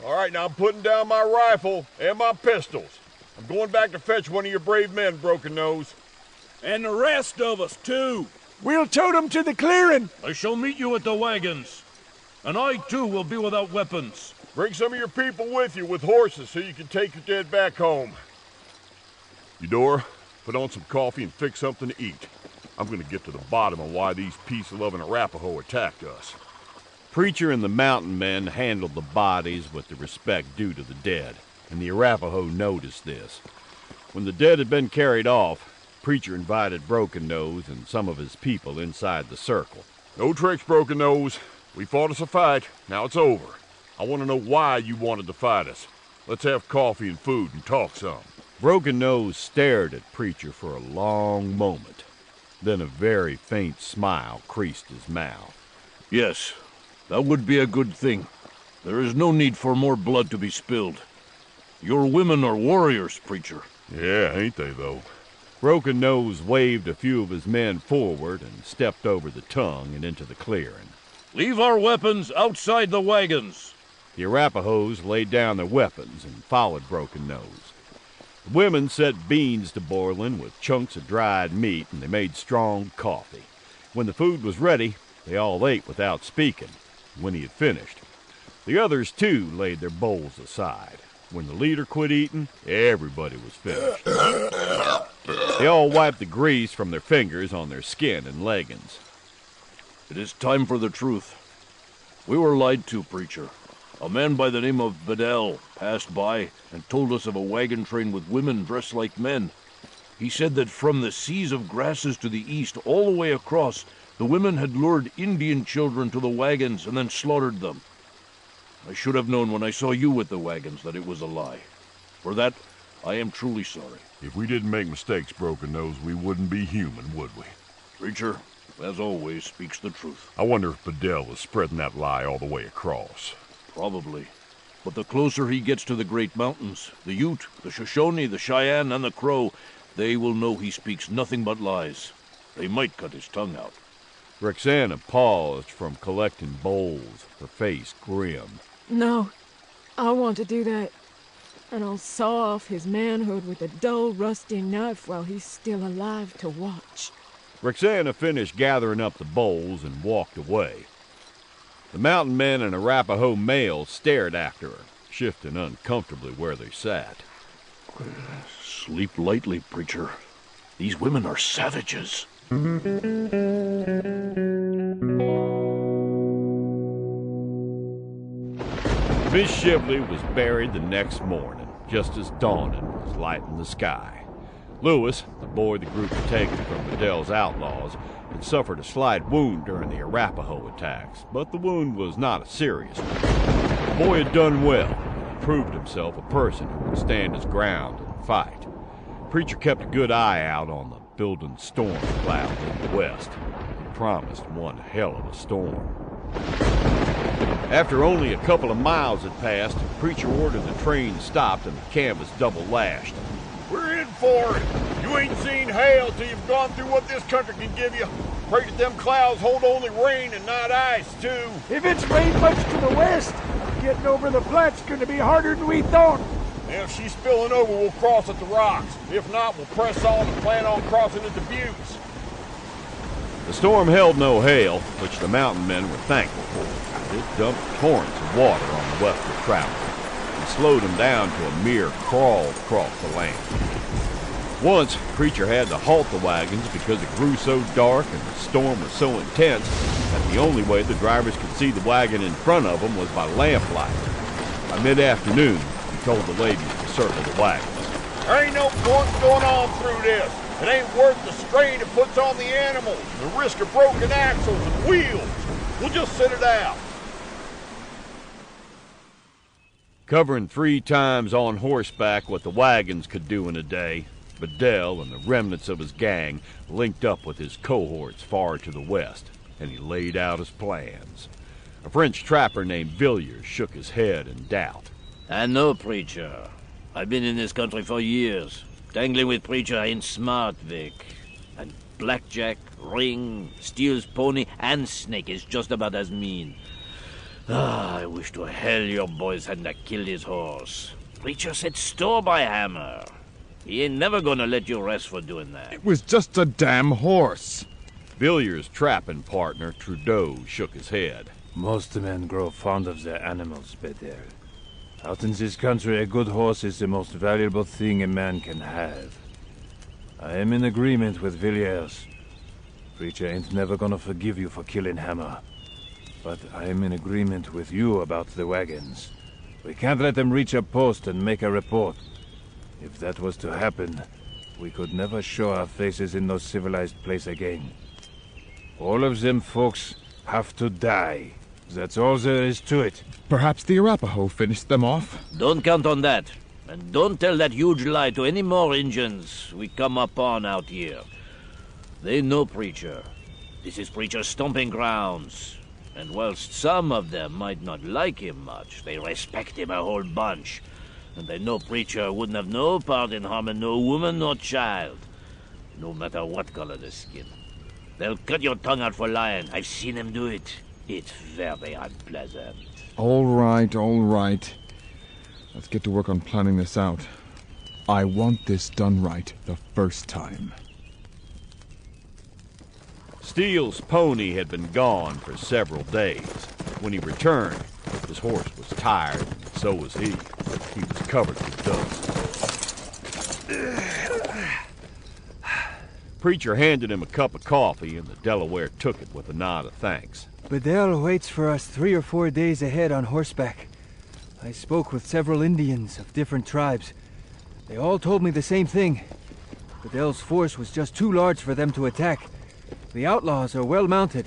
All right, now I'm putting down my rifle and my pistols. I'm going back to fetch one of your brave men, Broken Nose. And the rest of us, too. We'll tote them to the clearing. I shall meet you at the wagons. And I, too, will be without weapons. Bring some of your people with you with horses so you can take your dead back home. Eudora, put on some coffee and fix something to eat. I'm gonna get to the bottom of why these peace-loving Arapaho attacked us. Preacher and the mountain men handled the bodies with the respect due to the dead, and the Arapaho noticed this. When the dead had been carried off, Preacher invited Broken Nose and some of his people inside the circle. No tricks, Broken Nose. We fought us a fight. Now it's over. I want to know why you wanted to fight us. Let's have coffee and food and talk some. Broken Nose stared at Preacher for a long moment. Then a very faint smile creased his mouth. Yes, that would be a good thing. There is no need for more blood to be spilled. Your women are warriors, Preacher. Yeah, ain't they, though? Broken Nose waved a few of his men forward and stepped over the tongue and into the clearing. Leave our weapons outside the wagons. The Arapahoes laid down their weapons and followed Broken Nose. The women set beans to boiling with chunks of dried meat, and they made strong coffee. When the food was ready, they all ate without speaking. When he had finished, the others too laid their bowls aside. When the leader quit eating, everybody was finished. They all wiped the grease from their fingers on their skin and leggings. It is time for the truth. We were lied to, Preacher. A man by the name of Bedell passed by and told us of a wagon train with women dressed like men. He said that from the seas of grasses to the east, all the way across, the women had lured Indian children to the wagons and then slaughtered them. I should have known when I saw you with the wagons that it was a lie. For that, I am truly sorry. If we didn't make mistakes, Broken Nose, we wouldn't be human, would we? Preacher, as always, speaks the truth. I wonder if Bedell was spreading that lie all the way across. Probably. But the closer he gets to the Great Mountains, the Ute, the Shoshone, the Cheyenne, and the Crow, they will know he speaks nothing but lies. They might cut his tongue out. Roxana paused from collecting bowls, her face grim. No, I want to do that. And I'll saw off his manhood with a dull, rusty knife while he's still alive to watch. Roxana finished gathering up the bowls and walked away. The mountain men and Arapaho males stared after her, shifting uncomfortably where they sat. Sleep lightly, preacher. These women are savages. Miss Shibley was buried the next morning, just as dawning was lighting the sky. Lewis, the boy the group had taken from Bedell's outlaws, had suffered a slight wound during the Arapaho attacks, but the wound was not a serious one. The boy had done well, and proved himself a person who would stand his ground and fight. Preacher kept a good eye out on the building storm cloud in the west. He promised one hell of a storm. After only a couple of miles had passed, Preacher ordered the train stopped and the canvas double-lashed. We're in for it. You ain't seen hail till you've gone through what this country can give you. Pray that them clouds hold only rain and not ice, too. If it's rained much to the west, getting over the Platte's gonna be harder than we thought. And if she's spilling over, we'll cross at the rocks. If not, we'll press on and plan on crossing at the buttes. The storm held no hail, which the mountain men were thankful for. It dumped torrents of water on the westward travelers and slowed them down to a mere crawl across the land. Once, Preacher had to halt the wagons because it grew so dark and the storm was so intense that the only way the drivers could see the wagon in front of them was by lamplight. By mid-afternoon, he told the ladies to circle the wagons. There ain't no point going on through this. It ain't worth the strain it puts on the animals, the risk of broken axles and wheels. We'll just sit it out. Covering 3 times on horseback what the wagons could do in a day, Bedell and the remnants of his gang linked up with his cohorts far to the west, and he laid out his plans. A French trapper named Villiers shook his head in doubt. I know, Preacher. I've been in this country for years. Dangling with Preacher ain't smart, Vic. And blackjack, ring, steals pony, and snake is just about as mean. I wish to hell your boys hadn't killed his horse. Preacher set store by Hammer. He ain't never gonna let you rest for doing that. It was just a damn horse. Villiers' trapping partner, Trudeau, shook his head. Most men grow fond of their animals, Bedell. Out in this country, a good horse is the most valuable thing a man can have. I am in agreement with Villiers. Preacher ain't never gonna forgive you for killing Hammer. But I am in agreement with you about the wagons. We can't let them reach a post and make a report. If that was to happen, we could never show our faces in no civilized place again. All of them folks have to die. That's all there is to it. Perhaps the Arapaho finished them off? Don't count on that. And don't tell that huge lie to any more Injuns we come upon out here. They know Preacher. This is Preacher's stomping grounds. And whilst some of them might not like him much, they respect him a whole bunch. And they know Preacher wouldn't have no part in harming no woman nor child, no matter what color the skin. They'll cut your tongue out for lying. I've seen them do it. It's very unpleasant. All right, all right. Let's get to work on planning this out. I want this done right the first time. Steele's pony had been gone for several days. When he returned, his horse was tired, and so was he. He was covered with dust. Preacher handed him a cup of coffee, and the Delaware took it with a nod of thanks. Bedell waits for us 3 or 4 days ahead on horseback. I spoke with several Indians of different tribes. They all told me the same thing. Bedell's force was just too large for them to attack. The outlaws are well mounted,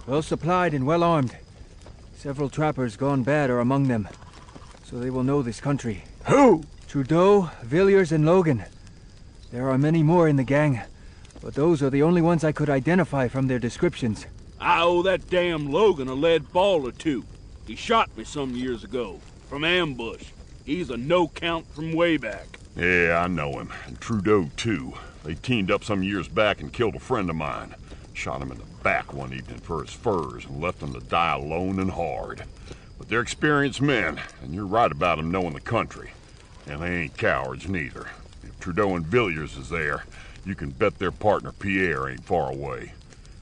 well supplied and well armed. Several trappers gone bad are among them, so they will know this country. Who? Trudeau, Villiers, and Logan. There are many more in the gang, but those are the only ones I could identify from their descriptions. I owe that damn Logan a lead ball or two. He shot me some years ago, from ambush. He's a no-count from way back. Yeah, I know him. And Trudeau, too. They teamed up some years back and killed a friend of mine. Shot him in the back one evening for his furs and left him to die alone and hard. But they're experienced men, and you're right about them knowing the country. And they ain't cowards, neither. If Trudeau and Villiers is there, you can bet their partner Pierre ain't far away.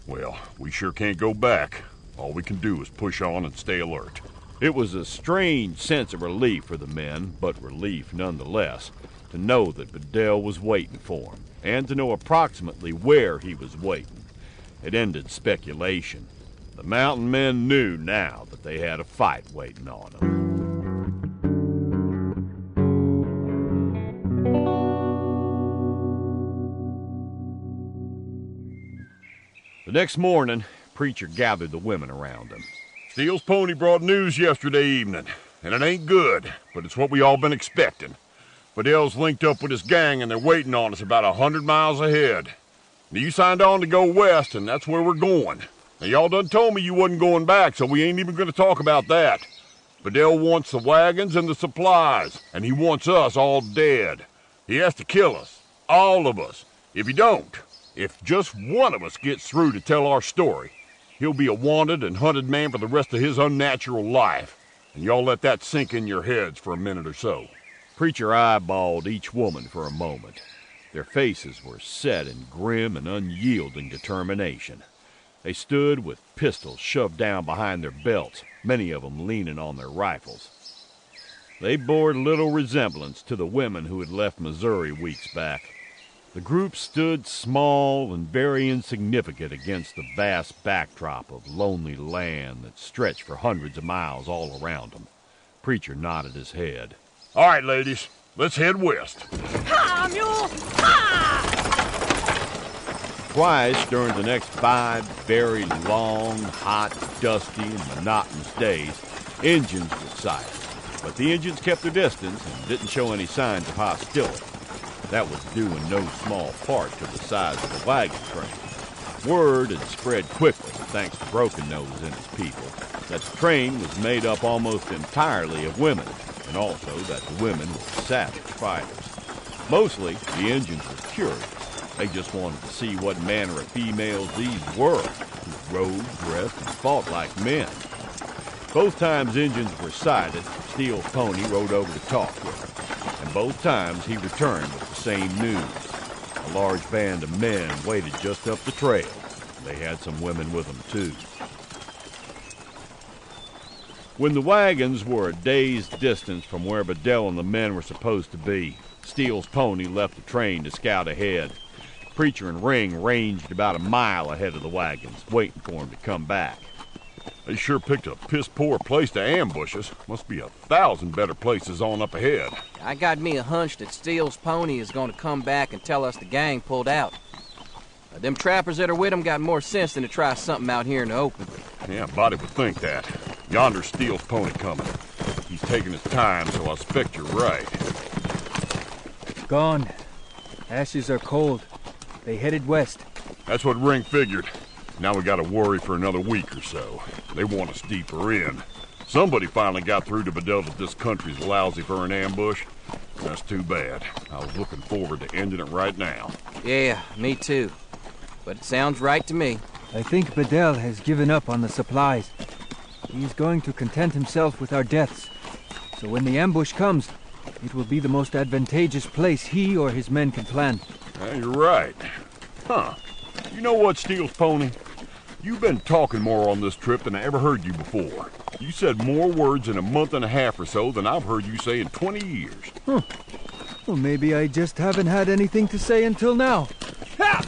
Well, we sure can't go back. All we can do is push on and stay alert. It was a strange sense of relief for the men, but relief nonetheless, to know that Bedell was waiting for him, and to know approximately where he was waiting. It ended speculation. The mountain men knew now that they had a fight waiting on them. The next morning, Preacher gathered the women around him. Steele's pony brought news yesterday evening, and it ain't good, but it's what we all been expecting. Bedell's linked up with his gang, and they're waiting on us about 100 miles ahead. Now, you signed on to go west, and that's where we're going. Now, y'all done told me you wasn't going back, so we ain't even gonna talk about that. Bedell wants the wagons and the supplies, and he wants us all dead. He has to kill us, all of us. If he don't, if just one of us gets through to tell our story, he'll be a wanted and hunted man for the rest of his unnatural life. And y'all let that sink in your heads for a minute or so. Preacher eyeballed each woman for a moment. Their faces were set in grim and unyielding determination. They stood with pistols shoved down behind their belts, many of them leaning on their rifles. They bore little resemblance to the women who had left Missouri weeks back. The group stood small and very insignificant against the vast backdrop of lonely land that stretched for hundreds of miles all around them. Preacher nodded his head. All right, ladies, let's head west. Ha, mule! Ha! Twice during the next 5 very long, hot, dusty, and monotonous days, Injuns were sighted. But the Injuns kept their distance and didn't show any signs of hostility. That was due in no small part to the size of the wagon train. Word had spread quickly, thanks to Broken Nose and his people, that the train was made up almost entirely of women, and also that the women were savage fighters. Mostly, the Injuns were curious. They just wanted to see what manner of females these were, who rode, dressed, and fought like men. Both times Injuns were sighted, Steele's pony rode over to talk with them, and both times he returned with the same news. A large band of men waited just up the trail. They had some women with them, too. When the wagons were a day's distance from where Bedell and the men were supposed to be, Steele's pony left the train to scout ahead. Preacher and Ring ranged about a mile ahead of the wagons, waiting for him to come back. They sure picked a piss-poor place to ambush us. Must be 1,000 better places on up ahead. I got me a hunch that Steele's pony is going to come back and tell us the gang pulled out. Them trappers that are with him got more sense than to try something out here in the open. Yeah, body would think that. Yonder's Steele's pony coming. He's taking his time, so I expect you're right. Gone. Ashes are cold. They headed west. That's what Ring figured. Now we gotta worry for another week or so. They want us deeper in. Somebody finally got through to Bedell that this country's lousy for an ambush. That's too bad. I was looking forward to ending it right now. Yeah, me too. But it sounds right to me. I think Bedell has given up on the supplies. He's going to content himself with our deaths. So when the ambush comes, it will be the most advantageous place he or his men can plan. You're right. Huh. You know what, Steele's pony? You've been talking more on this trip than I ever heard you before. You said more words in a month and a half or so than I've heard you say in 20 years. Huh. Well, maybe I just haven't had anything to say until now. Ha!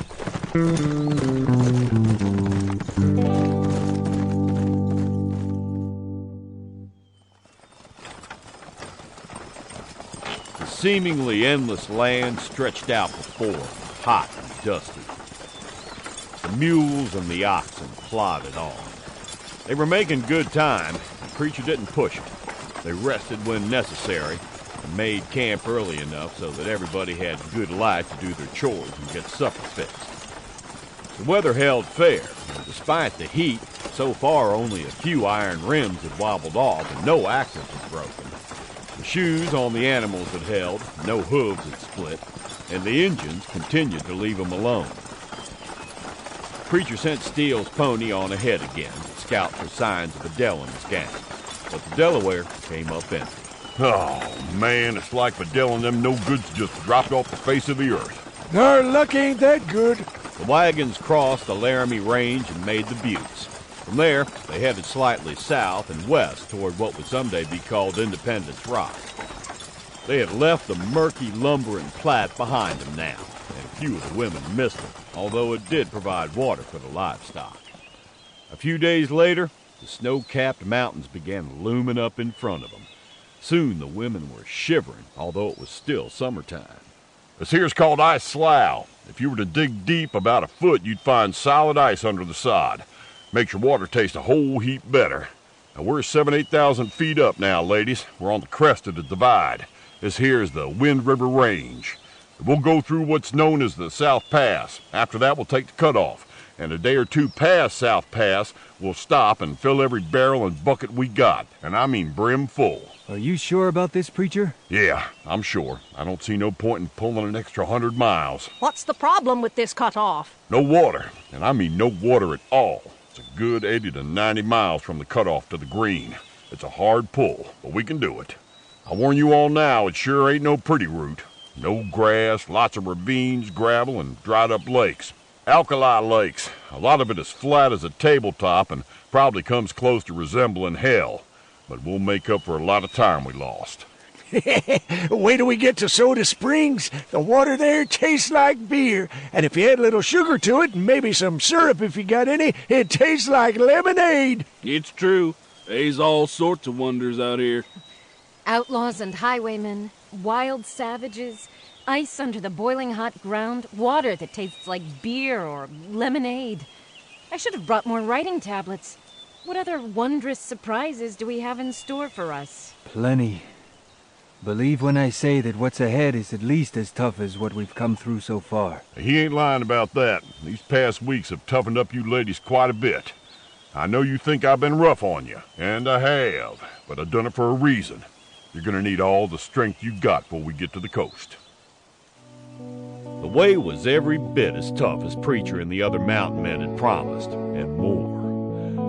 The seemingly endless land stretched out before them, hot and dusty. The mules and the oxen plodded on. They were making good time. The Preacher didn't push them. They rested when necessary and made camp early enough so that everybody had good light to do their chores and get supper fixed. The weather held fair, and despite the heat, so far only a few iron rims had wobbled off and no axles had broken. The shoes on the animals had held, no hooves had split, and the engines continued to leave them alone. Preacher sent Steele's pony on ahead again to scout for signs of a Dell in his gang, but the Delaware came up empty. Oh, man, it's like Fidel and them no-goods just dropped off the face of the earth. Our luck ain't that good. The wagons crossed the Laramie Range and made the Buttes. From there, they headed slightly south and west toward what would someday be called Independence Rock. They had left the murky lumber and Platte behind them now, and few of the women missed them, although it did provide water for the livestock. A few days later, the snow-capped mountains began looming up in front of them. Soon the women were shivering, although it was still summertime. This here's called ice slough. If you were to dig deep about a foot, you'd find solid ice under the sod. Makes your water taste a whole heap better. Now, we're 8,000 feet up now, ladies. We're on the crest of the divide. This here is the Wind River Range. We'll go through what's known as the South Pass. After that, we'll take the cutoff. And a day or two past South Pass, we'll stop and fill every barrel and bucket we got. And I mean brim full. Are you sure about this, Preacher? Yeah, I'm sure. I don't see no point in pulling an extra 100 miles. What's the problem with this cutoff? No water. And I mean no water at all. It's a good 80 to 90 miles from the cutoff to the green. It's a hard pull, but we can do it. I warn you all now, it sure ain't no pretty route. No grass, lots of ravines, gravel, and dried up lakes. Alkali lakes. A lot of it is flat as a tabletop and probably comes close to resembling hell. But we'll make up for a lot of time we lost. Wait till we get to Soda Springs. The water there tastes like beer. And if you add a little sugar to it, and maybe some syrup if you got any, it tastes like lemonade. It's true. There's all sorts of wonders out here. Outlaws and highwaymen, wild savages, ice under the boiling hot ground, water that tastes like beer or lemonade. I should have brought more writing tablets. What other wondrous surprises do we have in store for us? Plenty. Believe when I say that what's ahead is at least as tough as what we've come through so far. He ain't lying about that. These past weeks have toughened up you ladies quite a bit. I know you think I've been rough on you, and I have, but I've done it for a reason. You're gonna need all the strength you got before we get to the coast. The way was every bit as tough as Preacher and the other mountain men had promised, and more.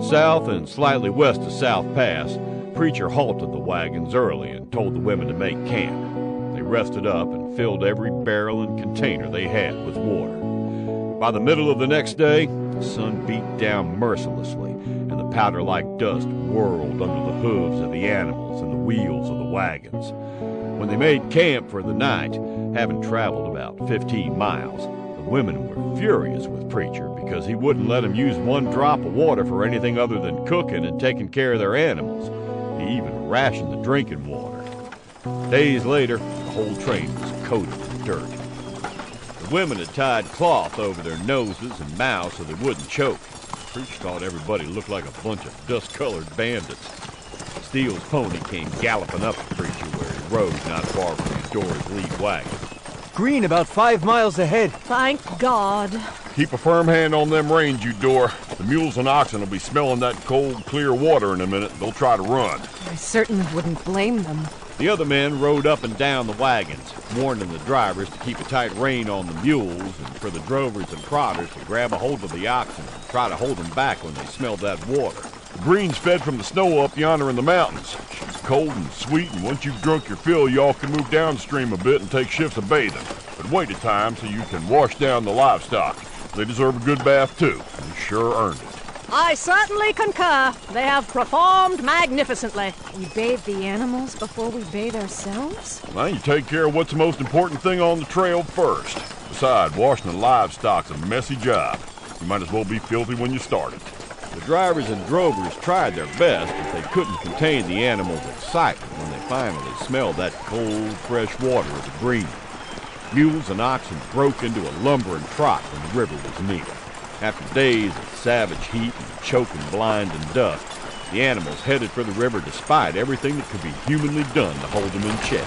South and slightly west of South Pass, Preacher halted the wagons early and told the women to make camp. They rested up and filled every barrel and container they had with water. By the middle of the next day, the sun beat down mercilessly, and the powder-like dust whirled under the hooves of the animals and the wheels of the wagons. When they made camp for the night, having traveled about 15 miles, the women were furious with Preacher because he wouldn't let them use one drop of water for anything other than cooking and taking care of their animals. He even rationed the drinking water. Days later, the whole train was coated in dirt. The women had tied cloth over their noses and mouths so they wouldn't choke. Preacher thought everybody looked like a bunch of dust-colored bandits. Steele's pony came galloping up to Preacher where he rode not far from Dora's lead wagon. Green about 5 miles ahead. Thank God. Keep a firm hand on them reins, you Dora. The mules and oxen will be smelling that cold, clear water in a minute. They'll try to run. I certainly wouldn't blame them. The other men rode up and down the wagons, warning the drivers to keep a tight rein on the mules and for the drovers and prodders to grab a hold of the oxen and try to hold them back when they smelled that water. The green's fed from the snow up yonder in the mountains. It's cold and sweet, and once you've drunk your fill, y'all can move downstream a bit and take shifts of bathing. But wait a time so you can wash down the livestock. They deserve a good bath, too. You sure earned it. I certainly concur. They have performed magnificently. We bathe the animals before we bathe ourselves? Well, you take care of what's the most important thing on the trail first. Besides, washing the livestock's a messy job. You might as well be filthy when you start it. The drivers and drovers tried their best, but they couldn't contain the animals' excitement when they finally smelled that cold, fresh water of the green. Mules and oxen broke into a lumbering trot when the river was near. After days of savage heat and choking blind and dust, the animals headed for the river despite everything that could be humanly done to hold them in check.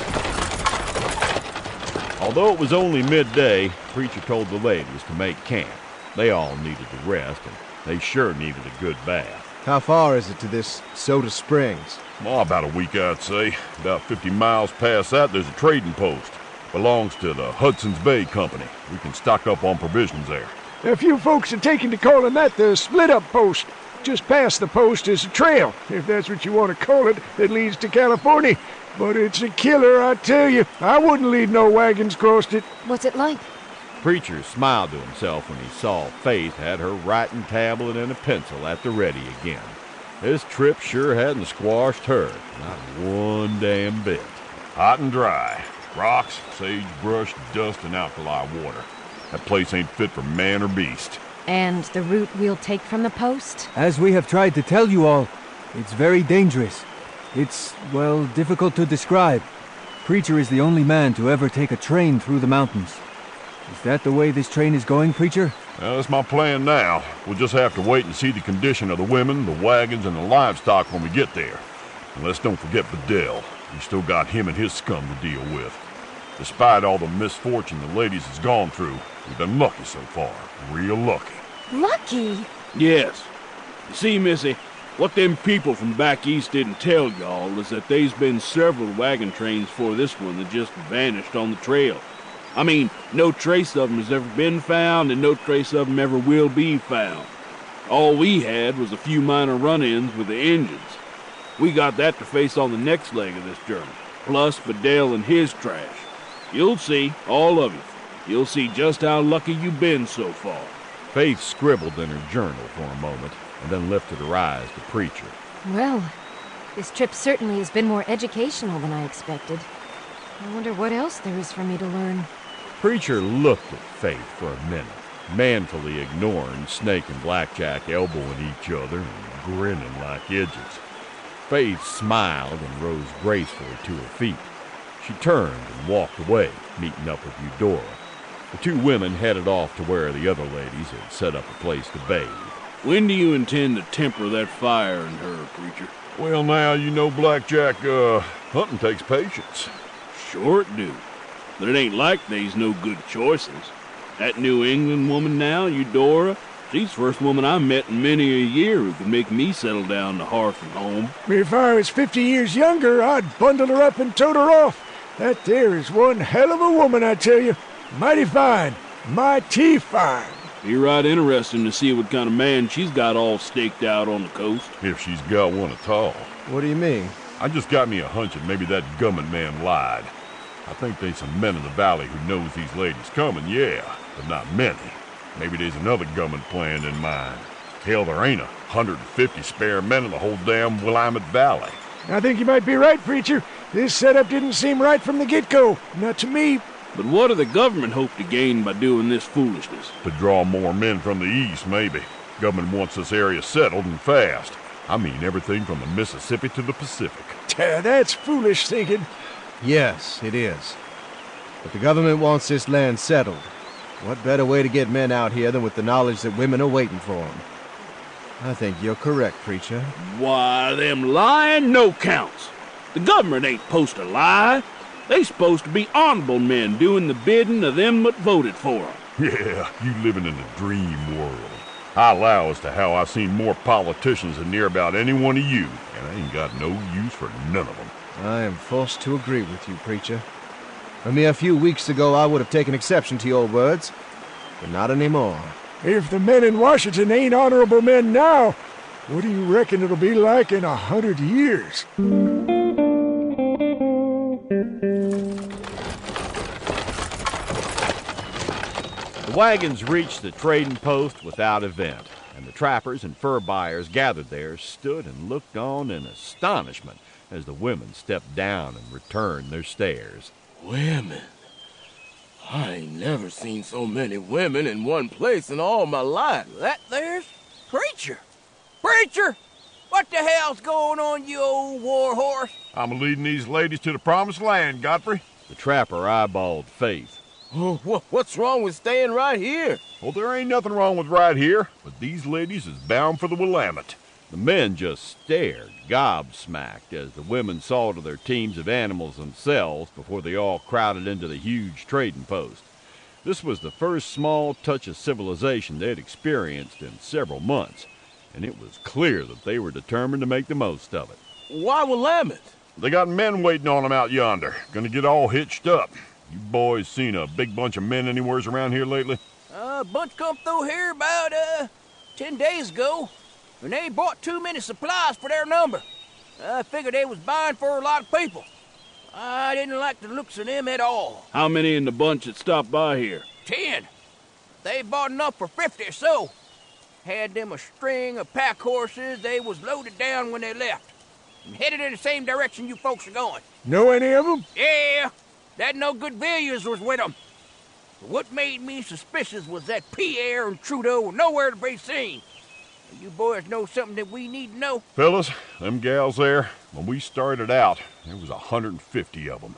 Although it was only midday, Preacher told the ladies to make camp. They all needed to rest, and they sure needed a good bath. How far is it to this Soda Springs? Oh, about a week, I'd say. About 50 miles past that, there's a trading post. Belongs to the Hudson's Bay Company. We can stock up on provisions there. A few folks are taking to calling that the split-up post. Just past the post is a trail, if that's what you want to call it, that leads to California. But it's a killer, I tell you. I wouldn't lead no wagons across it. What's it like? Preacher smiled to himself when he saw Faith had her writing tablet and a pencil at the ready again. This trip sure hadn't squashed her, not one damn bit. Hot and dry. Rocks, sagebrush, dust, and alkali water. That place ain't fit for man or beast. And the route we'll take from the post? As we have tried to tell you all, it's very dangerous. It's, well, difficult to describe. Preacher is the only man to ever take a train through the mountains. Is that the way this train is going, Preacher? Well, that's my plan now. We'll just have to wait and see the condition of the women, the wagons, and the livestock when we get there. And let's don't forget Bedell. We still got him and his scum to deal with. Despite all the misfortune the ladies has gone through, we've been lucky so far. Real lucky. Lucky? Yes. You see, Missy, what them people from back east didn't tell y'all is that there's been several wagon trains before this one that just vanished on the trail. I mean, no trace of them has ever been found, and no trace of them ever will be found. All we had was a few minor run-ins with the engines. We got that to face on the next leg of this journey, plus Bedell and his trash. You'll see, all of you. You'll see just how lucky you've been so far. Faith scribbled in her journal for a moment, and then lifted her eyes to Preacher. Well, this trip certainly has been more educational than I expected. I wonder what else there is for me to learn. Preacher looked at Faith for a minute, manfully ignoring Snake and Blackjack elbowing each other and grinning like idiots. Faith smiled and rose gracefully to her feet. She turned and walked away, meeting up with Eudora. The two women headed off to where the other ladies had set up a place to bathe. When do you intend to temper that fire in her, Preacher? Well, now, you know, Blackjack, hunting takes patience. Sure it do. But it ain't like they's no good choices. That New England woman now, Eudora, she's the first woman I met in many a year who could make me settle down to hearth and home. If I was 50 years younger, I'd bundle her up and tote her off. That there is one hell of a woman, I tell you. Mighty fine. Mighty fine. Be right interesting to see what kind of man she's got all staked out on the coast. If she's got one at all. What do you mean? I just got me a hunch that maybe that government man lied. I think there's some men in the valley who knows these ladies coming, yeah, but not many. Maybe there's another government plan in mind. Hell, there ain't 150 spare men in the whole damn Willamette Valley. I think you might be right, Preacher. This setup didn't seem right from the get-go. Not to me. But what do the government hope to gain by doing this foolishness? To draw more men from the east, maybe. Government wants this area settled and fast. I mean everything from the Mississippi to the Pacific. That's foolish thinking. Yes, it is. But the government wants this land settled. What better way to get men out here than with the knowledge that women are waiting for them? I think you're correct, Preacher. Why, them lying no-counts. The government ain't supposed to lie. They supposed to be honorable men doing the bidding of them that voted for them. Yeah, you living in a dream world. I allow as to how I've seen more politicians than near about any one of you, and I ain't got no use for none of them. I am forced to agree with you, Preacher. A mere few weeks ago, I would have taken exception to your words, but not anymore. If the men in Washington ain't honorable men now, what do you reckon it'll be like in 100 years? The wagons reached the trading post without event, and the trappers and fur buyers gathered there stood and looked on in astonishment as the women stepped down and returned their stares. Women? I ain't never seen so many women in one place in all my life. That there's Preacher. Preacher! What the hell's going on, you old war horse? I'm leading these ladies to the promised land, Godfrey. The trapper eyeballed Faith. Oh, what's wrong with staying right here? Well, there ain't nothing wrong with right here, but these ladies is bound for the Willamette. The men just stared, gobsmacked, as the women saw to their teams of animals themselves before they all crowded into the huge trading post. This was the first small touch of civilization they'd experienced in several months, and it was clear that they were determined to make the most of it. Why Willamette? They got men waiting on them out yonder. Gonna get all hitched up. You boys seen a big bunch of men anywheres around here lately? A bunch come through here about, 10 days ago, and they bought too many supplies for their number. I figured they was buying for a lot of people. I didn't like the looks of them at all. How many in the bunch that stopped by here? 10. They bought enough for 50 or so. Had them a string of pack horses. They was loaded down when they left. And headed in the same direction you folks are going. Know any of them? Yeah, that no good Villiers was with them. But what made me suspicious was that Pierre and Trudeau were nowhere to be seen. You boys know something that we need to know? Fellas, them gals there, when we started out, there was 150 of them.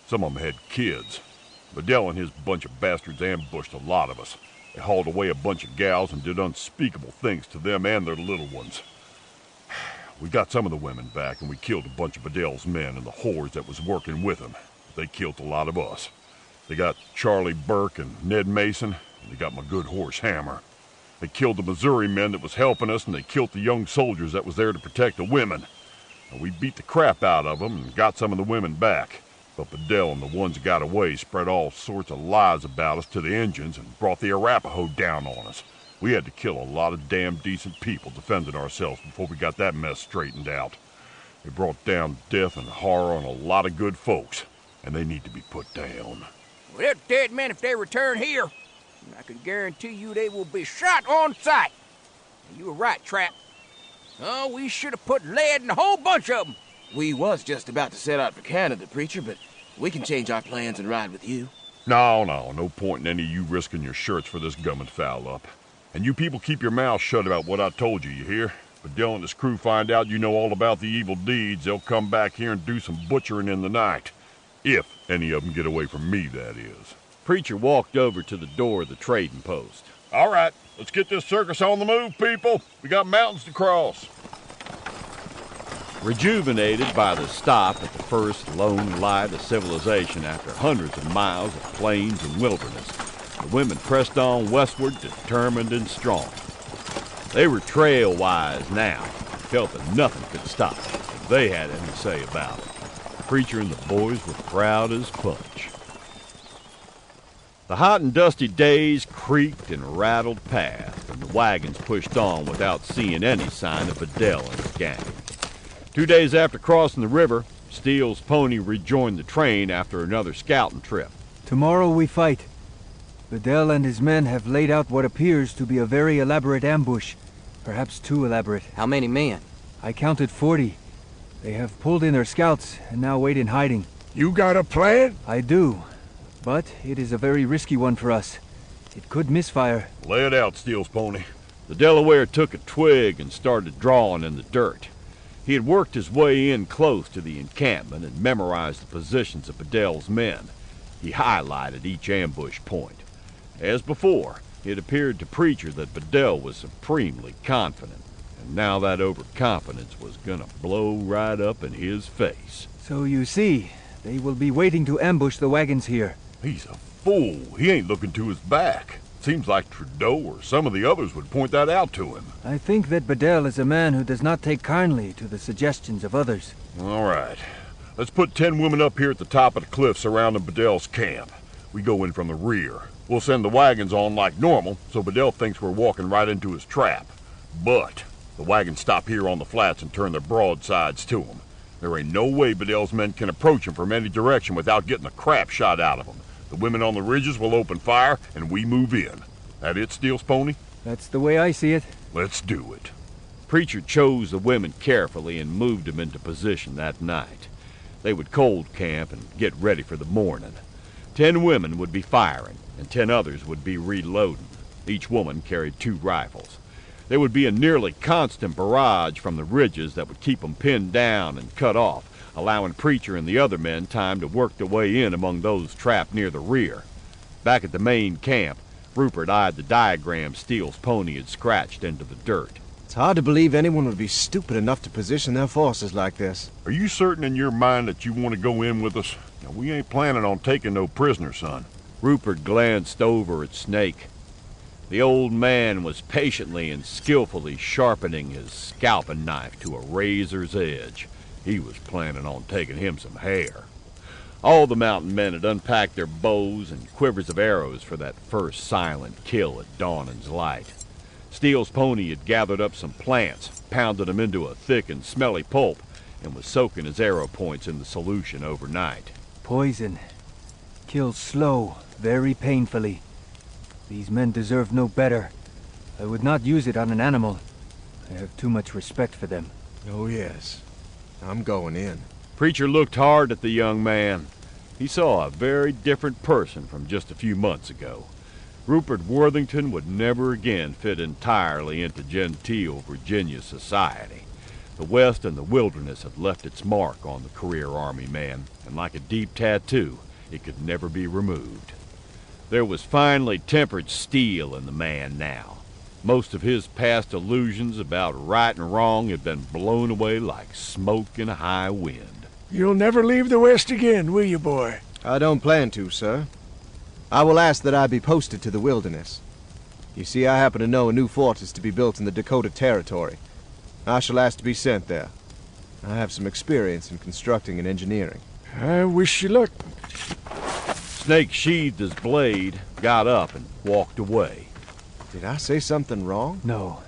Some of them had kids. Bedell and his bunch of bastards ambushed a lot of us. They hauled away a bunch of gals and did unspeakable things to them and their little ones. We got some of the women back, and we killed a bunch of Bedell's men and the whores that was working with them. They killed a lot of us. They got Charlie Burke and Ned Mason, and they got my good horse Hammer. They killed the Missouri men that was helping us, and they killed the young soldiers that was there to protect the women. And we beat the crap out of them and got some of the women back. But Bedell and the ones that got away spread all sorts of lies about us to the Injuns and brought the Arapaho down on us. We had to kill a lot of damn decent people defending ourselves before we got that mess straightened out. It brought down death and horror on a lot of good folks, and they need to be put down. Well, they're dead men if they return here. I can guarantee you they will be shot on sight. You were right, Trap. Oh, we should have put lead in a whole bunch of them. We was just about to set out for Canada, Preacher, but we can change our plans and ride with you. No point in any of you risking your shirts for this gumming foul-up. And you people keep your mouths shut about what I told you, you hear? But Dell and his crew find out you know all about the evil deeds, they'll come back here and do some butchering in the night. If any of them get away from me, that is. Preacher walked over to the door of the trading post. All right, let's get this circus on the move, people. We got mountains to cross. Rejuvenated by the stop at the first lone light of civilization after hundreds of miles of plains and wilderness, the women pressed on westward, determined and strong. They were trail-wise now, felt that nothing could stop them if they had anything to say about it. The preacher and the boys were proud as punch. The hot and dusty days creaked and rattled past, and the wagons pushed on without seeing any sign of Bedell and his gang. 2 days after crossing the river, Steele's pony rejoined the train after another scouting trip. Tomorrow we fight. Bedell and his men have laid out what appears to be a very elaborate ambush. Perhaps too elaborate. How many men? I counted 40. They have pulled in their scouts and now wait in hiding. You got a plan? I do. But it is a very risky one for us. It could misfire. Lay it out, Steele's pony. The Delaware took a twig and started drawing in the dirt. He had worked his way in close to the encampment and memorized the positions of Bedell's men. He highlighted each ambush point. As before, it appeared to Preacher that Bedell was supremely confident, and now that overconfidence was gonna blow right up in his face. So you see, they will be waiting to ambush the wagons here. He's a fool. He ain't looking to his back. Seems like Trudeau or some of the others would point that out to him. I think that Bedell is a man who does not take kindly to the suggestions of others. All right. Let's put 10 women up here at the top of the cliff surrounding Bedell's camp. We go in from the rear. We'll send the wagons on like normal, so Bedell thinks we're walking right into his trap. But the wagons stop here on the flats and turn their broadsides to him. There ain't no way Bedell's men can approach him from any direction without getting the crap shot out of him. The women on the ridges will open fire, and we move in. That it, Steele's pony? That's the way I see it. Let's do it. Preacher chose the women carefully and moved them into position that night. They would cold camp and get ready for the morning. 10 women would be firing, and 10 others would be reloading. Each woman carried 2 rifles. There would be a nearly constant barrage from the ridges that would keep them pinned down and cut off, allowing Preacher and the other men time to work their way in among those trapped near the rear. Back at the main camp, Rupert eyed the diagram Steele's pony had scratched into the dirt. It's hard to believe anyone would be stupid enough to position their forces like this. Are you certain in your mind that you want to go in with us? Now, we ain't planning on taking no prisoners, son. Rupert glanced over at Snake. The old man was patiently and skillfully sharpening his scalping knife to a razor's edge. He was planning on taking him some hair. All the mountain men had unpacked their bows and quivers of arrows for that first silent kill at dawning's light. Steele's pony had gathered up some plants, pounded them into a thick and smelly pulp, and was soaking his arrow points in the solution overnight. Poison. Kills slow, very painfully. These men deserve no better. I would not use it on an animal. I have too much respect for them. Oh, yes. I'm going in. Preacher looked hard at the young man. He saw a very different person from just a few months ago. Rupert Worthington would never again fit entirely into genteel Virginia society. The West and the wilderness had left its mark on the career Army man, and like a deep tattoo, it could never be removed. There was finely tempered steel in the man now. Most of his past illusions about right and wrong had been blown away like smoke in a high wind. You'll never leave the West again, will you, boy? I don't plan to, sir. I will ask that I be posted to the wilderness. You see, I happen to know a new fort is to be built in the Dakota Territory. I shall ask to be sent there. I have some experience in constructing and engineering. I wish you luck. Snake sheathed his blade, got up, and walked away. Did I say something wrong? No.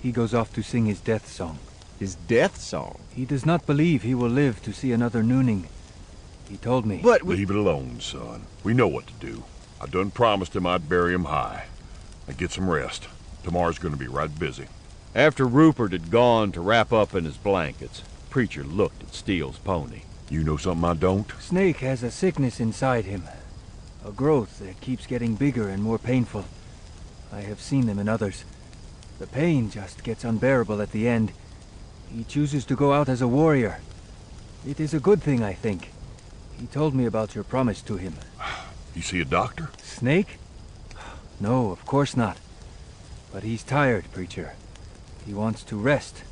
He goes off to sing his death song. His death song? He does not believe he will live to see another nooning. He told me. But leave it alone, son. We know what to do. I done promised him I'd bury him high. Now get some rest. Tomorrow's gonna be right busy. After Rupert had gone to wrap up in his blankets, Preacher looked at Steele's pony. You know something I don't? Snake has a sickness inside him. A growth that keeps getting bigger and more painful. I have seen them in others. The pain just gets unbearable at the end. He chooses to go out as a warrior. It is a good thing, I think. He told me about your promise to him. You see a doctor? Snake? No, of course not. But he's tired, Preacher. He wants to rest.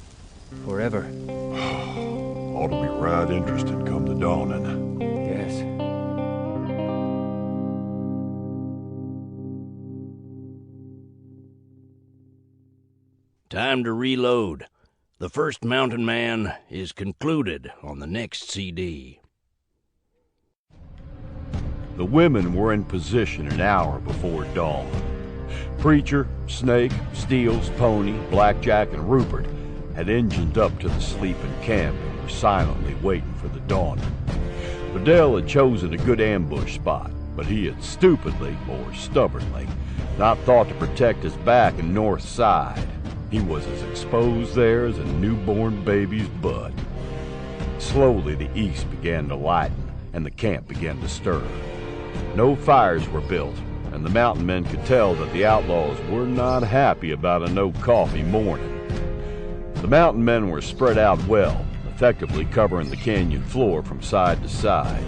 Forever. Ought to be right interested come the dawning. Yes. Time to reload. The first Mountain Man is concluded on the next CD. The women were in position an hour before dawn. Preacher, Snake, Steele's pony, Blackjack, and Rupert had engined up to the sleeping camp and were silently waiting for the dawning. Bedell had chosen a good ambush spot, but he had stupidly, or stubbornly, not thought to protect his back and north side. He was as exposed there as a newborn baby's butt. Slowly the east began to lighten, and the camp began to stir. No fires were built, and the mountain men could tell that the outlaws were not happy about a no-coffee morning. The mountain men were spread out well, effectively covering the canyon floor from side to side.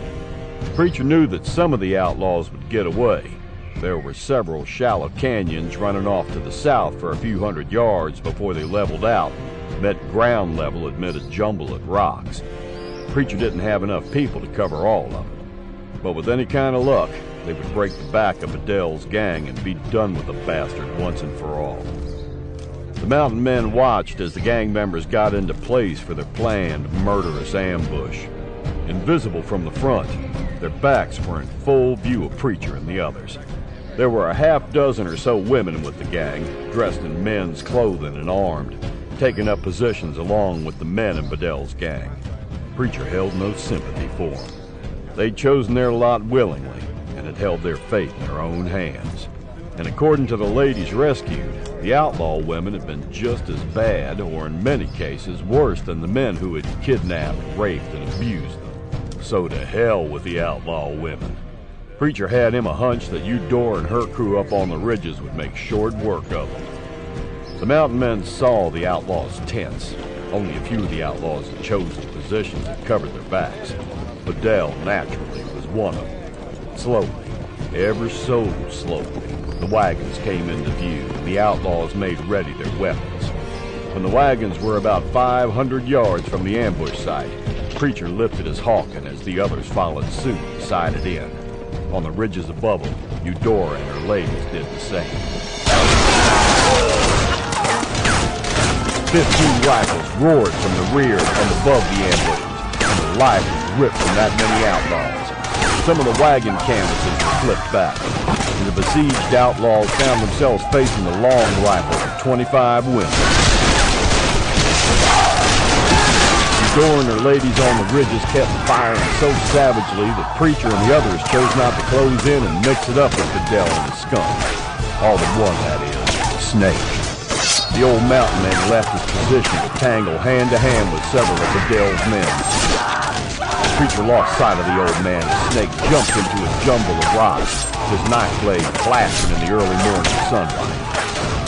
Preacher knew that some of the outlaws would get away. There were several shallow canyons running off to the south for a few hundred yards before they leveled out and met ground level amid a jumble of rocks. Preacher didn't have enough people to cover all of it. But with any kind of luck, they would break the back of Bedell's gang and be done with the bastard once and for all. The mountain men watched as the gang members got into place for their planned murderous ambush. Invisible from the front, their backs were in full view of Preacher and the others. There were a half dozen or so women with the gang, dressed in men's clothing and armed, taking up positions along with the men in Bedell's gang. Preacher held no sympathy for them. They'd chosen their lot willingly and had held their fate in their own hands. And according to the ladies rescued, the outlaw women had been just as bad, or in many cases worse, than the men who had kidnapped, raped, and abused them. So to hell with the outlaw women. Preacher had him a hunch that Eudora and her crew up on the ridges would make short work of them. The mountain men saw the outlaws' tents. Only a few of the outlaws had chosen positions that covered their backs. Bedell, naturally, was one of them. Slowly, ever so slowly, the wagons came into view, and the outlaws made ready their weapons. When the wagons were about 500 yards from the ambush site, Preacher lifted his hawking as the others followed suit and sighted in. On the ridges above them, Eudora and her ladies did the same. 15 rifles roared from the rear and above the ambushes, and the life was ripped from that many outlaws. Some of the wagon canvases were flipped back, and the besieged outlaws found themselves facing the long rifles of 25 women. Eudora and her ladies on the ridges kept firing so savagely that Preacher and the others chose not to close in and mix it up with Fidel and the skunk. All but one, that is, Snake. The old mountain man left his position to tangle hand-to-hand with several of Fidel's men. Preacher lost sight of the old man as Snake jumped into a jumble of rocks, his knife blade flashing in the early morning sunlight.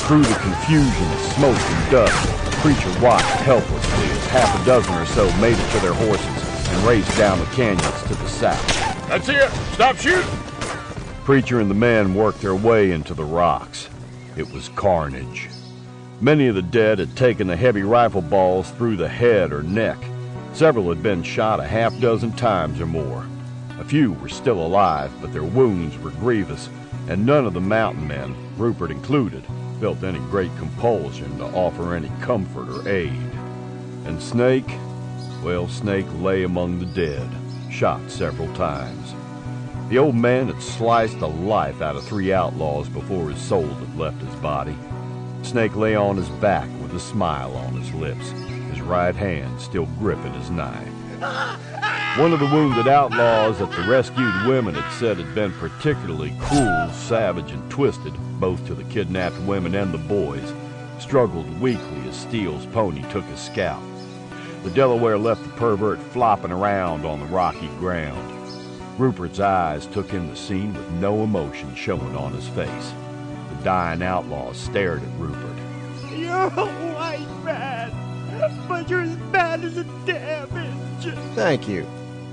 Through the confusion of smoke and dust, Preacher watched helplessly as half a dozen or so made it to their horses and raced down the canyons to the south. That's it! Stop shooting! Preacher and the men worked their way into the rocks. It was carnage. Many of the dead had taken the heavy rifle balls through the head or neck. Several had been shot a half dozen times or more. A few were still alive, but their wounds were grievous, and none of the mountain men, Rupert included, felt any great compulsion to offer any comfort or aid. And Snake? Well, Snake lay among the dead, shot several times. The old man had sliced the life out of 3 outlaws before his soul had left his body. Snake lay on his back with a smile on his lips, his right hand still gripping his knife. One of the wounded outlaws that the rescued women had said had been particularly cruel, savage, and twisted, both to the kidnapped women and the boys, struggled weakly as Steele's pony took his scalp. The Delaware left the pervert flopping around on the rocky ground. Rupert's eyes took in the scene with no emotion showing on his face. The dying outlaw stared at Rupert. You're a white man, but you're as bad as a damn Injun. Thank you.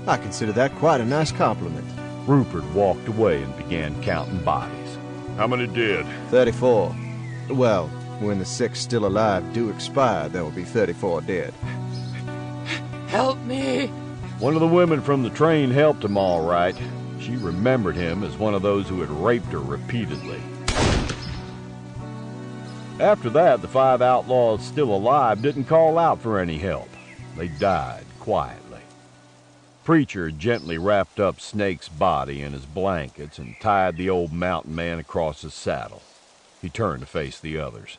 I consider that quite a nice compliment. Rupert walked away and began counting bodies. How many dead? 34. Well, when the 6 still alive do expire, there will be 34 dead. Help me! One of the women from the train helped him all right. She remembered him as one of those who had raped her repeatedly. After that, the 5 outlaws still alive didn't call out for any help. They died quietly. Preacher gently wrapped up Snake's body in his blankets and tied the old mountain man across his saddle. He turned to face the others.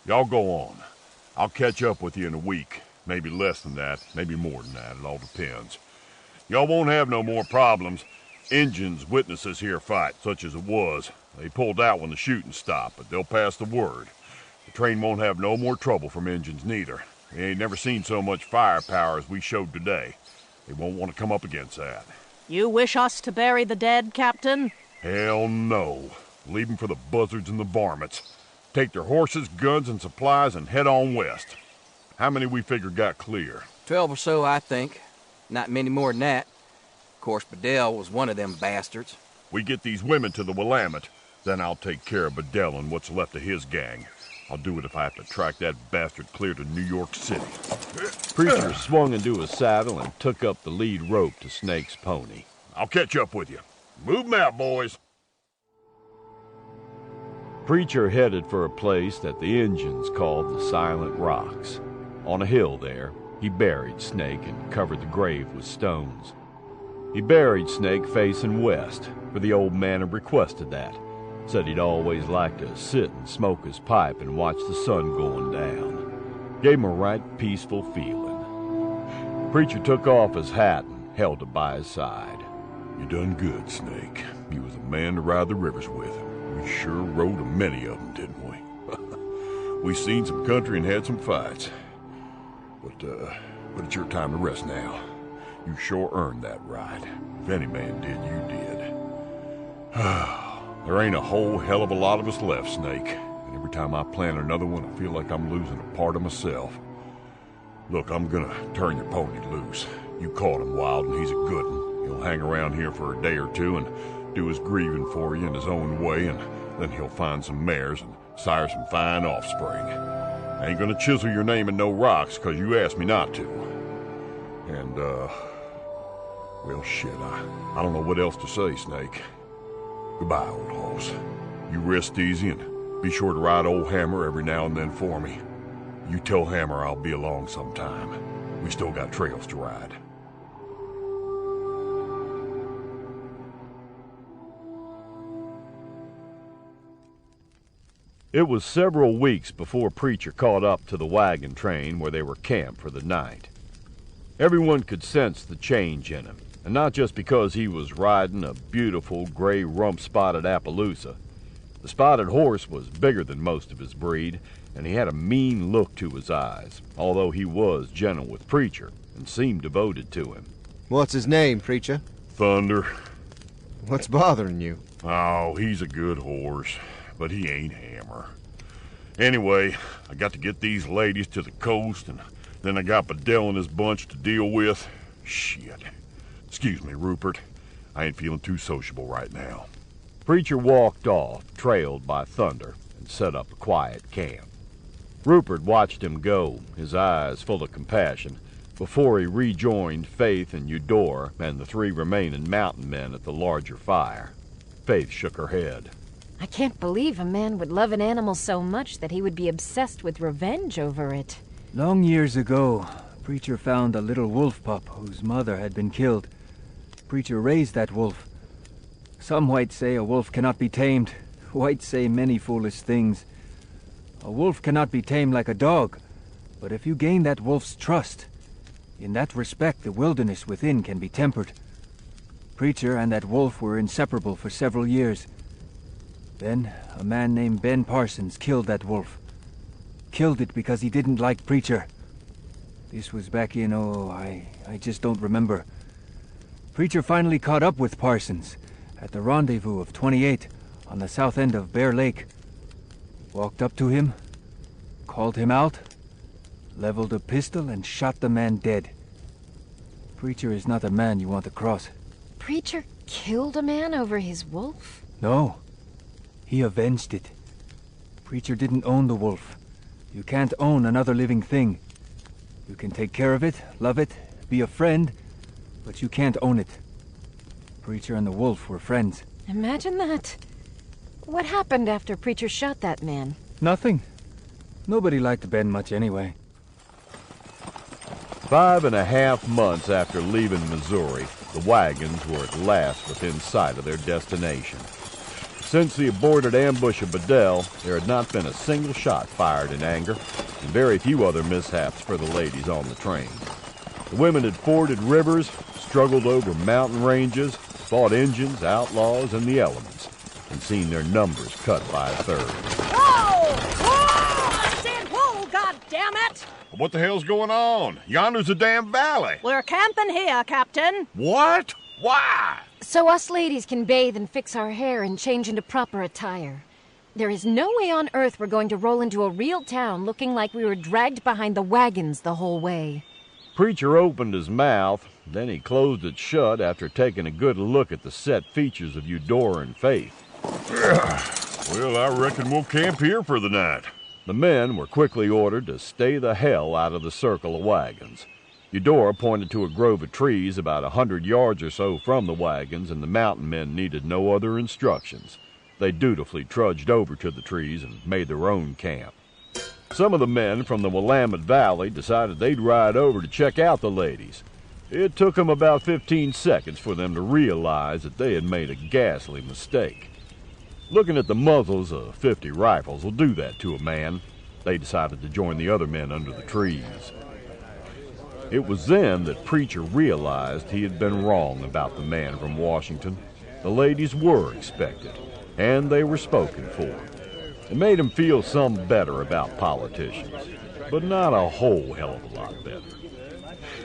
Y'all go on. I'll catch up with you in a week. Maybe less than that, maybe more than that. It all depends. Y'all won't have no more problems. Injuns witness this here fight, such as it was. They pulled out when the shooting stopped, but they'll pass the word. The train won't have no more trouble from Injuns neither. They ain't never seen so much firepower as we showed today. They won't want to come up against that. You wish us to bury the dead, Captain? Hell no. Leave 'em for the buzzards and the varmints. Take their horses, guns, and supplies and head on west. How many we figure got clear? 12 or so, I think. Not many more than that. Of course, Bedell was one of them bastards. We get these women to the Willamette, then I'll take care of Bedell and what's left of his gang. I'll do it if I have to track that bastard clear to New York City. Preacher swung into his saddle and took up the lead rope to Snake's pony. I'll catch up with you. Move 'em out, boys. Preacher headed for a place that the Injuns called the Silent Rocks. On a hill there, he buried Snake and covered the grave with stones. He buried Snake facing west, for the old man had requested that. Said he'd always liked to sit and smoke his pipe and watch the sun going down. Gave him a right peaceful feeling. Preacher took off his hat and held it by his side. You done good, Snake. You was a man to ride the rivers with. We sure rode a many of them, didn't we? We seen some country and had some fights. But it's your time to rest now. You sure earned that right. If any man did, you did. There ain't a whole hell of a lot of us left, Snake. And every time I plan another one, I feel like I'm losing a part of myself. Look, I'm gonna turn your pony loose. You caught him, Wild, and he's a good one. He'll hang around here for a day or two and do his grieving for you in his own way, and then he'll find some mares and sire some fine offspring. I ain't gonna chisel your name in no rocks, 'cause you asked me not to. And, Well, shit, I don't know what else to say, Snake. Goodbye, old horse. You rest easy and be sure to ride old Hammer every now and then for me. You tell Hammer I'll be along sometime. We still got trails to ride. It was several weeks before Preacher caught up to the wagon train where they were camped for the night. Everyone could sense the change in him, and not just because he was riding a beautiful gray rump-spotted Appaloosa. The spotted horse was bigger than most of his breed, and he had a mean look to his eyes, although he was gentle with Preacher and seemed devoted to him. What's his name, Preacher? Thunder. What's bothering you? Oh, he's a good horse, but he ain't Hammer. Anyway, I got to get these ladies to the coast, and then I got Bedell and his bunch to deal with. Shit. Excuse me, Rupert. I ain't feeling too sociable right now. Preacher walked off, trailed by Thunder, and set up a quiet camp. Rupert watched him go, his eyes full of compassion, before he rejoined Faith and Eudora and the three remaining mountain men at the larger fire. Faith shook her head. I can't believe a man would love an animal so much that he would be obsessed with revenge over it. Long years ago, Preacher found a little wolf pup whose mother had been killed. Preacher raised that wolf. Some whites say a wolf cannot be tamed. Whites say many foolish things. A wolf cannot be tamed like a dog, but if you gain that wolf's trust, in that respect the wilderness within can be tempered. Preacher and that wolf were inseparable for several years. Then, a man named Ben Parsons killed that wolf. Killed it because he didn't like Preacher. This was back in, I just don't remember. Preacher finally caught up with Parsons at the rendezvous of 28 on the south end of Bear Lake. Walked up to him, called him out, leveled a pistol and shot the man dead. Preacher is not a man you want to cross. Preacher killed a man over his wolf? No. He avenged it. Preacher didn't own the wolf. You can't own another living thing. You can take care of it, love it, be a friend, but you can't own it. Preacher and the wolf were friends. Imagine that. What happened after Preacher shot that man? Nothing. Nobody liked Ben much anyway. 5.5 months after leaving Missouri, the wagons were at last within sight of their destination. Since the aborted ambush of Bedell, there had not been a single shot fired in anger, and very few other mishaps for the ladies on the train. The women had forded rivers, struggled over mountain ranges, fought Indians, outlaws, and the elements, and seen their numbers cut by a third. Whoa! Whoa! I said whoa, goddammit! What the hell's going on? Yonder's a damn valley. We're camping here, Captain. What? Why? So us ladies can bathe and fix our hair and change into proper attire. There is no way on earth we're going to roll into a real town looking like we were dragged behind the wagons the whole way. Preacher opened his mouth, then he closed it shut after taking a good look at the set features of Eudora and Faith. Well, I reckon we'll camp here for the night. The men were quickly ordered to stay the hell out of the circle of wagons. Eudora pointed to a grove of trees about 100 yards or so from the wagons, and the mountain men needed no other instructions. They dutifully trudged over to the trees and made their own camp. Some of the men from the Willamette Valley decided they'd ride over to check out the ladies. It took them about 15 seconds for them to realize that they had made a ghastly mistake. Looking at the muzzles of 50 rifles will do that to a man. They decided to join the other men under the trees. It was then that Preacher realized he had been wrong about the man from Washington. The ladies were expected, and they were spoken for. It made him feel some better about politicians, but not a whole hell of a lot better.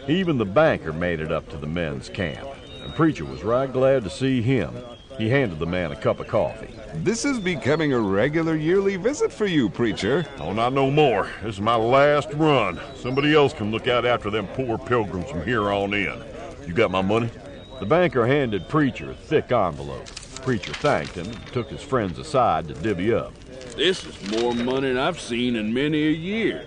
Even the banker made it up to the men's camp, and Preacher was right glad to see him. He handed the man a cup of coffee. This is becoming a regular yearly visit for you, Preacher. Oh, not no more. This is my last run. Somebody else can look out after them poor pilgrims from here on in. You got my money? The banker handed Preacher a thick envelope. Preacher thanked him and took his friends aside to divvy up. This is more money than I've seen in many a year.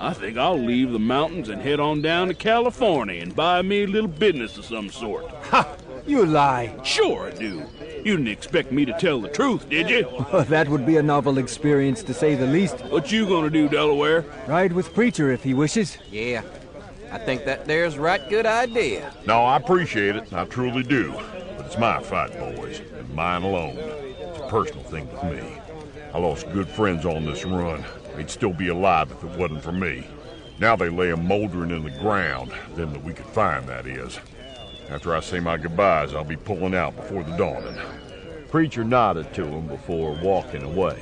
I think I'll leave the mountains and head on down to California and buy me a little business of some sort. Ha! You lie. Sure I do. You didn't expect me to tell the truth, did you? That would be a novel experience, to say the least. What you gonna do, Delaware? Ride with Preacher if he wishes. Yeah, I think that there's a right good idea. No, I appreciate it. I truly do. But it's my fight, boys, and mine alone. It's a personal thing with me. I lost good friends on this run. They'd still be alive if it wasn't for me. Now they lay 'em moldering in the ground, them that we could find, that is. After I say my goodbyes, I'll be pulling out before the dawning. Preacher nodded to him before walking away.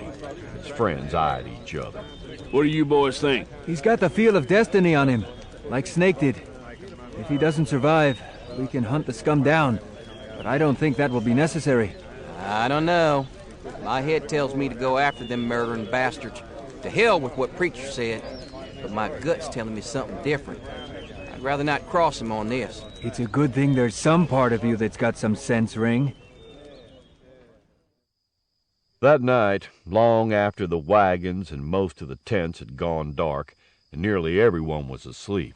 His friends eyed each other. What do you boys think? He's got the feel of destiny on him, like Snake did. If he doesn't survive, we can hunt the scum down. But I don't think that will be necessary. I don't know. My head tells me to go after them murdering bastards. To hell with what Preacher said. But my gut's telling me something different. I'd rather not cross him on this. It's a good thing there's some part of you that's got some sense, Ring. That night, long after the wagons and most of the tents had gone dark, and nearly everyone was asleep,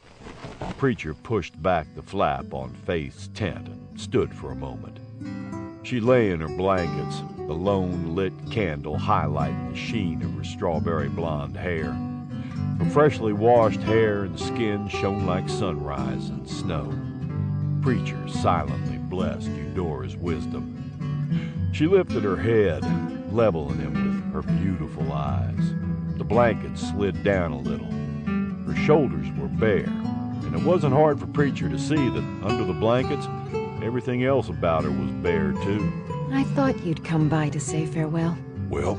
Preacher pushed back the flap on Faith's tent and stood for a moment. She lay in her blankets, the lone lit candle highlighting the sheen of her strawberry blonde hair. Her freshly washed hair and skin shone like sunrise and snow. Preacher silently blessed Eudora's wisdom. She lifted her head, leveling him with her beautiful eyes. The blanket slid down a little. Her shoulders were bare, and it wasn't hard for Preacher to see that under the blankets, everything else about her was bare too. I thought you'd come by to say farewell. Well,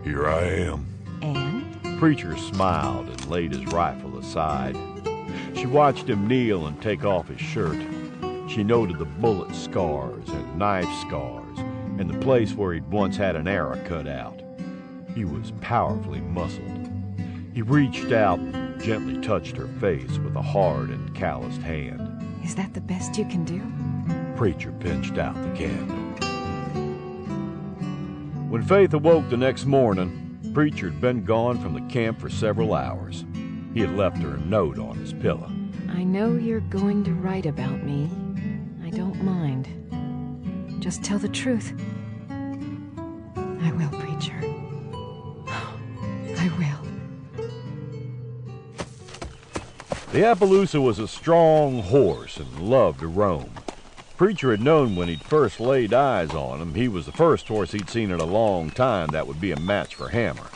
here I am. And? Preacher smiled and laid his rifle aside. She watched him kneel and take off his shirt. She noted the bullet scars and knife scars and the place where he'd once had an arrow cut out. He was powerfully muscled. He reached out and gently touched her face with a hard and calloused hand. Is that the best you can do? Preacher pinched out the candle. When Faith awoke the next morning, Preacher had been gone from the camp for several hours. He had left her a note on his pillow. I know you're going to write about me. I don't mind. Just tell the truth. I will, Preacher. I will. The Appaloosa was a strong horse and loved to roam. Preacher had known when he'd first laid eyes on him, he was the first horse he'd seen in a long time that would be a match for Hammer.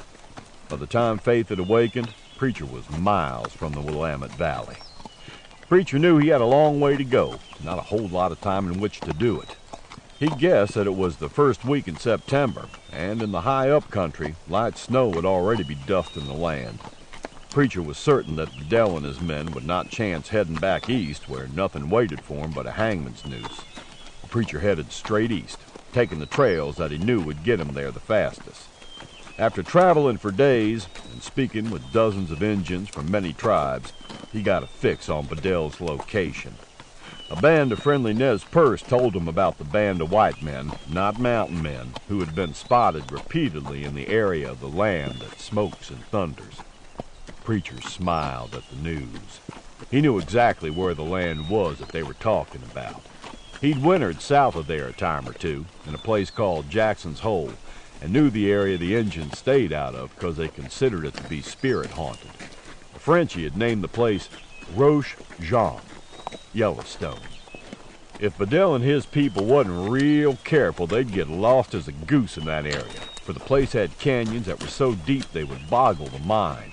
By the time Faith had awakened, Preacher was miles from the Willamette Valley. Preacher knew he had a long way to go, not a whole lot of time in which to do it. He guessed that it was the first week in September, and in the high-up country, light snow would already be dusting the land. Preacher was certain that Bedell and his men would not chance heading back east where nothing waited for him but a hangman's noose. The Preacher headed straight east, taking the trails that he knew would get him there the fastest. After traveling for days and speaking with dozens of Injuns from many tribes, he got a fix on Bedell's location. A band of friendly Nez Perce told him about the band of white men, not mountain men, who had been spotted repeatedly in the area of the land that smokes and thunders. Preacher smiled at the news. He knew exactly where the land was that they were talking about. He'd wintered south of there a time or two, in a place called Jackson's Hole, and knew the area the Injuns stayed out of because they considered it to be spirit-haunted. The Frenchie had named the place Roche Jean, Yellowstone. If Bedell and his people wasn't real careful, they'd get lost as a goose in that area, for the place had canyons that were so deep they would boggle the mind.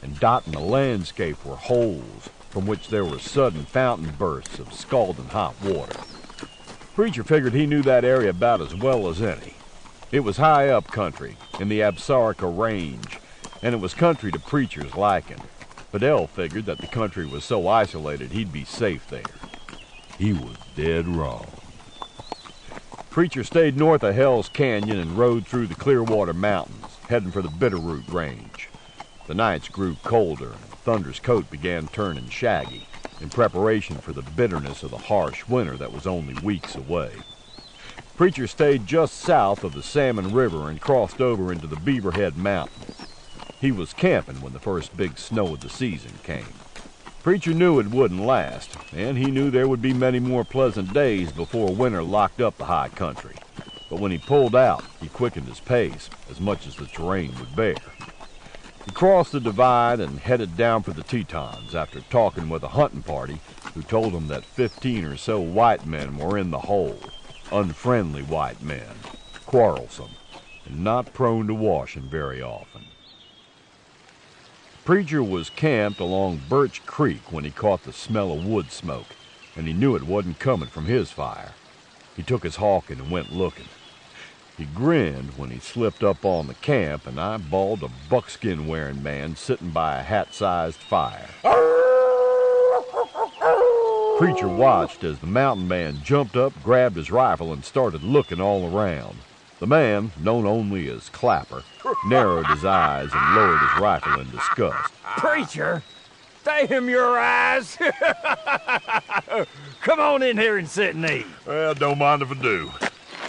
And dotting the landscape were holes from which there were sudden fountain bursts of scalding hot water. Preacher figured he knew that area about as well as any. It was high up country in the Absaroka range, and it was country to Preacher's liking. Bedell figured that the country was so isolated he'd be safe there. He was dead wrong. Preacher stayed north of Hell's Canyon and rode through the Clearwater Mountains, heading for the Bitterroot Range. The nights grew colder, and Thunder's coat began turning shaggy, in preparation for the bitterness of the harsh winter that was only weeks away. Preacher stayed just south of the Salmon River and crossed over into the Beaverhead Mountains. He was camping when the first big snow of the season came. Preacher knew it wouldn't last, and he knew there would be many more pleasant days before winter locked up the high country. But when he pulled out, he quickened his pace as much as the terrain would bear. He crossed the divide and headed down for the Tetons after talking with a hunting party who told him that 15 or so white men were in the hole. Unfriendly white men, quarrelsome, and not prone to washing very often. Preacher was camped along Birch Creek when he caught the smell of wood smoke, and he knew it wasn't coming from his fire. He took his hawking and went looking. He grinned when he slipped up on the camp and eyeballed a buckskin-wearing man sitting by a hat-sized fire. Preacher watched as the mountain man jumped up, grabbed his rifle, and started looking all around. The man, known only as Clapper, narrowed his eyes and lowered his rifle in disgust. Preacher, damn your eyes! Come on in here and sit and eat. Well, don't mind if I do.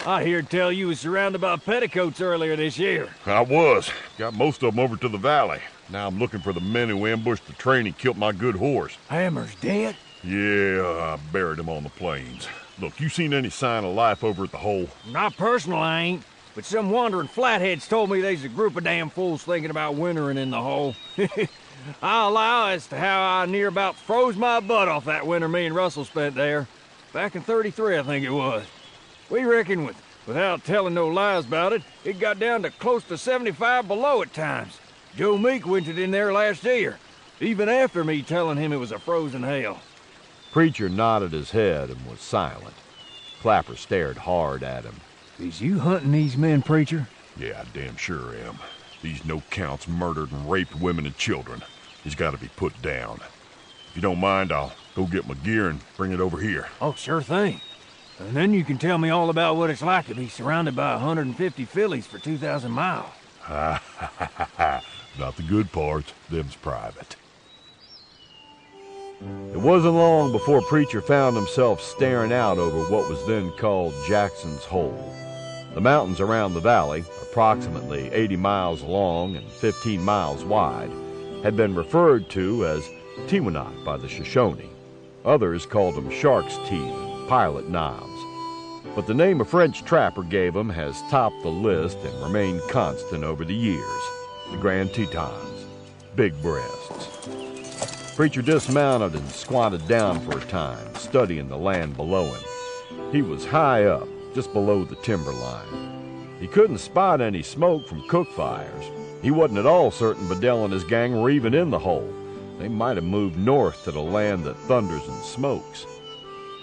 I heard tell you was surrounded by petticoats earlier this year. I was. Got most of them over to the valley. Now I'm looking for the men who ambushed the train and killed my good horse. Hammer's dead? Yeah, I buried him on the plains. Look, you seen any sign of life over at the hole? Not personal, I ain't. But some wandering flatheads told me there's a group of damn fools thinking about wintering in the hole. I'll allow as to how I near about froze my butt off that winter me and Russell spent there. Back in 33, I think it was. We reckon without telling no lies about it, it got down to close to 75 below at times. Joe Meek wintered in there last year, even after me telling him it was a frozen hell. Preacher nodded his head and was silent. Clapper stared hard at him. Is you hunting these men, Preacher? Yeah, I damn sure am. These no-counts murdered and raped women and children. He's got to be put down. If you don't mind, I'll go get my gear and bring it over here. Oh, sure thing. And then you can tell me all about what it's like to be surrounded by 150 fillies for 2,000 miles. Ha ha ha ha. Not the good parts. Them's private. It wasn't long before Preacher found himself staring out over what was then called Jackson's Hole. The mountains around the valley, approximately 80 miles long and 15 miles wide, had been referred to as Tiwanack by the Shoshone. Others called them Shark's Teeth and Pilot Knobs. But the name a French trapper gave them has topped the list and remained constant over the years. The Grand Tetons, Big Breasts. Preacher dismounted and squatted down for a time, studying the land below him. He was high up, just below the timberline. He couldn't spot any smoke from cook fires. He wasn't at all certain Bedell and his gang were even in the hole. They might have moved north to the land that thunders and smokes.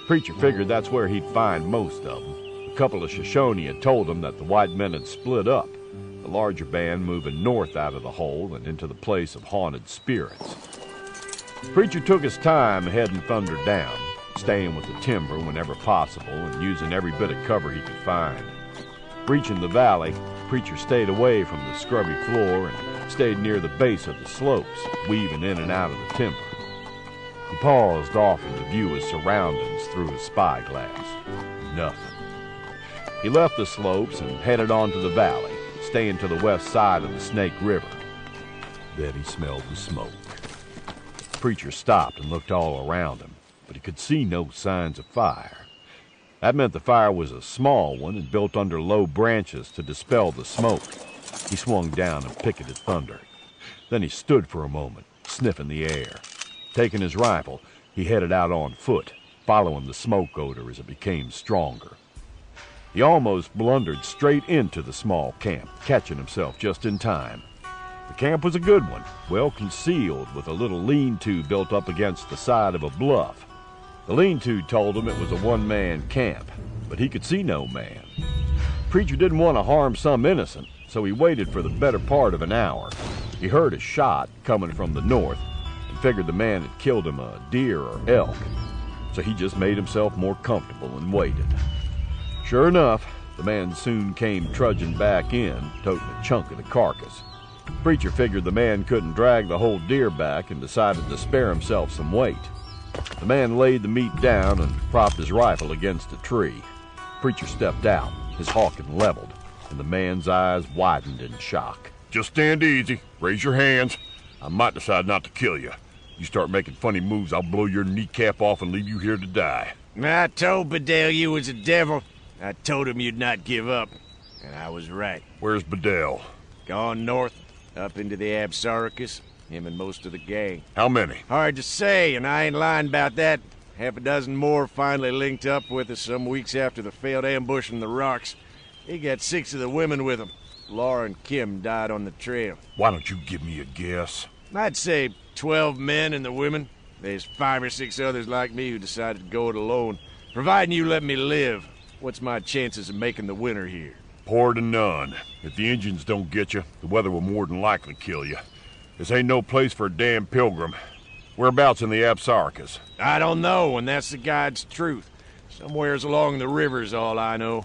Preacher figured that's where he'd find most of them. A couple of Shoshone had told him that the white men had split up, the larger band moving north out of the hole and into the place of haunted spirits. Preacher took his time heading thunder down, staying with the timber whenever possible and using every bit of cover he could find. Reaching the valley, Preacher stayed away from the scrubby floor and stayed near the base of the slopes, weaving in and out of the timber. He paused often to view his surroundings through his spyglass. Nothing. He left the slopes and headed on to the valley, staying to the west side of the Snake River. Then he smelled the smoke. Preacher stopped and looked all around him, but he could see no signs of fire. That meant the fire was a small one and built under low branches to dispel the smoke. He swung down and picketed thunder. Then he stood for a moment, sniffing the air. Taking his rifle, he headed out on foot, following the smoke odor as it became stronger. He almost blundered straight into the small camp, catching himself just in time. The camp was a good one, well concealed with a little lean-to built up against the side of a bluff. The lean-to told him it was a one-man camp, but he could see no man. Preacher didn't want to harm some innocent, so he waited for the better part of an hour. He heard a shot coming from the north and figured the man had killed him a deer or elk, so he just made himself more comfortable and waited. Sure enough, the man soon came trudging back in, toting a chunk of the carcass. Preacher figured the man couldn't drag the whole deer back and decided to spare himself some weight. The man laid the meat down and propped his rifle against a tree. Preacher stepped out, his hawking leveled, and the man's eyes widened in shock. Just stand easy. Raise your hands. I might decide not to kill you. You start making funny moves, I'll blow your kneecap off and leave you here to die. I told Bedell you was a devil. I told him you'd not give up. And I was right. Where's Bedell? Gone north, up into the Absarokas. Him and most of the gang. How many? Hard to say, and I ain't lying about that. Half a dozen more finally linked up with us some weeks after the failed ambush in the rocks. He got 6 of the women with him. Laura and Kim died on the trail. Why don't you give me a guess? I'd say 12 men and the women. There's 5 or 6 others like me who decided to go it alone. Providing you let me live, what's my chances of making the winter here? Poor to none. If the Injuns don't get you, the weather will more than likely kill you. This ain't no place for a damn pilgrim. Whereabouts in the Absarokas? I don't know, and that's the God's truth. Somewheres along the river's all I know.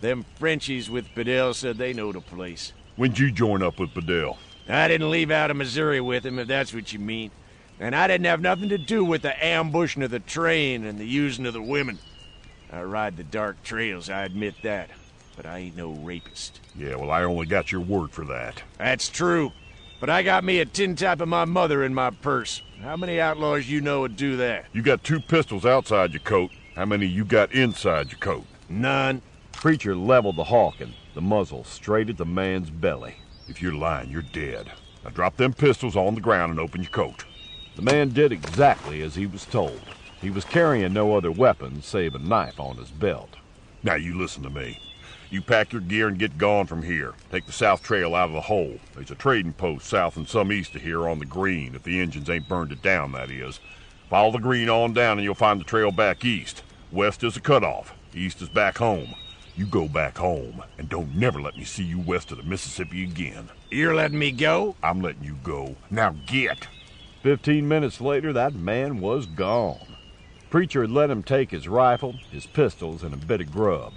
Them Frenchies with Bedell said they know the place. When'd you join up with Bedell? I didn't leave out of Missouri with him, if that's what you mean. And I didn't have nothing to do with the ambushing of the train and the using of the women. I ride the dark trails, I admit that. But I ain't no rapist. Yeah, well, I only got your word for that. That's true. But I got me a tin type of my mother in my purse. How many outlaws you know would do that? You got 2 pistols outside your coat. How many you got inside your coat? None. Preacher leveled the Hawken, the muzzle straight at the man's belly. If you're lying, you're dead. Now drop them pistols on the ground and open your coat. The man did exactly as he was told. He was carrying no other weapons save a knife on his belt. Now you listen to me. You pack your gear and get gone from here. Take the south trail out of the hole. There's a trading post south and some east of here on the green, if the engines ain't burned it down, that is. Follow the green on down and you'll find the trail back east. West is a cutoff. East is back home. You go back home, and don't never let me see you west of the Mississippi again. You're letting me go? I'm letting you go. Now get! 15 minutes later, that man was gone. Preacher had let him take his rifle, his pistols, and a bit of grub.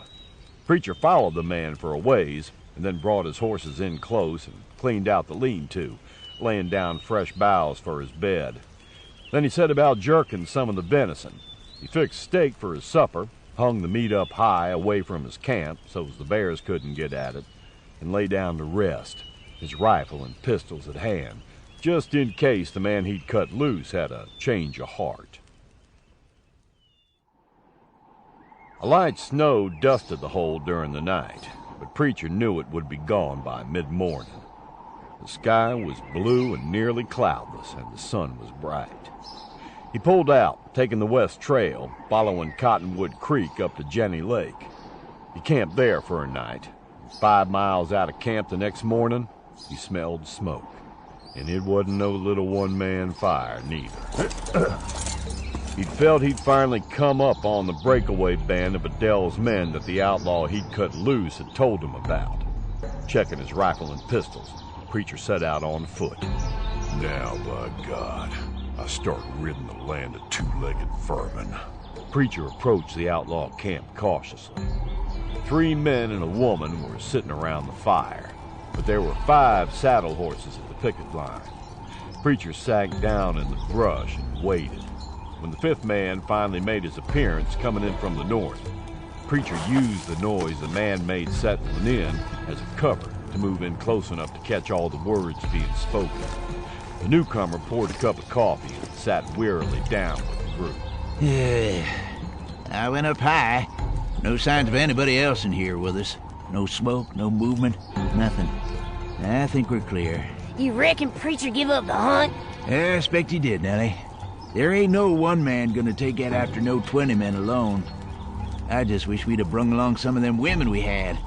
Preacher followed the man for a ways, and then brought his horses in close and cleaned out the lean-to, laying down fresh boughs for his bed. Then he set about jerking some of the venison. He fixed steak for his supper, hung the meat up high away from his camp so as the bears couldn't get at it, and lay down to rest, his rifle and pistols at hand, just in case the man he'd cut loose had a change of heart. A light snow dusted the hole during the night, but Preacher knew it would be gone by mid-morning. The sky was blue and nearly cloudless, and the sun was bright. He pulled out, taking the west trail, following Cottonwood Creek up to Jenny Lake. He camped there for a night. 5 miles out of camp the next morning, he smelled smoke. And it wasn't no little one-man fire, neither. He felt he'd finally come up on the breakaway band of Bedell's men that the outlaw he'd cut loose had told him about. Checking his rifle and pistols, Preacher set out on foot. Now, by God, I start ridding the land of 2-legged vermin. Preacher approached the outlaw camp cautiously. 3 men and a woman were sitting around the fire, but there were 5 saddle horses at the picket line. Preacher sank down in the brush and waited. When the 5th man finally made his appearance coming in from the north, Preacher used the noise the man made settling in as a cover to move in close enough to catch all the words being spoken. The newcomer poured a cup of coffee and sat wearily down with the group. I went up high. No signs of anybody else in here with us. No smoke, no movement, nothing. I think we're clear. You reckon Preacher give up the hunt? I expect he did, Nellie. There ain't no one man gonna take it after no 20 men alone. I just wish we'd have brung along some of them women we had.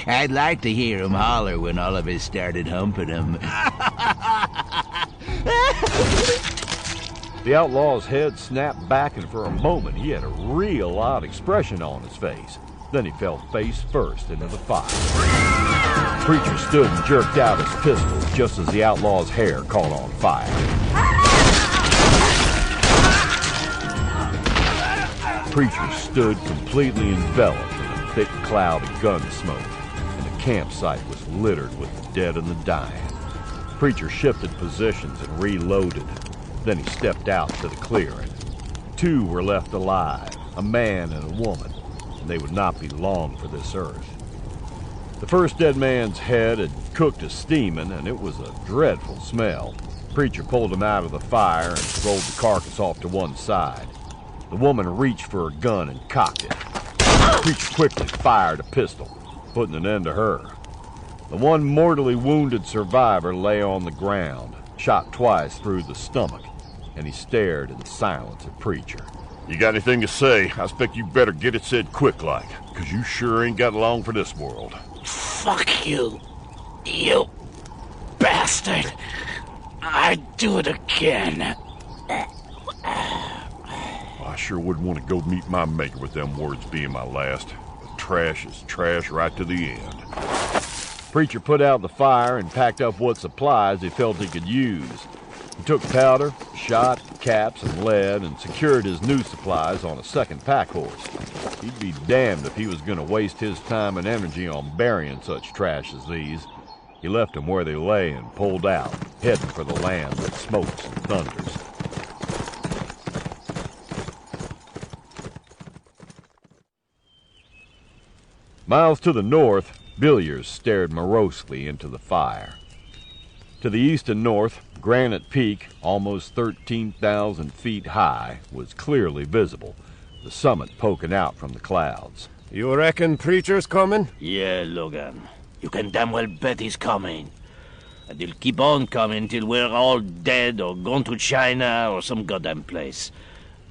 I'd like to hear 'em holler when all of us started humping 'em. The outlaw's head snapped back, and for a moment he had a real odd expression on his face. Then he fell face first into the fire. Preacher stood and jerked out his pistol just as the outlaw's hair caught on fire. Preacher stood completely enveloped in a thick cloud of gun smoke, and the campsite was littered with the dead and the dying. Preacher shifted positions and reloaded. Then he stepped out to the clearing. 2 were left alive, a man and a woman, and they would not be long for this earth. The first dead man's head had cooked to steaming, and it was a dreadful smell. Preacher pulled him out of the fire and rolled the carcass off to one side. The woman reached for her gun and cocked it. Preacher quickly fired a pistol, putting an end to her. The one mortally wounded survivor lay on the ground, shot twice through the stomach, and he stared in silence at Preacher. You got anything to say? I expect you better get it said quick like, 'cause you sure ain't got long for this world. Fuck you, you bastard. I'd do it again. I sure wouldn't want to go meet my maker with them words being my last. But trash is trash right to the end. Preacher put out the fire and packed up what supplies he felt he could use. He took powder, shot, caps, and lead and secured his new supplies on a second pack horse. He'd be damned if he was going to waste his time and energy on burying such trash as these. He left them where they lay and pulled out, heading for the land that smokes and thunders. Miles to the north, Villiers stared morosely into the fire. To the east and north, Granite Peak, almost 13,000 feet high, was clearly visible, the summit poking out from the clouds. You reckon Preacher's coming? Yeah, Logan. You can damn well bet he's coming. And he'll keep on coming till we're all dead or gone to China or some goddamn place.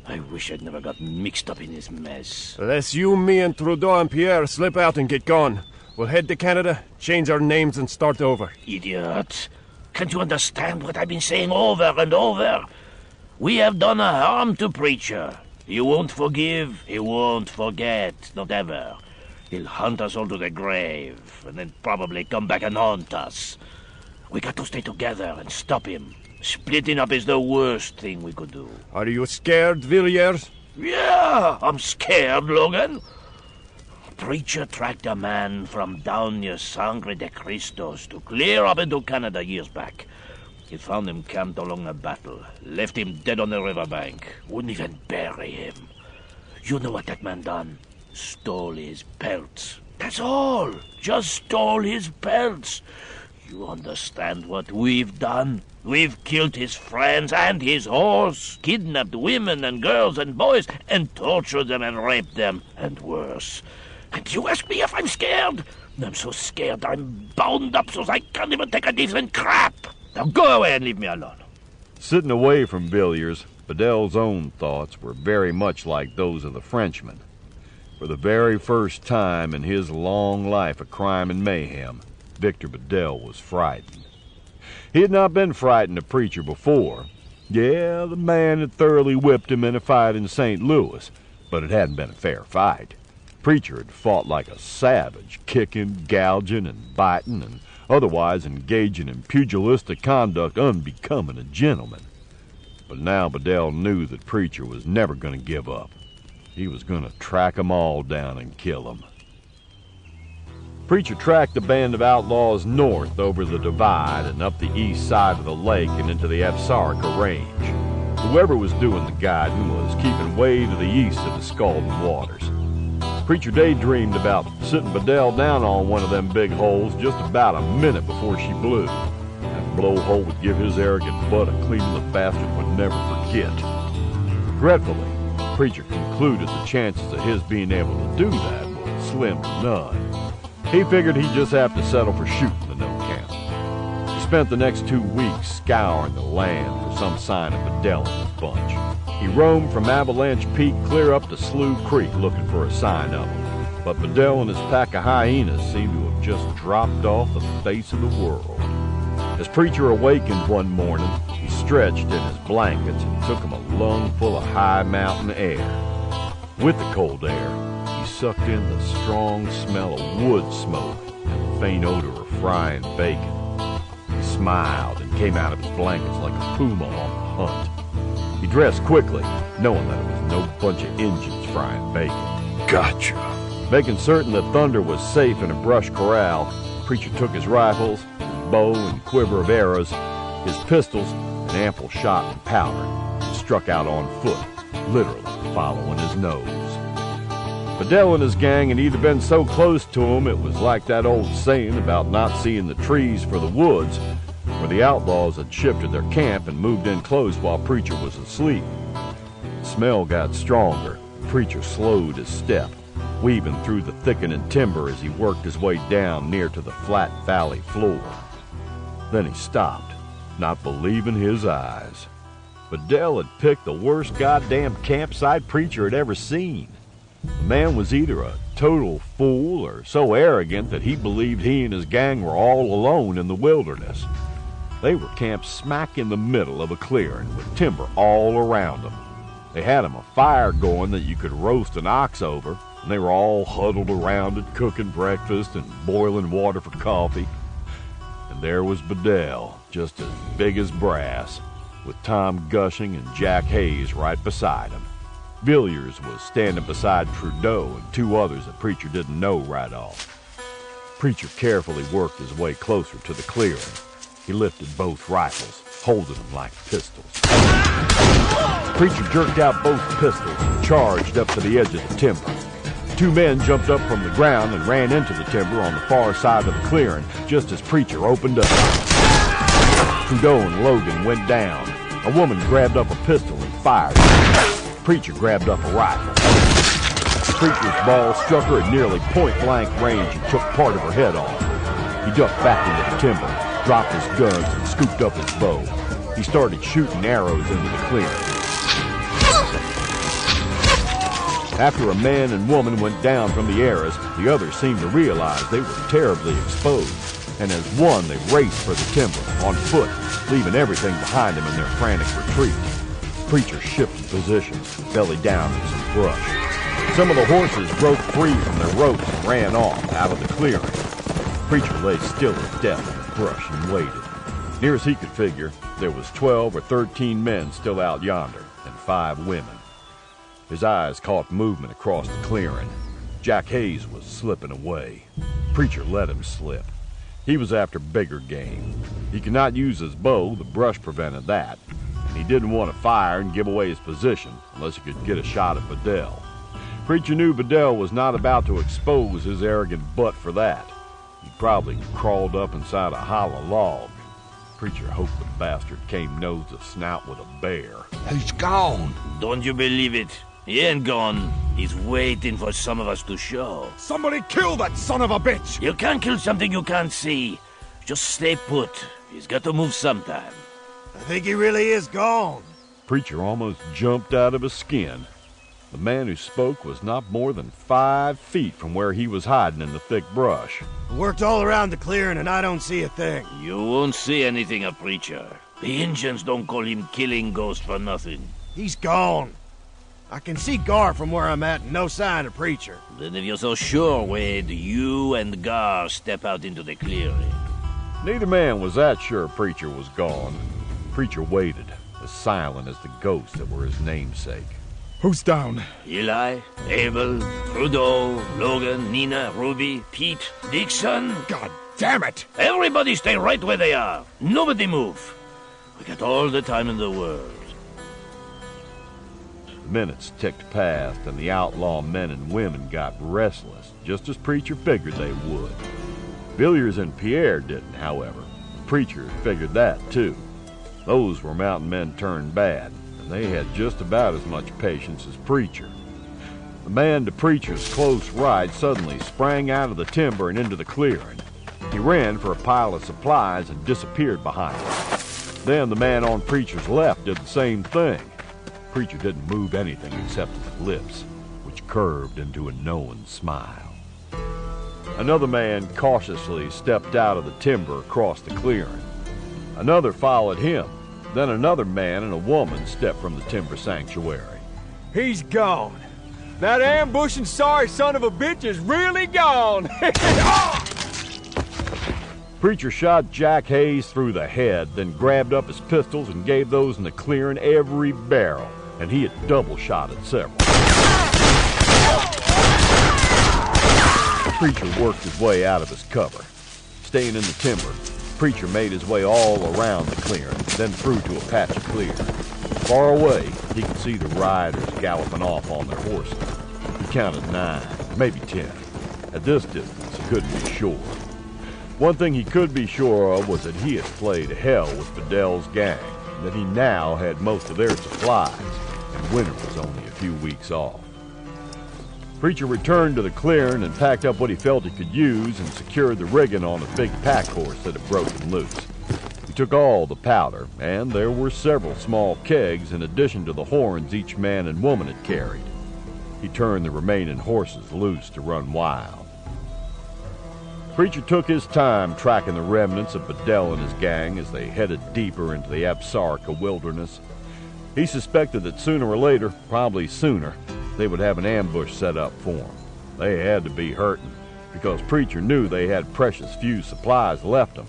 I wish I'd never got mixed up in this mess. Unless you, me, and Trudeau and Pierre slip out and get gone. We'll head to Canada, change our names, and start over. Idiot. Can't you understand what I've been saying over and over? We have done a harm to Preacher. He won't forgive, he won't forget, not ever. He'll hunt us all to the grave, and then probably come back and haunt us. We got to stay together and stop him. Splitting up is the worst thing we could do. Are you scared, Villiers? Yeah, I'm scared, Logan. Preacher tracked a man from down near Sangre de Cristos to clear up into Canada years back. He found him camped along a battle, left him dead on the riverbank, wouldn't even bury him. You know what that man done? Stole his pelts. That's all. Just stole his pelts. You understand what we've done? We've killed his friends and his horse, kidnapped women and girls and boys, and tortured them and raped them, and worse. And you ask me if I'm scared? I'm so scared I'm bound up so I can't even take a decent crap. Now go away and leave me alone. Sitting away from Villiers, Bedell's own thoughts were very much like those of the Frenchman. For the very first time in his long life of crime and mayhem, Victor Bedell was frightened. He had not been frightened of Preacher before. Yeah, the man had thoroughly whipped him in a fight in St. Louis, but it hadn't been a fair fight. Preacher had fought like a savage, kicking, gouging, and biting, and otherwise engaging in pugilistic conduct unbecoming a gentleman. But now Bedell knew that Preacher was never going to give up. He was going to track 'em all down and kill 'em. Preacher tracked the band of outlaws north over the divide and up the east side of the lake and into the Absaroka range. Whoever was doing the guiding was keeping way to the east of the scalding waters. Preacher daydreamed about sitting Bedell down on one of them big holes just about a minute before she blew. That blowhole would give his arrogant butt a cleaning the bastard would never forget. Regretfully, Preacher concluded the chances of his being able to do that were slim to none. He figured he'd just have to settle for shooting the no-count. He spent the next 2 weeks scouring the land for some sign of Bedell and his bunch. He roamed from Avalanche Peak clear up to Slough Creek looking for a sign of him. But Bedell and his pack of hyenas seemed to have just dropped off the face of the world. As Preacher awakened one morning, he stretched in his blankets and took him a lungful of high mountain air. With the cold air, he sucked in the strong smell of wood smoke and the faint odor of frying bacon. He smiled and came out of his blankets like a puma on the hunt. He dressed quickly, knowing that it was no bunch of Injuns frying bacon. Gotcha. Making certain that Thunder was safe in a brush corral, Preacher took his rifles, his bow and quiver of arrows, his pistols, and ample shot and powder, and struck out on foot, literally following his nose. Bedell and his gang had either been so close to him it was like that old saying about not seeing the trees for the woods, or the outlaws had shifted their camp and moved in close while Preacher was asleep. The smell got stronger. Preacher slowed his step, weaving through the thickening timber as he worked his way down near to the flat valley floor. Then he stopped, not believing his eyes. Bedell had picked the worst goddamn campsite Preacher had ever seen. The man was either a total fool or so arrogant that he believed he and his gang were all alone in the wilderness. They were camped smack in the middle of a clearing with timber all around them. They had a fire going that you could roast an ox over, and they were all huddled around it cooking breakfast and boiling water for coffee. And there was Bedell, just as big as brass, with Tom Gushing and Jack Hayes right beside him. Villiers was standing beside Trudeau and two others that Preacher didn't know right off. Preacher carefully worked his way closer to the clearing. He lifted both rifles, holding them like pistols. Preacher jerked out both pistols and charged up to the edge of the timber. Two men jumped up from the ground and ran into the timber on the far side of the clearing just as Preacher opened up. Trudeau and Logan went down. A woman grabbed up a pistol and fired. Preacher grabbed up a rifle. Preacher's ball struck her at nearly point-blank range and took part of her head off. He ducked back into the timber, dropped his guns, and scooped up his bow. He started shooting arrows into the clearing. After a man and woman went down from the arrows, the others seemed to realize they were terribly exposed, and as one they raced for the timber, on foot, leaving everything behind them in their frantic retreat. Preacher shifted positions, belly down in some brush. Some of the horses broke free from their ropes and ran off out of the clearing. Preacher lay still as death in the brush and waited. Near as he could figure, there was 12 or 13 men still out yonder, and 5 women. His eyes caught movement across the clearing. Jack Hayes was slipping away. Preacher let him slip. He was after bigger game. He could not use his bow, the brush prevented that, and he didn't want to fire and give away his position unless he could get a shot at Bedell. Preacher knew Bedell was not about to expose his arrogant butt for that. He'd probably crawled up inside a hollow log. Preacher hoped the bastard came nose to snout with a bear. He's gone. Don't you believe it? He ain't gone. He's waiting for some of us to show. Somebody kill that son of a bitch! You can't kill something you can't see. Just stay put. He's got to move sometime. I think he really is gone. Preacher almost jumped out of his skin. The man who spoke was not more than 5 feet from where he was hiding in the thick brush. I worked all around the clearing and I don't see a thing. You won't see anything, a preacher. The Indians don't call him Killing Ghost for nothing. He's gone. I can see Gar from where I'm at and no sign of Preacher. Then if you're so sure, Wade, you and Gar step out into the clearing. Neither man was that sure Preacher was gone. Preacher waited, as silent as the ghosts that were his namesake. Who's down? Eli, Abel, Trudeau, Logan, Nina, Ruby, Pete, Dixon. God damn it! Everybody stay right where they are. Nobody move. We got all the time in the world. Minutes ticked past, and the outlaw men and women got restless, just as Preacher figured they would. Villiers and Pierre didn't, however. Preacher figured that, too. Those were mountain men turned bad, and they had just about as much patience as Preacher. The man to Preacher's close right suddenly sprang out of the timber and into the clearing. He ran for a pile of supplies and disappeared behind it. Then the man on Preacher's left did the same thing. Preacher didn't move anything except his lips, which curved into a knowing smile. Another man cautiously stepped out of the timber across the clearing. Another followed him. Then another man and a woman stepped from the timber sanctuary. He's gone. That ambushing sorry son of a bitch is really gone. Preacher shot Jack Hayes through the head, then grabbed up his pistols and gave those in the clearing every barrel, and he had double-shotted several. Preacher worked his way out of his cover. Staying in the timber, Preacher made his way all around the clearing, then through to a patch of clear. Far away, he could see the riders galloping off on their horses. He counted 9, maybe 10. At this distance, he couldn't be sure. One thing he could be sure of was that he had played hell with Fidel's gang, and that he now had most of their supplies, and winter was only a few weeks off. Preacher returned to the clearing and packed up what he felt he could use and secured the rigging on a big pack horse that had broken loose. He took all the powder, and there were several small kegs in addition to the horns each man and woman had carried. He turned the remaining horses loose to run wild. Preacher took his time tracking the remnants of Bedell and his gang as they headed deeper into the Absaroka wilderness. He suspected that sooner or later, probably sooner, they would have an ambush set up for him. They had to be hurting, because Preacher knew they had precious few supplies left them,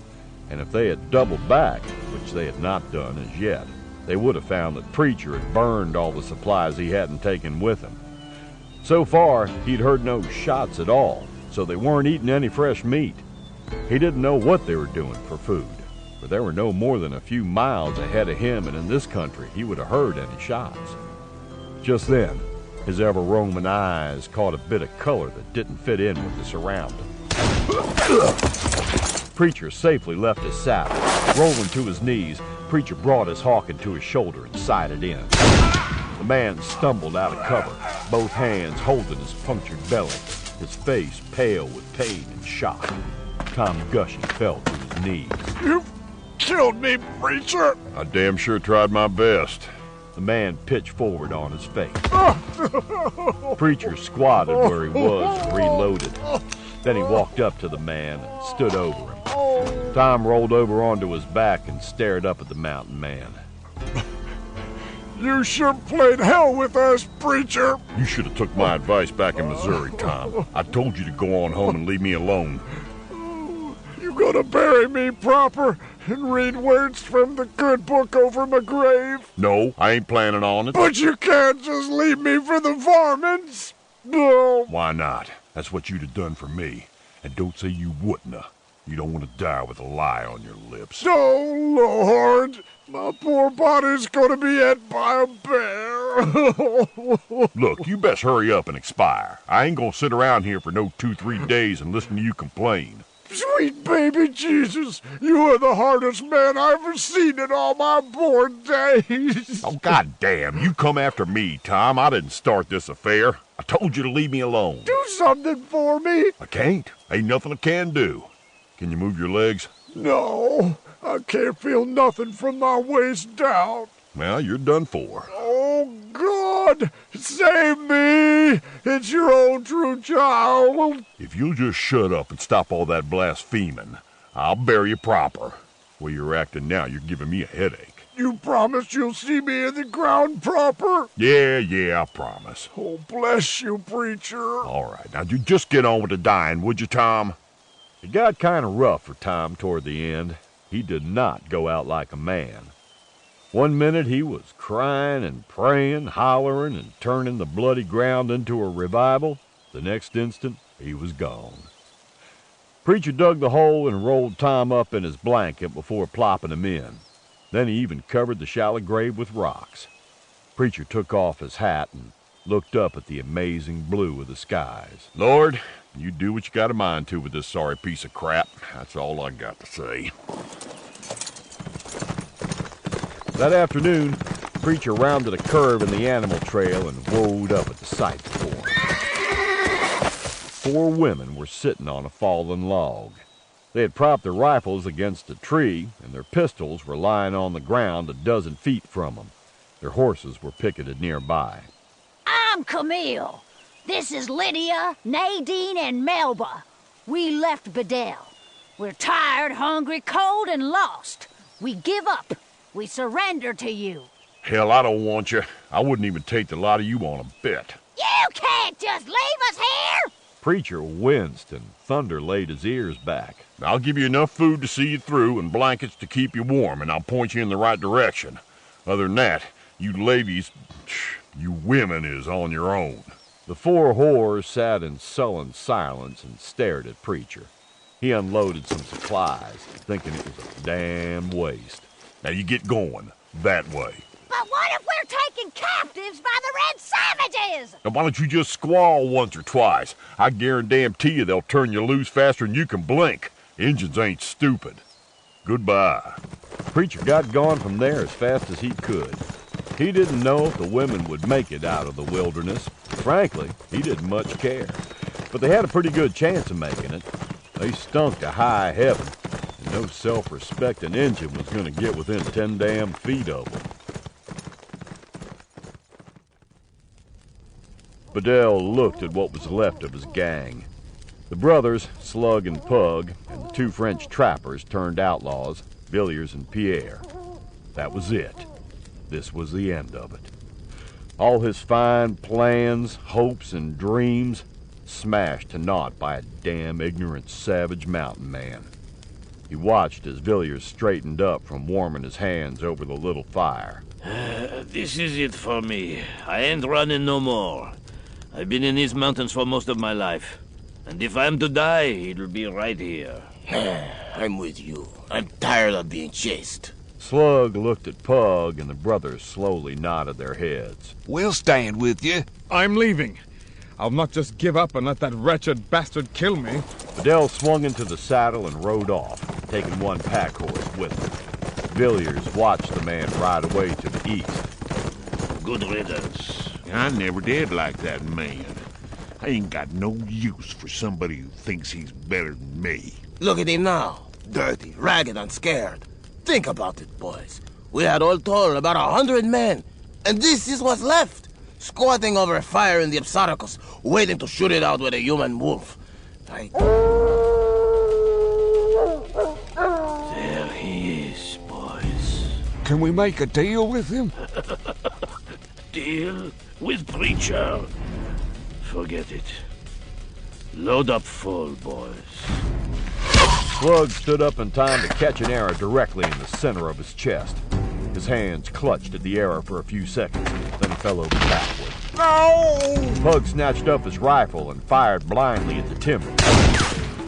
and if they had doubled back, which they had not done as yet, they would have found that Preacher had burned all the supplies he hadn't taken with him. So far, he'd heard no shots at all, so they weren't eating any fresh meat. He didn't know what they were doing for food, for there were no more than a few miles ahead of him, and in this country he would have heard any shots. Just then, his ever-roaming eyes caught a bit of color that didn't fit in with the surroundings. Preacher safely left his saddle. Rolling to his knees, Preacher brought his hawk to his shoulder and sighted in. The man stumbled out of cover, both hands holding his punctured belly, his face pale with pain and shock. Tom Gushing fell to his knees. You've killed me, Preacher! I damn sure tried my best. The man pitched forward on his face. Preacher squatted where he was and reloaded. Then he walked up to the man and stood over him. Tom rolled over onto his back and stared up at the mountain man. You sure played hell with us, Preacher. You should have took my advice back in Missouri, Tom. I told you to go on home and leave me alone. You gonna bury me proper and read words from the good book over my grave? No, I ain't planning on it. But you can't just leave me for the varmints. No. Why not? That's what you'd have done for me. And don't say you wouldn't have. You don't want to die with a lie on your lips. Oh, Lord. My poor body's gonna be ate by a bear. Look, you best hurry up and expire. I ain't gonna sit around here for no 2-3 days and listen to you complain. Sweet baby Jesus, you are the hardest man I've ever seen in all my born days. Oh, goddamn, you come after me, Tom. I didn't start this affair. I told you to leave me alone. Do something for me. I can't. Ain't nothing I can do. Can you move your legs? No, I can't feel nothing from my waist down. Well, you're done for. Oh, God, save me. It's your own true child. If you'll just shut up and stop all that blaspheming, I'll bury you proper. The way you're acting now, you're giving me a headache. You promise you'll see me in the ground proper? Yeah, I promise. Oh, bless you, Preacher. All right, now you just get on with the dying, would you, Tom? It got kind of rough for Tom toward the end. He did not go out like a man. One minute he was crying and praying, hollering, and turning the bloody ground into a revival. The next instant, he was gone. Preacher dug the hole and rolled Tom up in his blanket before plopping him in. Then he even covered the shallow grave with rocks. Preacher took off his hat and looked up at the amazing blue of the skies. Lord, you do what you got a mind to with this sorry piece of crap. That's all I got to say. That afternoon, Preacher rounded a curve in the animal trail and whoa up at the sight before him. 4 women were sitting on a fallen log. They had propped their rifles against a tree, and their pistols were lying on the ground a dozen feet from them. Their horses were picketed nearby. I'm Camille. This is Lydia, Nadine, and Melba. We left Bedell. We're tired, hungry, cold, and lost. We give up. We surrender to you. Hell, I don't want you. I wouldn't even take the lot of you on a bet. You can't just leave us here! Preacher winced, and thunder laid his ears back. I'll give you enough food to see you through and blankets to keep you warm, and I'll point you in the right direction. Other than that, you ladies, you women is on your own. The 4 whores sat in sullen silence and stared at Preacher. He unloaded some supplies, thinking it was a damn waste. Now you get going, that way. But what if we're taking taken captives by the red savages! Now, why don't you just squall once or twice? I guarantee you they'll turn you loose faster than you can blink. Injuns ain't stupid. Goodbye. Preacher got gone from there as fast as he could. He didn't know if the women would make it out of the wilderness. Frankly, he didn't much care. But they had a pretty good chance of making it. They stunk to high heaven, and no self-respecting Injun was going to get within 10 damn feet of them. Bedell looked at what was left of his gang. The brothers, Slug and Pug, and the 2 French trappers turned outlaws, Villiers and Pierre. That was it. This was the end of it. All his fine plans, hopes, and dreams smashed to naught by a damn ignorant savage mountain man. He watched as Villiers straightened up from warming his hands over the little fire. This is it for me. I ain't running no more. I've been in these mountains for most of my life. And if I'm to die, it'll be right here. I'm with you. I'm tired of being chased. Slug looked at Pug, and the brothers slowly nodded their heads. We'll stand with you. I'm leaving. I'll not just give up and let that wretched bastard kill me. Bedell swung into the saddle and rode off, taking 1 pack horse with him. Villiers watched the man ride away to the east. Good riddance. I never did like that man. I ain't got no use for somebody who thinks he's better than me. Look at him now. Dirty, ragged, and scared. Think about it, boys. We had all told about 100 men, and this is what's left. Squatting over a fire in the Absarokos, waiting to shoot it out with a human wolf. There he is, boys. Can we make a deal with him? Deal with Preacher? Forget it. Load up full, boys. Slug stood up in time to catch an arrow directly in the center of his chest. His hands clutched at the arrow for a few seconds, then he fell over backward. No! Pug snatched up his rifle and fired blindly at the timber.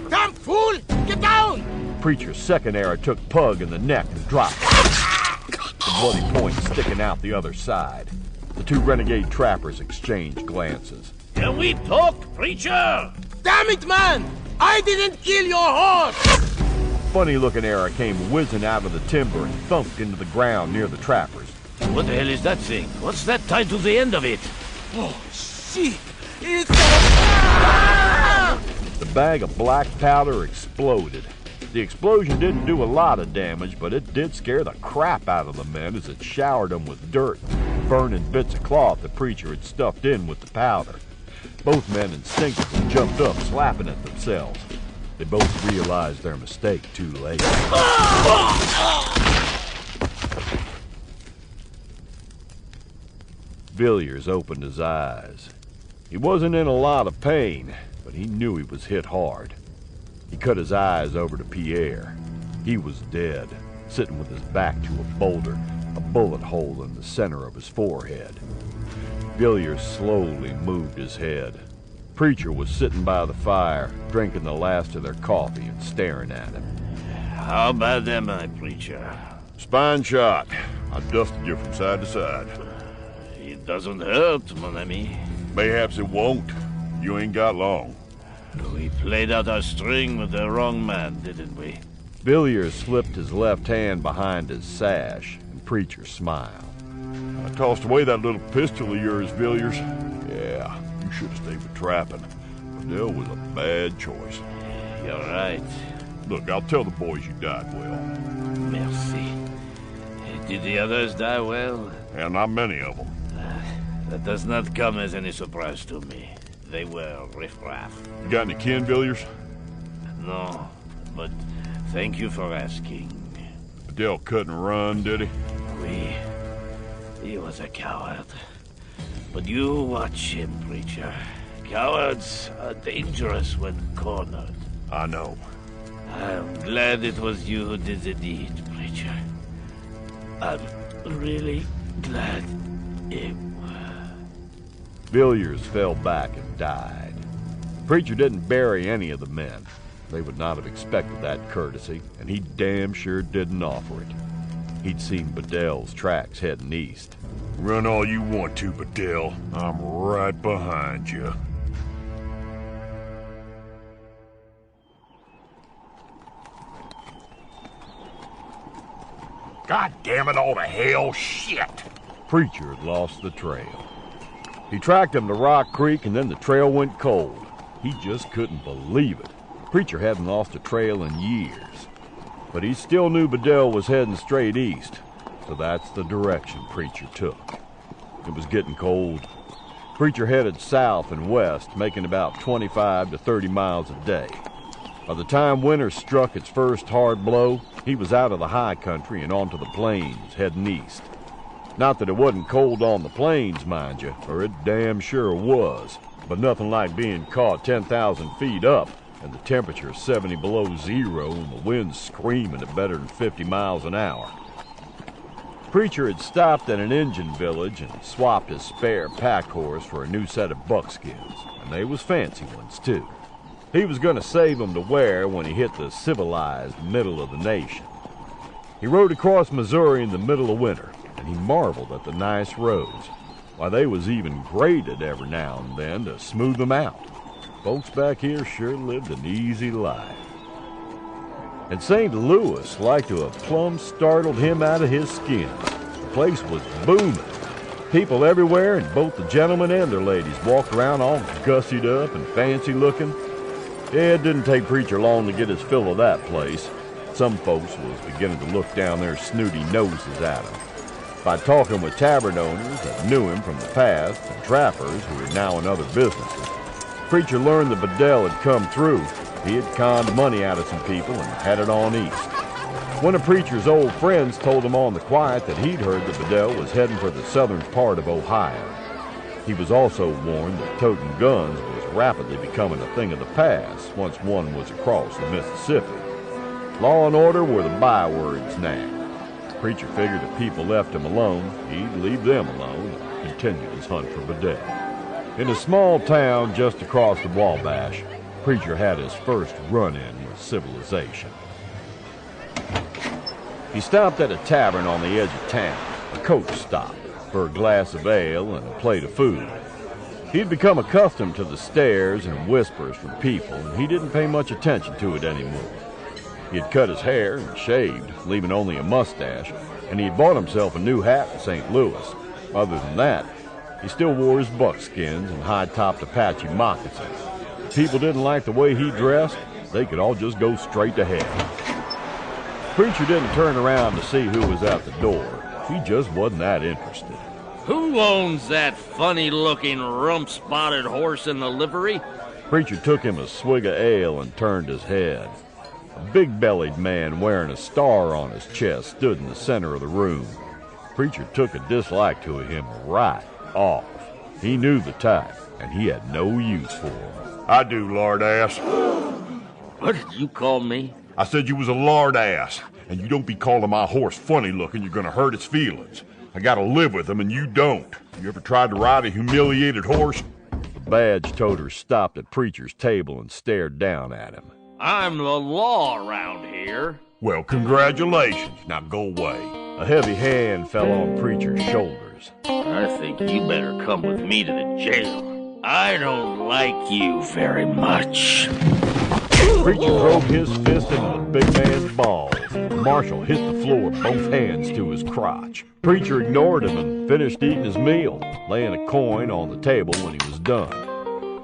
Damn fool! Get down! Preacher's second arrow took Pug in the neck and dropped him, the bloody point sticking out the other side. The 2 renegade trappers exchanged glances. Can we talk, Preacher? Damn it, man! I didn't kill your horse! Funny-looking arrow came whizzing out of the timber and thumped into the ground near the trappers. What the hell is that thing? What's that tied to the end of it? Oh, shit! It's The bag of black powder exploded. The explosion didn't do a lot of damage, but it did scare the crap out of the men as it showered them with dirt, burning bits of cloth the Preacher had stuffed in with the powder. Both men instinctively jumped up, slapping at themselves. They both realized their mistake too late. Villiers opened his eyes. He wasn't in a lot of pain, but he knew he was hit hard. He cut his eyes over to Pierre. He was dead, sitting with his back to a boulder, a bullet hole in the center of his forehead. Villiers slowly moved his head. Preacher was sitting by the fire, drinking the last of their coffee and staring at him. How bad am I, Preacher? Spine shot. I dusted you from side to side. It doesn't hurt, mon ami. Mayhaps it won't. You ain't got long. We played out our string with the wrong man, didn't we? Villiers slipped his left hand behind his sash, and Preacher smiled. I tossed away that little pistol of yours, Villiers. Yeah, you should have stayed with trapping. Bedell was a bad choice. You're right. Look, I'll tell the boys you died well. Merci. Did the others die well? Yeah, not many of them. That does not come as any surprise to me. They were riffraff. You got any kin, Villiers? No, but thank you for asking. Bedell couldn't run, did he? He was a coward. But you watch him, Preacher. Cowards are dangerous when cornered. I know. I'm glad it was you who did the deed, Preacher. I'm really glad it was. Villiers fell back and died. Preacher didn't bury any of the men. They would not have expected that courtesy, and he damn sure didn't offer it. He'd seen Bedell's tracks heading east. Run all you want to, Bedell. I'm right behind you. God damn it all to hell, shit! Preacher had lost the trail. He tracked him to Rock Creek and then the trail went cold. He just couldn't believe it. Preacher hadn't lost a trail in years. But he still knew Bedell was heading straight east, so that's the direction Preacher took. It was getting cold. Preacher headed south and west, making about 25 to 30 miles a day. By the time winter struck its first hard blow, he was out of the high country and onto the plains, heading east. Not that it wasn't cold on the plains, mind you, or it damn sure was, but nothing like being caught 10,000 feet up and the temperature 70 below zero and the wind screaming at better than 50 miles an hour. Preacher had stopped at an Indian village and swapped his spare pack horse for a new set of buckskins, and they was fancy ones, too. He was going to save them to wear when he hit the civilized middle of the nation. He rode across Missouri in the middle of winter, and he marveled at the nice roads. Why, they was even graded every now and then to smooth them out. Folks back here sure lived an easy life. And St. Louis like to have plumb startled him out of his skin. The place was booming. People everywhere, and both the gentlemen and their ladies walked around all gussied up and fancy looking. It didn't take Preacher long to get his fill of that place. Some folks was beginning to look down their snooty noses at him. By talking with tavern owners that knew him from the past and trappers who were now in other businesses, Preacher learned that Bedell had come through. He had conned money out of some people and headed on east. One of Preacher's old friends told him on the quiet that he'd heard that Bedell was heading for the southern part of Ohio. He was also warned that toting guns was rapidly becoming a thing of the past once one was across the Mississippi. Law and order were the bywords now. Preacher figured if people left him alone, he'd leave them alone and continue his hunt for Bedell. In a small town just across the Wabash, Preacher had his first run-in with civilization. He stopped at a tavern on the edge of town, a coach stop, for a glass of ale and a plate of food. He'd become accustomed to the stares and whispers from people, and he didn't pay much attention to it anymore. He had cut his hair and shaved, leaving only a mustache, and he had bought himself a new hat in St. Louis. Other than that, he still wore his buckskins and high-topped Apache moccasins. If people didn't like the way he dressed, they could all just go straight to hell. Preacher didn't turn around to see who was at the door. He just wasn't that interested. Who owns that funny-looking, rump-spotted horse in the livery? Preacher took him a swig of ale and turned his head. A big-bellied man wearing a star on his chest stood in the center of the room. Preacher took a dislike to him right off. He knew the type, and he had no use for him. I do, lard ass. What did you call me? I said you was a lard ass, and you don't be calling my horse funny looking. You're gonna hurt its feelings. I gotta live with him, and you don't. You ever tried to ride a humiliated horse? The badge toter stopped at Preacher's table and stared down at him. I'm the law around here. Well, congratulations. Now go away. A heavy hand fell on Preacher's shoulders. I think you better come with me to the jail. I don't like you very much. Preacher drove his fist into the big man's balls. The marshal hit the floor, both hands to his crotch. Preacher ignored him and finished eating his meal, laying a coin on the table when he was done.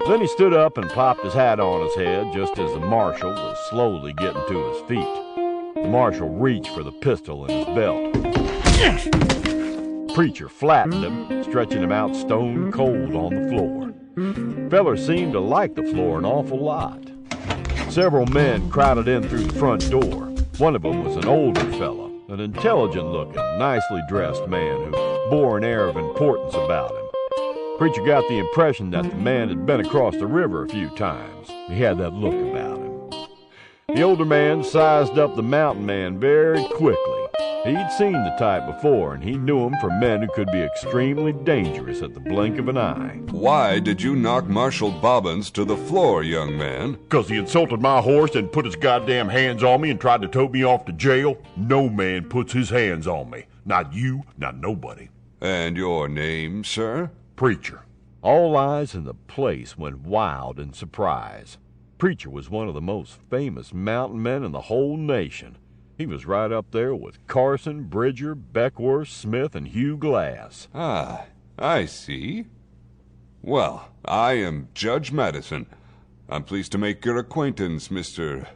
Then he stood up and popped his hat on his head just as the marshal was slowly getting to his feet. The marshal reached for the pistol in his belt. Preacher flattened him, stretching him out stone cold on the floor. Feller seemed to like the floor an awful lot. Several men crowded in through the front door. One of them was an older fellow, an intelligent-looking, nicely dressed man who bore an air of importance about him. Preacher got the impression that the man had been across the river a few times. He had that look about him. The older man sized up the mountain man very quickly. He'd seen the type before, and he knew him for men who could be extremely dangerous at the blink of an eye. Why did you knock Marshal Bobbins to the floor, young man? 'Cause he insulted my horse and put his goddamn hands on me and tried to tow me off to jail. No man puts his hands on me. Not you, not nobody. And your name, sir? Preacher. All eyes in the place went wild in surprise. Preacher was one of the most famous mountain men in the whole nation. He was right up there with Carson, Bridger, Beckworth, Smith, and Hugh Glass. Ah, I see. Well, I am Judge Madison. I'm pleased to make your acquaintance, Mr.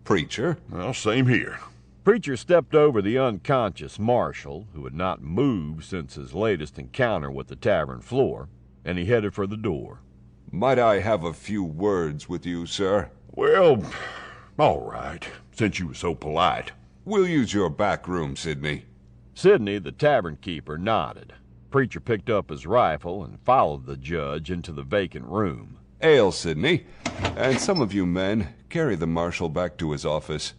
Preacher. Well, same here. Preacher stepped over the unconscious Marshal, who had not moved since his latest encounter with the tavern floor, and he headed for the door. Might I have a few words with you, sir? Well, all right, since you were so polite. We'll use your back room, Sidney. Sidney, the tavern keeper, nodded. Preacher picked up his rifle and followed the judge into the vacant room. Ale, Sidney, and some of you men carry the marshal back to his office.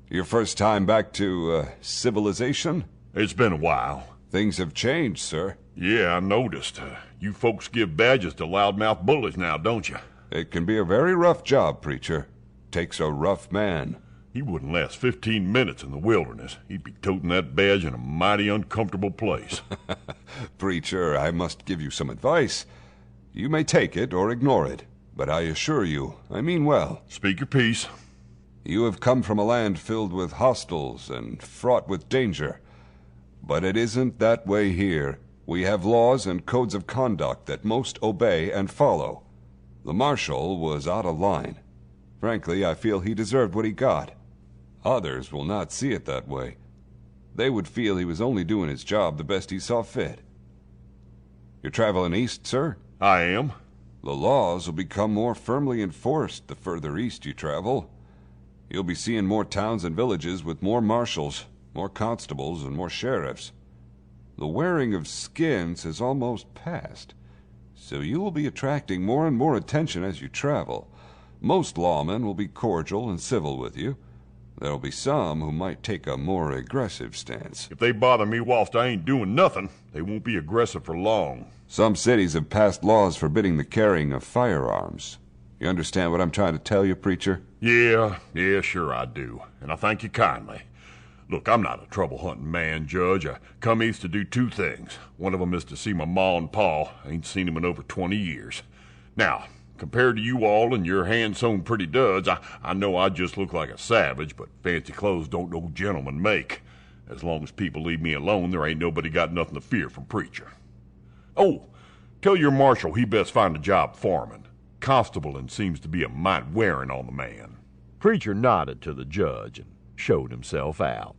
Your first time back to, civilization? It's been a while. Things have changed, sir. Yeah, I noticed. You folks give badges to loudmouth bullies now, don't you? It can be a very rough job, Preacher. Takes a rough man. He wouldn't last 15 minutes in the wilderness. He'd be toting that badge in a mighty uncomfortable place. Preacher, I must give you some advice. You may take it or ignore it, but I assure you, I mean well. Speak your piece. You have come from a land filled with hostiles and fraught with danger. But it isn't that way here. We have laws and codes of conduct that most obey and follow. The marshal was out of line. Frankly, I feel he deserved what he got. Others will not see it that way. They would feel he was only doing his job the best he saw fit. You're traveling east, sir? I am. The laws will become more firmly enforced the further east you travel. You'll be seeing more towns and villages with more marshals, more constables, and more sheriffs. The wearing of skins has almost passed, so you will be attracting more and more attention as you travel. Most lawmen will be cordial and civil with you. There'll be some who might take a more aggressive stance. If they bother me whilst I ain't doing nothing, they won't be aggressive for long. Some cities have passed laws forbidding the carrying of firearms. You understand what I'm trying to tell you, Preacher? Yeah, sure I do. And I thank you kindly. Look, I'm not a trouble-hunting man, Judge. I come east to do two things. One of them is to see my ma and pa. I ain't seen them in over 20 years. Now, compared to you all and your hand-sewn pretty duds, I know I just look like a savage, but fancy clothes don't no gentleman make. As long as people leave me alone, there ain't nobody got nothing to fear from Preacher. Oh, tell your marshal he best find a job farming. Constabling seems to be a mite wearing on the man. Preacher nodded to the judge and showed himself out.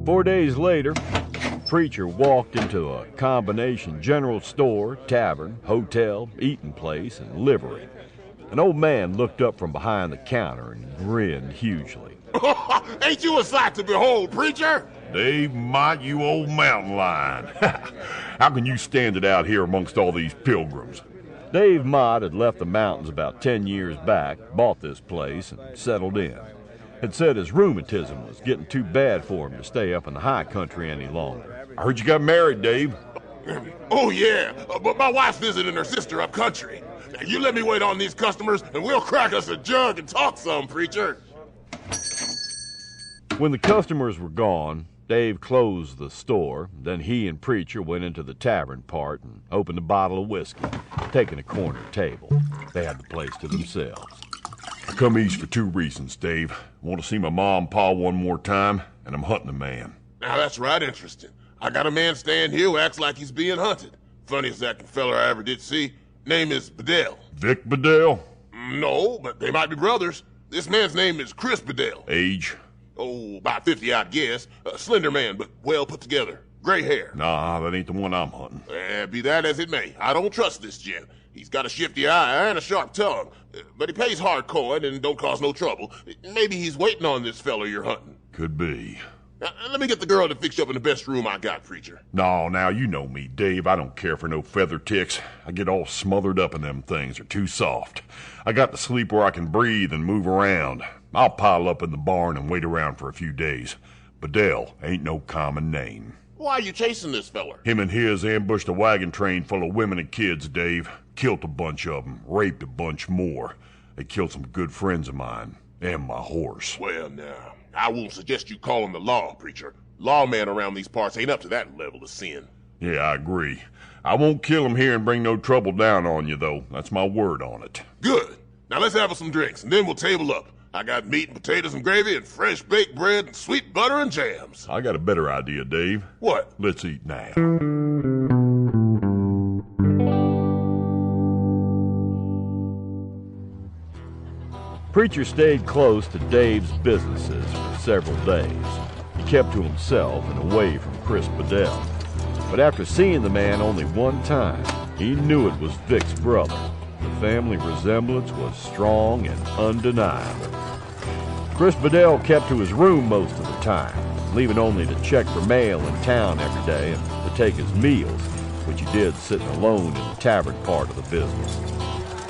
4 days later, Preacher walked into a combination general store, tavern, hotel, eating place, and livery. An old man looked up from behind the counter and grinned hugely. Ain't you a sight to behold, Preacher? Dave Mott, you old mountain lion. How can you stand it out here amongst all these pilgrims? Dave Mott had left the mountains about 10 years back, bought this place, and settled in. Had said his rheumatism was getting too bad for him to stay up in the high country any longer. I heard you got married, Dave. Oh, yeah, but my wife's visiting her sister up country. You let me wait on these customers, and we'll crack us a jug and talk some, Preacher. When the customers were gone, Dave closed the store. Then he and Preacher went into the tavern part and opened a bottle of whiskey, taking a corner table. They had the place to themselves. I come east for two reasons, Dave. I want to see my ma and pa one more time, and I'm hunting a man. Now, that's right interesting. I got a man staying here who acts like he's being hunted. Funniest acting feller I ever did see. Name is Bedell. Vic Bedell? No, but they might be brothers. This man's name is Chris Bedell. Age? Oh, about 50, I'd guess. A slender man, but well put together. Gray hair. Nah, that ain't the one I'm hunting. Be that as it may, I don't trust this gent. He's got a shifty eye and a sharp tongue, but he pays hard coin and don't cause no trouble. Maybe he's waiting on this fella you're hunting. Could be. Now, let me get the girl to fix you up in the best room I got, preacher. No, now, you know me, Dave. I don't care for no feather ticks. I get all smothered up in them things. They're too soft. I got to sleep where I can breathe and move around. I'll pile up in the barn and wait around for a few days. Bedell ain't no common name. Why are you chasing this feller? Him and his ambushed a wagon train full of women and kids, Dave. Killed a bunch of them, raped a bunch more. They killed some good friends of mine, and my horse. Well, now, I won't suggest you call him the law, preacher. Lawman around these parts ain't up to that level of sin. Yeah, I agree. I won't kill him here and bring no trouble down on you, though. That's my word on it. Good. Now let's have us some drinks, and then we'll table up. I got meat and potatoes and gravy and fresh baked bread and sweet butter and jams. I got a better idea, Dave. What? Let's eat now. Preacher stayed close to Dave's businesses for several days. He kept to himself and away from Chris Bedell. But after seeing the man only one time, he knew it was Vic's brother. The family resemblance was strong and undeniable. Chris Bedell kept to his room most of the time, leaving only to check for mail in town every day and to take his meals, which he did sitting alone in the tavern part of the business.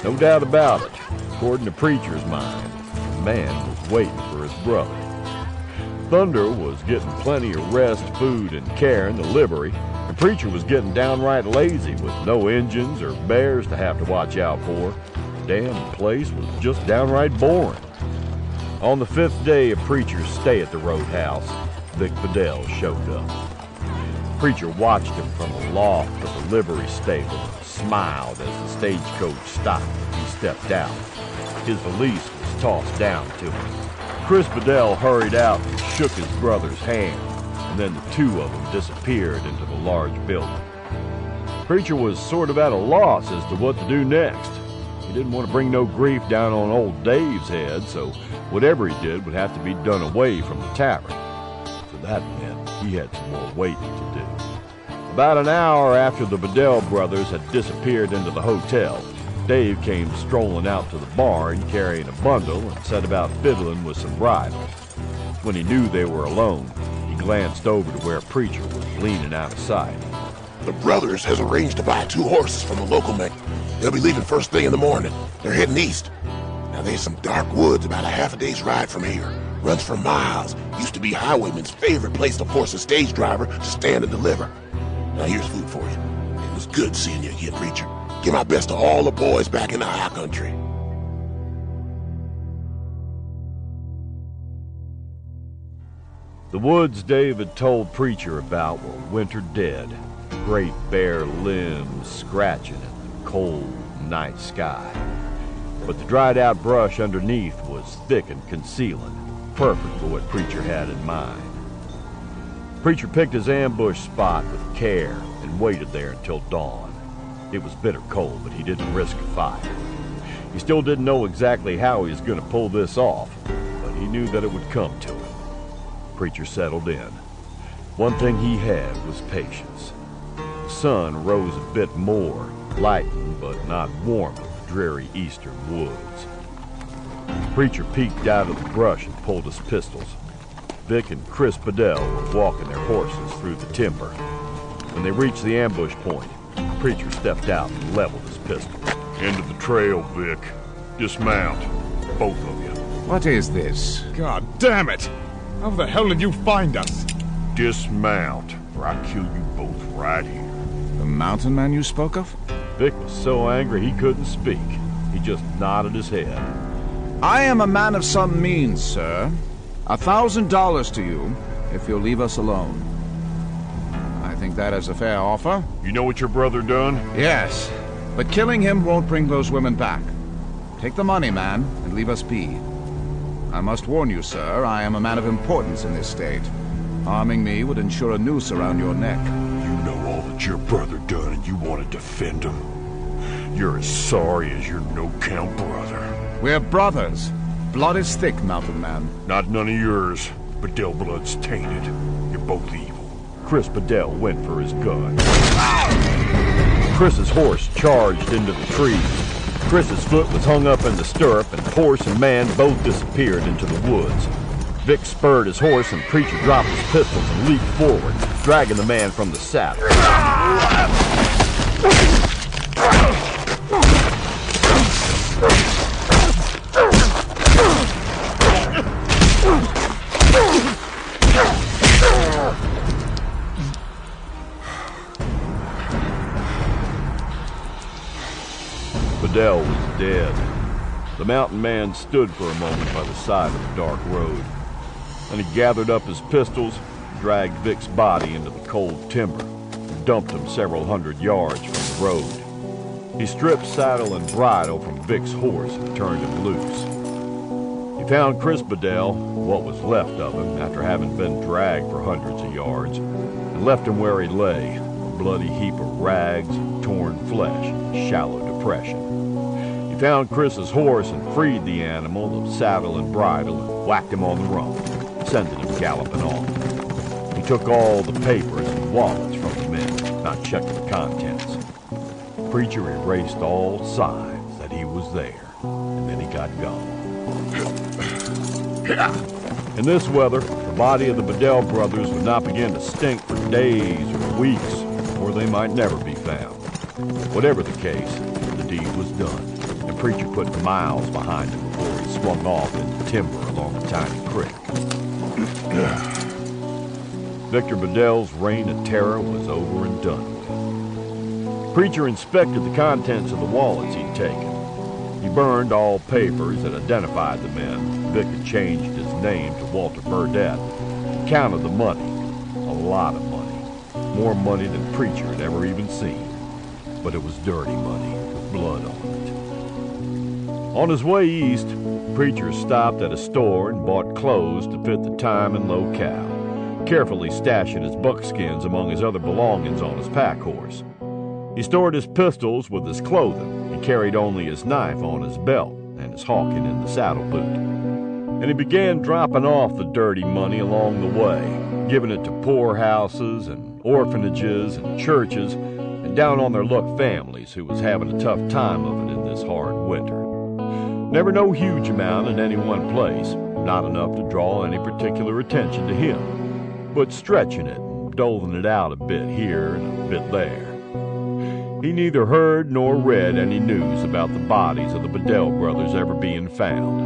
No doubt about it, according to Preacher's mind, the man was waiting for his brother. Thunder was getting plenty of rest, food, and care in the livery, and Preacher was getting downright lazy with no engines or bears to have to watch out for. The damn place was just downright boring. On the 5th day of Preacher's stay at the roadhouse, Vic Bedell showed up. Preacher watched him from the loft of the livery stable and smiled as the stagecoach stopped and he stepped out. His valise was tossed down to him. Chris Bedell hurried out and shook his brother's hand, and then the two of them disappeared into the large building. Preacher was sort of at a loss as to what to do next. He didn't want to bring no grief down on old Dave's head, so whatever he did would have to be done away from the tavern. So that meant he had some more waiting to do. About an hour after the Bedell brothers had disappeared into the hotel, Dave came strolling out to the barn carrying a bundle and set about fiddling with some bridles. When he knew they were alone, he glanced over to where Preacher was leaning out of sight. The brothers has arranged to buy 2 horses from a local man. They'll be leaving first thing in the morning. They're heading east. Now there's some dark woods about a half a day's ride from here. Runs for miles. Used to be highwaymen's favorite place to force a stage driver to stand and deliver. Now here's food for you. It was good seeing you again, Preacher. Give my best to all the boys back in the high country. The woods Dave had told Preacher about were winter dead, great bare limbs scratching at the cold night sky. But the dried-out brush underneath was thick and concealing, perfect for what Preacher had in mind. Preacher picked his ambush spot with care and waited there until dawn. It was bitter cold, but he didn't risk a fire. He still didn't know exactly how he was going to pull this off, but he knew that it would come to him. Preacher settled in. One thing he had was patience. The sun rose a bit more, lightened but not warming the dreary eastern woods. Preacher peeked out of the brush and pulled his pistols. Vic and Chris Bedell were walking their horses through the timber. When they reached the ambush point, Preacher stepped out and leveled his pistol. End of the trail, Vic. Dismount. Both of you. What is this? God damn it! How the hell did you find us? Dismount, or I'll kill you both right here. The mountain man you spoke of? Vic was so angry he couldn't speak. He just nodded his head. I am a man of some means, sir. $1,000 to you if you'll leave us alone. I think that is a fair offer. You know what your brother done? Yes, but killing him won't bring those women back. Take the money, man, and leave us be. I must warn you, sir, I am a man of importance in this state. Harming me would ensure a noose around your neck. You know all that your brother done and you want to defend him? You're as sorry as your no-count brother. We're brothers. Blood is thick, mountain man. Not none of yours. Bedell blood's tainted. You're both evil. Chris Bedell went for his gun. Chris's horse charged into the trees. Chris's foot was hung up in the stirrup, and horse and man both disappeared into the woods. Vic spurred his horse and Preacher dropped his pistols and leaped forward, dragging the man from the saddle. Bedell was dead. The mountain man stood for a moment by the side of the dark road. Then he gathered up his pistols, dragged Vic's body into the cold timber, and dumped him several hundred yards from the road. He stripped saddle and bridle from Vic's horse and turned him loose. He found Chris Bedell, what was left of him after having been dragged for hundreds of yards, and left him where he lay, a bloody heap of rags and torn flesh in shallow depression. He found Chris's horse and freed the animal of saddle and bridle and whacked him on the rump, sending him galloping on. He took all the papers and wallets from the men, not checking the contents. Preacher erased all signs that he was there, and then he got gone. In this weather, the body of the Bedell brothers would not begin to stink for days or weeks, or they might never be found. Whatever the case, the deed was done, and Preacher put miles behind him before he swung off into timber along a tiny creek. Victor Bedell's reign of terror was over and done with. Preacher inspected the contents of the wallets he'd taken. He burned all papers that identified the men. Vic had changed his name to Walter Burdett. He counted the money. A lot of money. More money than Preacher had ever even seen. But it was dirty money with blood on it. On his way east, Preacher stopped at a store and bought clothes to fit the time and locale, carefully stashing his buckskins among his other belongings on his pack horse. He stored his pistols with his clothing. He carried only his knife on his belt and his hawking in the saddle boot. And he began dropping off the dirty money along the way, giving it to poorhouses and orphanages and churches and down on their luck families who was having a tough time of it in this hard winter. Never no huge amount in any one place, not enough to draw any particular attention to him, but stretching it and doling it out a bit here and a bit there. He neither heard nor read any news about the bodies of the Bedell brothers ever being found.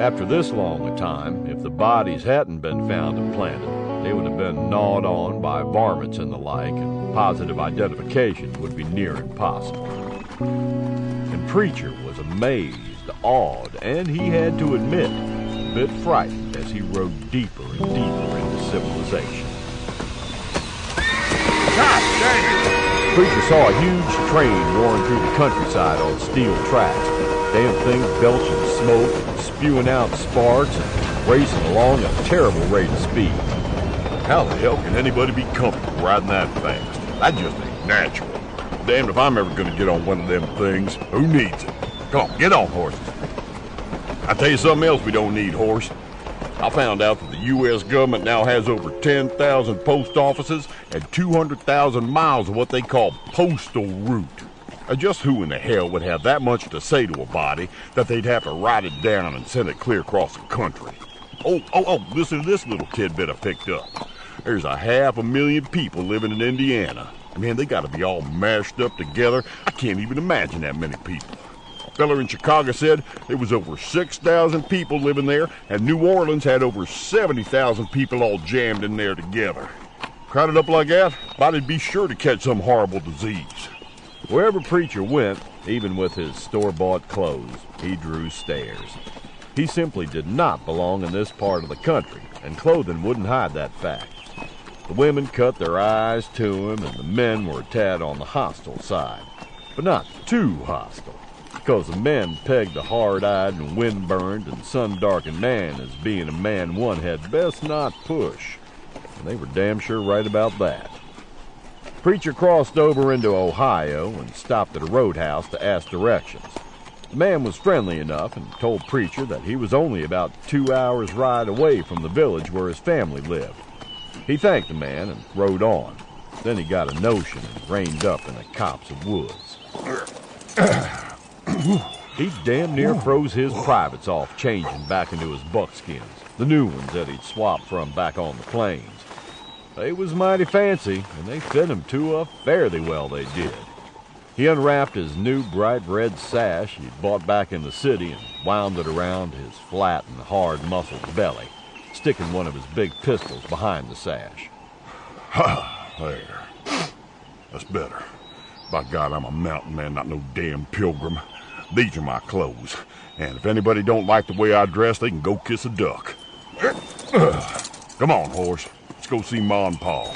After this long a time, if the bodies hadn't been found and planted, they would have been gnawed on by varmints and the like, and positive identification would be near impossible. And Preacher was amazed, awed, and he had to admit, a bit frightened as he rode deeper and deeper into civilization. God dang! Preacher saw a huge train roaring through the countryside on steel tracks. Damn thing belching smoke and spewing out sparks and racing along at a terrible rate of speed. How the hell can anybody be comfortable riding that fast? That just ain't natural. Damned if I'm ever gonna get on one of them things. Who needs it? Come on, get on, horses. I tell you something else we don't need, horse. I found out that the U.S. government now has over 10,000 post offices and 200,000 miles of what they call postal route. Just who in the hell would have that much to say to a body that they'd have to write it down and send it clear across the country? Oh, listen to this little tidbit I picked up. There's 500,000 people living in Indiana. Man, they gotta be all mashed up together. I can't even imagine that many people. A fella in Chicago said there was over 6,000 people living there, and New Orleans had over 70,000 people all jammed in there together. Crowded up like that, body'd be sure to catch some horrible disease. Wherever Preacher went, even with his store-bought clothes, he drew stares. He simply did not belong in this part of the country, and clothing wouldn't hide that fact. The women cut their eyes to him, and the men were a tad on the hostile side. But not too hostile, because the men pegged a hard-eyed and wind-burned and sun-darkened man as being a man one had best not push. And they were damn sure right about that. Preacher crossed over into Ohio and stopped at a roadhouse to ask directions. The man was friendly enough and told Preacher that he was only about 2 hours' ride away from the village where his family lived. He thanked the man and rode on. Then he got a notion and reined up in a copse of woods. He damn near froze his privates off changing back into his buckskins. the new ones that he'd swapped from back on the plains. They was mighty fancy, and they fit him to a fairly well, they did. He unwrapped his new bright red sash he'd bought back in the city and wound it around his flat and hard-muscled belly, sticking one of his big pistols behind the sash. Ha! There. That's better. By God, I'm a mountain man, not no damn pilgrim. These are my clothes, and if anybody don't like the way I dress, they can go kiss a duck. Come on, horse. Let's go see Ma and Pa.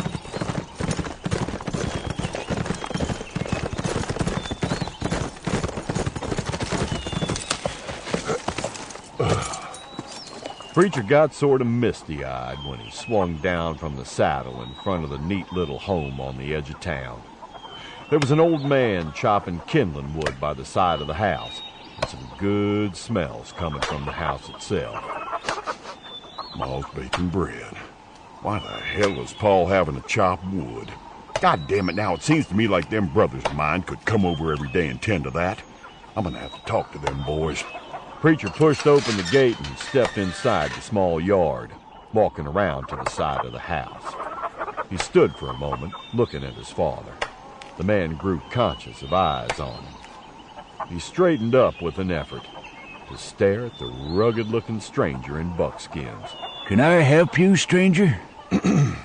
Preacher got sort of misty-eyed when he swung down from the saddle in front of the neat little home on the edge of town. There was an old man chopping kindling wood by the side of the house, and some good smells coming from the house itself. Ma's baking bread. Why the hell is Paul having to chop wood? God damn it, now it seems to me like them brothers of mine could come over every day and tend to that. I'm gonna have to talk to them boys. Preacher pushed open the gate and stepped inside the small yard, walking around to the side of the house. He stood for a moment, looking at his father. The man grew conscious of eyes on him. He straightened up with an effort to stare at the rugged-looking stranger in buckskins. Can I help you, stranger? You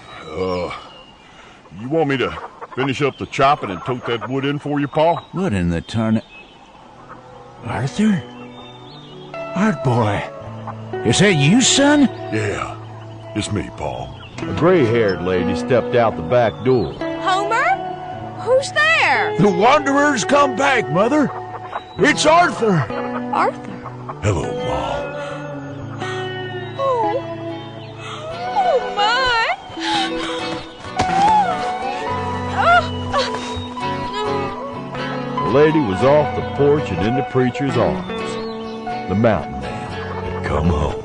want me to finish up the chopping and tote that wood in for you, Pa? What in the tarn... Arthur? Art boy. Is that you, son? Yeah, it's me, Pa. A gray-haired lady stepped out the back door. Homer? Who's there? The Wanderers come back, Mother. It's Arthur. Arthur? Hello, Ma. Oh, my. The lady was off the porch and into Preacher's arms. The mountain man had come home.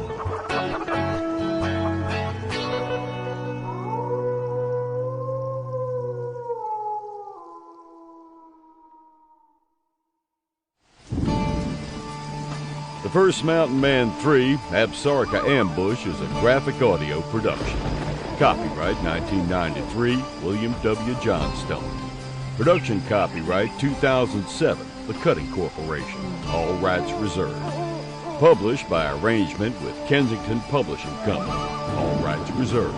The first Mountain Man 3, Absaroka Ambush, is a graphic audio production. Copyright 1993, William W. Johnstone. Production copyright 2007, The Cutting Corporation. All rights reserved. Published by arrangement with Kensington Publishing Company. All rights reserved.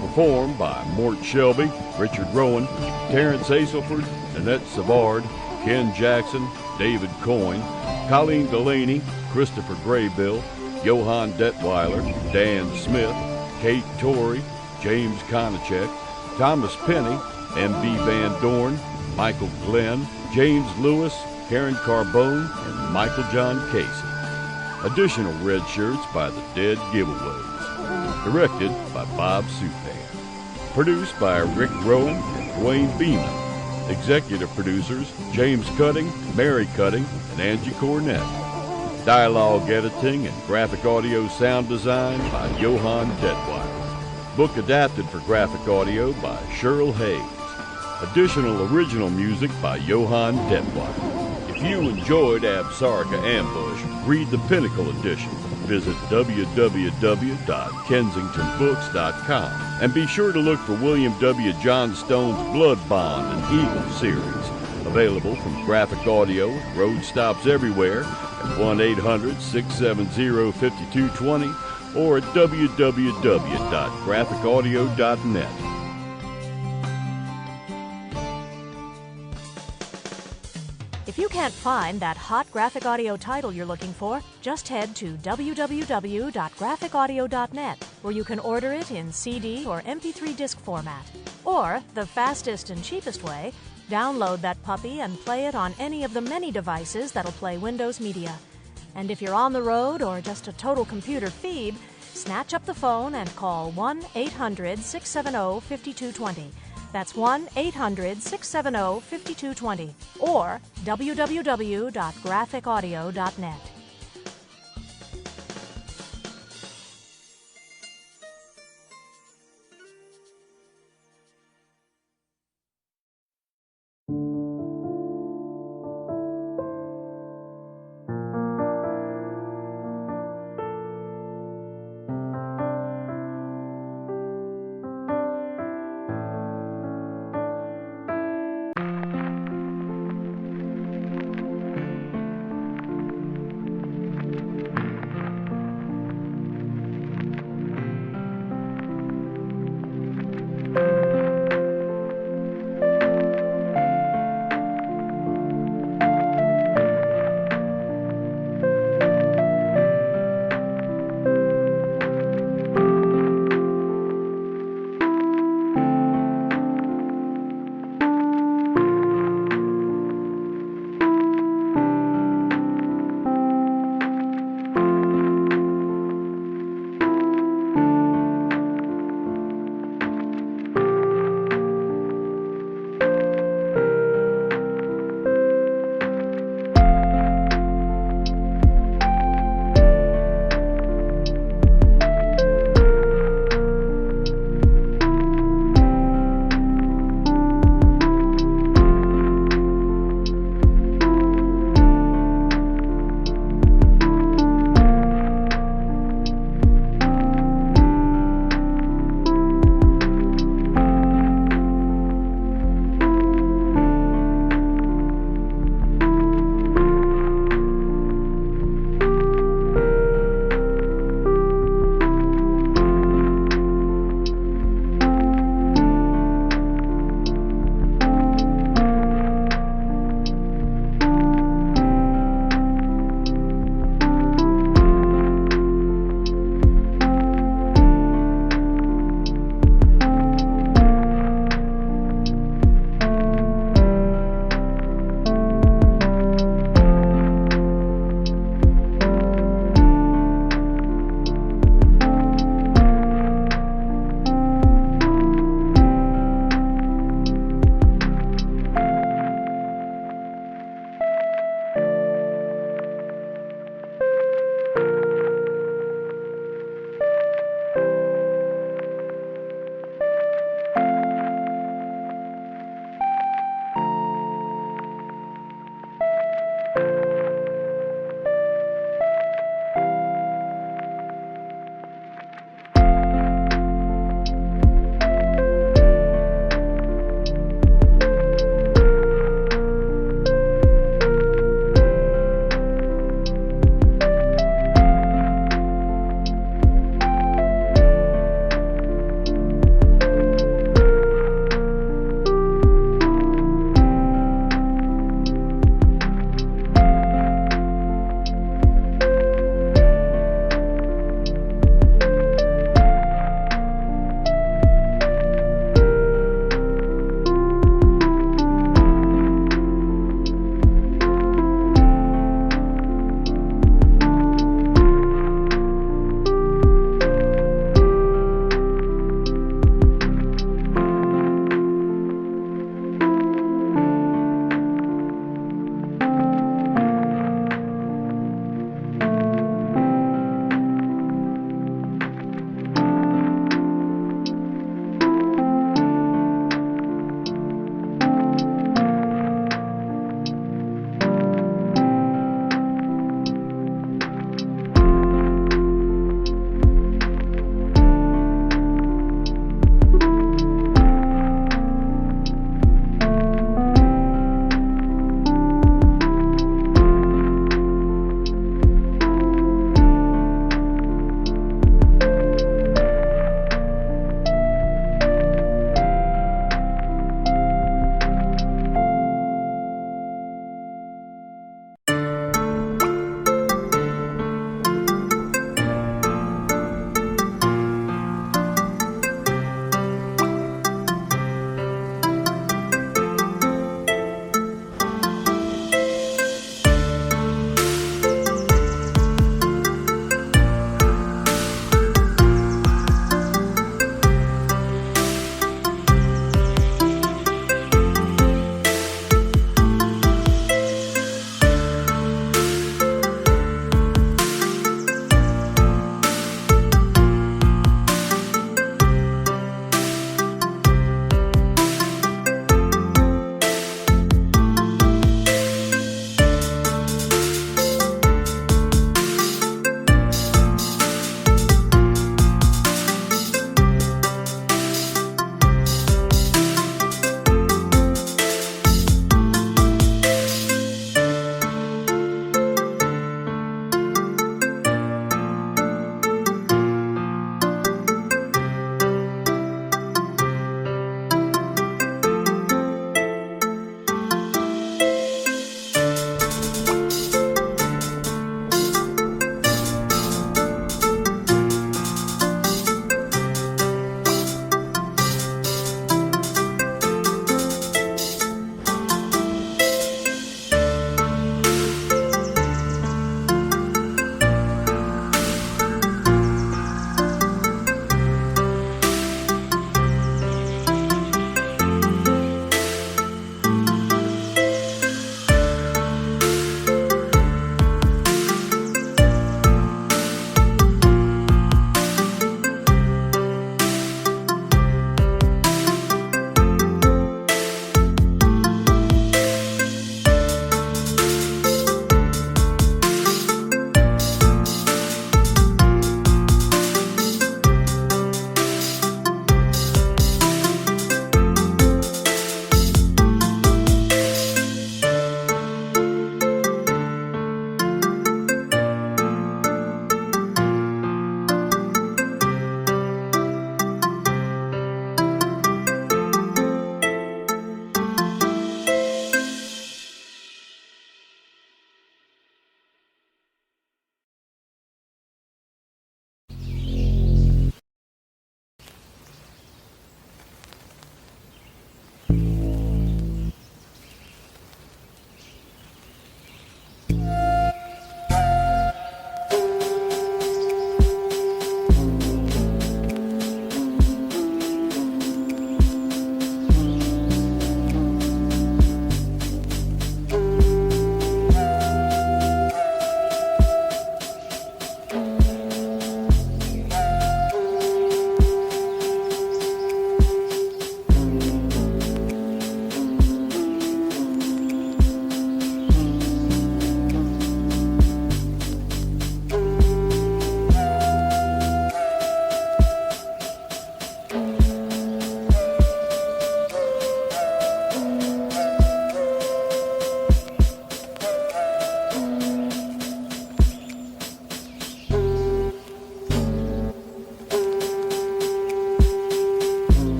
Performed by Mort Shelby, Richard Rowan, Terrence Aselford, Annette Savard, Ken Jackson, David Coyne, Colleen Delaney, Christopher Graybill, Johann Detweiler, Dan Smith, Kate Torrey, James Konachek, Thomas Penny, M.B. Van Dorn, Michael Glenn, James Lewis, Karen Carbone, and Michael John Casey. Additional red shirts by the Dead Giveaways. Directed by Bob Supan. Produced by Rick Rowan and Dwayne Beeman. Executive producers James Cutting, Mary Cutting, and Angie Cornett. Dialogue editing and graphic audio sound design by Johann Detweiler. Book adapted for graphic audio by Cheryl Hayes. Additional original music by Johann Detweiler. If you enjoyed Absaroka Ambush, read the Pinnacle Edition. Visit www.kensingtonbooks.com and be sure to look for William W. Johnstone's Blood Bond and Eagle series. Available from Graphic Audio, road stops everywhere at 1-800-670-5220 or at www.graphicaudio.net. If you can't find that hot graphic audio title you're looking for, just head to www.graphicaudio.net, where you can order it in CD or MP3 disc format. Or, the fastest and cheapest way, download that puppy and play it on any of the many devices that'll play Windows Media. And if you're on the road or just a total computer phoebe, snatch up the phone and call 1-800-670-5220. That's 1-800-670-5220 or www.graphicaudio.net.